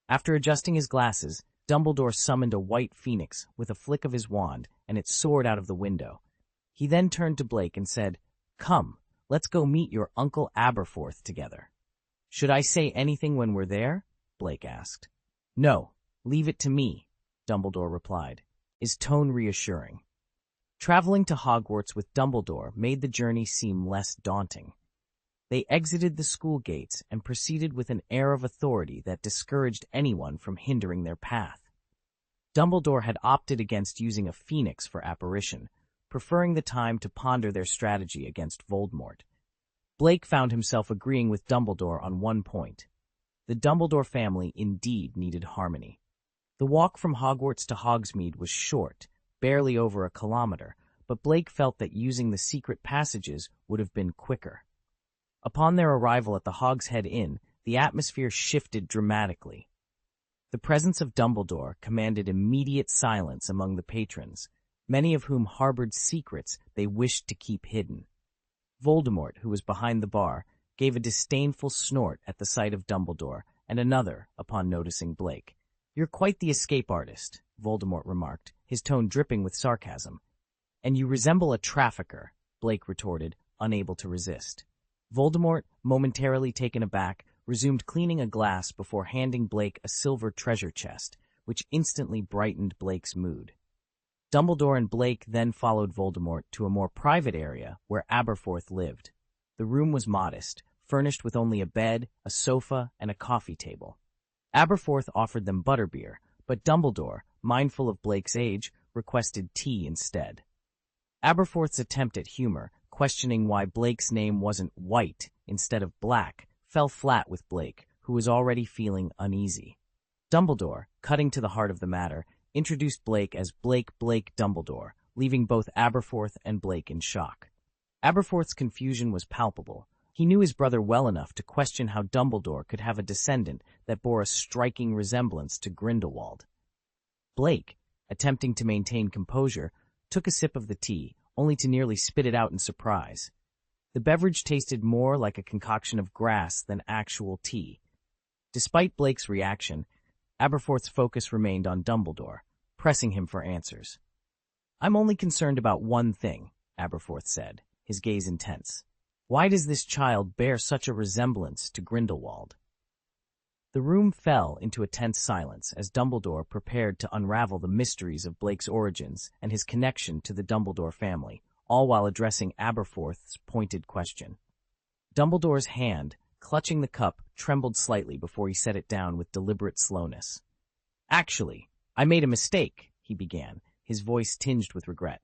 After adjusting his glasses, Dumbledore summoned a white phoenix with a flick of his wand, and it soared out of the window. He then turned to Blake and said, "Come, let's go meet your Uncle Aberforth together." "Should I say anything when we're there?" Blake asked. "No, leave it to me," Dumbledore replied, his tone reassuring. Traveling to Hogwarts with Dumbledore made the journey seem less daunting. They exited the school gates and proceeded with an air of authority that discouraged anyone from hindering their path. Dumbledore had opted against using a phoenix for apparition, preferring the time to ponder their strategy against Voldemort. Blake found himself agreeing with Dumbledore on one point. The Dumbledore family indeed needed harmony. The walk from Hogwarts to Hogsmeade was short, barely over a kilometer, but Blake felt that using the secret passages would have been quicker. Upon their arrival at the Hogshead Inn, the atmosphere shifted dramatically. The presence of Dumbledore commanded immediate silence among the patrons, many of whom harbored secrets they wished to keep hidden. Voldemort, who was behind the bar, gave a disdainful snort at the sight of Dumbledore, and another upon noticing Blake. "You're quite the escape artist," Voldemort remarked, his tone dripping with sarcasm. "And you resemble a trafficker," Blake retorted, unable to resist. Voldemort, momentarily taken aback, resumed cleaning a glass before handing Blake a silver treasure chest, which instantly brightened Blake's mood. Dumbledore and Blake then followed Voldemort to a more private area where Aberforth lived. The room was modest, furnished with only a bed, a sofa, and a coffee table. Aberforth offered them butterbeer, but Dumbledore, mindful of Blake's age, requested tea instead. Aberforth's attempt at humor, questioning why Blake's name wasn't White instead of Black, fell flat with Blake, who was already feeling uneasy. Dumbledore, cutting to the heart of the matter, introduced Blake as Blake Dumbledore, leaving both Aberforth and Blake in shock. Aberforth's confusion was palpable. He knew his brother well enough to question how Dumbledore could have a descendant that bore a striking resemblance to Grindelwald. Blake, attempting to maintain composure, took a sip of the tea, only to nearly spit it out in surprise. The beverage tasted more like a concoction of grass than actual tea. Despite Blake's reaction, Aberforth's focus remained on Dumbledore, pressing him for answers. "I'm only concerned about one thing," Aberforth said, his gaze intense. "Why does this child bear such a resemblance to Grindelwald?" The room fell into a tense silence as Dumbledore prepared to unravel the mysteries of Blake's origins and his connection to the Dumbledore family, all while addressing Aberforth's pointed question. Dumbledore's hand, clutching the cup, trembled slightly before he set it down with deliberate slowness. "Actually, I made a mistake," he began, his voice tinged with regret.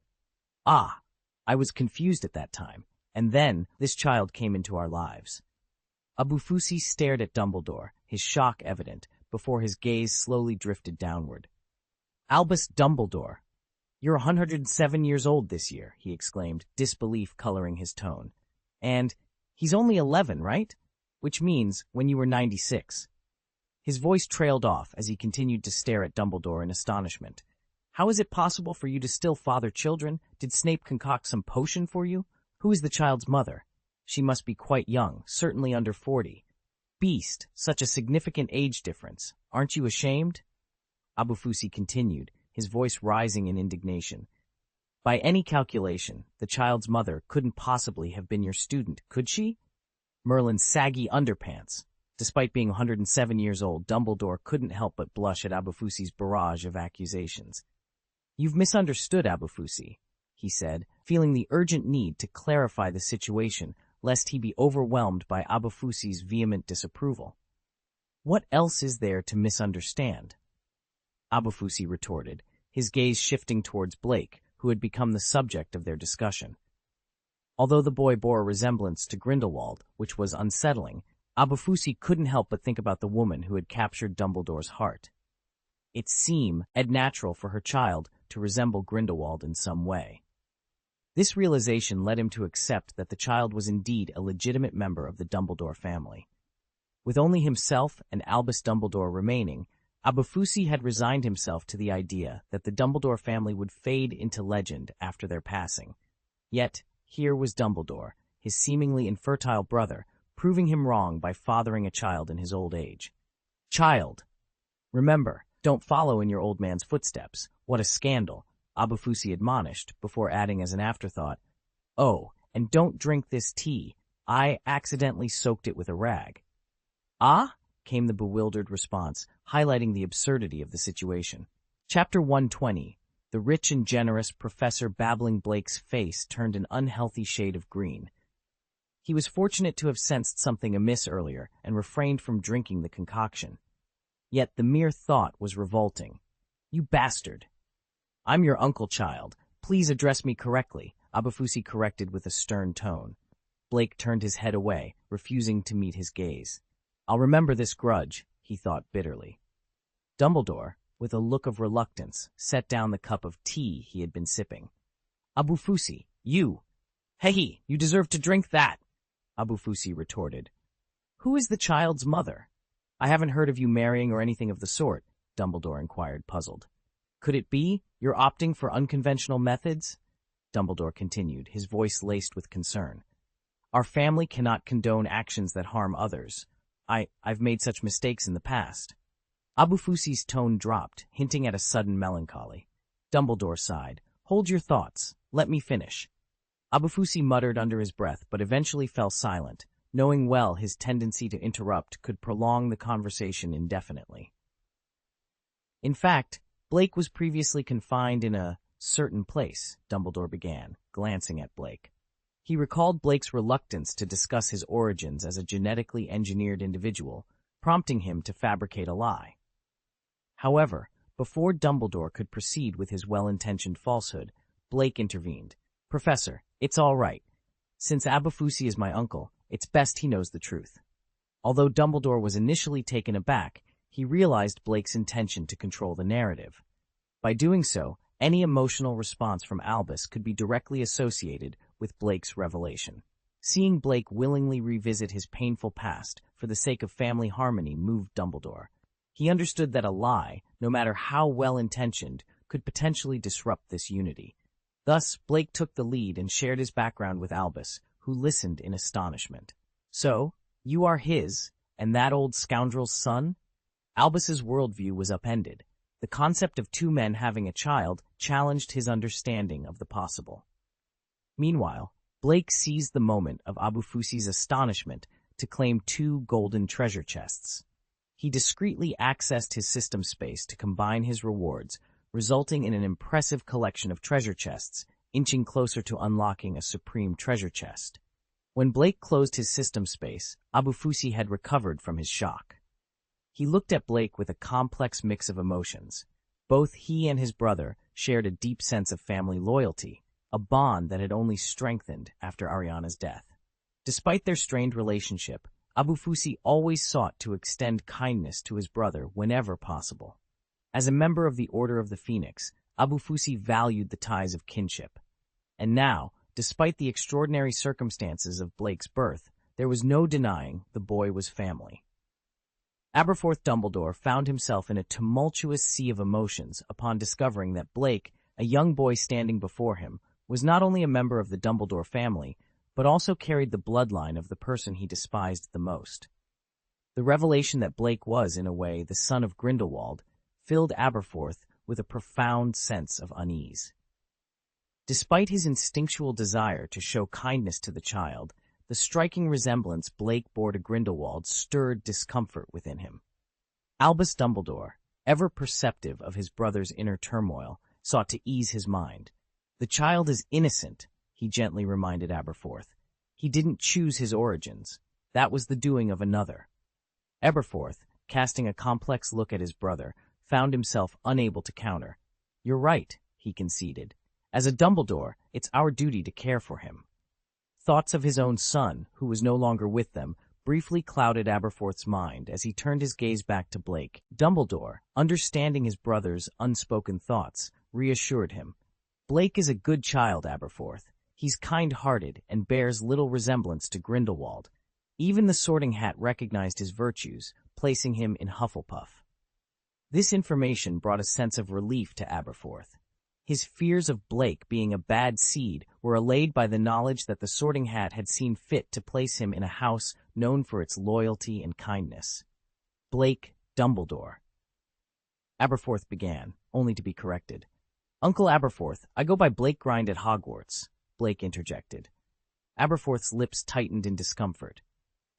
"Ah, I was confused at that time, and then this child came into our lives." Abufusi stared at Dumbledore, his shock evident, before his gaze slowly drifted downward. "Albus Dumbledore, you're 107 years old this year," he exclaimed, disbelief coloring his tone. "And he's only 11, right? Which means when you were 96. His voice trailed off as he continued to stare at Dumbledore in astonishment. "How is it possible for you to still father children? Did Snape concoct some potion for you? Who is the child's mother? She must be quite young, certainly under 40. Beast, such a significant age difference. Aren't you ashamed?" Abufusi continued, his voice rising in indignation. "By any calculation, the child's mother couldn't possibly have been your student, could she? Merlin's saggy underpants." Despite being 107 years old, Dumbledore couldn't help but blush at Abufusi's barrage of accusations. "You've misunderstood, Abufusi," he said, feeling the urgent need to clarify the situation lest he be overwhelmed by Abufusi's vehement disapproval. "What else is there to misunderstand?" Abufusi retorted, his gaze shifting towards Blake, who had become the subject of their discussion. Although the boy bore a resemblance to Grindelwald, which was unsettling, Abufusi couldn't help but think about the woman who had captured Dumbledore's heart. It seemed natural for her child to resemble Grindelwald in some way. This realization led him to accept that the child was indeed a legitimate member of the Dumbledore family. With only himself and Albus Dumbledore remaining, Abufusi had resigned himself to the idea that the Dumbledore family would fade into legend after their passing. Yet, here was Dumbledore, his seemingly infertile brother, proving him wrong by fathering a child in his old age. "Child! Remember, don't follow in your old man's footsteps. What a scandal," Abufusi admonished, before adding as an afterthought, "Oh, and don't drink this tea. I accidentally soaked it with a rag." "Ah?" came the bewildered response, highlighting the absurdity of the situation. Chapter 120. The rich and generous Professor Babbling Blake's face turned an unhealthy shade of green. He was fortunate to have sensed something amiss earlier and refrained from drinking the concoction. Yet the mere thought was revolting. "You bastard!" "I'm your uncle, child. Please address me correctly," Abufusi corrected with a stern tone. Blake turned his head away, refusing to meet his gaze. "I'll remember this grudge," he thought bitterly. Dumbledore, with a look of reluctance, set down the cup of tea he had been sipping. "Abufusi, you! Hey, you deserve to drink that!" Abufusi retorted. "Who is the child's mother? I haven't heard of you marrying or anything of the sort," Dumbledore inquired, puzzled. "Could it be you're opting for unconventional methods?" Dumbledore continued, his voice laced with concern. "Our family cannot condone actions that harm others. I've made such mistakes in the past." Abufusi's tone dropped, hinting at a sudden melancholy. Dumbledore sighed. "Hold your thoughts. Let me finish." Abufusi muttered under his breath, but eventually fell silent, knowing well his tendency to interrupt could prolong the conversation indefinitely. "In fact, Blake was previously confined in a certain place," Dumbledore began, glancing at Blake. He recalled Blake's reluctance to discuss his origins as a genetically engineered individual, prompting him to fabricate a lie. However, before Dumbledore could proceed with his well-intentioned falsehood, Blake intervened. "Professor, it's all right. Since Abufusi is my uncle, it's best he knows the truth." Although Dumbledore was initially taken aback, he realized Blake's intention to control the narrative. By doing so, any emotional response from Albus could be directly associated with Blake's revelation. Seeing Blake willingly revisit his painful past for the sake of family harmony moved Dumbledore. He understood that a lie, no matter how well-intentioned, could potentially disrupt this unity. Thus, Blake took the lead and shared his background with Albus, who listened in astonishment. "So, you are his, and that old scoundrel's son?" Albus's worldview was upended. The concept of two men having a child challenged his understanding of the possible. Meanwhile, Blake seized the moment of Abufusi's astonishment to claim 2 golden treasure chests. He discreetly accessed his system space to combine his rewards, resulting in an impressive collection of treasure chests, inching closer to unlocking a supreme treasure chest. When Blake closed his system space, Abufusi had recovered from his shock. He looked at Blake with a complex mix of emotions. Both he and his brother shared a deep sense of family loyalty, a bond that had only strengthened after Ariana's death. Despite their strained relationship, Abufusi always sought to extend kindness to his brother whenever possible. As a member of the Order of the Phoenix, Abufusi valued the ties of kinship. And now, despite the extraordinary circumstances of Blake's birth, there was no denying the boy was family. Aberforth Dumbledore found himself in a tumultuous sea of emotions upon discovering that Blake, a young boy standing before him, was not only a member of the Dumbledore family, but also carried the bloodline of the person he despised the most. The revelation that Blake was, in a way, the son of Grindelwald filled Aberforth with a profound sense of unease. Despite his instinctual desire to show kindness to the child, the striking resemblance Blake bore to Grindelwald stirred discomfort within him. Albus Dumbledore, ever perceptive of his brother's inner turmoil, sought to ease his mind. "The child is innocent," he gently reminded Aberforth. "He didn't choose his origins. That was the doing of another." Aberforth, casting a complex look at his brother, found himself unable to counter. "You're right," he conceded. "As a Dumbledore, it's our duty to care for him." Thoughts of his own son, who was no longer with them, briefly clouded Aberforth's mind as he turned his gaze back to Blake. Dumbledore, understanding his brother's unspoken thoughts, reassured him. "Blake is a good child, Aberforth. He's kind-hearted and bears little resemblance to Grindelwald. Even the Sorting Hat recognized his virtues, placing him in Hufflepuff." This information brought a sense of relief to Aberforth. His fears of Blake being a bad seed were allayed by the knowledge that the Sorting Hat had seen fit to place him in a house known for its loyalty and kindness. Blake Dumbledore. Aberforth began, only to be corrected. "Uncle Aberforth, I go by Blake Grind at Hogwarts," Blake interjected. Aberforth's lips tightened in discomfort.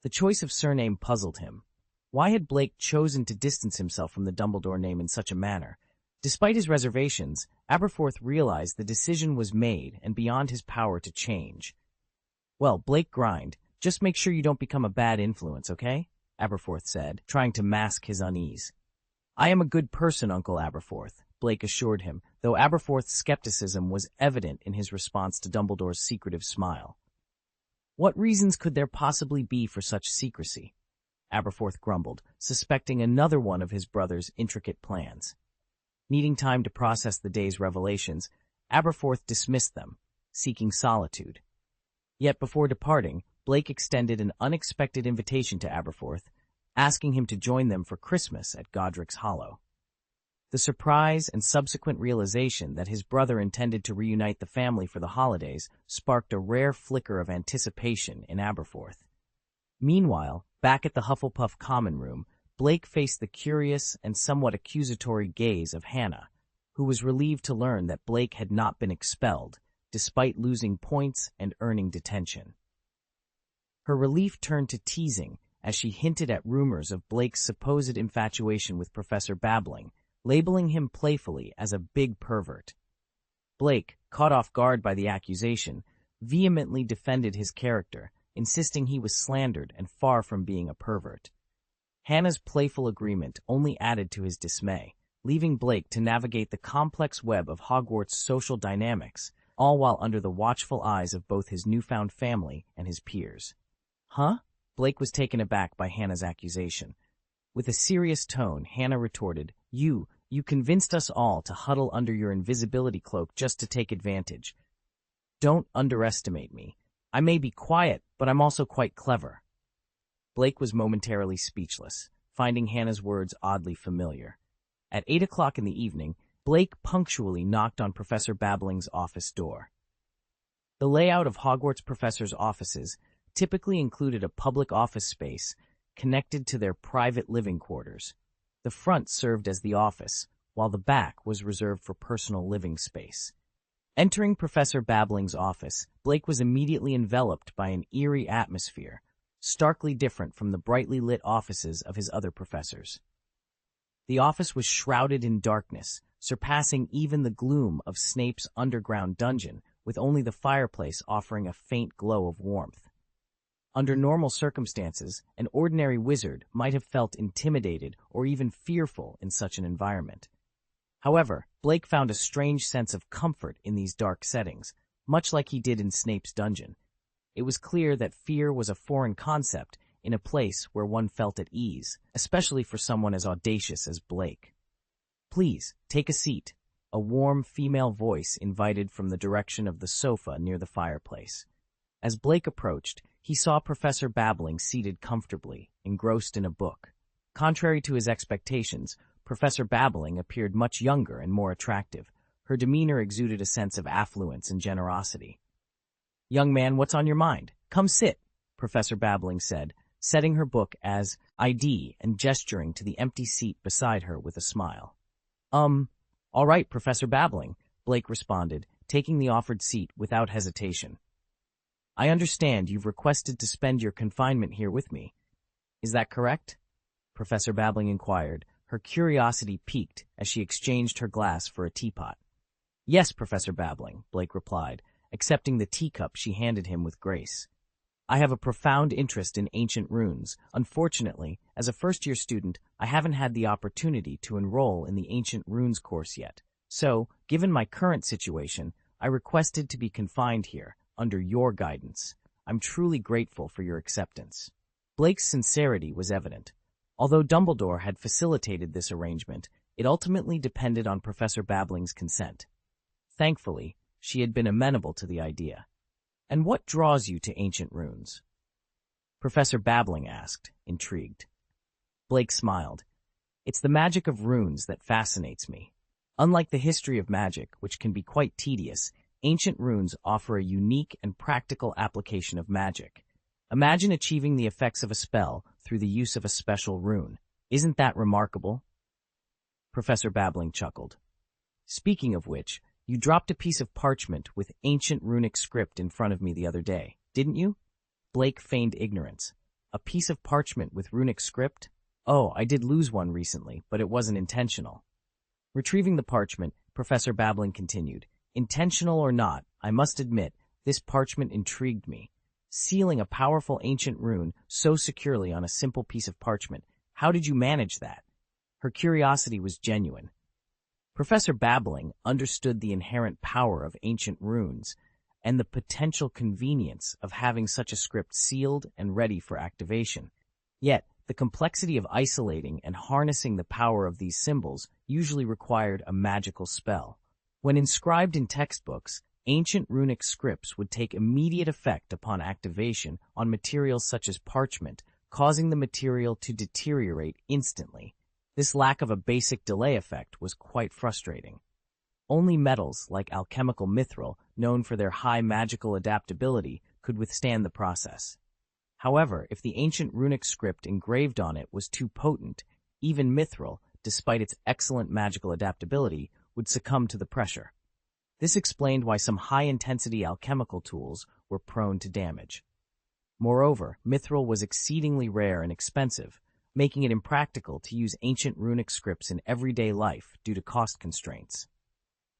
The choice of surname puzzled him. Why had Blake chosen to distance himself from the Dumbledore name in such a manner? Despite his reservations, Aberforth realized the decision was made and beyond his power to change. "Well, Blake Grind, just make sure you don't become a bad influence, okay?" Aberforth said, trying to mask his unease. "I am a good person, Uncle Aberforth," Blake assured him, though Aberforth's skepticism was evident in his response to Dumbledore's secretive smile. What reasons could there possibly be for such secrecy? Aberforth grumbled, suspecting another one of his brother's intricate plans. Needing time to process the day's revelations, Aberforth dismissed them, seeking solitude. Yet before departing, Blake extended an unexpected invitation to Aberforth, asking him to join them for Christmas at Godric's Hollow. The surprise and subsequent realization that his brother intended to reunite the family for the holidays sparked a rare flicker of anticipation in Aberforth. Meanwhile, back at the Hufflepuff common room, Blake faced the curious and somewhat accusatory gaze of Hannah, who was relieved to learn that Blake had not been expelled, despite losing points and earning detention. Her relief turned to teasing as she hinted at rumors of Blake's supposed infatuation with Professor Babbling, labeling him playfully as a big pervert. Blake, caught off guard by the accusation, vehemently defended his character, insisting he was slandered and far from being a pervert. Hannah's playful agreement only added to his dismay, leaving Blake to navigate the complex web of Hogwarts' social dynamics, all while under the watchful eyes of both his newfound family and his peers. "Huh?" Blake was taken aback by Hannah's accusation. With a serious tone, Hannah retorted, You convinced us all to huddle under your invisibility cloak just to take advantage. Don't underestimate me. I may be quiet, but I'm also quite clever." Blake was momentarily speechless, finding Hannah's words oddly familiar. At 8 o'clock in the evening, Blake punctually knocked on Professor Babbling's office door. The layout of Hogwarts professors' offices typically included a public office space connected to their private living quarters. The front served as the office, while the back was reserved for personal living space. Entering Professor Babbling's office, Blake was immediately enveloped by an eerie atmosphere, starkly different from the brightly lit offices of his other professors. The office was shrouded in darkness, surpassing even the gloom of Snape's underground dungeon, with only the fireplace offering a faint glow of warmth. Under normal circumstances, an ordinary wizard might have felt intimidated or even fearful in such an environment. However, Blake found a strange sense of comfort in these dark settings, much like he did in Snape's dungeon. It was clear that fear was a foreign concept in a place where one felt at ease, especially for someone as audacious as Blake. "Please, take a seat," a warm female voice invited from the direction of the sofa near the fireplace. As Blake approached, he saw Professor Babbling seated comfortably, engrossed in a book. Contrary to his expectations, Professor Babbling appeared much younger and more attractive. Her demeanor exuded a sense of affluence and generosity. "Young man, what's on your mind? Come sit," Professor Babbling said, setting her book as ID and gesturing to the empty seat beside her with a smile. All right, Professor Babbling," Blake responded, taking the offered seat without hesitation. "I understand you've requested to spend your confinement here with me. Is that correct?" Professor Babbling inquired, her curiosity piqued as she exchanged her glass for a teapot. "Yes, Professor Babbling," Blake replied, accepting the teacup she handed him with grace. "I have a profound interest in ancient runes. Unfortunately, as a first-year student, I haven't had the opportunity to enroll in the Ancient Runes course yet. So, given my current situation, I requested to be confined here, under your guidance. I'm truly grateful for your acceptance." Blake's sincerity was evident. Although Dumbledore had facilitated this arrangement, it ultimately depended on Professor Babbling's consent. Thankfully, she had been amenable to the idea. "And what draws you to ancient runes?" Professor Babbling asked, intrigued. Blake smiled. "It's the magic of runes that fascinates me. Unlike the history of magic, which can be quite tedious, ancient runes offer a unique and practical application of magic. Imagine achieving the effects of a spell through the use of a special rune. Isn't that remarkable?" Professor Babbling chuckled. "Speaking of which, you dropped a piece of parchment with ancient runic script in front of me the other day, didn't you?" Blake feigned ignorance. "A piece of parchment with runic script? Oh, I did lose one recently, but it wasn't intentional." Retrieving the parchment, Professor Babbling continued, "Intentional or not, I must admit, this parchment intrigued me. Sealing a powerful ancient rune so securely on a simple piece of parchment, how did you manage that?" Her curiosity was genuine. Professor Babbling understood the inherent power of ancient runes and the potential convenience of having such a script sealed and ready for activation. Yet, the complexity of isolating and harnessing the power of these symbols usually required a magical spell. When inscribed in textbooks, ancient runic scripts would take immediate effect upon activation on materials such as parchment, causing the material to deteriorate instantly. This lack of a basic delay effect was quite frustrating. Only metals like alchemical mithril, known for their high magical adaptability, could withstand the process. However, if the ancient runic script engraved on it was too potent, even mithril, despite its excellent magical adaptability, would succumb to the pressure. This explained why some high-intensity alchemical tools were prone to damage. Moreover, mithril was exceedingly rare and expensive, making it impractical to use ancient runic scripts in everyday life due to cost constraints.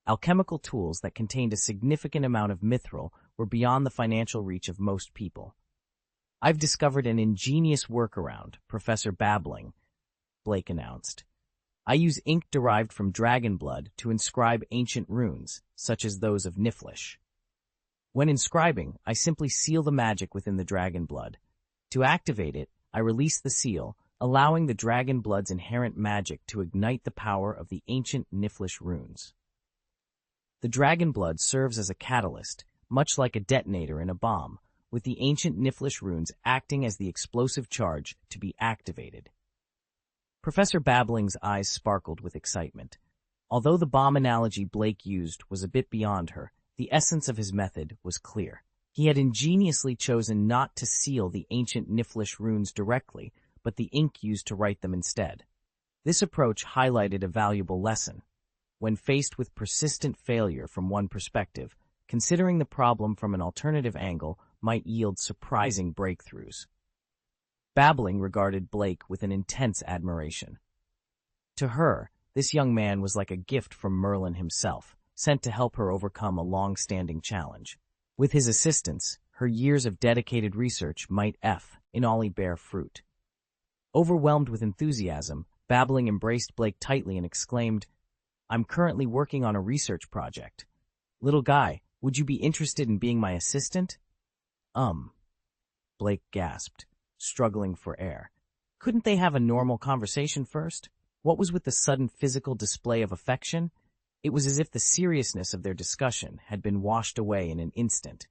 Alchemical tools that contained a significant amount of mithril were beyond the financial reach of most people. "I've discovered an ingenious workaround, Professor Babbling," Blake announced. "I use ink derived from dragon blood to inscribe ancient runes, such as those of Nifflish. When inscribing, I simply seal the magic within the dragon blood. To activate it, I release the seal, allowing the dragon blood's inherent magic to ignite the power of the ancient Nifflish runes. The dragon blood serves as a catalyst, much like a detonator in a bomb, with the ancient Nifflish runes acting as the explosive charge to be activated." Professor Babbling's eyes sparkled with excitement. Although the bomb analogy Blake used was a bit beyond her, the essence of his method was clear. He had ingeniously chosen not to seal the ancient Nifflish runes directly, but the ink used to write them instead. This approach highlighted a valuable lesson. When faced with persistent failure from one perspective, considering the problem from an alternative angle might yield surprising breakthroughs. Babbling regarded Blake with an intense admiration. To her, this young man was like a gift from Merlin himself, sent to help her overcome a long-standing challenge. With his assistance, her years of dedicated research might in Ollie bear fruit. Overwhelmed with enthusiasm, Babbling embraced Blake tightly and exclaimed, "I'm currently working on a research project. Little guy, would you be interested in being my assistant?" Blake gasped, struggling for air. Couldn't they have a normal conversation first? What was with the sudden physical display of affection? It was as if the seriousness of their discussion had been washed away in an instant,